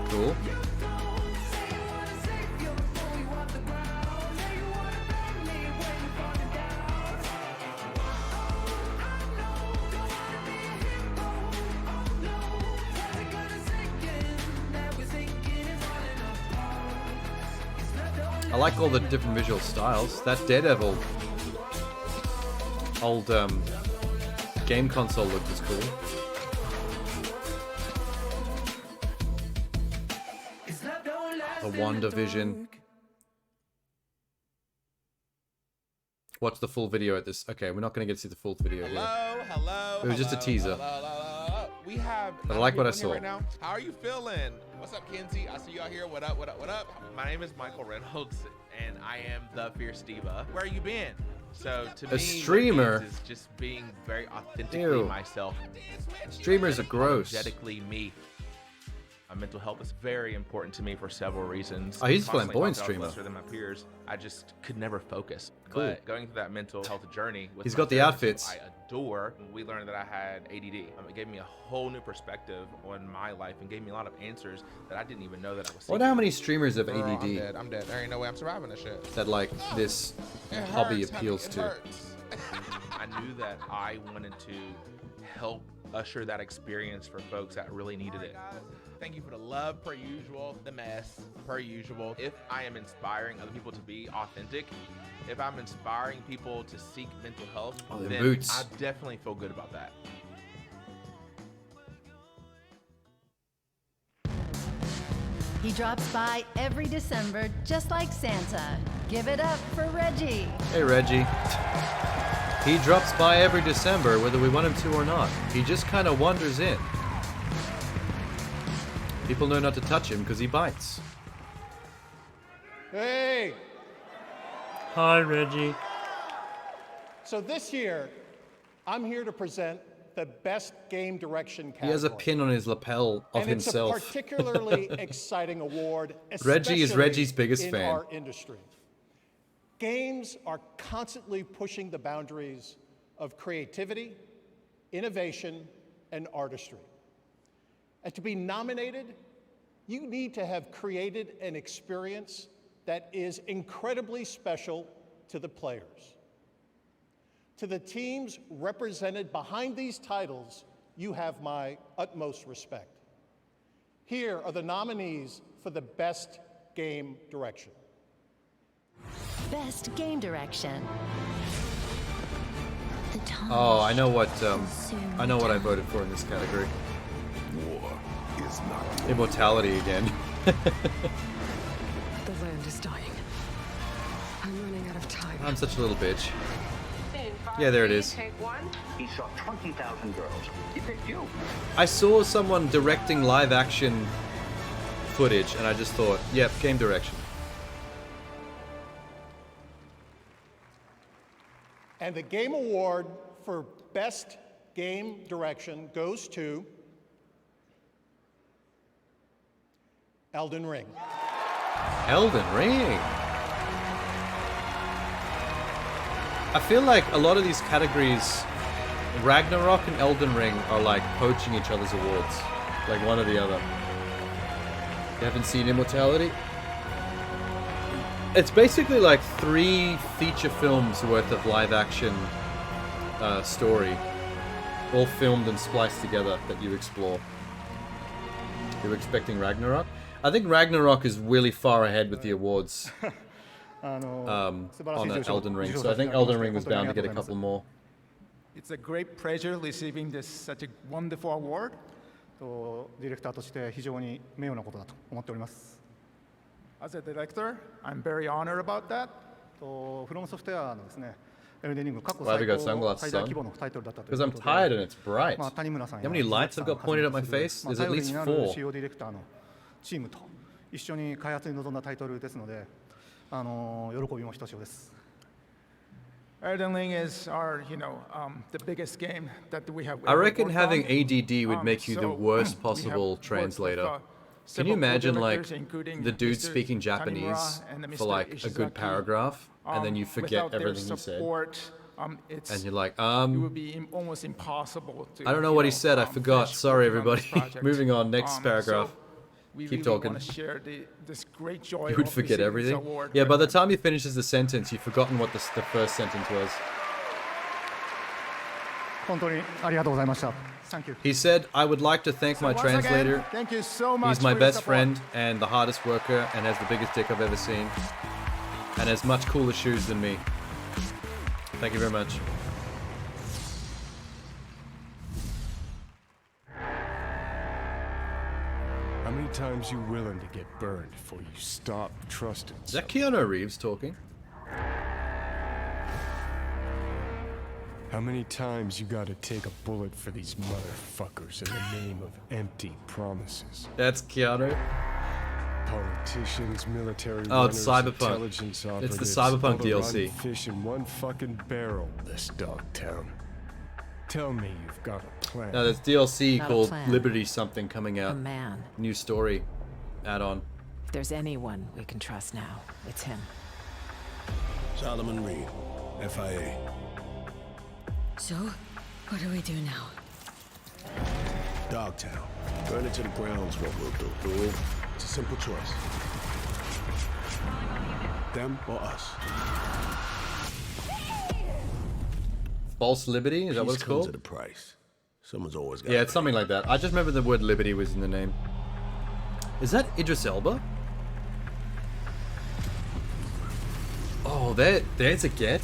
Speaker 1: Cool. I like all the different visual styles. That Daredevil old game console look was cool. WandaVision. Watch the full video at this. Okay, we're not going to get to see the full video here.
Speaker 4: Hello.
Speaker 1: It was just a teaser.
Speaker 4: Hello. We have.
Speaker 1: But I like what I
Speaker 4: people
Speaker 1: saw.
Speaker 4: in here right now. How are you feeling? What's up, Kenzie? I see you out here. What up? My name is Michael Reynolds, and I am the Fierce Diva. Where you been? So to me,
Speaker 1: streamer
Speaker 4: what it is just being very authentically
Speaker 1: Ew.
Speaker 4: myself.
Speaker 1: Streamers are gross.
Speaker 4: Unapologetically me. My mental health is very important to me for several reasons.
Speaker 1: Oh, he's a
Speaker 4: Constantly
Speaker 1: flamboyant
Speaker 4: thought I was
Speaker 1: streamer.
Speaker 4: lesser than my peers. I just could never focus.
Speaker 1: Cool.
Speaker 4: But going through that mental health journey with
Speaker 1: He's
Speaker 4: my
Speaker 1: got the
Speaker 4: therapist,
Speaker 1: outfits.
Speaker 4: who I adore. We learned that I had ADD. It gave me a whole new perspective on my life and gave me a lot of answers that I didn't even know that I was.
Speaker 1: I wonder how many streamers have
Speaker 4: Girl,
Speaker 1: ADD
Speaker 4: I'm dead. There ain't no way I'm surviving this shit.
Speaker 1: that like this
Speaker 4: It
Speaker 1: hobby
Speaker 4: hurts, honey,
Speaker 1: appeals
Speaker 4: it
Speaker 1: to.
Speaker 4: hurts. I knew that I wanted to help usher that experience for folks that really needed it. Thank you for the love, per usual, the mess, per usual. If I am inspiring other people to be authentic, if I'm inspiring people to seek mental health,
Speaker 1: Oh, the
Speaker 4: then
Speaker 1: boots.
Speaker 4: I definitely feel good about that.
Speaker 21: He drops by every December just like Santa. Give it up for Reggie.
Speaker 1: Hey, Reggie. He drops by every December, whether we want him to or not. He just kind of wanders in. People know not to touch him because he bites.
Speaker 10: Hey!
Speaker 1: Hi, Reggie.
Speaker 10: So this year, I'm here to present the best game direction category.
Speaker 1: He has a pin on his lapel of
Speaker 10: and
Speaker 1: himself.
Speaker 10: It's a particularly exciting award,
Speaker 1: Reggie is
Speaker 10: especially
Speaker 1: Reggie's biggest
Speaker 10: in
Speaker 1: fan.
Speaker 10: our industry. Games are constantly pushing the boundaries of creativity, innovation, and artistry. And to be nominated, you need to have created an experience that is incredibly special to the players. To the teams represented behind these titles, you have my utmost respect. Here are the nominees for the Best Game Direction.
Speaker 21: Best Game Direction.
Speaker 1: Oh, I know what I voted for in this category.
Speaker 15: War is not
Speaker 1: Immortality again.
Speaker 12: The land is dying. I'm running out of time.
Speaker 1: I'm such a little bitch. Yeah, there it is.
Speaker 18: He saw 20,000 girls. He picked you.
Speaker 1: I saw someone directing live action footage and I just thought, yep, game direction.
Speaker 10: And the Game Award for Best Game Direction goes to Elden Ring.
Speaker 1: Elden Ring. I feel like a lot of these categories, Ragnarok and Elden Ring, are like poaching each other's awards. Like one or the other. You haven't seen Immortality? It's basically like 3 feature films worth of live action story, all filmed and spliced together that you explore. You were expecting Ragnarok? I think Ragnarok is really far ahead with the awards on Elden Ring, so I think Elden Ring was bound to get a couple more.
Speaker 19: It's a great pleasure receiving this such a wonderful award.
Speaker 10: ディレクターとして非常に名誉なことだと思っております。
Speaker 19: As a director, I'm very honored about that.
Speaker 10: フロムソフトウェアのですね、エルデンリング過去
Speaker 1: Why have
Speaker 10: 最
Speaker 1: we got
Speaker 10: 高
Speaker 1: sunglasses
Speaker 10: 最大
Speaker 1: on?
Speaker 10: 規模のタイトルだったという
Speaker 1: Because
Speaker 10: こと
Speaker 1: I'm
Speaker 10: で、
Speaker 1: tired and it's bright.
Speaker 10: まあ谷村さん
Speaker 1: How
Speaker 10: や
Speaker 1: many
Speaker 10: 鈴木
Speaker 1: lights
Speaker 10: さ
Speaker 1: have
Speaker 10: ん
Speaker 1: got pointed at my
Speaker 10: はじめ
Speaker 1: face?
Speaker 10: まあ
Speaker 1: There's at
Speaker 10: 頼り
Speaker 1: least
Speaker 10: になる
Speaker 1: 4.
Speaker 10: 主要ディレクターのチームと一緒に開発に臨んだタイトルですので、喜びもひとしおです。
Speaker 19: Elden Ring is our, the biggest game that we have.
Speaker 1: I reckon
Speaker 19: worked
Speaker 1: having
Speaker 19: on.
Speaker 1: ADD would make you the
Speaker 19: So,
Speaker 1: worst
Speaker 19: we have
Speaker 1: possible
Speaker 19: worked with,
Speaker 1: translator. Can
Speaker 19: several
Speaker 1: you imagine like
Speaker 19: co-directors, including
Speaker 1: the dude
Speaker 19: Mr.
Speaker 1: speaking Japanese
Speaker 19: Tanimura and
Speaker 1: for
Speaker 19: Mr.
Speaker 1: like a good
Speaker 19: Ishizaki.
Speaker 1: paragraph and then you forget
Speaker 19: Without their
Speaker 1: everything he said?
Speaker 19: support,
Speaker 1: And
Speaker 19: it's,
Speaker 1: you're like,
Speaker 19: it would be almost impossible to.
Speaker 1: I don't know what he said, I forgot.
Speaker 19: finish
Speaker 1: Sorry
Speaker 19: working on this
Speaker 1: everybody.
Speaker 19: project.
Speaker 1: Moving on, next paragraph.
Speaker 19: So we
Speaker 1: Keep
Speaker 19: really
Speaker 1: talking.
Speaker 19: want to share this great joy
Speaker 1: You would
Speaker 19: of
Speaker 1: forget
Speaker 19: receiving this
Speaker 1: everything?
Speaker 19: award
Speaker 1: Yeah,
Speaker 19: with
Speaker 1: by the time he finishes the sentence, you've forgotten what the first sentence was.
Speaker 10: 本当にありがとうございました。Thank you.
Speaker 1: He said, I would like to thank my
Speaker 19: once again,
Speaker 1: translator.
Speaker 19: thank you so much
Speaker 1: He's my
Speaker 19: for your
Speaker 1: best
Speaker 19: support.
Speaker 1: friend and the hardest worker and has the biggest dick I've ever seen. And has much cooler shoes than me. Thank you very much.
Speaker 9: How many times you willing to get burned before you stop trusting?
Speaker 1: Is that Keanu Reeves talking?
Speaker 9: How many times you gotta take a bullet for these motherfuckers in the name of empty promises?
Speaker 1: That's Keanu.
Speaker 9: Politicians, military
Speaker 1: Oh, it's
Speaker 9: runners,
Speaker 1: Cyberpunk.
Speaker 9: intelligence operatives,
Speaker 1: It's the Cyberpunk
Speaker 9: all the
Speaker 1: DLC.
Speaker 9: rotten fish in one fucking barrel, this dog town. Tell me you've got a plan.
Speaker 1: No, there's DLC
Speaker 11: Not a
Speaker 1: called
Speaker 11: plan.
Speaker 1: Liberty something coming out.
Speaker 11: A man.
Speaker 1: New story add-on.
Speaker 11: If there's anyone we can trust now, it's him.
Speaker 14: Solomon Reed, FIA.
Speaker 7: So, what do we do now?
Speaker 14: Dogtown. Burn it to the ground's what we'll do. It's a simple choice. Them or us.
Speaker 1: False Liberty? Is that what it's
Speaker 14: Peace comes
Speaker 1: called?
Speaker 14: at a price. Someone's always got
Speaker 1: Yeah, it's something like that. I just remember the word Liberty was in the name. Is that Idris Elba? Oh, there's a get.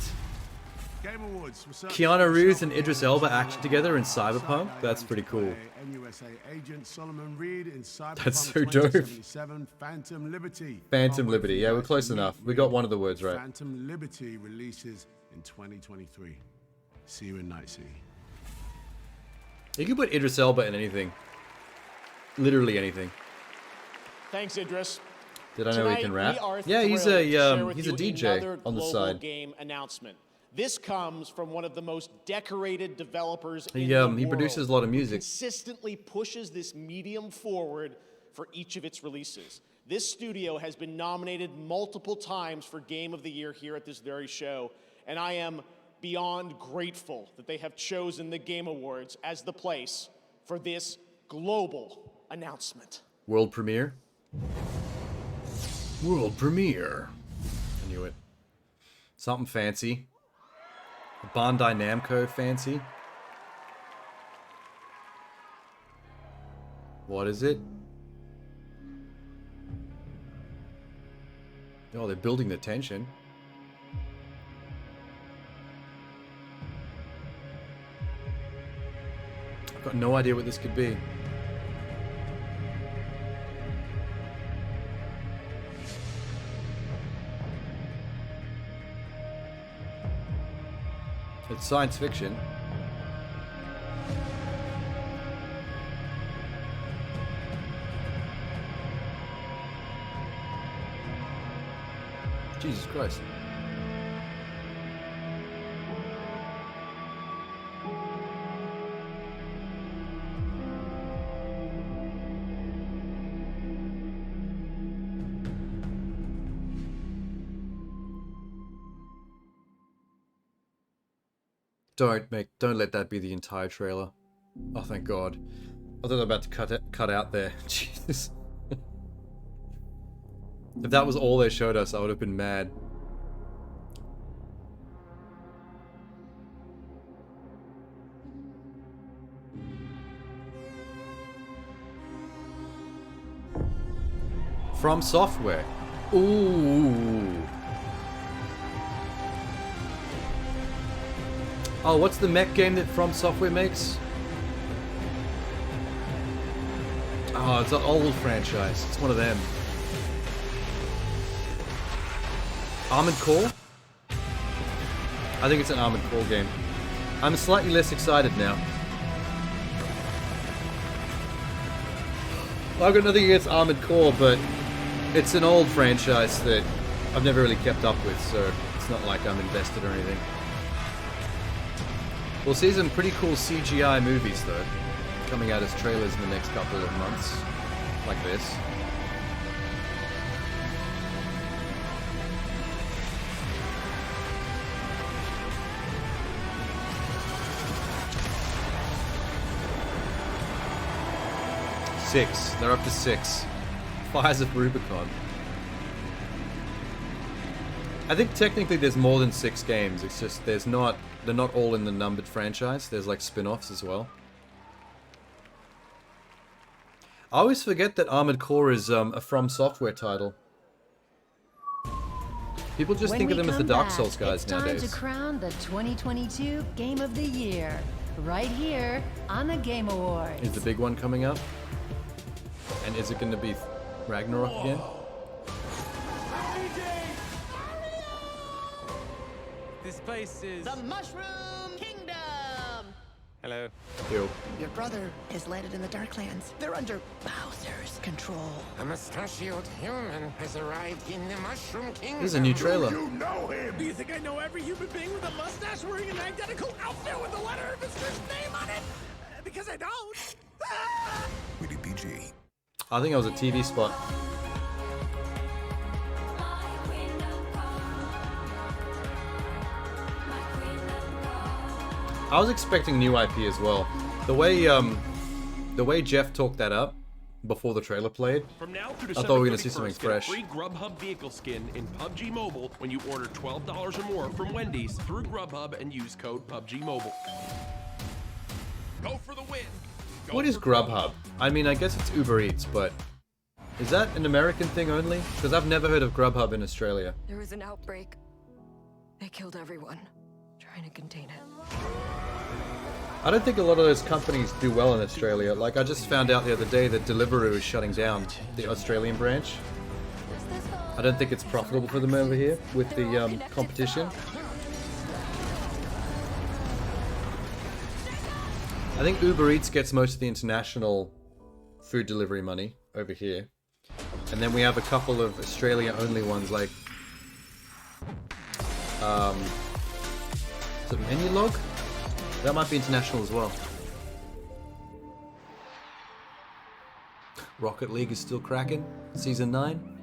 Speaker 14: Game Awards.
Speaker 1: Keanu Reeves and Idris Elba action together in Cyberpunk? That's pretty cool.
Speaker 14: NUSA agent Solomon Reed in Cyberpunk
Speaker 1: That's so dope.
Speaker 14: 2077, Phantom Liberty.
Speaker 1: Phantom Liberty. Yeah, we're close enough. We got one of the words right.
Speaker 14: Phantom Liberty releases in 2023. See you in Night City.
Speaker 1: You can put Idris Elba in anything. Literally anything.
Speaker 20: Thanks, Idris.
Speaker 1: Did I know he
Speaker 20: Tonight,
Speaker 1: can rap?
Speaker 20: we are
Speaker 1: Yeah, he's
Speaker 20: thrilled to share with
Speaker 1: he's a
Speaker 20: you
Speaker 1: DJ
Speaker 20: another
Speaker 1: on the
Speaker 20: global
Speaker 1: side.
Speaker 20: game announcement. This comes from one of the most decorated developers in
Speaker 1: He
Speaker 20: the world.
Speaker 1: produces a lot of music.
Speaker 20: Consistently pushes this medium forward for each of its releases. This studio has been nominated multiple times for Game of the Year here at this very show, and I am beyond grateful that they have chosen the Game Awards as the place for this global announcement.
Speaker 1: World premiere? World premiere. I knew it. Something fancy. Bandai Namco fancy. What is it? Oh, they're building the tension. I've got no idea what this could be. It's science fiction. Jesus Christ. Don't let that be the entire trailer. Oh, thank God. I thought they were about to cut out there. Jesus. If that was all they showed us, I would have been mad. From Software. Ooh. Oh, what's the mech game that From Software makes? Oh, it's an old franchise. It's one of them. Armored Core? I think it's an Armored Core game. I'm slightly less excited now. I've got nothing against Armored Core, but it's an old franchise that I've never really kept up with, so it's not like I'm invested or anything. We'll see some pretty cool CGI movies, though, coming out as trailers in the next couple of months, like this. Six. They're up to 6. Fires of Rubicon. I think technically there's more than 6 games. It's just they're not all in the numbered franchise. There's like spin-offs as well. I always forget that Armored Core is a From Software title. People just think of them as the Dark Souls guys nowadays.
Speaker 21: It's time to crown the 2022 Game of the Year, right here on the Game Awards.
Speaker 1: Is the big one coming up? And is it going to be Ragnarok again?
Speaker 17: This place is
Speaker 22: the Mushroom Kingdom.
Speaker 17: Hello.
Speaker 1: Yo.
Speaker 22: Your brother is landed in the Darklands. They're under Bowser's control.
Speaker 23: A mustachioed human has arrived in the Mushroom Kingdom.
Speaker 1: This is a new trailer.
Speaker 23: Do you know him?
Speaker 17: Do you think I know every human being with a mustache wearing an identical outfit with the letter of his first name on it? Because I don't.
Speaker 24: Rated PG.
Speaker 1: I think it was a TV spot. I was expecting new IP as well. The way Jeff talked that up before the trailer played,
Speaker 25: From now through
Speaker 1: I
Speaker 25: December
Speaker 1: thought we were gonna see something
Speaker 25: 31st, get a
Speaker 1: fresh.
Speaker 25: free Grubhub vehicle skin in PUBG Mobile when you order $12 or more from Wendy's through Grubhub and use code PUBG Mobile. Go for the win. Go
Speaker 1: What is
Speaker 25: for
Speaker 1: Grubhub? I mean, I guess it's Uber Eats, but is that an American thing only? Because I've never heard of Grubhub in Australia.
Speaker 12: There was an outbreak. They killed everyone, trying to contain it.
Speaker 1: I don't think a lot of those companies do well in Australia. Like, I just found out the other day that Deliveroo is shutting down the Australian branch. I don't think it's profitable for them over here with the competition. I think Uber Eats gets most of the international food delivery money over here. And then we have a couple of Australia-only ones like... is it Menulog? That might be international as well. Rocket League is still cracking. Season 9.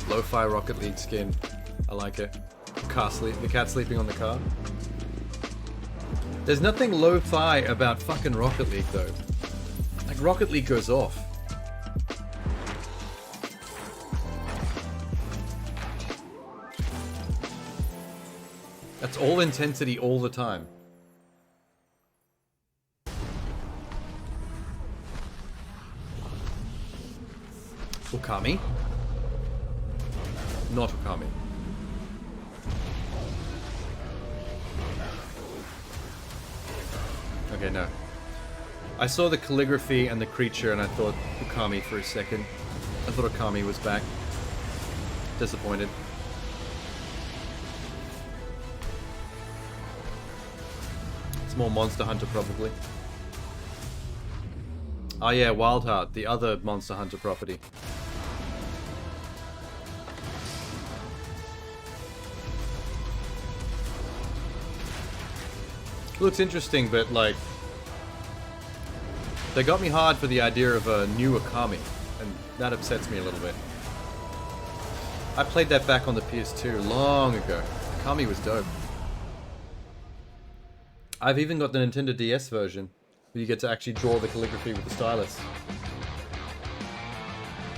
Speaker 1: Lo-fi Rocket League skin. I like it. The cat sleeping on the car. There's nothing lo-fi about fucking Rocket League though. Like, Rocket League goes off. That's all intensity all the time. Okami? Not Okami. Okay, no. I saw the calligraphy and the creature and I thought Okami for a second. I thought Okami was back. Disappointed. It's more Monster Hunter probably. Oh yeah, Wild Heart, the other Monster Hunter property. Looks interesting, but like... They got me hard for the idea of a new Okami, and that upsets me a little bit. I played that back on the PS2 long ago. Okami was dope. I've even got the Nintendo DS version, where you get to actually draw the calligraphy with the stylus.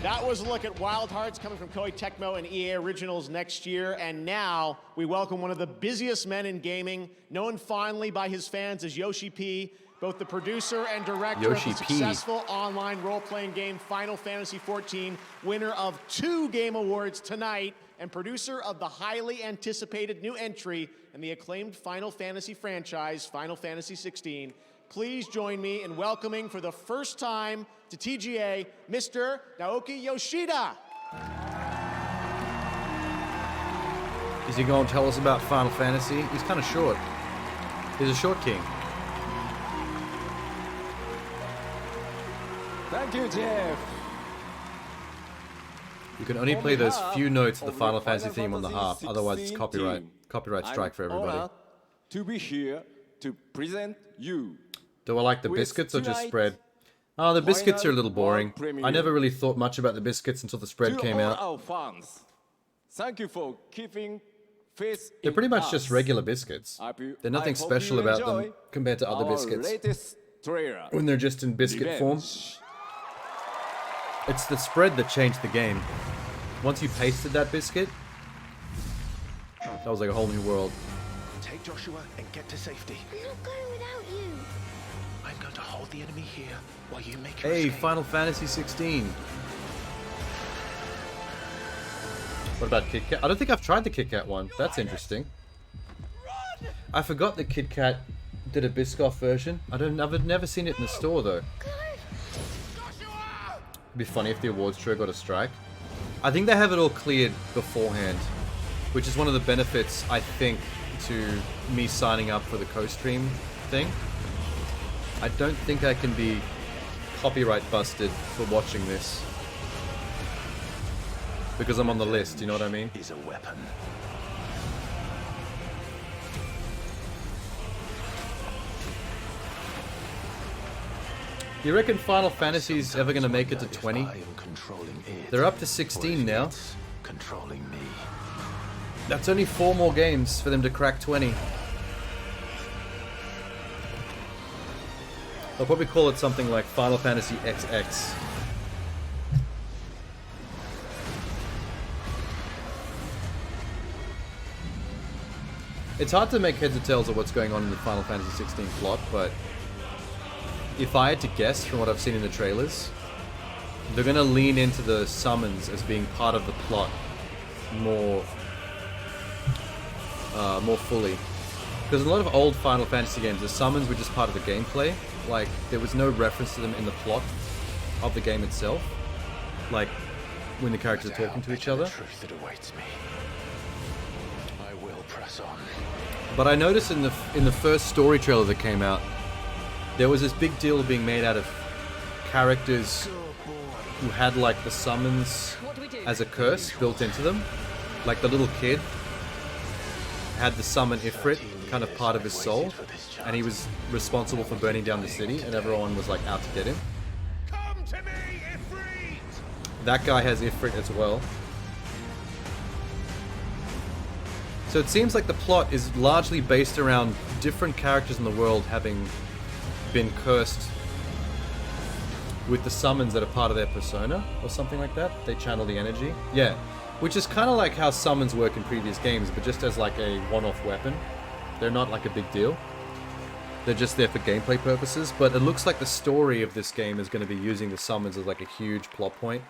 Speaker 20: That was a look at Wild Hearts coming from Koei Tecmo and EA Originals next year. And now we welcome one of the busiest men in gaming, known fondly by his fans as Yoshi P, both the producer and director
Speaker 1: Yoshi
Speaker 20: of the
Speaker 1: P.
Speaker 20: successful online role-playing game Final Fantasy XIV, winner of 2 Game Awards tonight, and producer of the highly anticipated new entry in the acclaimed Final Fantasy franchise, Final Fantasy XVI. Please join me in welcoming for the first time to TGA, Mr. Naoki Yoshida.
Speaker 1: Is he going to tell us about Final Fantasy? He's kind of short. He's a short king.
Speaker 26: Thank you, Jeff.
Speaker 1: You can only play those few notes of the Final Fantasy theme on the harp, otherwise it's copyright. Copyright strike for everybody.
Speaker 26: Honored to be here to present you.
Speaker 1: Do I like the biscuits or just spread? Oh, the biscuits are a little boring. I never really thought much about the biscuits until the spread came
Speaker 26: To all
Speaker 1: out.
Speaker 26: our fans, thank you for keeping faith
Speaker 1: They're
Speaker 26: in
Speaker 1: pretty much
Speaker 26: us.
Speaker 1: just regular biscuits. There's nothing special about them compared to other
Speaker 26: our
Speaker 1: biscuits.
Speaker 26: latest trailer.
Speaker 1: When they're just in biscuit form. It's the spread that changed the game. Once you pasted that biscuit, that was like a whole new world.
Speaker 6: Take Joshua and get to safety.
Speaker 7: I'm not going without you.
Speaker 6: I'm going to hold the enemy here while you make your
Speaker 1: Hey,
Speaker 6: escape.
Speaker 1: Final Fantasy 16. What about Kit Kat? I don't think I've tried the Kit Kat one. That's interesting. I forgot that Kit Kat did a Biscoff version. I've never seen it in the store though. It'd be funny if the awards show got a strike. I think they have it all cleared beforehand, which is one of the benefits, I think, to me signing up for the co-stream thing. I don't think I can be copyright busted for watching this because I'm on the list, you know what I mean?
Speaker 2: Is a weapon.
Speaker 1: You reckon Final Fantasy's ever gonna make it to 20? They're up to 16 now.
Speaker 2: Controlling me.
Speaker 1: That's only 4 more games for them to crack 20. They'll probably call it something like Final Fantasy XX. It's hard to make heads or tails of what's going on in the Final Fantasy 16 plot, but if I had to guess from what I've seen in the trailers, they're going to lean into the summons as being part of the plot more fully. Because in a lot of old Final Fantasy games, the summons were just part of the gameplay. Like, there was no reference to them in the plot of the game itself. Like, when the characters are talking to each other.
Speaker 2: Truth that awaits me. I will press on.
Speaker 1: But I noticed in the first story trailer that came out, there was this big deal being made out of characters who had like the summons as a curse built into them. Like the little kid had the summon Ifrit kind of part of his soul, and he was responsible for burning down the city, and everyone was like out to get him.
Speaker 15: Come to me, Ifrit!
Speaker 1: That guy has Ifrit as well. So it seems like the plot is largely based around different characters in the world having been cursed with the summons that are part of their persona or something like that. They channel the energy. Yeah, which is kind of like how summons work in previous games, but just as like a one-off weapon. They're not like a big deal. They're just there for gameplay purposes, but it looks like the story of this game is going to be using the summons as like a huge plot point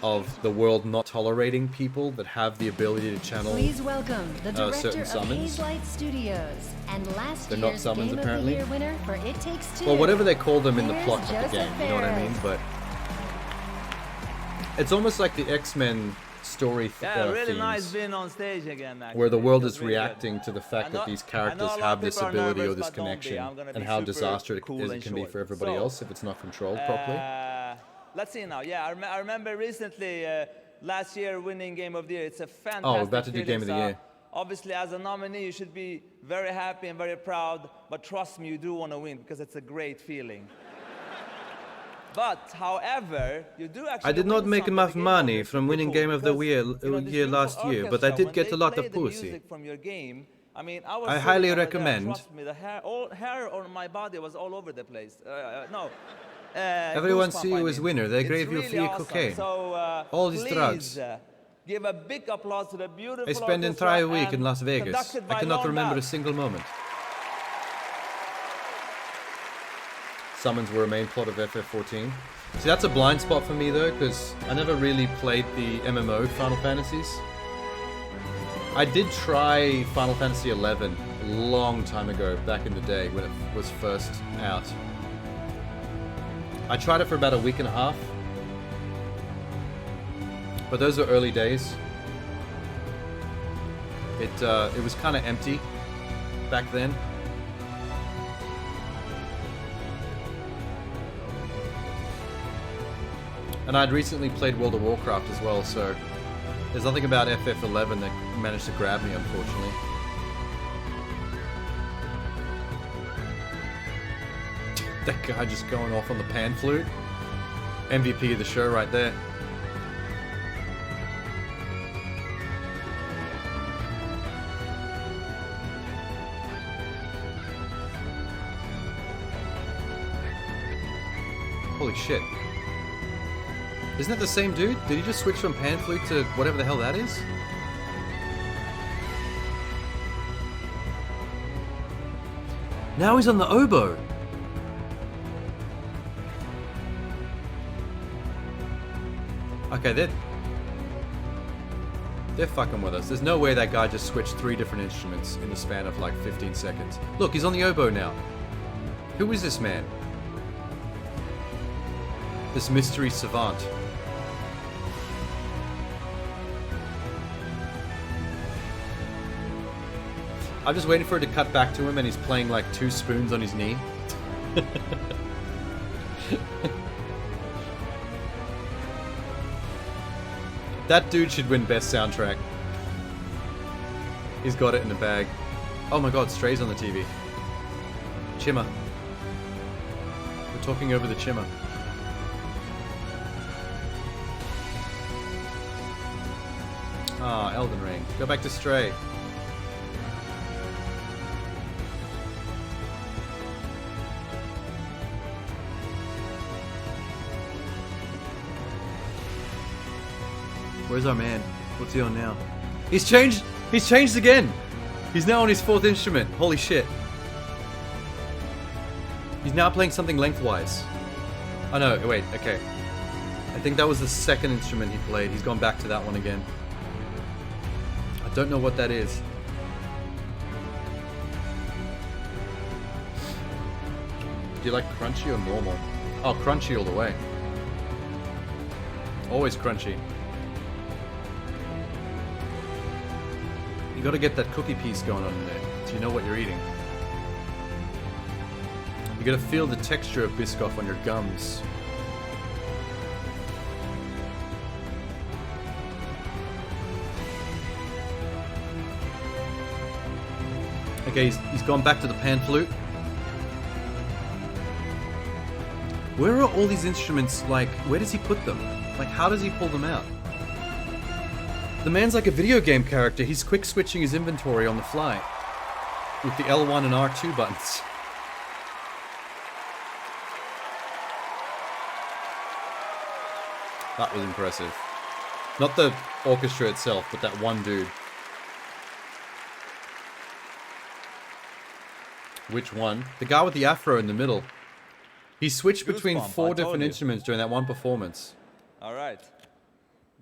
Speaker 1: of the world not tolerating people that have the ability to channel
Speaker 21: Please welcome the director
Speaker 1: certain
Speaker 21: of
Speaker 1: summons.
Speaker 21: Hazelight Studios and last
Speaker 1: They're not
Speaker 21: year's
Speaker 1: summons,
Speaker 21: Game
Speaker 1: apparently.
Speaker 21: of the Year winner for It Takes Two.
Speaker 1: Well, whatever they call them in the
Speaker 21: Here's
Speaker 1: plot of the
Speaker 21: Joseph
Speaker 1: game, you know what I mean?
Speaker 21: Fares.
Speaker 1: But it's almost like the X-Men story
Speaker 3: really
Speaker 1: themes,
Speaker 3: nice being on stage again, actually.
Speaker 1: where the world
Speaker 3: It was
Speaker 1: is
Speaker 3: really
Speaker 1: reacting to the fact that these characters
Speaker 3: lot of
Speaker 1: have this
Speaker 3: people are
Speaker 1: ability or
Speaker 3: nervous,
Speaker 1: this
Speaker 3: but don't be.
Speaker 1: connection,
Speaker 3: I'm gonna
Speaker 1: and
Speaker 3: be
Speaker 1: how
Speaker 3: super
Speaker 1: disastrous
Speaker 3: cool
Speaker 1: it
Speaker 3: and
Speaker 1: can be
Speaker 3: short.
Speaker 1: for everybody
Speaker 3: So,
Speaker 1: else if it's not controlled properly.
Speaker 3: Let's see now. Yeah, I remember recently last year winning Game of the Year. It's a fantastic
Speaker 1: Oh, we're about to do
Speaker 3: feeling.
Speaker 1: Game of the
Speaker 3: So,
Speaker 1: Year.
Speaker 3: Obviously, as a nominee, you should be very happy and very proud. But trust me, you do want to win because it's a great feeling. But, however, you do actually
Speaker 1: I did not
Speaker 3: win
Speaker 1: make
Speaker 3: something.
Speaker 1: enough
Speaker 3: The game
Speaker 1: money
Speaker 3: was
Speaker 1: from
Speaker 3: super
Speaker 1: winning
Speaker 3: cool
Speaker 1: Game of the
Speaker 3: because,
Speaker 1: Year,
Speaker 3: you know, this
Speaker 1: year
Speaker 3: beautiful
Speaker 1: last year, but I
Speaker 3: orchestra,
Speaker 1: did get a
Speaker 3: when
Speaker 1: lot
Speaker 3: they
Speaker 1: of
Speaker 3: play the
Speaker 1: pussy.
Speaker 3: music from your game, I mean, I was
Speaker 1: I
Speaker 3: sitting
Speaker 1: highly
Speaker 3: over there,
Speaker 1: recommend.
Speaker 3: trust me, the hair on my body was all over the place. No.
Speaker 1: Everyone
Speaker 3: goosebump,
Speaker 1: see you
Speaker 3: I
Speaker 1: as
Speaker 3: mean.
Speaker 1: winner. They
Speaker 3: It's
Speaker 1: gave you
Speaker 3: really
Speaker 1: free
Speaker 3: awesome.
Speaker 1: cocaine.
Speaker 3: So,
Speaker 1: All these
Speaker 3: please,
Speaker 1: drugs.
Speaker 3: Give a big applause to the beautiful
Speaker 1: I spent an
Speaker 3: orchestra
Speaker 1: entire week
Speaker 3: and
Speaker 1: in Las Vegas.
Speaker 3: conducted
Speaker 1: I
Speaker 3: by
Speaker 1: cannot
Speaker 3: Lon
Speaker 1: remember a
Speaker 3: Bass.
Speaker 1: single moment. Summons were a main plot of FF14. See, that's a blind spot for me though, because I never really played the MMO Final Fantasies. I did try Final Fantasy XI a long time ago, back in the day when it was first out. I tried it for about a week and a half. But those were early days. It was kind of empty back then. And I'd recently played World of Warcraft as well, so there's nothing about FF11 that managed to grab me, unfortunately. That guy just going off on the pan flute. MVP of the show right there. Holy shit. Isn't that the same dude? Did he just switch from pan flute to whatever the hell that is? Now he's on the oboe. Okay, They're fucking with us. There's no way that guy just switched 3 different instruments in the span of like 15 seconds. Look, he's on the oboe now. Who is this man? This mystery savant. I'm just waiting for it to cut back to him and he's playing like 2 spoons on his knee. That dude should win best soundtrack. He's got it in the bag. Oh my god, Stray's on the TV. Chimmer. We're talking over the Chimmer. Ah, Elden Ring. Go back to Stray. Where's our man? What's he on now? He's changed! He's changed again! He's now on his 4th instrument. Holy shit. He's now playing something lengthwise. Oh no, wait, okay. I think that was the 2nd instrument he played. He's gone back to that one again. I don't know what that is. Do you like crunchy or normal? Oh, crunchy all the way. Always crunchy. You gotta get that cookie piece going on in there, so you know what you're eating. You gotta feel the texture of Biscoff on your gums. Okay, he's gone back to the pan flute. Where are all these instruments, like, where does he put them? Like, how does he pull them out? The man's like a video game character. He's quick switching his inventory on the fly with the L1 and R2 buttons. That was impressive. Not the orchestra itself, but that one dude. Which one? The guy with the afro in the middle. He switched between 4 different instruments during that one performance.
Speaker 3: All right.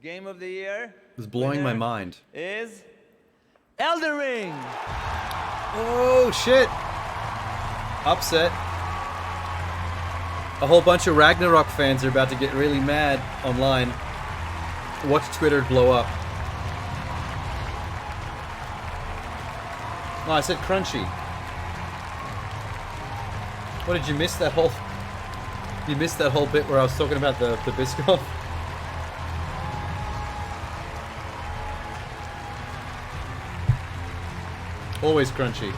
Speaker 3: Game of the year.
Speaker 1: It was blowing my mind.
Speaker 3: Is Elden Ring.
Speaker 1: Oh shit! Upset. A whole bunch of Ragnarok fans are about to get really mad online. Watch Twitter blow up. Oh, I said crunchy. What, did you miss that whole... You missed that whole bit where I was talking about the Biscoff? Always crunchy.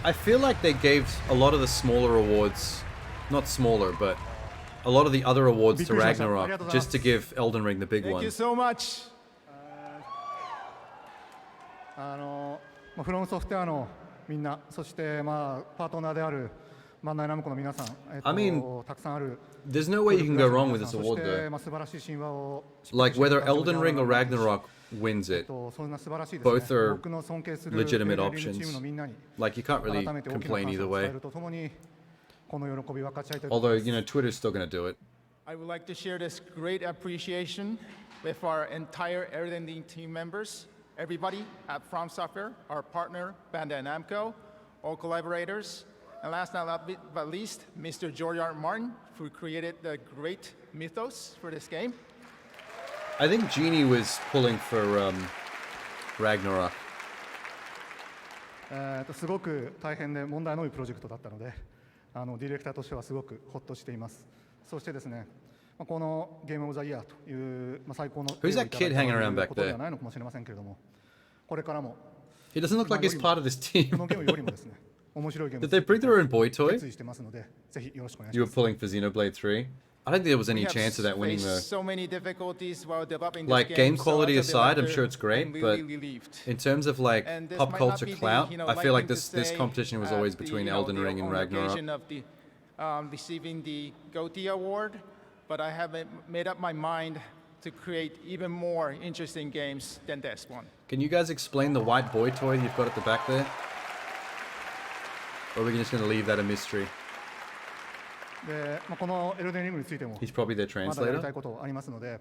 Speaker 1: I feel like they gave a lot of the smaller awards, not smaller, but a lot of the other awards to Ragnarok, just to give Elden Ring the big one.
Speaker 19: Thank you so much.
Speaker 10: フロムソフトウェアのみんな、そしてパートナーであるバンダイナムコの皆さん、
Speaker 1: I mean,
Speaker 10: たくさんある。
Speaker 1: There's no way you can go wrong with this award though. Like whether Elden Ring or Ragnarok wins it, both are legitimate options. Like you can't really complain either way. Although, you know, Twitter's still gonna do it.
Speaker 19: I would like to share this great appreciation with our entire Elden Ring team members, everybody at From Software, our partner Bandai Namco, all collaborators. And last but least, Mr. George R. Martin, who created the great mythos for this game.
Speaker 1: I think Genie was pulling for Ragnarok.
Speaker 10: すごく大変で問題の多いプロジェクトだったので、ディレクターとしてはすごくホッとしています。そしてですね、このゲームオブザイヤーという最高のことではないのかもしれませんけれども、これからも
Speaker 1: He doesn't look like he's part of this team.
Speaker 10: このゲームよりもですね。
Speaker 1: Did they bring their own boy toy? You were pulling for Xenoblade 3? I don't think there was any chance of that winning though.
Speaker 19: So many difficulties while developing this
Speaker 1: like game quality aside, I'm sure it's great, but in terms of like pop culture clout, I feel like this competition was always between Elden Ring and Ragnarok.
Speaker 19: Of the, receiving the GOTY award, but I have made up my mind to create even more interesting games than this one.
Speaker 1: Can you guys explain the white boy toy you've got at the back there? Or are we just going to leave that a mystery?
Speaker 10: で、このエルデンリングについても
Speaker 1: He's probably their
Speaker 10: まだやり
Speaker 1: translator.
Speaker 10: たいことありますので、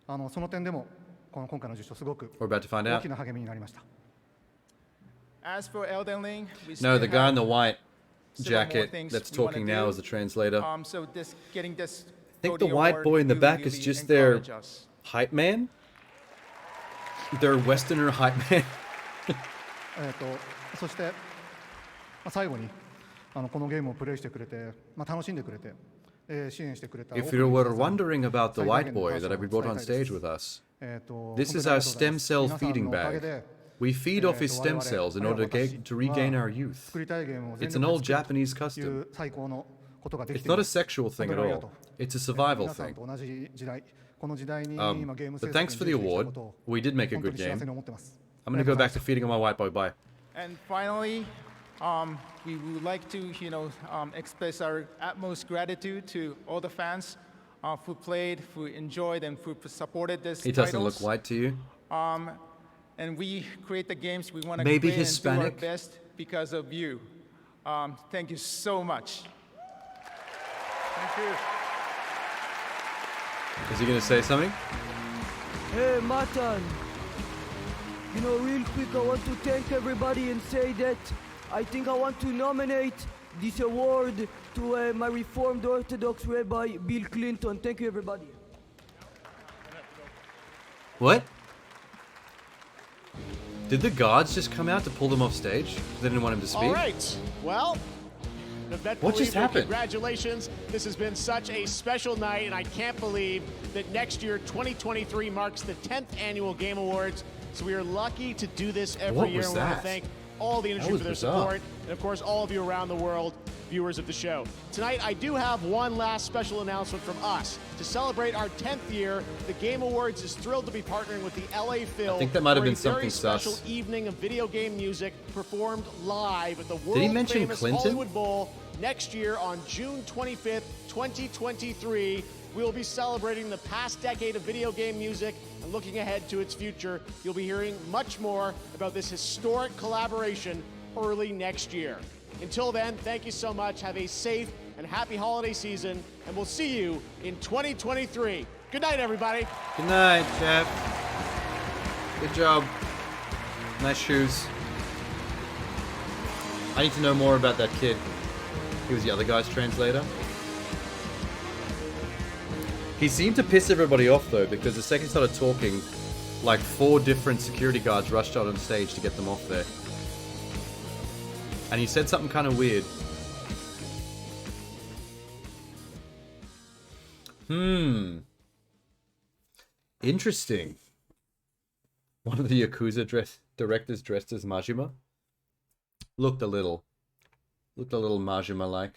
Speaker 10: その点でも今回の受賞すごく
Speaker 1: We're about to find
Speaker 10: 大
Speaker 1: out.
Speaker 10: きな励みになりました。
Speaker 19: As for Elden Ring, we
Speaker 1: No,
Speaker 19: still
Speaker 1: the guy in
Speaker 19: have
Speaker 1: the white
Speaker 19: several more
Speaker 1: jacket
Speaker 19: things
Speaker 1: that's
Speaker 19: we wanna
Speaker 1: talking now
Speaker 19: do.
Speaker 1: is the translator.
Speaker 19: So getting this
Speaker 1: I think the
Speaker 19: Cody
Speaker 1: white
Speaker 19: award
Speaker 1: boy in the
Speaker 19: will
Speaker 1: back is
Speaker 19: really
Speaker 1: just their
Speaker 19: encourage us.
Speaker 1: hype man. Their Westerner hype man.
Speaker 10: そして、最後にこのゲームをプレイしてくれて、楽しんでくれて、支援してくれた。
Speaker 1: If you were wondering about the white boy that we brought on stage with us, this is our stem cell feeding bag. We feed off his stem cells in order to regain our youth. It's an old Japanese custom. It's not a sexual thing at all. It's a survival thing. But thanks for the award. We did make a good game. I'm going to go back to feeding on my white boy. Bye.
Speaker 19: And finally, we would like to, express our utmost gratitude to all the fans who played, who enjoyed, and who supported this.
Speaker 1: He doesn't look white to you.
Speaker 19: And we create the games we want to
Speaker 1: Maybe
Speaker 19: create
Speaker 1: Hispanic?
Speaker 19: and do our best because of you. Thank you so much.
Speaker 10: Thank you.
Speaker 1: Is he going to say something?
Speaker 4: Hey, Matan. Real quick, I want to thank everybody and say that I think I want to nominate this award to my Reformed Orthodox Rabbi, Bill Clinton. Thank you, everybody.
Speaker 1: What? Did the guards just come out to pull them off stage? They didn't want him to speak?
Speaker 20: All right. Well,
Speaker 1: What just happened?
Speaker 20: Congratulations. This has been such a special night, and I can't believe that next year, 2023, marks the 10th annual Game Awards. So we are lucky to do this every
Speaker 1: What
Speaker 20: year.
Speaker 1: was
Speaker 20: And we want
Speaker 1: that?
Speaker 20: to thank all the industry
Speaker 1: was
Speaker 20: for their
Speaker 1: bizarre.
Speaker 20: support, and of course, all of you around the world, viewers of the show. Tonight, I do have one last special announcement from us. To celebrate our 10th year, the Game Awards is thrilled to be partnering with the LA Phil.
Speaker 1: I think that might have
Speaker 20: for
Speaker 1: been
Speaker 20: a very
Speaker 1: something
Speaker 20: special
Speaker 1: sus.
Speaker 20: evening of video game music performed live at the
Speaker 1: Did he mention
Speaker 20: world-famous
Speaker 1: Clinton?
Speaker 20: Hollywood Bowl next year on June 25th, 2023. We will be celebrating the past decade of video game music and looking ahead to its future. You'll be hearing much more about this historic collaboration early next year. Until then, thank you so much. Have a safe and happy holiday season, and we'll see you in 2023. Good night, everybody.
Speaker 1: Good night, Jeff. Good job. Nice shoes. I need to know more about that kid. He was the other guy's translator. He seemed to piss everybody off though, because the second he started talking, like 4 different security guards rushed out on stage to get them off there. And he said something kind of weird. Interesting. One of the Yakuza directors dressed as Majima. Looked a little Majima-like.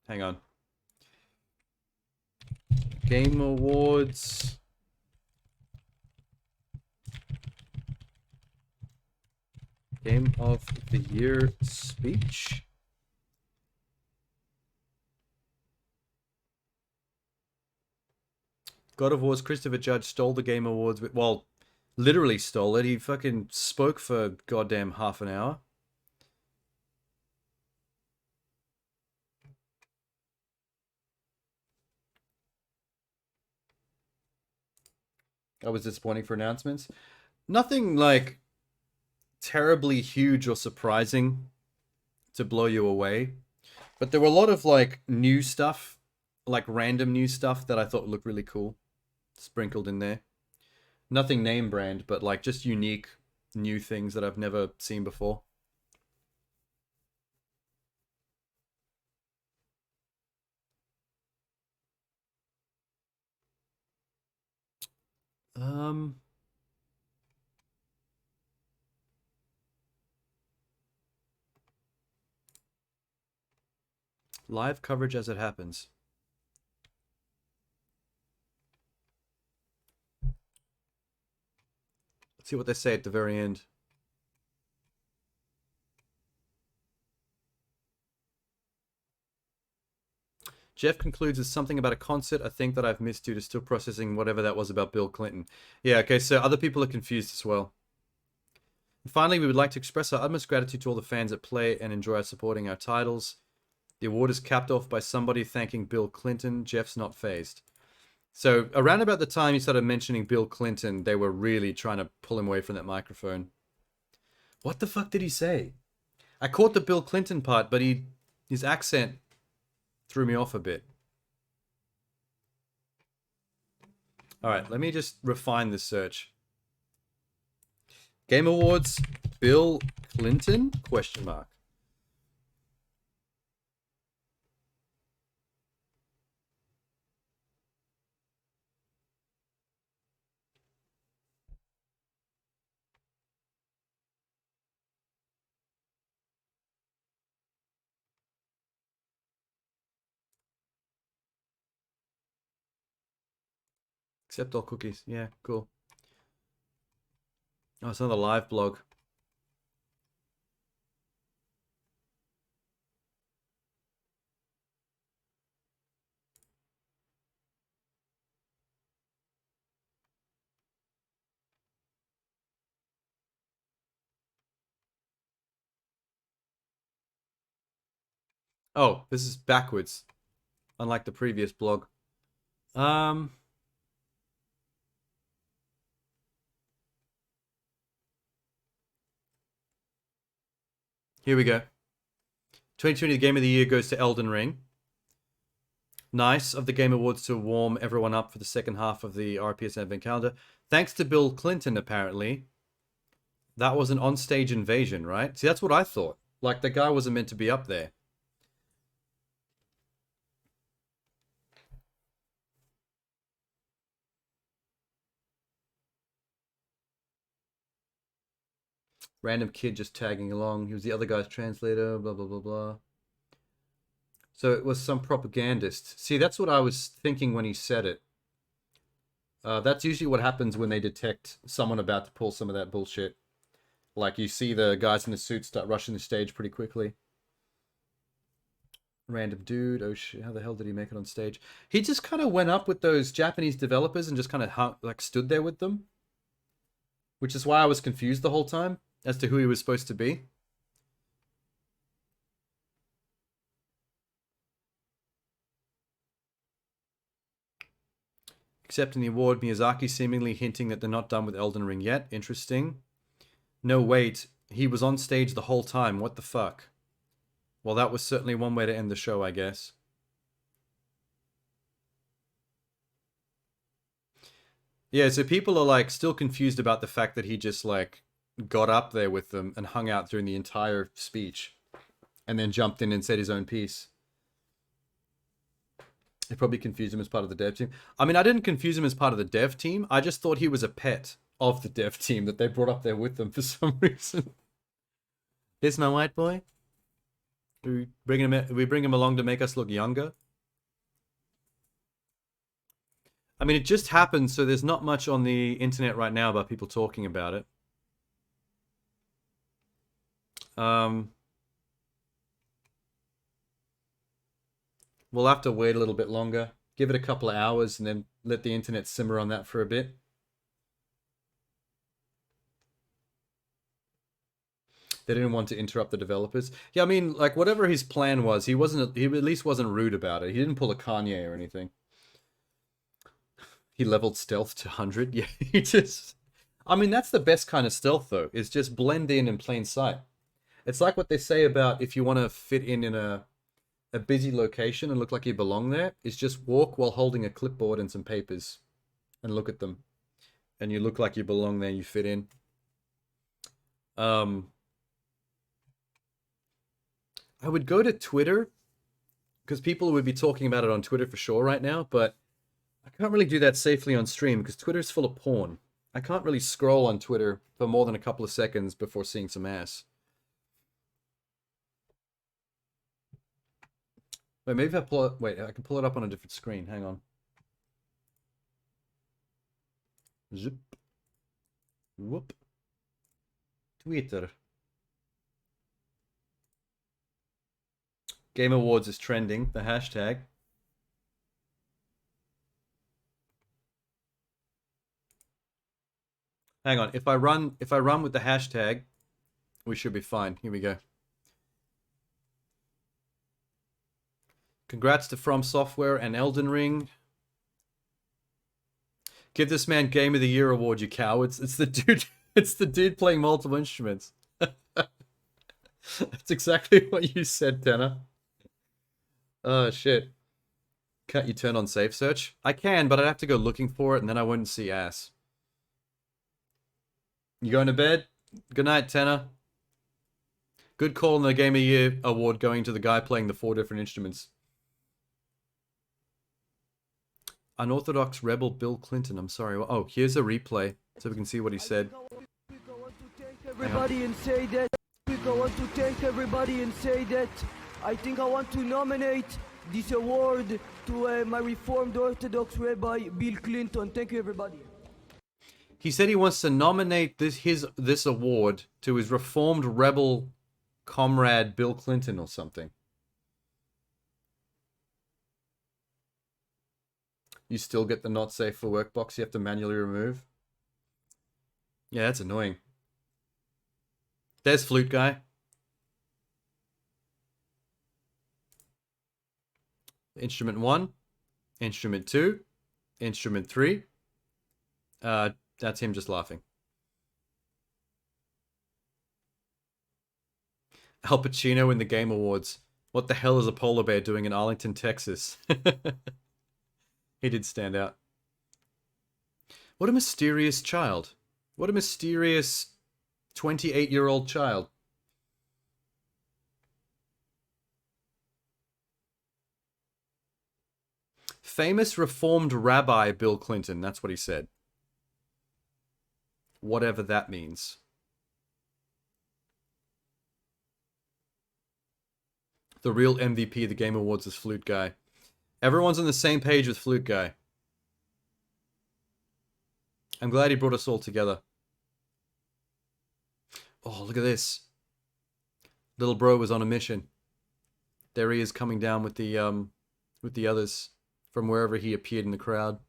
Speaker 1: Hang on. Game Awards. Game of the Year speech. God of War's Christopher Judge stole the Game Awards. Well, literally stole it. He fucking spoke for goddamn half an hour. That was disappointing for announcements. Nothing like terribly huge or surprising to blow you away. But there were a lot of like new stuff, like random new stuff that I thought looked really cool, sprinkled in there. Nothing name brand, but like just unique new things that I've never seen before. Live coverage as it happens. Let's see what they say at the very end. Jeff concludes with something about a concert I think that I've missed due to still processing whatever that was about Bill Clinton. Yeah, okay, so other people are confused as well. And finally, we would like to express our utmost gratitude to all the fans that play and enjoy supporting our titles. The award is capped off by somebody thanking Bill Clinton. Jeff's not phased. So around about the time he started mentioning Bill Clinton, they were really trying to pull him away from that microphone. What the fuck did he say? I caught the Bill Clinton part, but his accent threw me off a bit. All right, let me just refine this search. Game Awards, Bill Clinton? Question mark. Accept all cookies. Yeah, cool. Oh, it's another live blog. Oh, this is backwards. Unlike the previous blog. Here we go. 2020, the Game of the Year goes to Elden Ring. Nice of the Game Awards to warm everyone up for the second half of the RPS Advent Calendar. Thanks to Bill Clinton, apparently. That was an on-stage invasion, right? See, that's what I thought. Like, the guy wasn't meant to be up there. Random kid just tagging along. He was the other guy's translator, blah, blah, blah, blah. So it was some propagandist. See, that's what I was thinking when he said it. That's usually what happens when they detect someone about to pull some of that bullshit. Like, you see the guys in the suits start rushing the stage pretty quickly. Random dude. Oh shit, how the hell did he make it on stage? He just kind of went up with those Japanese developers and just kind of like stood there with them. Which is why I was confused the whole time as to who he was supposed to be. Accepting the award, Miyazaki seemingly hinting that they're not done with Elden Ring yet. Interesting. No, wait. He was on stage the whole time. What the fuck? Well, that was certainly one way to end the show, I guess. Yeah, so people are like still confused about the fact that he just like got up there with them and hung out during the entire speech and then jumped in and said his own piece. They probably confused him as part of the dev team. I mean, I didn't confuse him as part of the dev team. I just thought he was a pet of the dev team that they brought up there with them for some reason. Here's my white boy. We bring him along to make us look younger. I mean, it just happened, so there's not much on the internet right now about people talking about it. We'll have to wait a little bit longer. Give it a couple of hours and then let the internet simmer on that for a bit. They didn't want to interrupt the developers. Yeah, I mean, like, whatever his plan was, he at least wasn't rude about it. He didn't pull a Kanye or anything. He leveled stealth to 100. Yeah, he just... I mean, that's the best kind of stealth, though, is just blend in plain sight. It's like what they say about if you want to fit in a busy location and look like you belong there, is just walk while holding a clipboard and some papers and look at them. And you look like you belong there, you fit in. I would go to Twitter, because people would be talking about it on Twitter for sure right now, but I can't really do that safely on stream because Twitter's full of porn. I can't really scroll on Twitter for more than a couple of seconds before seeing some ass. Wait, maybe if I pull it... Wait, I can pull it up on a different screen. Hang on. Zip. Whoop. Twitter. Game Awards is trending, the hashtag. Hang on. If I run with the hashtag, we should be fine. Here we go. Congrats to From Software and Elden Ring. Give this man Game of the Year award, you cowards. It's the dude. It's the dude playing multiple instruments. That's exactly what you said, Tanner. Oh shit. Can't you turn on safe search? I can, but I'd have to go looking for it, and then I wouldn't see ass. You going to bed? Good night, Tanner. Good call on the Game of the Year award going to the guy playing the 4 different instruments. Unorthodox rebel Bill Clinton. I'm sorry. Oh, here's a replay so we can see what he said.
Speaker 4: Everybody and say that. I want to thank everybody and say that I think I want to nominate this award to my Reformed Orthodox Rabbi Bill Clinton. Thank you, everybody.
Speaker 1: He said he wants to nominate this award to his Reformed rebel comrade Bill Clinton or something. You still get the not safe for work box you have to manually remove. Yeah, that's annoying. There's Flute Guy. Instrument 1, Instrument 2, Instrument 3. That's him just laughing. Al Pacino in the Game Awards. What the hell is a polar bear doing in Arlington, Texas? He did stand out. What a mysterious child. What a mysterious 28-year-old child. Famous Reformed Rabbi Bill Clinton. That's what he said. Whatever that means. The real MVP of the Game Awards is Flute Guy. Everyone's on the same page with Flute Guy. I'm glad he brought us all together. Oh, look at this. Little bro was on a mission. There he is coming down with the others from wherever he appeared in the crowd.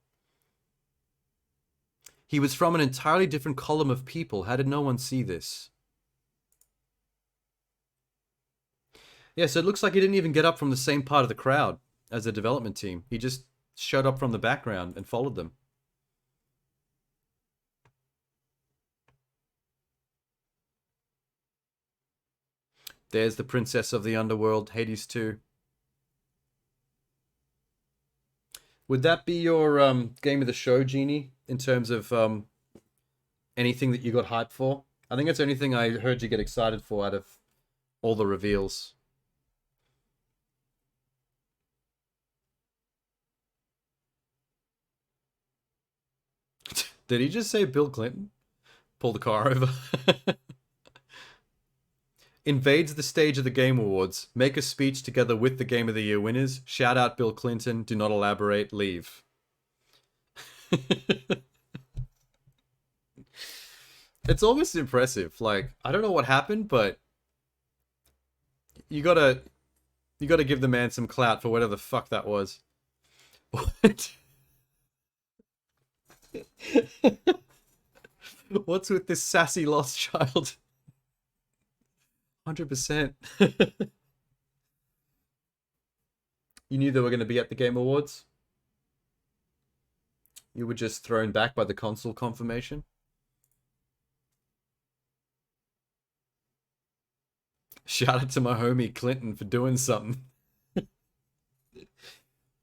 Speaker 1: He was from an entirely different column of people. How did no one see this? Yeah, so it looks like he didn't even get up from the same part of the crowd as the development team. He just showed up from the background and followed them. There's the Princess of the Underworld, Hades 2. Would that be your game of the show, Genie, in terms of anything that you got hyped for? I think that's the only thing I heard you get excited for out of all the reveals. Did he just say Bill Clinton? Pull the car over. Invades the stage of the Game Awards. Make a speech together with the Game of the Year winners. Shout out Bill Clinton. Do not elaborate. Leave. It's almost impressive. Like, I don't know what happened, but you gotta give the man some clout for whatever the fuck that was. What? What's with this sassy lost child? 100%. You knew they were going to be at the Game Awards? You were just thrown back by the console confirmation? Shout out to my homie Clinton for doing something.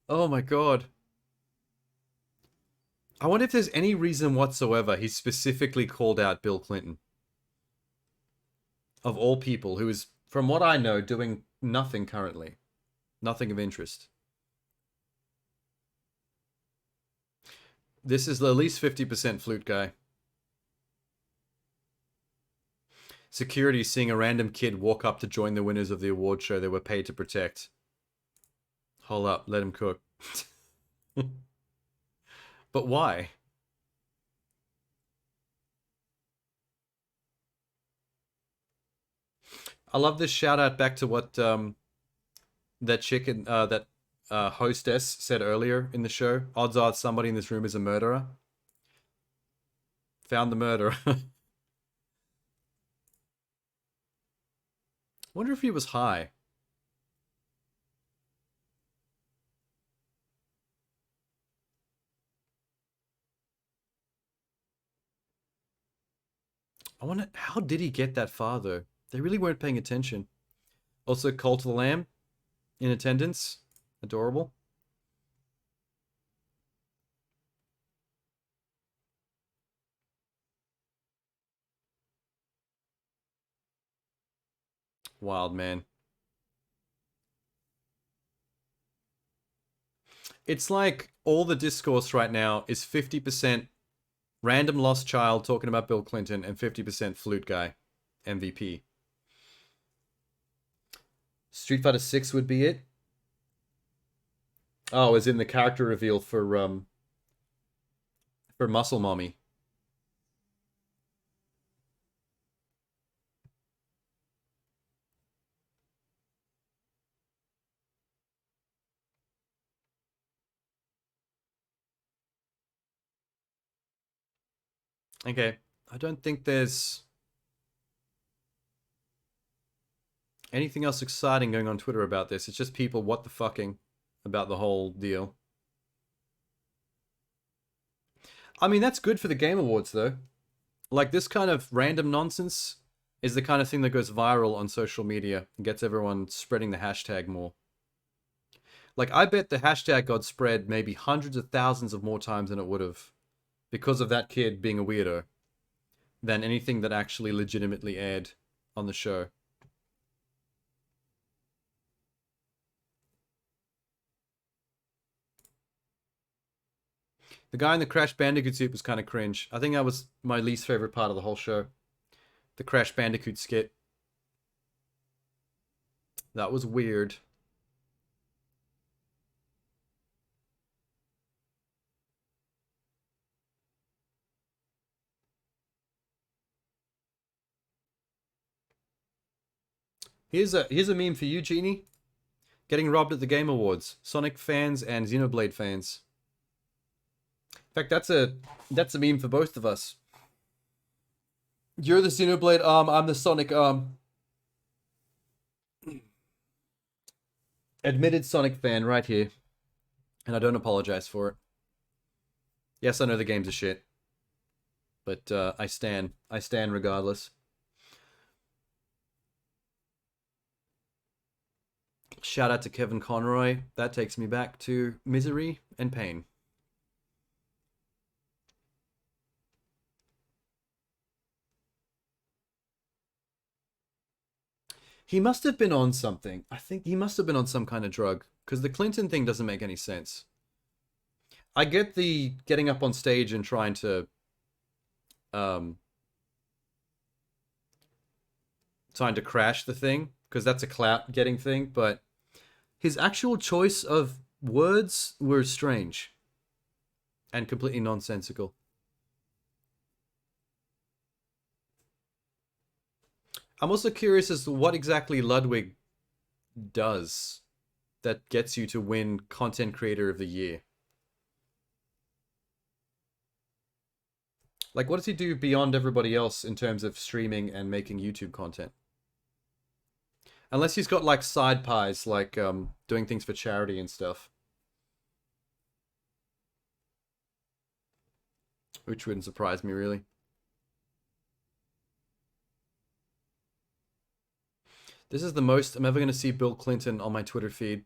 Speaker 1: Oh my god. I wonder if there's any reason whatsoever he specifically called out Bill Clinton. Of all people, who is, from what I know, doing nothing currently. Nothing of interest. This is at least 50% Flute Guy. Security seeing a random kid walk up to join the winners of the award show they were paid to protect. Hold up, let him cook. But why? I love this shout out back to what that chicken, that hostess said earlier in the show. Odds are somebody in this room is a murderer. Found the murderer. Wonder if he was high. I wonder, how did he get that far, though? They really weren't paying attention. Also, Cult of the Lamb in attendance. Adorable. Wild, man. It's like all the discourse right now is 50% random lost child talking about Bill Clinton and 50% flute guy, MVP. Street Fighter 6 would be it. Oh, as in the character reveal for Muscle Mommy. Okay, I don't think there's anything else exciting going on Twitter about this. It's just people what the fucking about the whole deal. I mean, that's good for the Game Awards, though. Like, this kind of random nonsense is the kind of thing that goes viral on social media and gets everyone spreading the hashtag more. Like, I bet the hashtag got spread maybe hundreds of thousands of more times than it would have because of that kid being a weirdo than anything that actually legitimately aired on the show. The guy in the Crash Bandicoot suit was kind of cringe. I think that was my least favorite part of the whole show. The Crash Bandicoot skit. That was weird. Here's a meme for you, Genie. Getting robbed at the Game Awards. Sonic fans and Xenoblade fans. In fact, that's a meme for both of us. You're the Xenoblade arm, I'm the Sonic arm. Admitted Sonic fan right here. And I don't apologize for it. Yes, I know the game's a shit. But I stand regardless. Shout out to Kevin Conroy. That takes me back to misery and pain. He must have been on something. I think he must have been on some kind of drug. Because the Clinton thing doesn't make any sense. I get the getting up on stage and trying to... trying to crash the thing. Because that's a clout-getting thing. But his actual choice of words were strange. And completely nonsensical. I'm also curious as to what exactly Ludwig does that gets you to win Content Creator of the Year. Like, what does he do beyond everybody else in terms of streaming and making YouTube content? Unless he's got, like, side pies, like doing things for charity and stuff. Which wouldn't surprise me, really. This is the most I'm ever going to see Bill Clinton on my Twitter feed.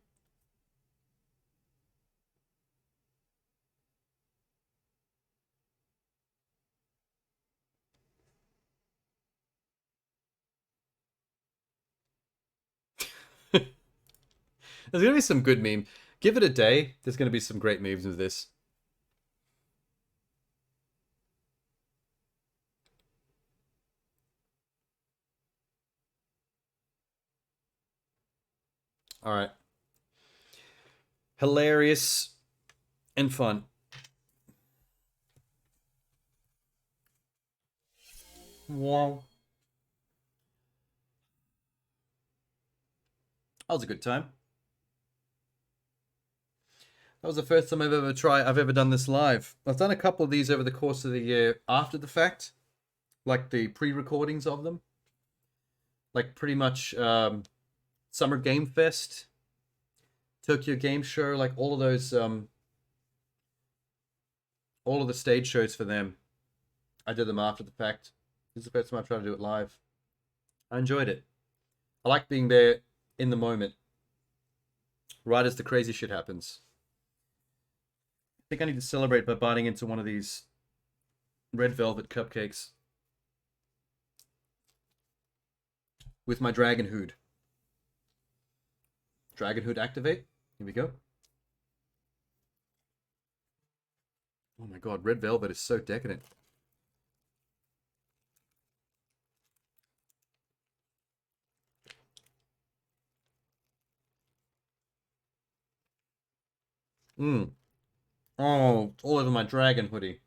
Speaker 1: There's going to be some good meme. Give it a day. There's going to be some great memes of this. All right. Hilarious and fun. Wow. That was a good time. That was the first time I've ever done this live. I've done a couple of these over the course of the year after the fact, like the pre-recordings of them, like pretty much Summer Game Fest, Tokyo Game Show, like all of those, all of the stage shows for them. I did them after the fact. This is the first time I've tried to do it live. I enjoyed it. I like being there in the moment, right as the crazy shit happens. I think I need to celebrate by biting into one of these red velvet cupcakes with my dragon hood. Dragon hood activate. Here we go. Oh my god, red velvet is so decadent. Mmm. Oh, all over my dragon hoodie.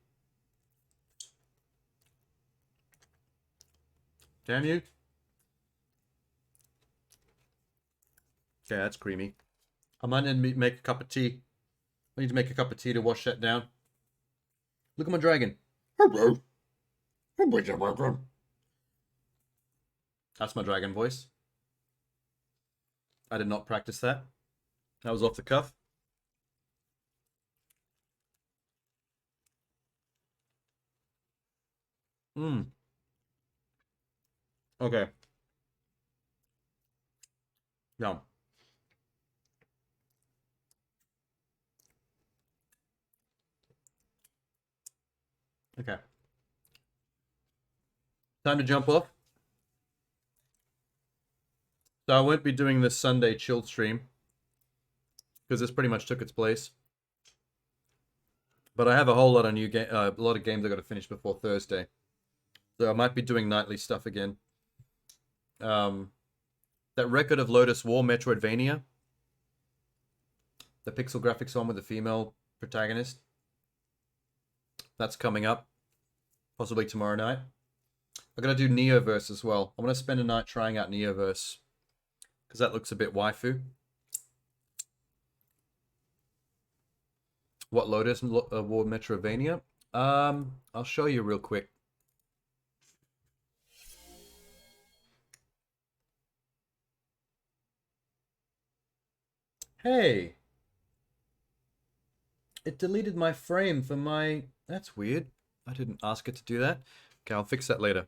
Speaker 1: Damn you. Okay, that's creamy. I might need to make a cup of tea. I need to make a cup of tea to wash that down. Look at my dragon. Hello. That's my dragon voice. I did not practice that. That was off the cuff. Mmm. Okay. Yum. Okay. Time to jump off. So I won't be doing this Sunday chill stream because this pretty much took its place. But I have a whole lot of a lot of games I got to finish before Thursday. So I might be doing nightly stuff again. That Record of Lotus War Metroidvania, the pixel graphics one with the female protagonist, that's coming up, possibly tomorrow night. I'm gonna do Neoverse as well. I'm gonna spend a night trying out Neoverse because that looks a bit waifu. What Lotus War Metroidvania? I'll show you real quick. Hey, it deleted my frame for my... That's weird. I didn't ask it to do that. Okay, I'll fix that later.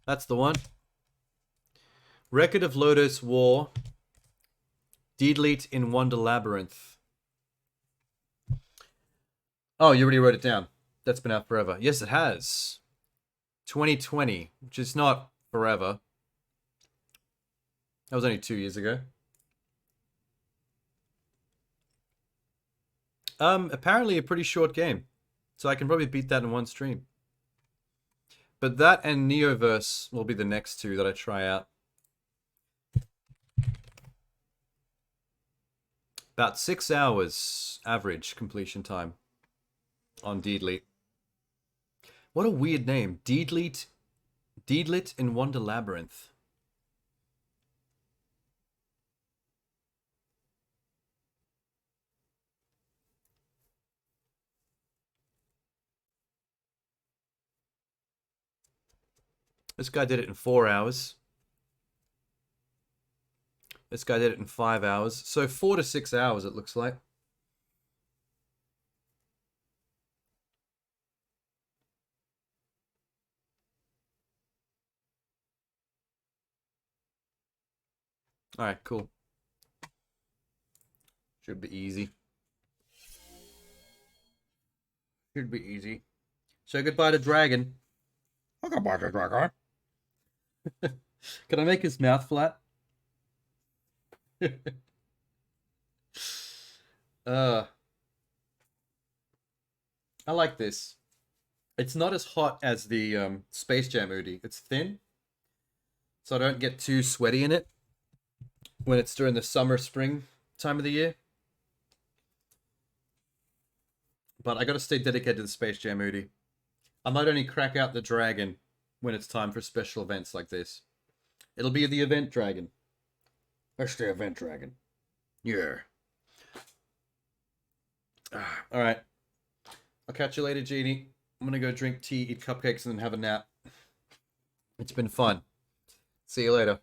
Speaker 1: That's the one. Record of Lotus War. Delete in Wonder Labyrinth. Oh, you already wrote it down. That's been out forever. Yes, it has. 2020, which is not forever. That was only 2 years ago. Apparently a pretty short game. So I can probably beat that in one stream. But that and Neoverse will be the next two that I try out. About 6 hours average completion time on Deedlit. What a weird name. Deedlit in Wonder Labyrinth. This guy did it in 4 hours. This guy did it in 5 hours. So 4 to 6 hours it looks like. Alright, cool. Should be easy. Should be easy. Say goodbye to Dragon. Goodbye to Dragon. Can I make his mouth flat? I like this. It's not as hot as the Space Jam Udi. It's thin, so I don't get too sweaty in it when it's during the summer, spring time of the year. But I gotta stay dedicated to the Space Jam Udi. I might only crack out the dragon when it's time for special events like this. It'll be the event dragon. Let's stay Event Dragon. Yeah. All right. I'll catch you later, Jeannie. I'm gonna go drink tea, eat cupcakes, and then have a nap. It's been fun. See you later.